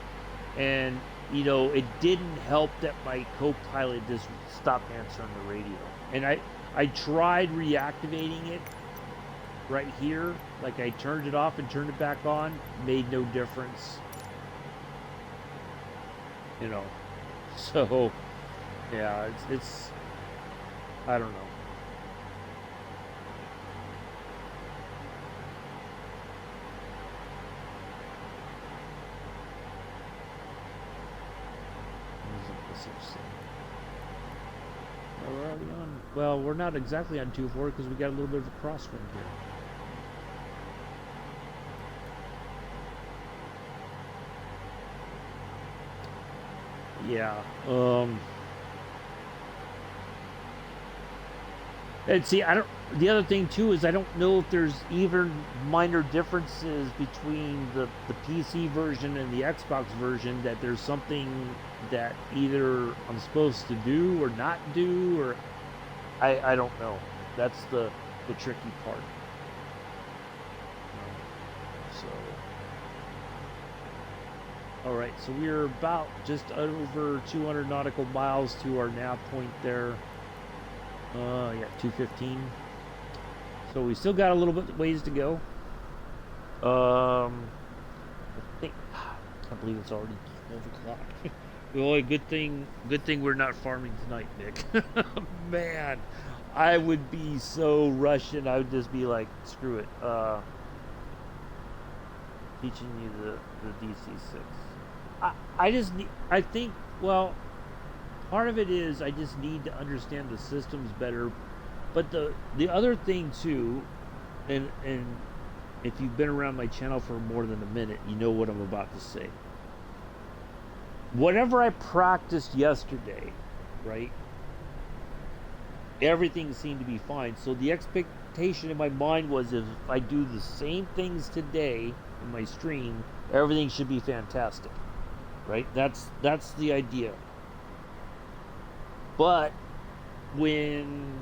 Speaker 1: and it didn't help that my co-pilot just stopped answering the radio, and I tried reactivating it right here, like I turned it off and turned it back on, made no difference. So yeah, it's I don't know. We're already on. Well, we're not exactly on 2-4 because we got a little bit of a crosswind here. Yeah. And see, the other thing too is I don't know if there's even minor differences between the PC version and the Xbox version, that there's something that either I'm supposed to do or not do, or I don't know. That's the tricky part. So, all right, so we're about just over 200 nautical miles to our nav point there. Yeah, 2:15. So we still got a little bit ways to go. I think I can't believe it's already 12 o'clock. Boy, good thing we're not farming tonight, Nick. Man, I would be so rushing. I would just be like, screw it. Teaching you the DC-6. I think, well, part of it is I just need to understand the systems better. But the other thing too, and if you've been around my channel for more than a minute, you know what I'm about to say. Whatever I practiced yesterday, right? Everything seemed to be fine. So the expectation in my mind was, if I do the same things today in my stream, everything should be fantastic, right? That's the idea. But when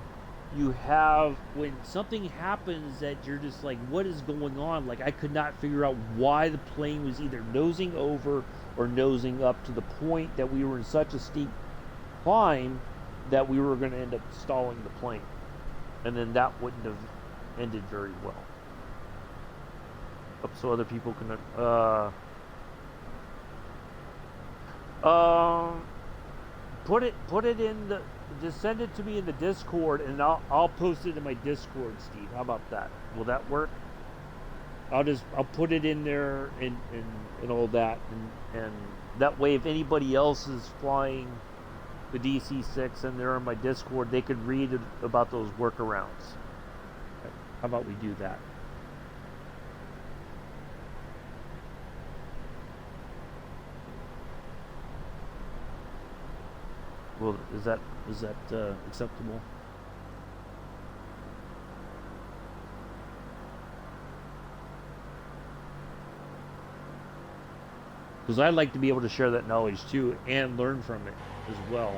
Speaker 1: something happens that you're just like, what is going on? Like, I could not figure out why the plane was either nosing over or nosing up, to the point that we were in such a steep climb that we were going to end up stalling the plane, and then that wouldn't have ended very well. So other people can put it in the, just send it to me in the Discord, and I'll post it in my Discord, Steve. How about that? Will that work? I'll put it in there and all that, and that way, if anybody else is flying the DC-6 and they're on my Discord, they could read about those workarounds. How about we do that? Well, is that acceptable? Because I'd like to be able to share that knowledge too and learn from it as well.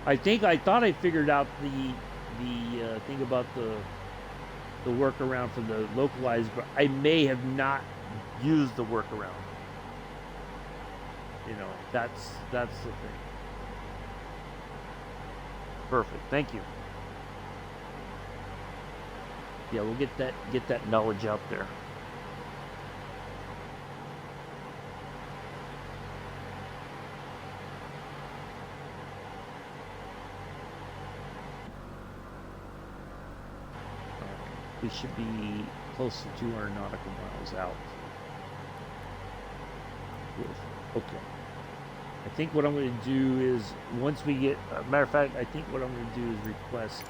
Speaker 1: I thought I figured out the thing about the workaround for the localized, but I may have not used the workaround. You know, that's the thing. Perfect. Thank you. Yeah, we'll get that knowledge out there. We should be close to 200 nautical miles out. Okay. I think what I'm going to do is, once we get, matter of fact, I think what I'm going to do is request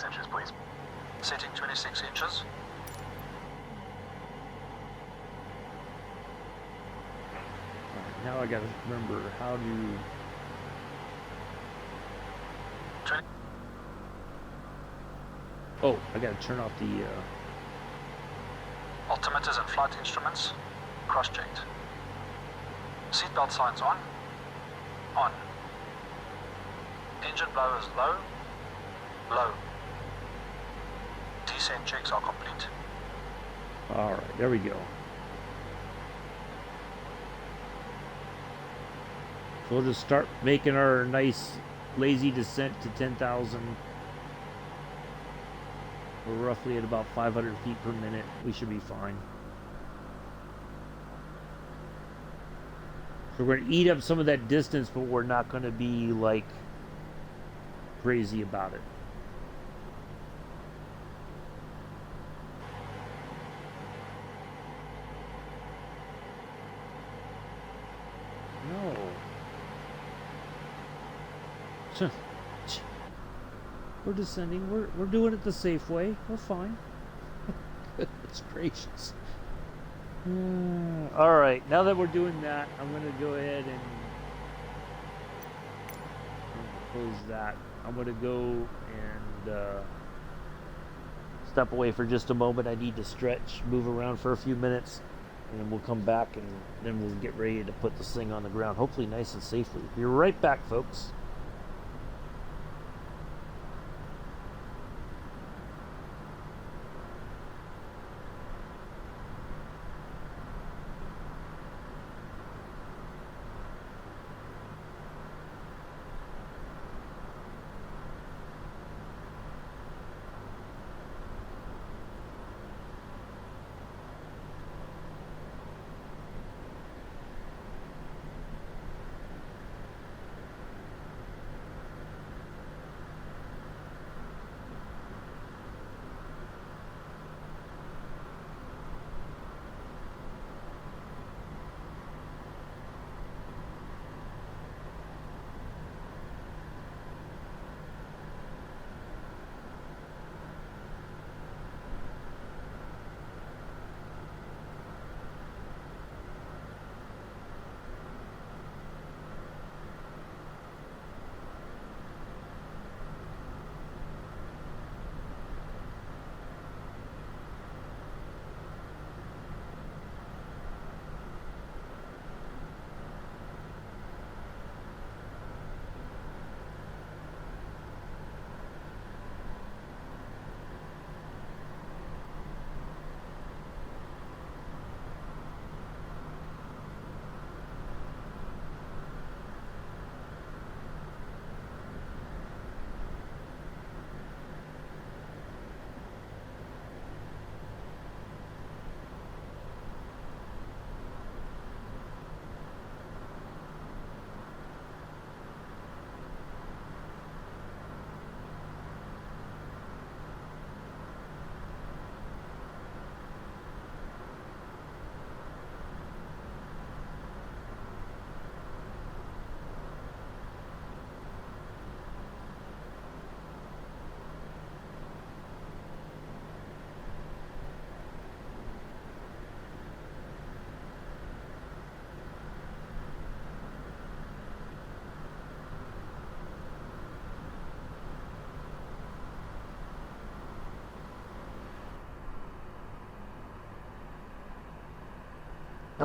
Speaker 2: inches, please. Setting 26 inches.
Speaker 1: Now I gotta remember how to...
Speaker 2: 20.
Speaker 1: Oh, I gotta turn off the...
Speaker 2: Altimeters and flight instruments cross-checked. Seatbelt signs on. On. Engine blowers low. Low. Descent checks are complete.
Speaker 1: Alright, there we go. So we'll just start making our nice lazy descent to 10,000. We're roughly at about 500 feet per minute. We should be fine. So we're going to eat up some of that distance, but we're not going to be like crazy about it. No. We're descending. We're doing it the safe way. We're fine. Goodness gracious. All right. Now that we're doing that, I'm going to go ahead and close that. I'm going to go and step away for just a moment. I need to stretch, move around for a few minutes, and then we'll come back and then we'll get ready to put this thing on the ground, hopefully nice and safely. Be right back, folks.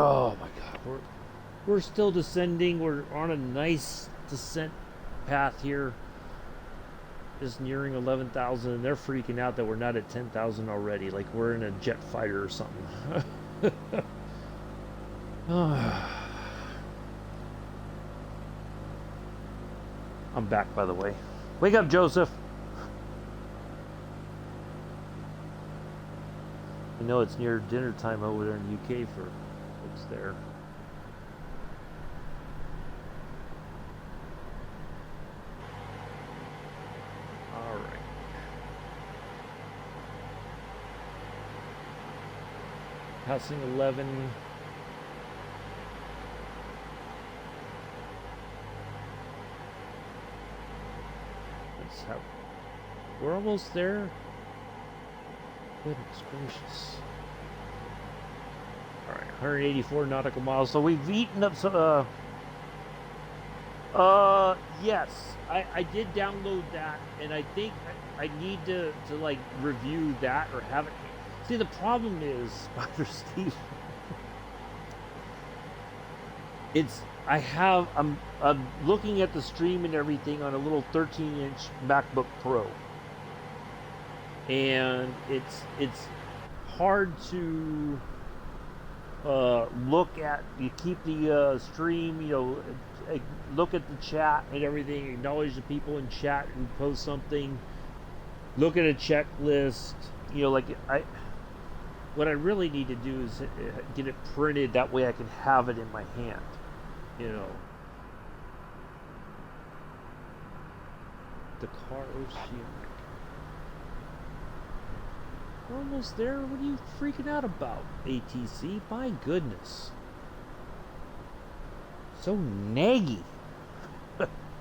Speaker 1: Oh my God, we're still descending. We're on a nice descent path here. Just nearing 11,000, and they're freaking out that we're not at 10,000 already. Like we're in a jet fighter or something. I'm back, by the way. Wake up, Joseph. I know it's near dinner time over there in the UK for folks there. All right. Passing 11. Let's have. We're almost there. Goodness gracious. Alright, 184 nautical miles. So we've eaten up some, yes. I did download that, and I think I need to like, review that or have it. See, the problem is, Spider Steve, I'm looking at the stream and everything on a little 13-inch MacBook Pro. And it's hard to look at. You keep the stream, look at the chat and everything, acknowledge the people in chat who post something, look at a checklist. What I really need to do is get it printed. That way I can have it in my hand. Dakar Oceanic. We're almost there. What are you freaking out about, ATC? My goodness. So naggy.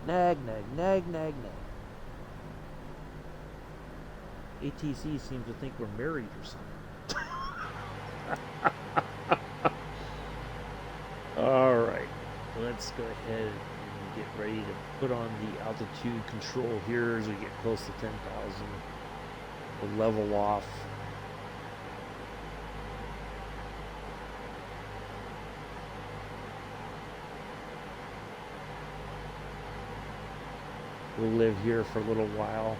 Speaker 1: Nag. ATC seems to think we're married or something. Alright. Let's go ahead and get ready to put on the altitude control here as we get close to 10,000. We'll level off. We'll live here for a little while.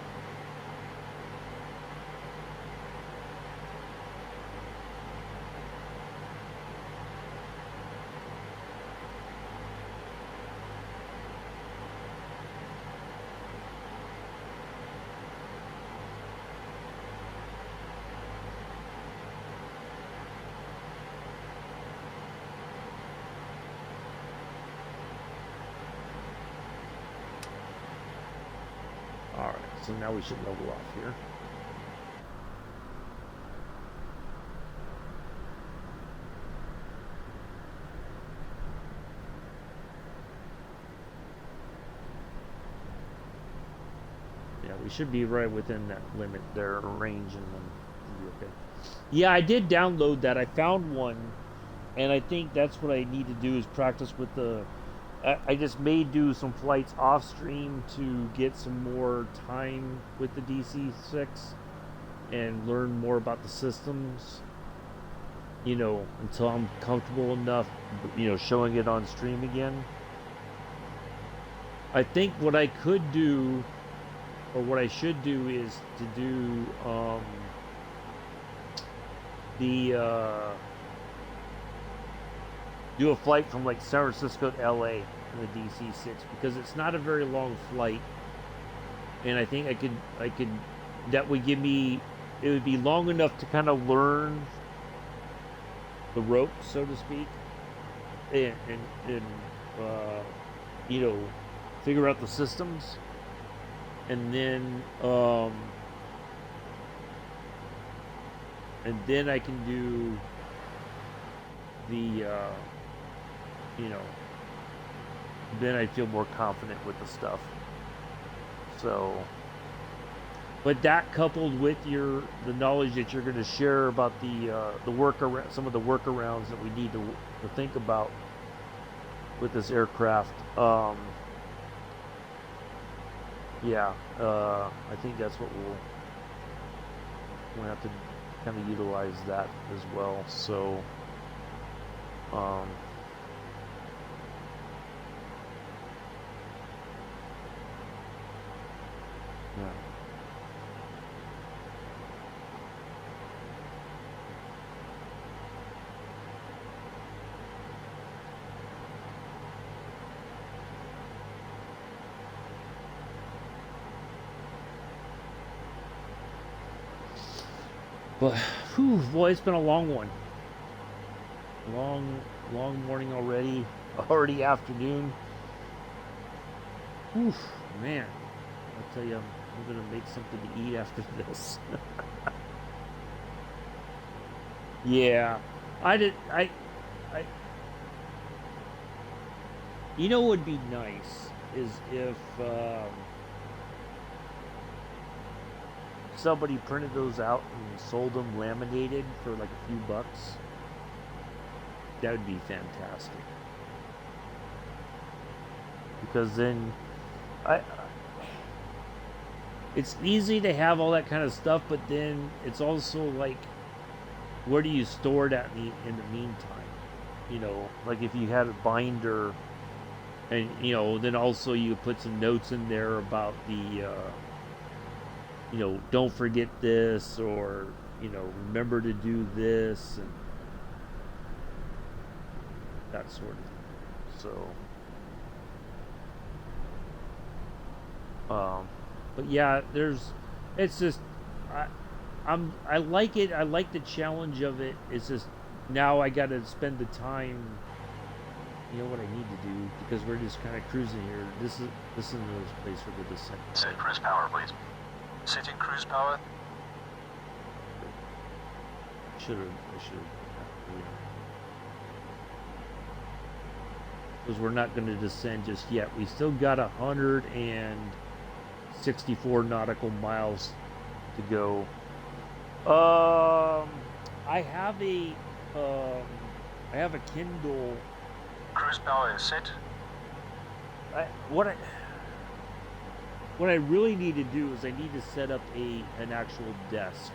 Speaker 1: Alright, so now we should level off here. Yeah, we should be right within that limit there, range, and then we'll be okay. Yeah, I did download that. I found one, and I think that's what I need to do is practice with the... I just may do some flights off stream to get some more time with the DC-6 and learn more about the systems, until I'm comfortable enough, showing it on stream again. I think what I could do, or what I should do, is to do do a flight from like San Francisco to LA in the DC-6, because it's not a very long flight, and I think I could that would give me, it would be long enough to kind of learn the ropes, so to speak, and figure out the systems, and then I can do the then I feel more confident with the stuff. So, but that coupled with the knowledge that you're going to share about some of the workarounds that we need to think about with this aircraft, I think that's what we'll have to kind of utilize that as well. So Um, yeah. But, whew, boy, it's been a long one. Long, long morning already. Already afternoon. Whew, man. I'll tell you, I'm gonna make something to eat after this. Yeah, I did. I. You know, what would be nice is if somebody printed those out and sold them laminated for like a few bucks. That would be fantastic. Because then, I. It's easy to have all that kind of stuff, but then it's also like, where do you store that in the meantime? You know, like if you had a binder, and then also you put some notes in there about the, don't forget this, or remember to do this, and that sort of thing. But yeah, it's just, I, I like it. I like the challenge of it. It's just now I got to spend the time. You know what I need to do, because we're just kind of cruising here. This is another place for the descent.
Speaker 2: Set cruise power, please. Setting cruise power.
Speaker 1: I should have. Because we're not going to descend just yet. We still got 164 nautical miles to go. I have a Kindle.
Speaker 2: Cruise power is set.
Speaker 1: What I really need to do is I need to set up an actual desk,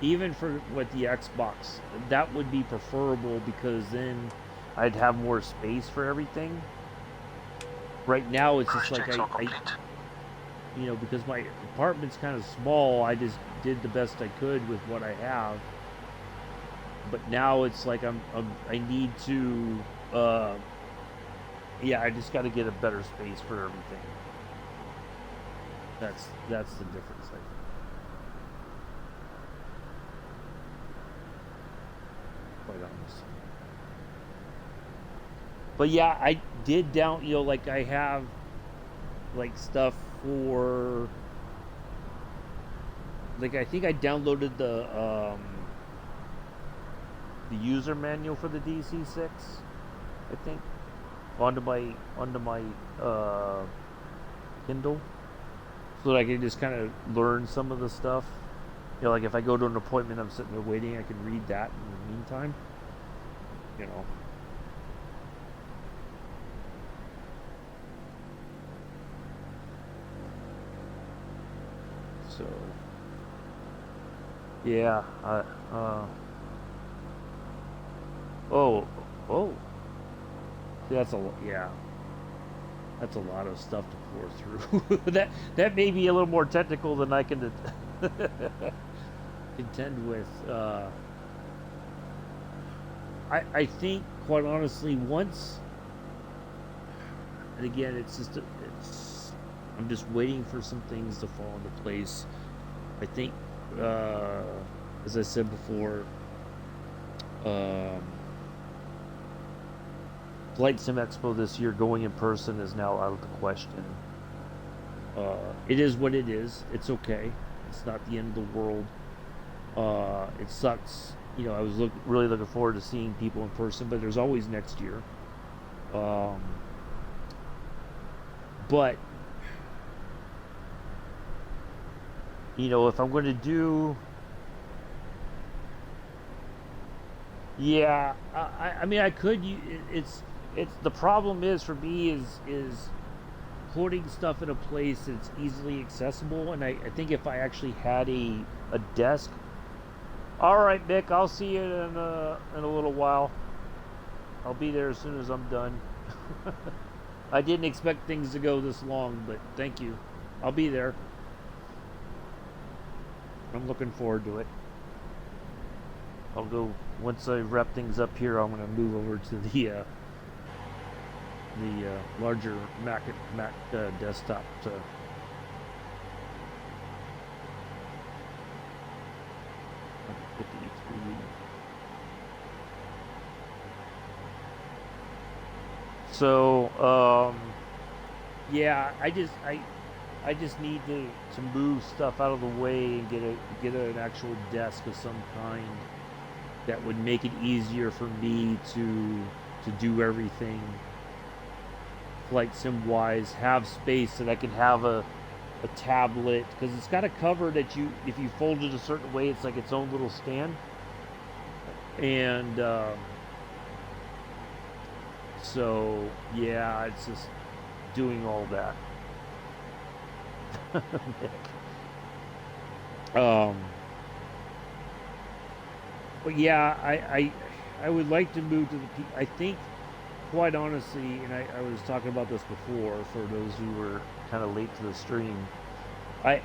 Speaker 1: even for with the Xbox. That would be preferable, because then I'd have more space for everything. Right now it's just like because my apartment's kind of small, I just did the best I could with what I have. But now it's like I need to I just got to get a better space for everything. That's the difference, I think. Quite honest. But yeah, I did like I have like stuff for, like, I think I downloaded the user manual for the DC-6, I think, onto my Kindle, so that I can just kind of learn some of the stuff. Like if I go to an appointment, I'm sitting there waiting, I can read that in the meantime. So yeah, oh, that's a lot of stuff to pour through. that may be a little more technical than I can contend with. I think, quite honestly, once, and again, I'm just waiting for some things to fall into place. I think, as I said before, Flight Sim Expo this year, going in person, is now out of the question. It is what it is. It's okay. It's not the end of the world. It sucks. I was really looking forward to seeing people in person, but there's always next year. But if I'm going to do, yeah, I mean, I could. It's the problem is, for me, is putting stuff in a place that's easily accessible. And I think if I actually had a desk. All right, Nick, I'll see you in a little while. I'll be there as soon as I'm done. I didn't expect things to go this long, but thank you. I'll be there. I'm looking forward to it. I'll go once I wrap things up here. I'm gonna move over to the larger Mac desktop to. So yeah, I just need to move stuff out of the way and get an actual desk of some kind that would make it easier for me to do everything flight sim wise. Have space that I can have a tablet, because it's got a cover that if you fold it a certain way, it's like its own little stand. And so yeah, it's just doing all that. But yeah, I would like to move to the. I think, quite honestly, and I was talking about this before for those who were kind of late to the stream. I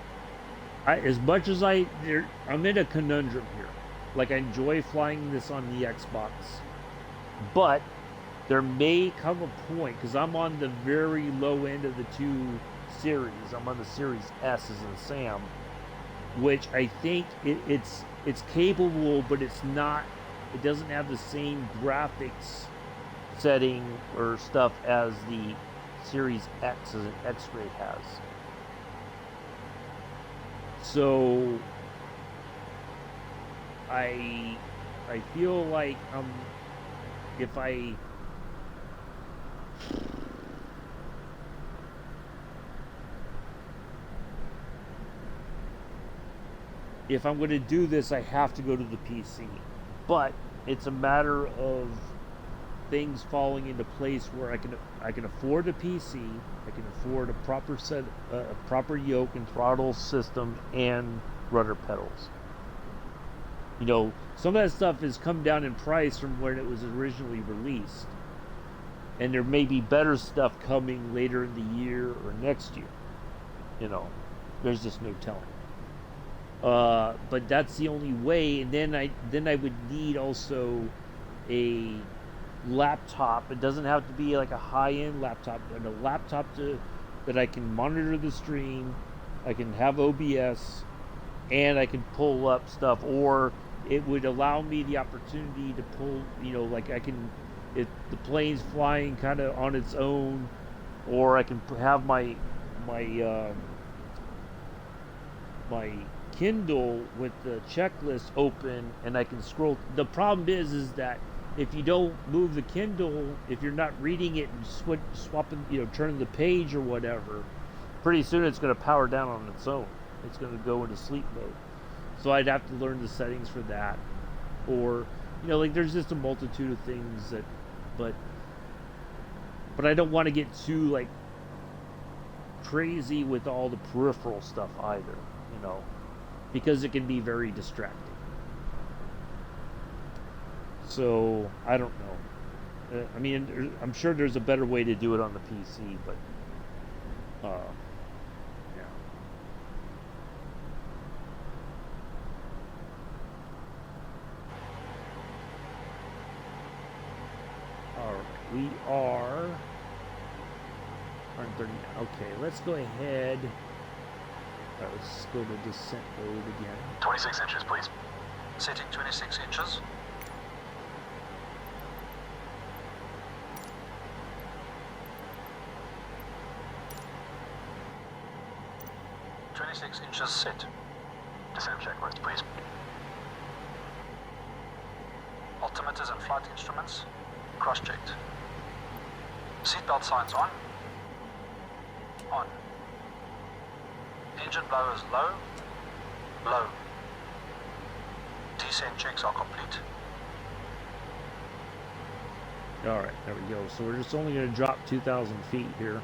Speaker 1: as much as I'm in a conundrum here. Like, I enjoy flying this on the Xbox, but there may come a point, because I'm on the very low end of the two series. I'm on the Series S as in Sam, which I think it's capable, but it's not. It doesn't have the same graphics setting or stuff as the Series X as an X-Ray has. So I feel like if I'm going to do this, I have to go to the PC. But it's a matter of things falling into place where I can afford a PC, I can afford a proper yoke and throttle system and rudder pedals. You know, some of that stuff has come down in price from when it was originally released. And there may be better stuff coming later in the year or next year. You know, there's just no telling. But that's the only way. And then I would need also a laptop. It doesn't have to be like a high-end laptop, but a laptop that I can monitor the stream, I can have OBS, and I can pull up stuff. Or it would allow me the opportunity to pull, you know, like if the plane's flying kind of on its own, or I can have my Kindle with the checklist open, and I can scroll. The problem is that if you don't move the Kindle, if you're not reading it and swapping, you know, turning the page or whatever, pretty soon it's going to power down on its own. It's going to go into sleep mode. So I'd have to learn the settings for that, or, you know, like, there's just a multitude of things that, but I don't want to get too, like, crazy with all the peripheral stuff either, you know, because it can be very distracting. So I don't know. I mean, I'm sure there's a better way to do it on the PC, but yeah. All right, we are 130. Okay, let's go ahead. All right, let's go to descent mode again.
Speaker 2: 26 inches, please. Setting 26 inches. Inches set. Descent checklist, please. Altimeters and flight instruments cross-checked. Seatbelt signs on. On. Engine blowers low. Low. Descent checks are complete.
Speaker 1: All right, there we go. So we're just only going to drop 2,000 feet here.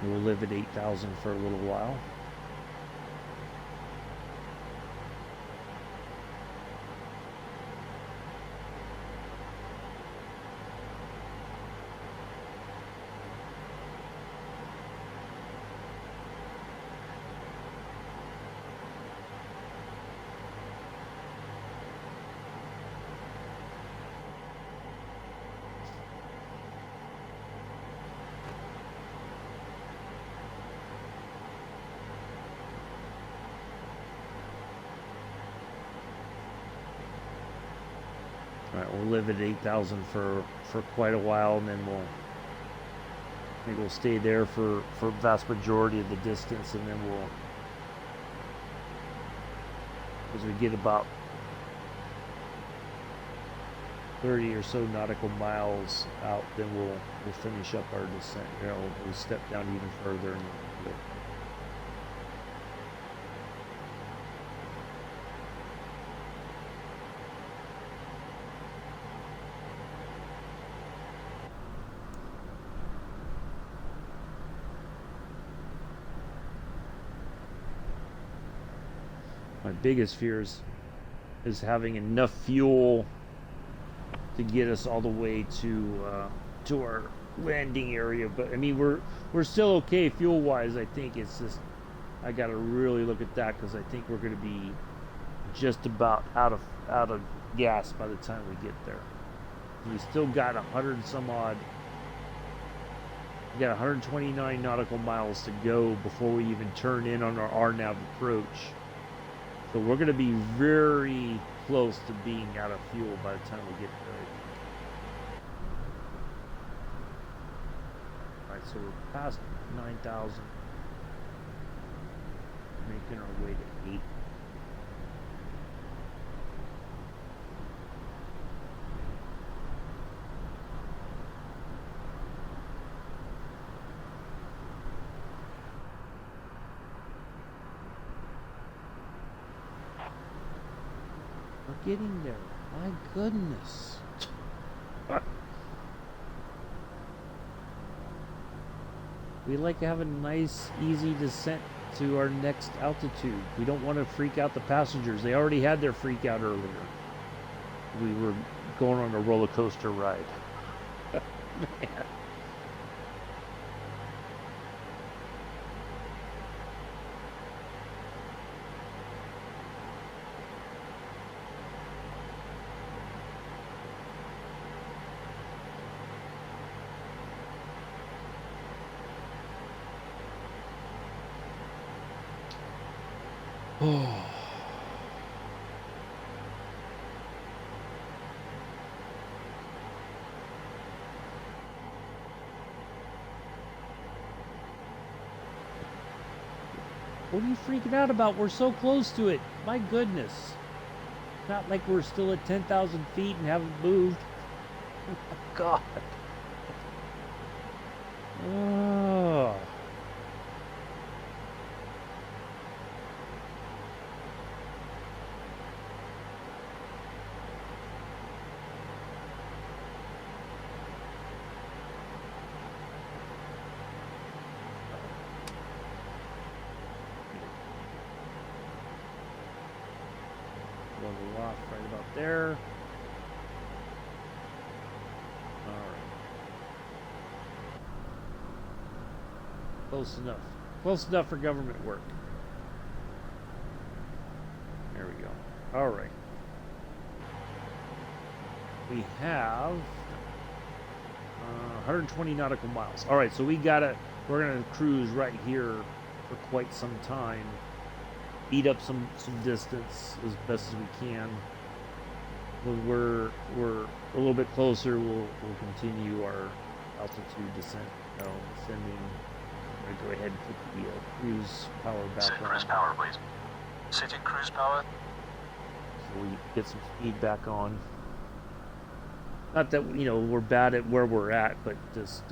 Speaker 1: We'll live at 8,000 for a little while. Alright, we'll live at 8,000 for quite a while, and then I think we'll stay there for vast majority of the distance, and then as we get about 30 or so nautical miles out, then we'll finish up our descent. You know, we'll step down even further, and my biggest fear is having enough fuel to get us all the way to our landing area. But I mean, we're still okay fuel wise. I think it's just I got to really look at that, because I think we're going to be just about out of gas by the time we get there. We still got 100 and some odd. We got 129 nautical miles to go before we even turn in on our RNAV approach. So we're going to be very close to being out of fuel by the time we get there. Alright, so we're past 9,000. Making our way to 8. Getting there. My goodness. We like to have a nice, easy descent to our next altitude. We don't want to freak out the passengers. They already had their freak out earlier. We were going on a roller coaster ride. Man. Oh. What are you freaking out about? We're so close to it. My goodness. Not like we're still at 10,000 feet and haven't moved. Oh my God. Oh. Level off right about there. Alright. Close enough. Close enough for government work. There we go. Alright. We have 120 nautical miles. Alright, so we're gonna cruise right here for quite some time. Eat up some distance as best as we can. When we're a little bit closer, we'll continue our altitude descent. Descending. I'm gonna go ahead and put the cruise power back
Speaker 2: Set
Speaker 1: on.
Speaker 2: cruise power, please. Setting cruise power.
Speaker 1: So we get some speed back on. Not that we're bad at where we're at, but just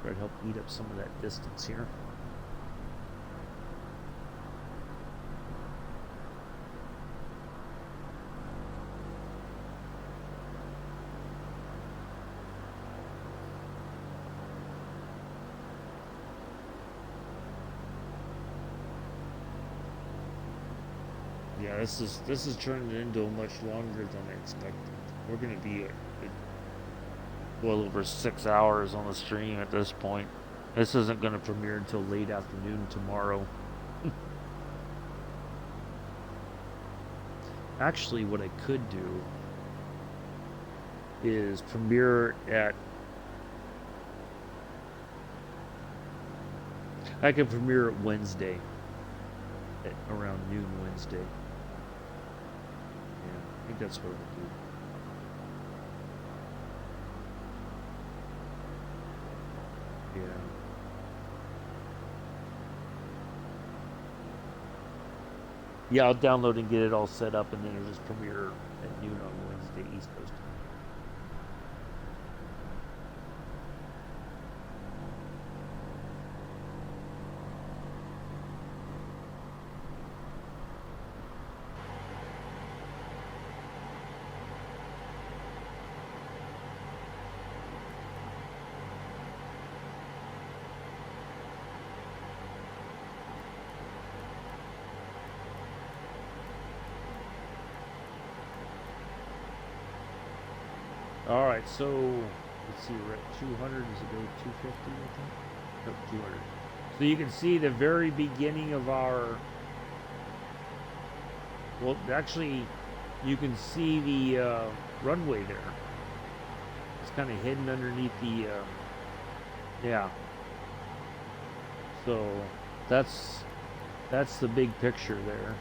Speaker 1: try to help eat up some of that distance here. Yeah, this is turning into a much longer than I expected. We're gonna be at well over 6 hours on the stream at this point. This isn't gonna premiere until late afternoon tomorrow. Actually, what I could do is premiere at. I can premiere it Wednesday at around noon Wednesday. Yeah, I think that's what I'll do. Yeah. Yeah, I'll download and get it all set up, and then it'll just premiere at noon on Wednesday, East Coast time. All right, so let's see, we're at 200. Does it go 250? I think. Nope, 200. So you can see the very beginning of our. Well, actually, you can see the runway there. It's kind of hidden underneath the. Yeah. So that's the big picture there.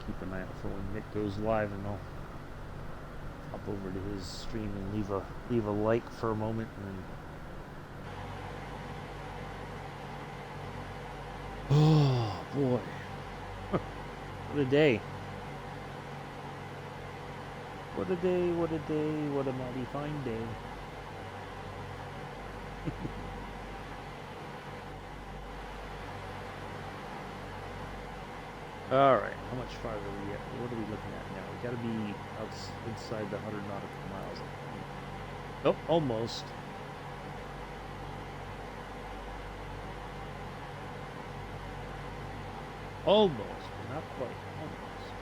Speaker 1: Keep an eye out for when Nick goes live, and I'll hop over to his stream and leave a like for a moment, and then. Oh boy, what a day! What a day! What a day! What a mighty fine day! All right, how much farther are we at? What are we looking at now? We got to be inside the 100 nautical miles. Oh, almost. Almost, but not quite. Almost.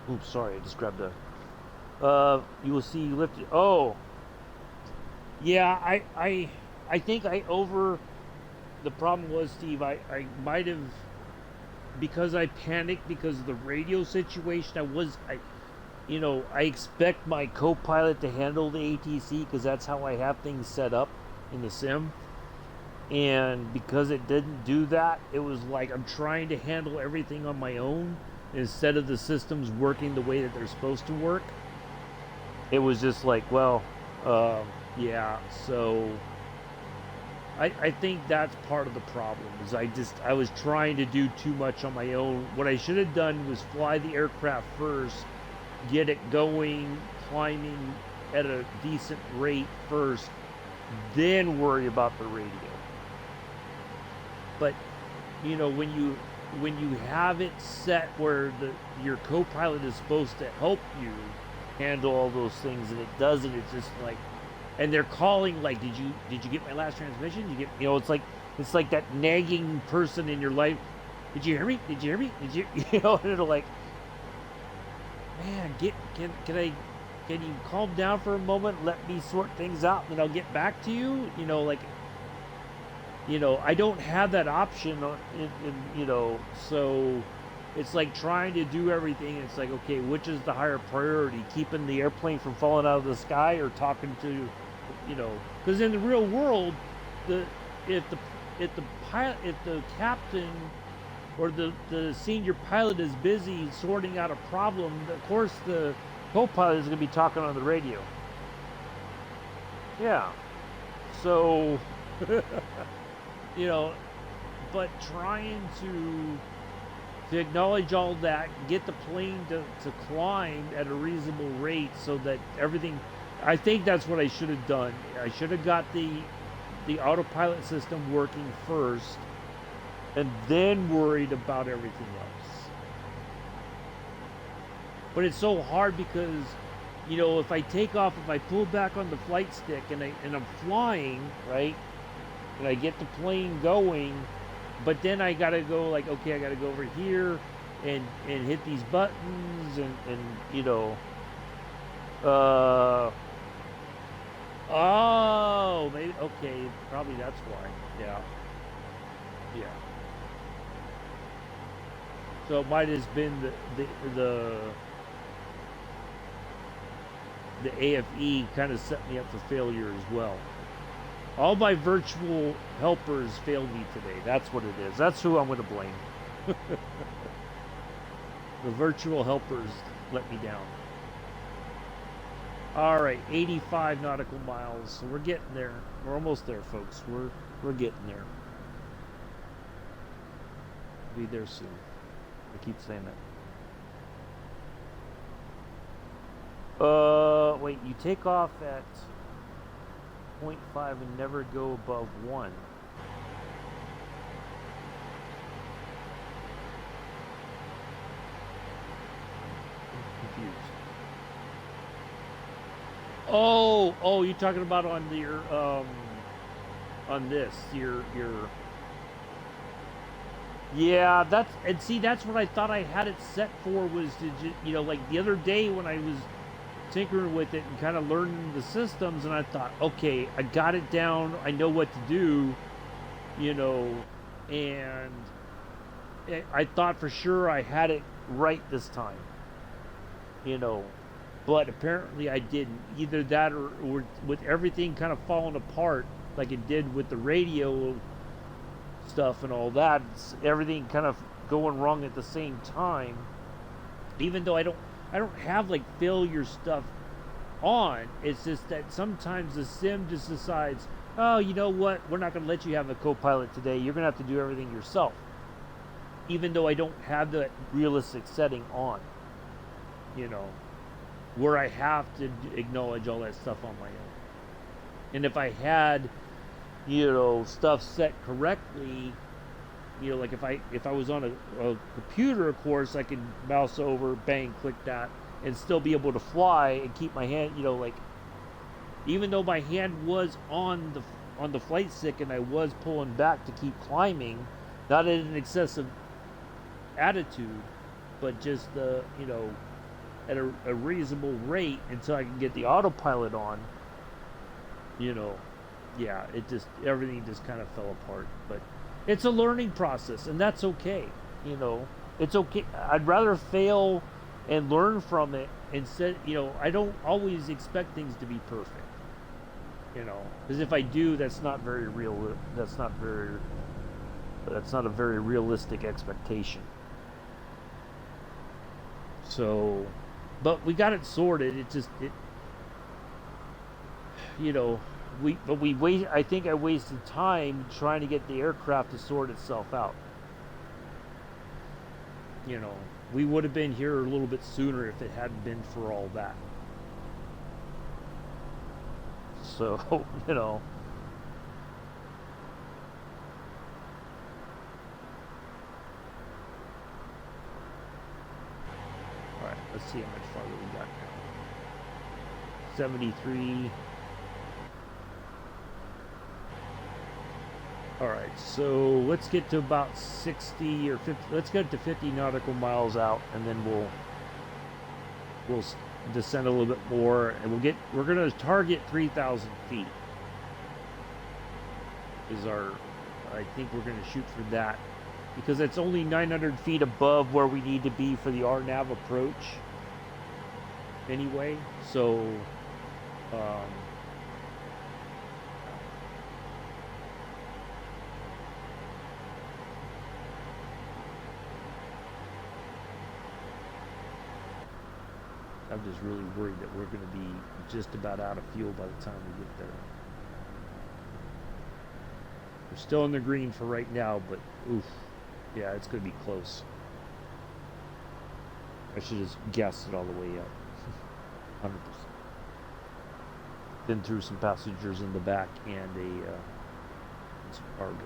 Speaker 1: Oops, sorry, I just grabbed a. You will see lifted. Oh, yeah, I think I over. The problem was, Steve, I might have, because I panicked because of the radio situation. I expect my co-pilot to handle the ATC because that's how I have things set up in the sim. And because it didn't do that, it was like I'm trying to handle everything on my own instead of the systems working the way that they're supposed to work. It was just like, well, yeah. So I think that's part of the problem. Is I was trying to do too much on my own. What I should have done was fly the aircraft first, get it going, climbing at a decent rate first, then worry about the radio. But when you have it set where your co-pilot is supposed to help you handle all those things and it doesn't, it's just like, and they're calling like, did you get my last transmission? Did you get, it's like that nagging person in your life. Did you hear me? Did you hear me? Did you and they're like, man, can you calm down for a moment, let me sort things out, and then I'll get back to you? I don't have that option, so it's like trying to do everything. It's like, okay, which is the higher priority? Keeping the airplane from falling out of the sky or talking to, because in the real world, if the captain or the senior pilot is busy sorting out a problem, of course the co-pilot is going to be talking on the radio. Yeah. So, but trying to acknowledge all that, get the plane to climb at a reasonable rate so that everything, I think that's what I should have done. I should have got the autopilot system working first and then worried about everything else. But it's so hard because, if I take off, if I pull back on the flight stick and I'm flying, right, and I get the plane going, but then I gotta go like, okay, I gotta go over here and hit these buttons and oh, maybe, okay, probably that's why. Yeah. So it might have been the AFE kind of set me up for failure as well. All my virtual helpers failed me today. That's what it is. That's who I'm going to blame. The virtual helpers let me down. All right, 85 nautical miles. So we're getting there. We're almost there, folks. We're getting there. Be there soon. I keep saying that. Wait, you take off at 0.5 and never go above 1. I'm confused. Oh, you're talking about on your on this, your yeah, that's what I thought I had it set for, was to like the other day when I was tinkering with it and kind of learning the systems, and I thought, okay, I got it down, I know what to do, and I thought for sure I had it right this time, but apparently I didn't. Either that or with everything kind of falling apart like it did with the radio stuff and all that, everything kind of going wrong at the same time, even though I don't have like failure stuff on. It's just that sometimes the sim just decides, oh, you know what, we're not going to let you have a co-pilot today, you're going to have to do everything yourself, even though I don't have the realistic setting on, where I have to acknowledge all that stuff on my own. And if I had stuff set correctly, like if I was on a computer, of course, I could mouse over, bang, click that, and still be able to fly and keep my hand, like, even though my hand was on the flight stick and I was pulling back to keep climbing, not in an excessive attitude, but just at a reasonable rate until I can get the autopilot on, you know, yeah, everything just kind of fell apart. But it's a learning process, and that's okay. You know, it's okay. I'd rather fail and learn from it instead. You know, I don't always expect things to be perfect. You know, because if I do, that's not very real. That's not a very realistic expectation. So, but we got it sorted. You know, I think I wasted time trying to get the aircraft to sort itself out. You know, we would have been here a little bit sooner if it hadn't been for all that. So, you know. Alright, let's see how much farther we got now. 73. Alright, so let's get to about 60 or 50. Let's get to 50 nautical miles out, and then we'll descend a little bit more, and we're going to target 3,000 feet. I think we're going to shoot for that, because it's only 900 feet above where we need to be for the RNAV approach anyway. So I'm just really worried that we're going to be just about out of fuel by the time we get there. We're still in the green for right now, but oof, yeah, it's going to be close. I should just gassed it all the way up. 100%. Been through some passengers in the back and some cargo.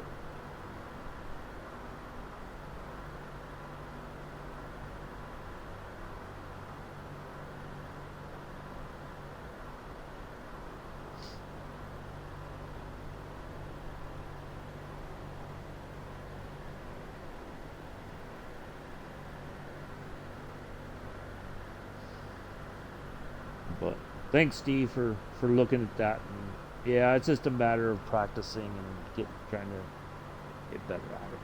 Speaker 1: But thanks, Steve, for looking at that. And yeah, it's just a matter of practicing and trying to get better at it.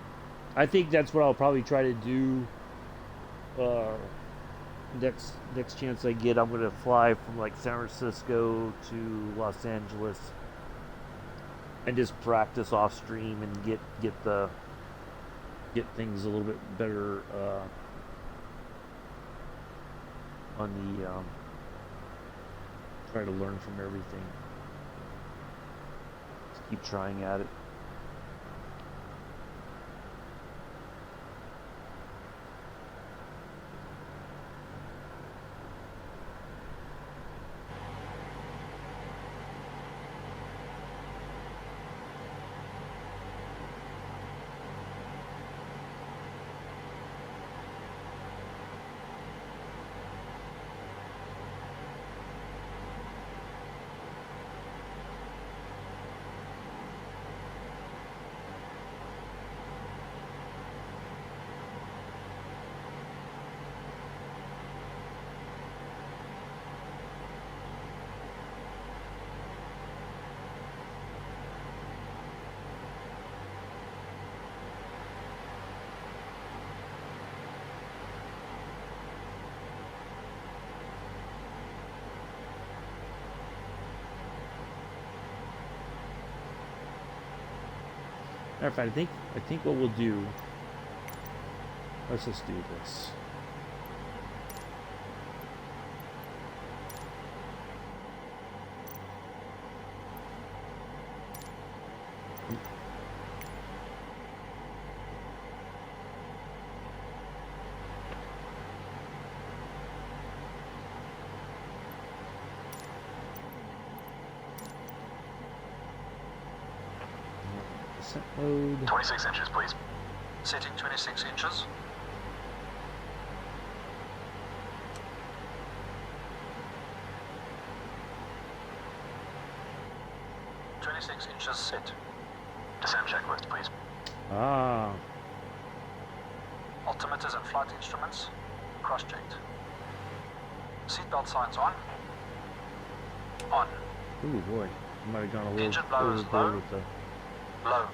Speaker 1: I think that's what I'll probably try to do. Next chance I get, I'm gonna fly from like San Francisco to Los Angeles and just practice off stream and get things a little bit better on the. Try to learn from everything. Just keep trying at it. Matter of fact, I think what we'll do. Let's just do this. Mode.
Speaker 2: 26 inches, please. Setting 26 inches. Inches set. Descent checklist, please.
Speaker 1: Ah.
Speaker 2: Altimeters and flight instruments cross-checked. Seatbelt signs on. On.
Speaker 1: Ooh boy, I might have gone a little
Speaker 2: Engine blowers
Speaker 1: overboard
Speaker 2: low.
Speaker 1: with the.
Speaker 2: Low.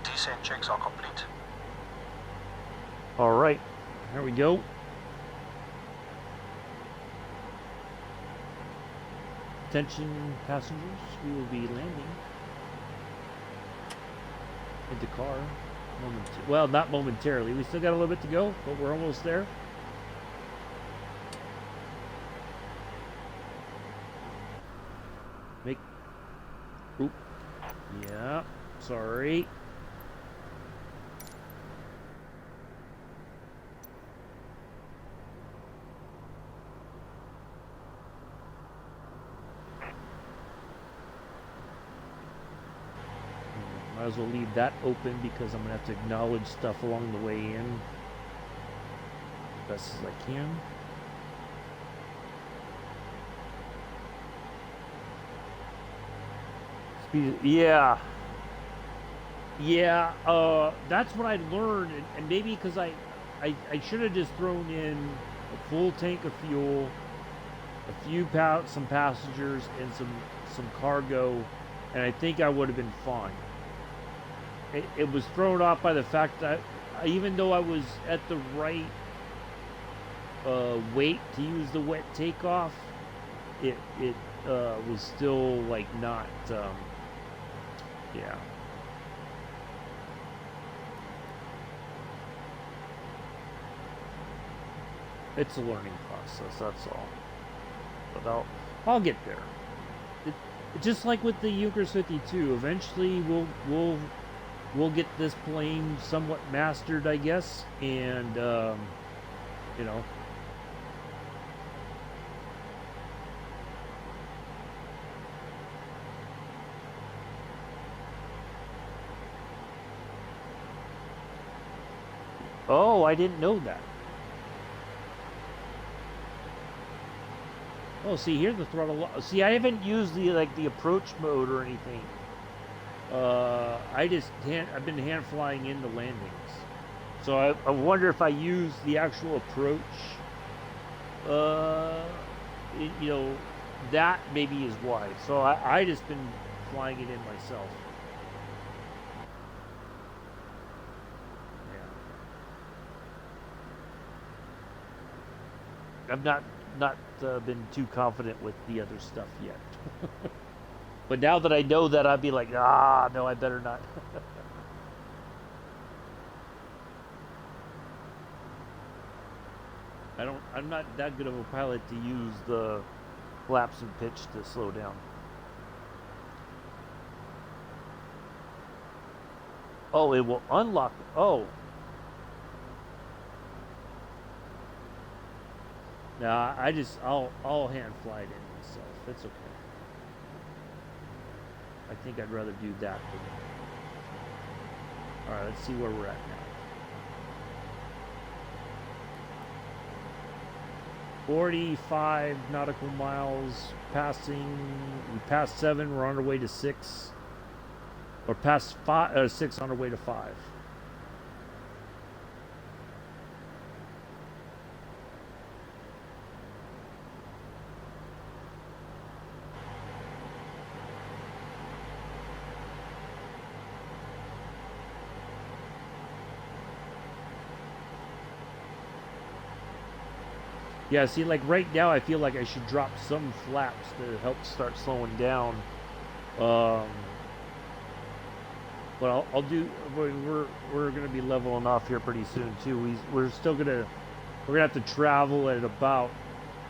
Speaker 2: Descent checks are complete.
Speaker 1: All right, here we go. Attention passengers, we will be landing in Dakar. Well, not momentarily. We still got a little bit to go, but we're almost there. Oop. Yeah, sorry. Might as well leave that open because I'm going to have to acknowledge stuff along the way in best as I can. Yeah. That's what I learned, and maybe because I should have just thrown in a full tank of fuel, some passengers, and some cargo, and I think I would have been fine. It was thrown off by the fact that even though I was at the right weight to use the wet takeoff, it was still like not. Yeah. It's a learning process, that's all. But I'll get there. Just like with the Junkers 52, eventually we'll get this plane somewhat mastered, I guess, and you know. Oh, I didn't know that. Oh, see here the throttle. See, I haven't used the approach mode or anything. I've been hand flying into landings, so I wonder if I use the actual approach. You know, that maybe is why. So I just been flying it in myself. I've not been too confident with the other stuff yet. But now that I know that, I'd be like, no, I better not. I'm not that good of a pilot to use the flaps and pitch to slow down. Oh, it will unlock. Oh. Nah, I'll hand fly it in myself. It's okay. I think I'd rather do that than. Alright, let's see where we're at now. 45 nautical miles we passed 7, we're on our way to 6. Or past 6 on our way to 5. Yeah, see, like right now, I feel like I should drop some flaps to help start slowing down. But I'll do. We're gonna be leveling off here pretty soon too. We're gonna have to travel at about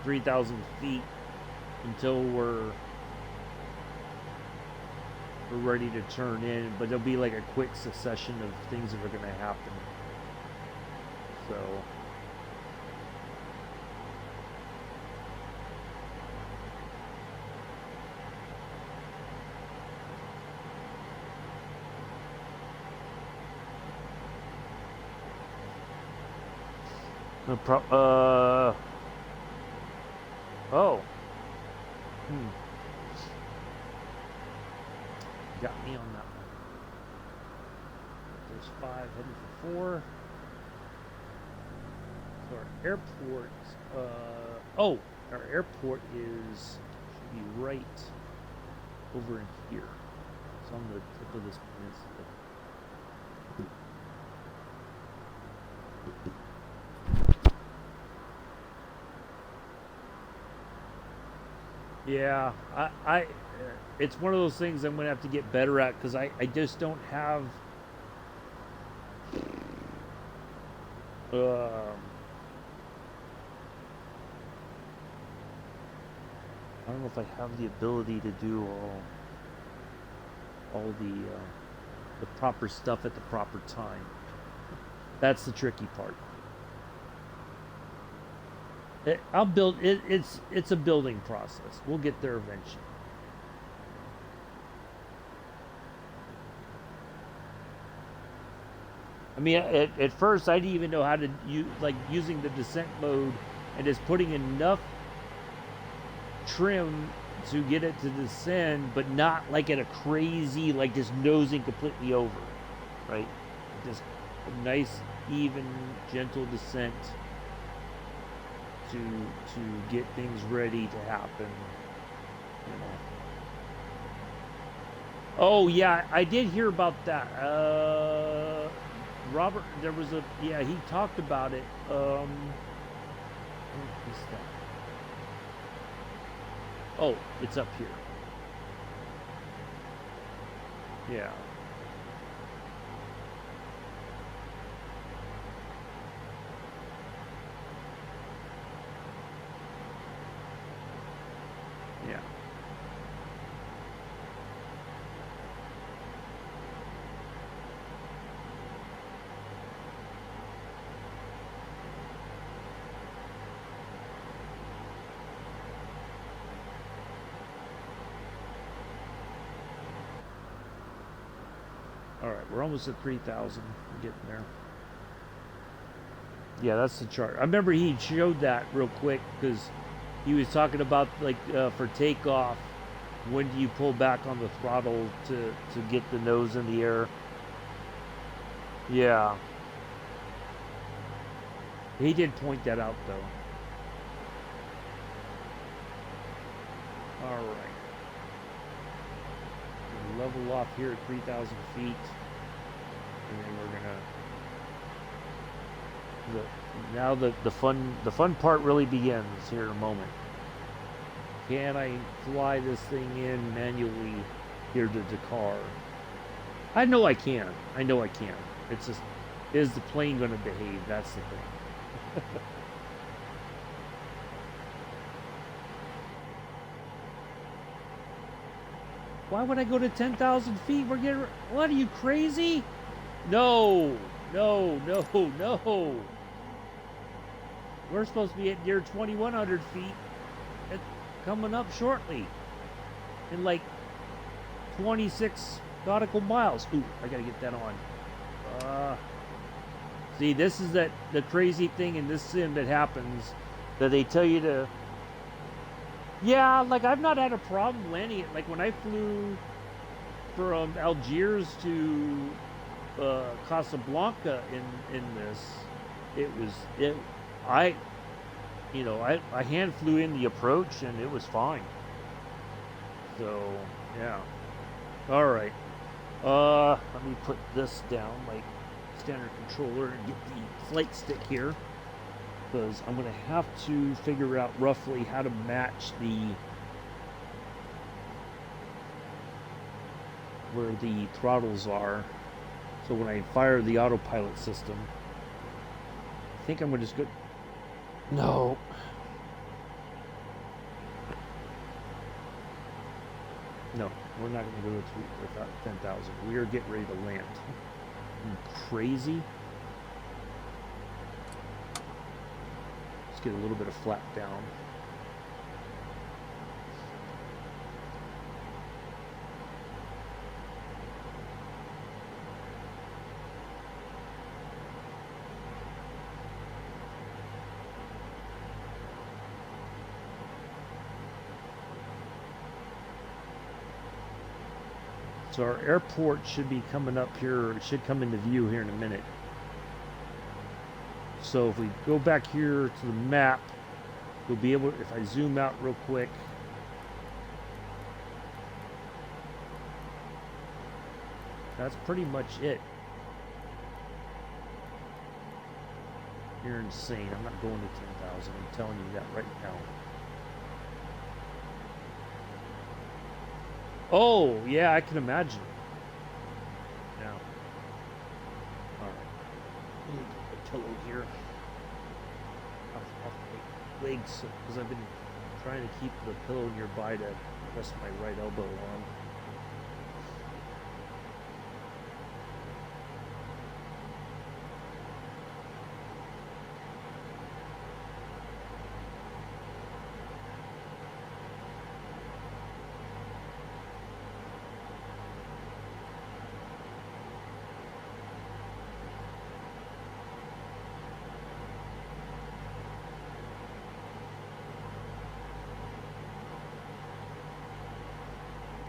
Speaker 1: 3,000 feet until we're ready to turn in. But there'll be like a quick succession of things that are gonna happen. So. Oh. Got me on that one. There's 5 heading for 4. So our airport, oh, our airport should be right over in here. It's on the tip of this peninsula. Yeah, it's one of those things I'm gonna have to get better at because I just don't have. Um, I don't know if I have the ability to do all the proper stuff at the proper time. That's the tricky part. I'll build it. It's a building process. We'll get there eventually. I mean, at first I didn't even know how to use like using the descent mode and just putting enough trim to get it to descend, but not like at a crazy like just nosing completely over, right? Just a nice, even, gentle descent to get things ready to happen. You know. Oh yeah, I did hear about that. Robert, there was he talked about it. What is that? Oh, it's up here. Yeah. Yeah. All right, we're almost at 3,000. We're getting there. Yeah, that's the chart. I remember he showed that real quick because he was talking about like for takeoff, when do you pull back on the throttle to get the nose in the air? Yeah, he did point that out though. All right, we'll level off here at 3,000 feet, and then we're gonna. Now the fun part really begins here in a moment. Can I fly this thing in manually here to Dakar? I know I can. I know I can. It's just, is the plane going to behave? That's the thing. Why would I go to 10,000 feet? We're getting. What are you crazy? No, no, no, no. We're supposed to be at near 2,100 feet. It's coming up shortly. In like 26 nautical miles. Ooh, I gotta get that on. See, this is the crazy thing in this sim that happens, that they tell you to. Yeah, like I've not had a problem landing it. Like when I flew from Algiers to Casablanca in this, I hand flew in the approach and it was fine. So yeah. All right. Let me put this down, like standard controller, and get the flight stick here, because I'm gonna have to figure out roughly how to match where the throttles are. So when I fire the autopilot system, I think I'm gonna just go. No. No, we're not going to go without 10,000. We are getting ready to land. Crazy. Let's get a little bit of flap down. So our airport should be coming up here. It should come into view here in a minute. So if we go back here to the map, we'll be able, if I zoom out real quick, that's pretty much it. You're insane. I'm not going to 10,000. I'm telling you that right now. Oh, yeah, I can imagine. Now. Alright. Let me get the pillow here. Off my legs, because I've been trying to keep the pillow nearby to rest my right elbow on.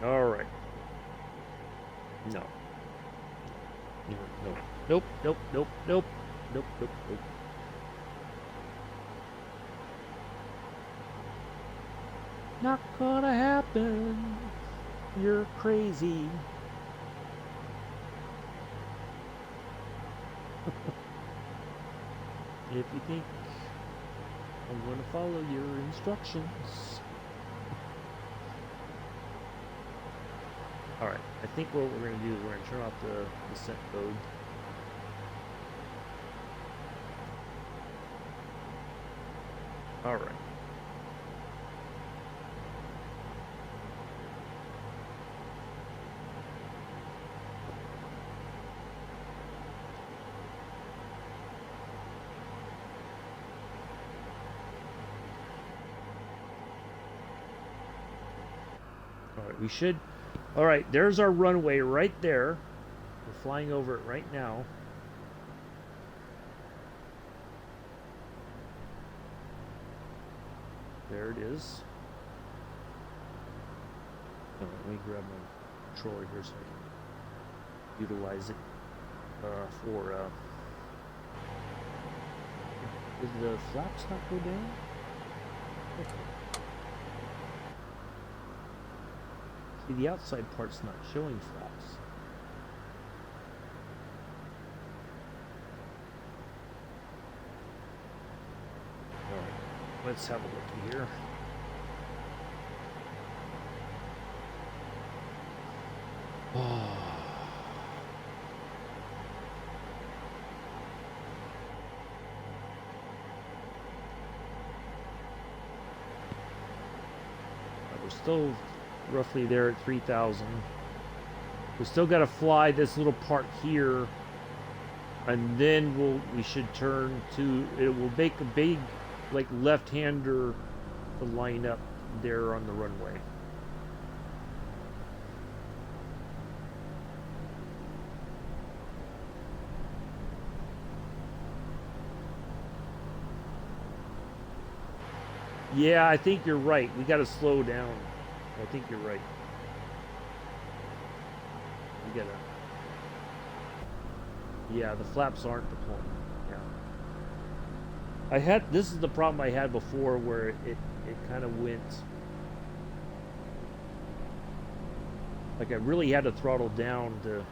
Speaker 1: All right. No. No. No. Nope. Nope. Nope. Nope. Nope. Nope. Nope. Not gonna happen. You're crazy. If you think I'm gonna follow your instructions. Alright, I think what we're going to do is we're going to turn off the descent code. Alright. Alright, we should... Alright, there's our runway right there. We're flying over it right now. There it is. Oh, let me grab my controller here so I can utilize it for... Did the flaps not go down? Okay. See, the outside part's not showing flaps. Alright, let's have a look here. Oh. We're still roughly there at 3,000. We still got to fly this little part here, and then we should turn to, it will make a big like left-hander to line up there on the runway. Yeah, I think you're right. We got to slow down. I think you're right. We gotta... Yeah, the flaps aren't deploying. Yeah. This is the problem I had before where it kind of went... Like I really had to throttle down to...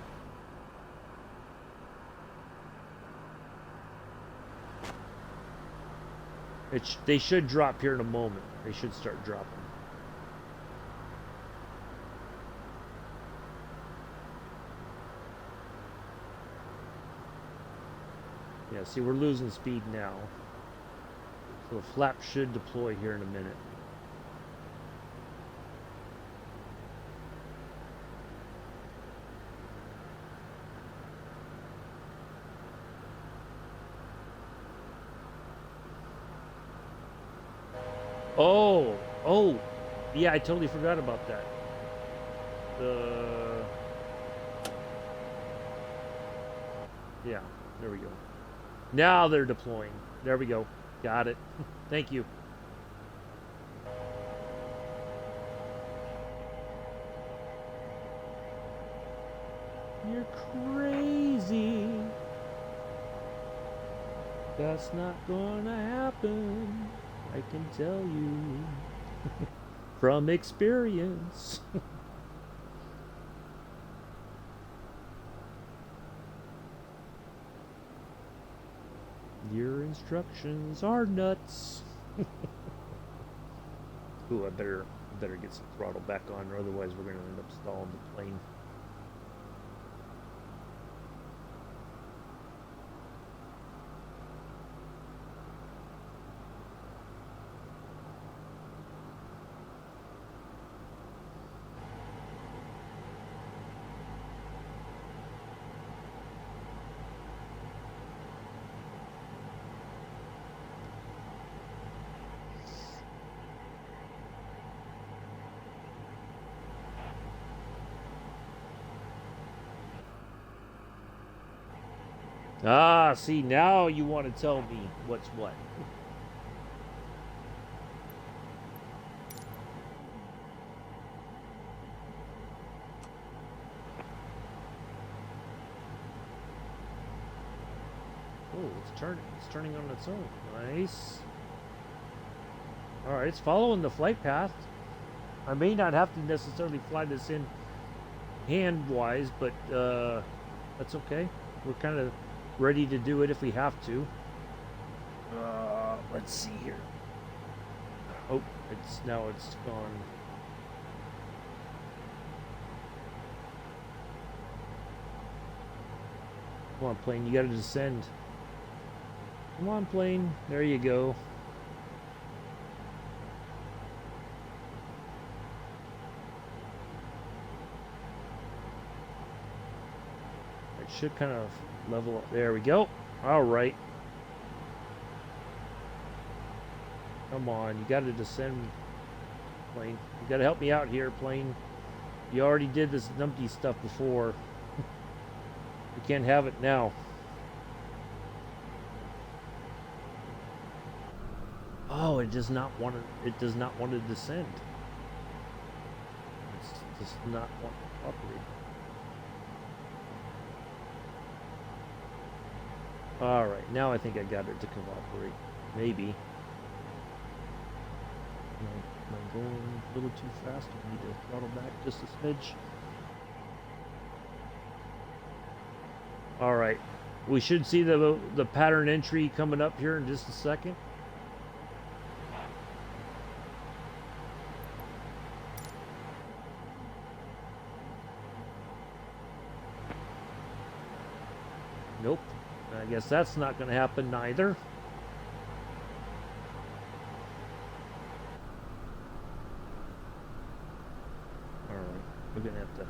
Speaker 1: They should drop here in a moment. They should start dropping. Yeah, see, we're losing speed now. So the flap should deploy here in a minute. Oh, yeah, I totally forgot about that. Yeah, there we go. Now they're deploying. There we go. Got it. Thank you. You're crazy. That's not gonna happen, I can tell you from experience. Your instructions are nuts. Ooh, I better get some throttle back on, or otherwise we're gonna end up stalling the plane. Ah, see, now you want to tell me what's what. Oh, it's turning. It's turning on its own. Nice. All right, it's following the flight path. I may not have to necessarily fly this in hand-wise, but that's okay. We're kind of ready to do it if we have to. Let's see here. Oh, it's gone. Come on, plane, you gotta descend. Come on, plane. There you go. It should kind of level up. There we go. All right. Come on, you gotta descend, plane. You gotta help me out here, plane. You already did this numpty stuff before. You can't have it now. Oh, it does not want to. It does not want to descend. It's just not want to operate. All right, now I think I got it to cooperate. Maybe. Am I going a little too fast? I need to throttle back just a smidge. All right, we should see the pattern entry coming up here in just a second. Nope. I guess that's not going to happen neither. All right, we're going to have to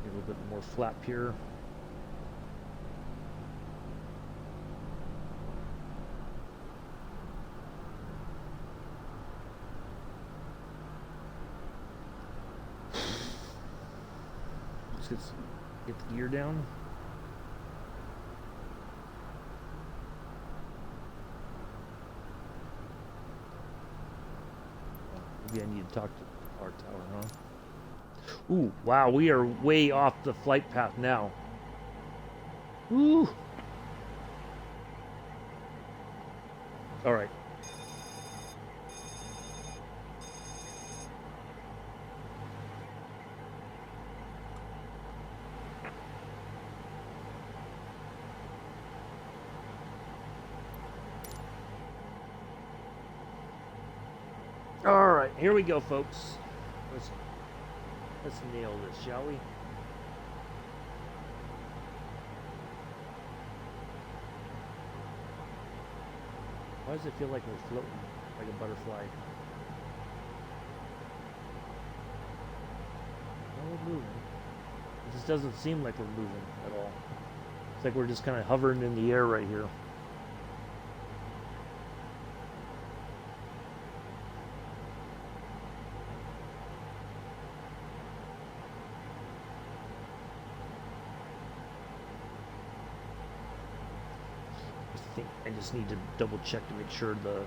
Speaker 1: get a little bit more flap here. Let's get the gear down. Maybe I need to talk to our tower, huh? Ooh, wow, we are way off the flight path now. Ooh. All right. All right, here we go, folks. Let's nail this, shall we? Why does it feel like we're floating like a butterfly? No, we're moving. It just doesn't seem like we're moving at all. It's like we're just kind of hovering in the air right here. I just need to double check to make sure the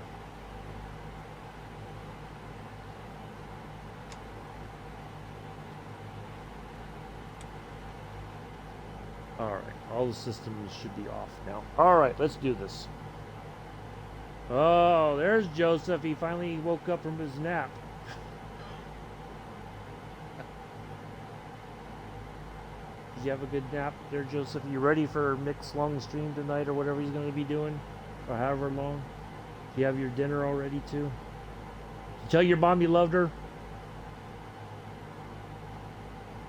Speaker 1: all right, all the systems should be off now. All right, let's do this. Oh, there's Joseph. He finally woke up from his nap. Did you have a good nap there, Joseph? You ready for Mick's long stream tonight or whatever he's going to be doing? Or however long? Do you have your dinner already, too? Did you tell your mom you loved her?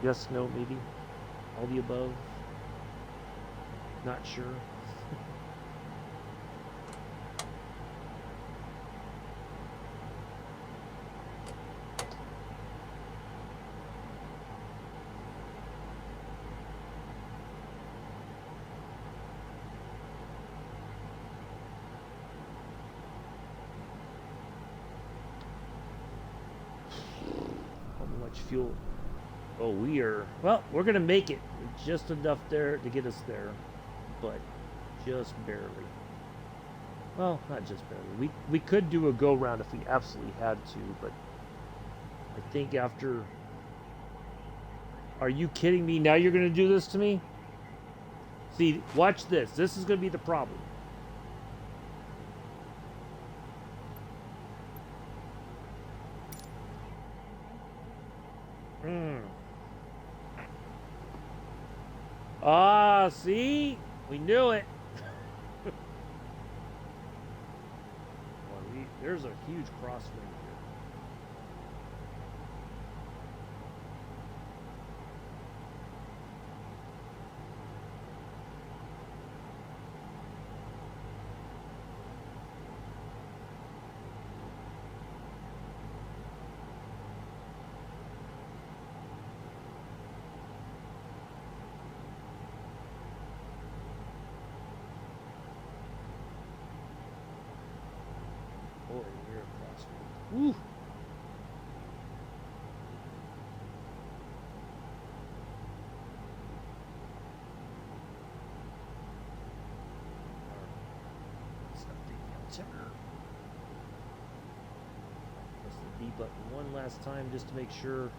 Speaker 1: Yes, no, maybe? All the above? Not sure. Fuel. Oh, we're gonna make it. Just enough there to get us there, but just barely. Well, not just barely. We could do a go round if we absolutely had to, but I think after. Are you kidding me? Now you're gonna do this to me? See, watch this. This is gonna be the problem. Ah, see? We knew it. Boy, there's a huge crosswind here. Woo. Press the B button one last time just to make sure.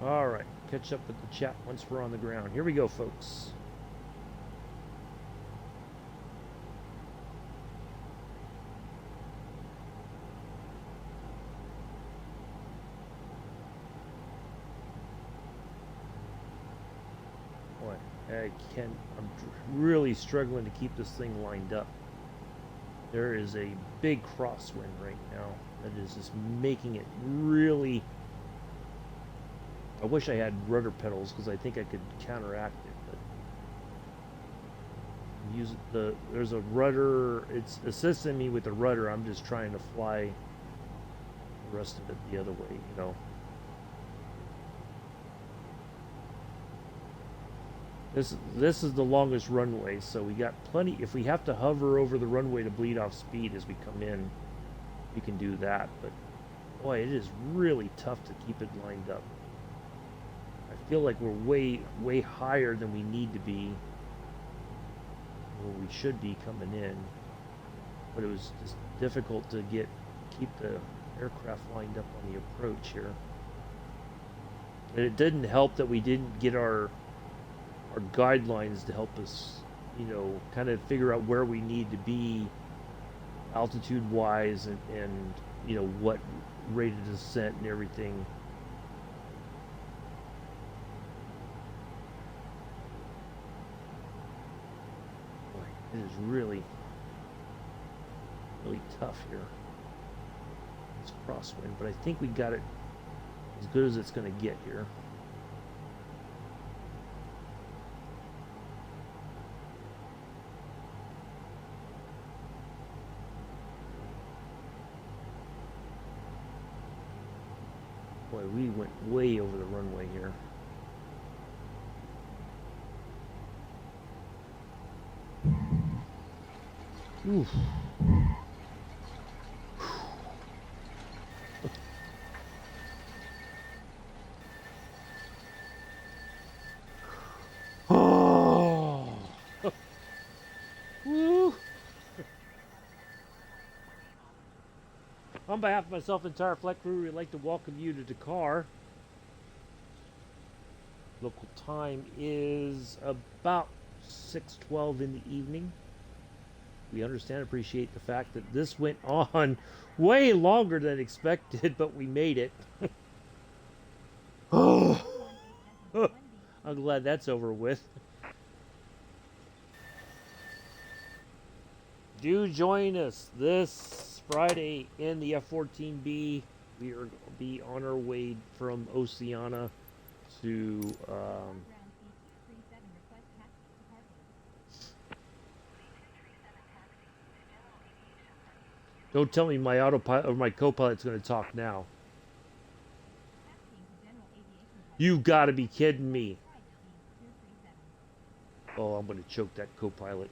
Speaker 1: Alright, catch up with the chat once we're on the ground. Here we go, folks. Boy, I'm really struggling to keep this thing lined up. There is a big crosswind right now that is just making it really. I wish I had rudder pedals because I think I could counteract it, but there's a rudder. It's assisting me with the rudder. I'm just trying to fly the rest of it the other way, you know. This is the longest runway, so we got plenty. If we have to hover over the runway to bleed off speed as we come in, we can do that. But boy, it is really tough to keep it lined up. I feel like we're way higher than we need to be, where we should be coming in, but it was just difficult to keep the aircraft lined up on the approach here. And it didn't help that we didn't get our guidelines to help us, you know, kind of figure out where we need to be altitude wise and you know what rate of descent and everything. It is really tough here. It's crosswind, but I think we got it as good as it's going to get here. Boy, we went way over the runway here. Oof. On behalf of myself and entire flight crew, we'd like to welcome you to Dakar. Local time is about 6:12 in the evening. We understand and appreciate the fact that this went on way longer than expected, but we made it. Oh, I'm glad that's over with. Do join us this Friday in the F-14B. We are going to be on our way from Oceana to don't tell me my autopilot or my co-pilot's going to talk now. You've got to be kidding me. Oh, I'm going to choke that co-pilot.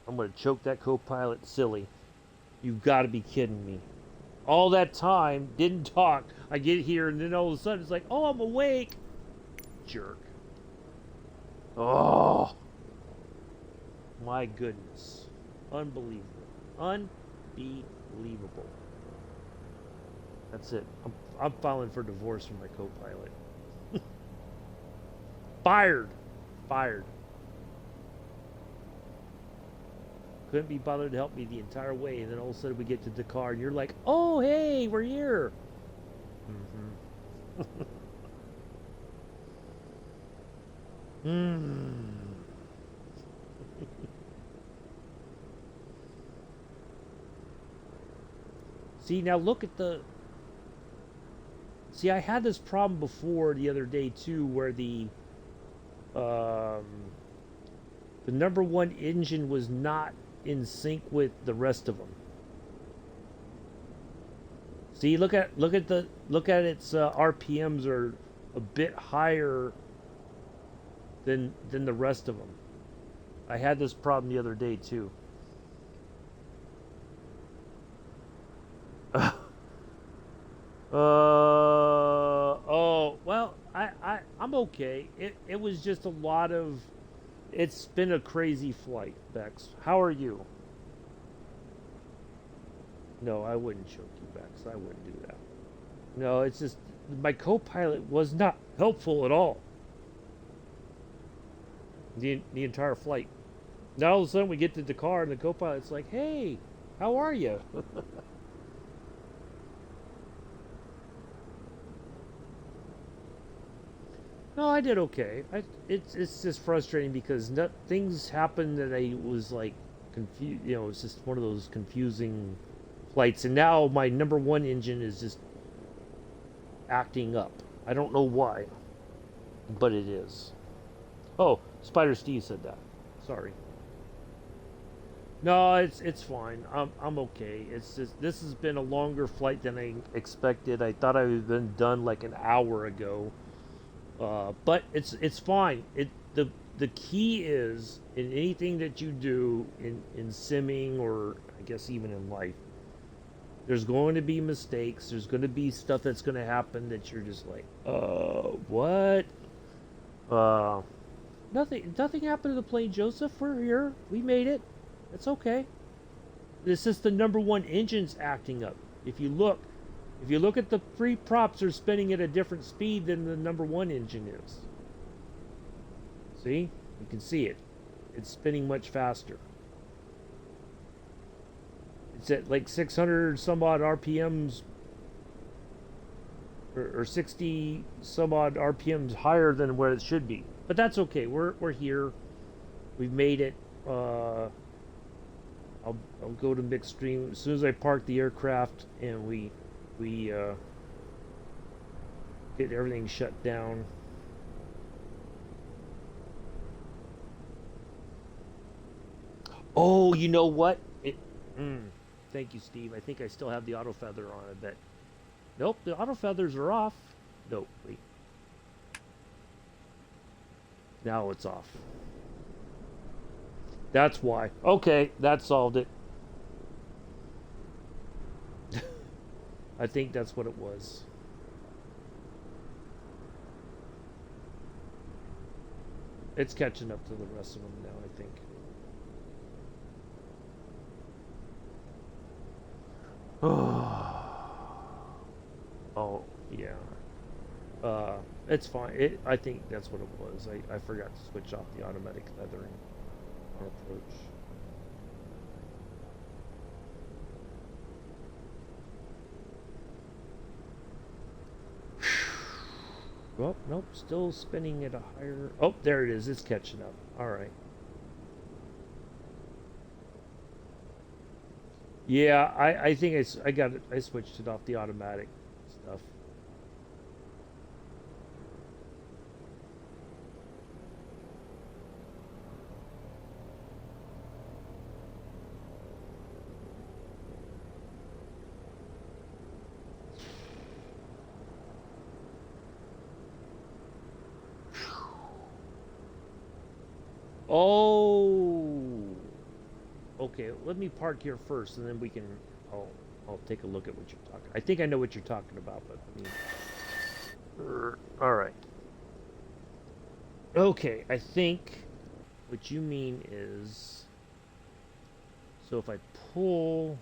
Speaker 1: I'm going to choke that co-pilot silly. You've got to be kidding me. All that time, didn't talk. I get here, and then all of a sudden, it's like, oh, I'm awake. Jerk. Oh. My goodness. Unbelievable. Unbelievable. That's it. I'm filing for divorce from my co-pilot. Fired. Fired. Couldn't be bothered to help me the entire way, and then all of a sudden we get to Dakar, and you're like, oh, hey, we're here. See, now look at the... See, I had this problem before the other day, too, where the number one engine was not in sync with the rest of them. See, look at its RPMs are a bit higher than the rest of them. I had this problem the other day too. Oh well, I'm okay. It was just a lot of. It's been a crazy flight, Bex. How are you? No, I wouldn't choke you, Bex. I wouldn't do that. No, it's just my co-pilot was not helpful at all. The entire flight. Now all of a sudden we get to Dakar and the co-pilot's like, "Hey, how are you?" No, I did okay. It's just frustrating because things happened that I was like confused. You know, it's just one of those confusing flights. And now my number one engine is just acting up. I don't know why, but it is. Oh, Spider Steve said that. Sorry. No, it's fine. I'm okay. It's just this has been a longer flight than I expected. I thought I would have been done like an hour ago. But it's fine. The key is in anything that you do in simming or I guess even in life, there's going to be mistakes. There's going to be stuff that's going to happen that you're just like, what? Nothing happened to the plane, Joseph. We're here. We made it. It's okay. It's just the number one engine's acting up. If you look at the three props, they're spinning at a different speed than the number one engine is. See? You can see it. It's spinning much faster. It's at like 600 some odd RPMs or 60 some odd RPMs higher than where it should be. But that's okay. We're here. We've made it. I'll go to mixed stream as soon as I park the aircraft and we get everything shut down. Oh, you know what? Thank you, Steve. I think I still have the auto feather on. I bet. Nope, the auto feathers are off. Nope, wait. Now it's off. That's why. Okay, that solved it. I think that's what it was. It's catching up to the rest of them now, I think. Oh. Yeah. It's fine. I think that's what it was. I forgot to switch off the automatic feathering on approach. Well, nope, still spinning at a higher. Oh, there it is. It's catching up. All right. Yeah, I think I got it. I switched it off the automatic stuff. Oh, okay. Let me park here first, and then we can. I'll I'll take a look at what you're talking. I think I know what you're talking about, but I mean, all right. Okay, I think what you mean is so if I pull.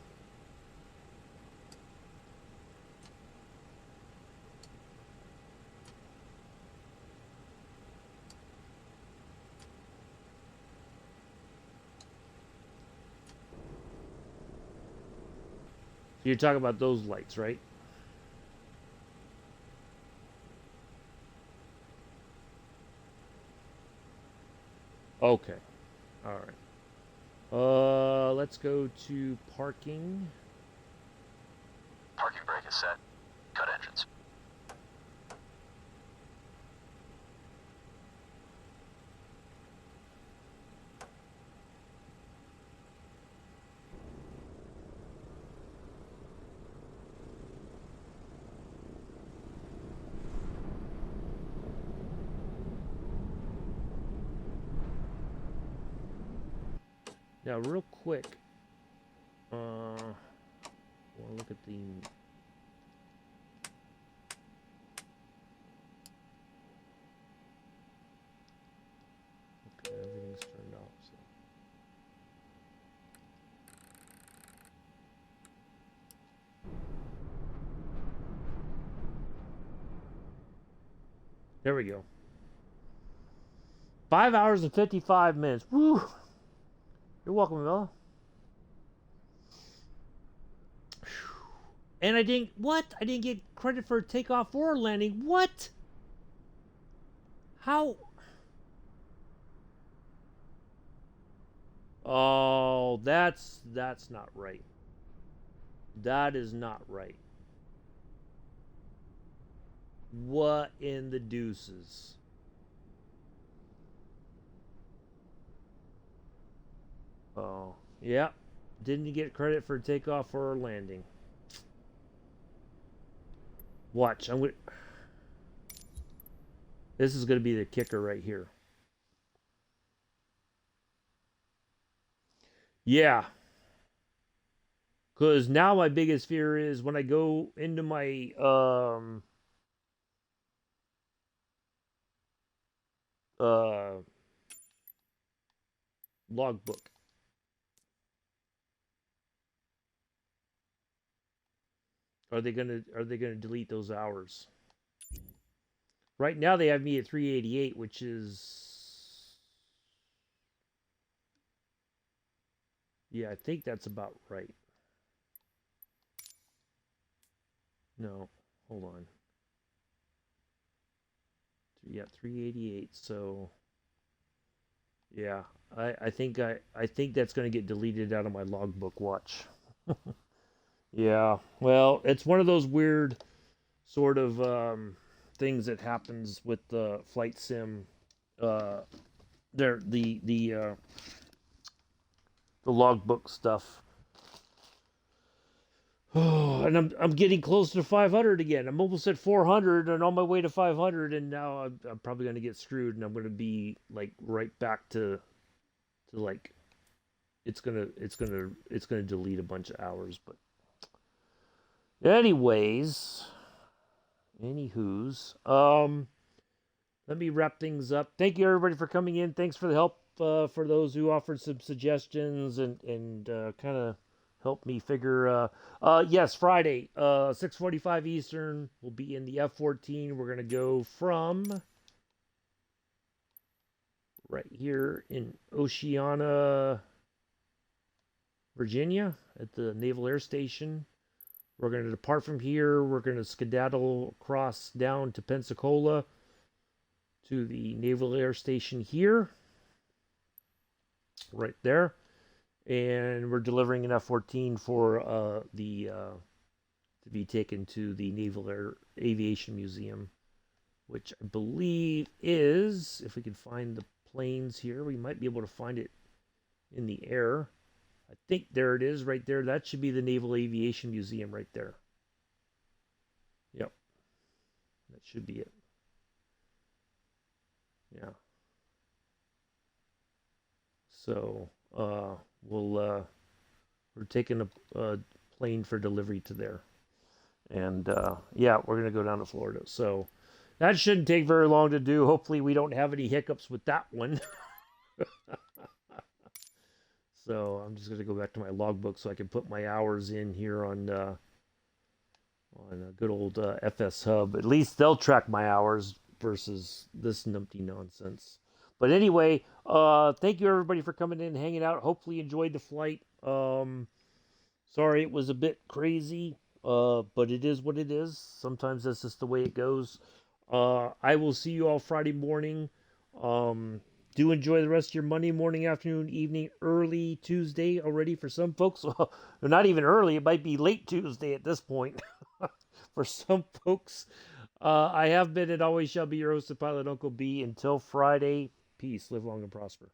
Speaker 1: You're talking about those lights, right? Okay. All right. Let's go to parking.
Speaker 2: Parking brake is set. Cut entrance.
Speaker 1: Now, real quick, want to look at the. Okay, everything's turned off. So. There we go. 5 hours and 55 minutes. Woo! You're welcome, Mella. And I didn't. What? I didn't get credit for takeoff or landing. What? How? Oh, that's not right. That is not right. What in the deuces? Oh, yeah. Didn't get credit for takeoff or landing. Watch. I'm gonna. This is gonna be the kicker right here. Yeah, because now my biggest fear is when I go into my uh logbook. Are they gonna delete those hours? Right now they have me at 388, which is yeah, I think that's about right. No, hold on. Yeah, 388. So yeah, I think that's gonna get deleted out of my logbook. Watch. Yeah, well, it's one of those weird sort of things that happens with the flight sim. Uh, there, the logbook stuff. Oh, and I'm getting close to 500 again. I'm almost at 400 and on my way to 500, and now I'm probably gonna get screwed, and I'm gonna be like right back to like it's gonna delete a bunch of hours. But anyways, anywho's let me wrap things up. Thank you everybody for coming in. Thanks for the help for those who offered some suggestions and kind of help me figure. Yes, Friday, 6:45 Eastern. We'll be in the F-14. We're gonna go from right here in Oceana, Virginia, at the Naval Air Station. We're going to depart from here. We're going to skedaddle across down to Pensacola to the Naval Air Station here, right there. And we're delivering an F-14 for to be taken to the Naval Air Aviation Museum, which I believe is, if we can find the planes here, we might be able to find it in the air. I think there it is right there. That should be the Naval Aviation Museum right there. Yep. That should be it. Yeah. So, we're taking a plane for delivery to there. And, yeah, we're going to go down to Florida. So, that shouldn't take very long to do. Hopefully we don't have any hiccups with that one. So I'm just going to go back to my logbook so I can put my hours in here on a good old FS Hub. At least they'll track my hours versus this numpty nonsense. But anyway, thank you everybody for coming in and hanging out. Hopefully you enjoyed the flight. Sorry it was a bit crazy, but it is what it is. Sometimes that's just the way it goes. I will see you all Friday morning. Do enjoy the rest of your Monday morning, afternoon, evening, early Tuesday already for some folks. Well, not even early. It might be late Tuesday at this point for some folks. I have been and always shall be your host, the pilot Uncle B. Until Friday, peace, live long and prosper.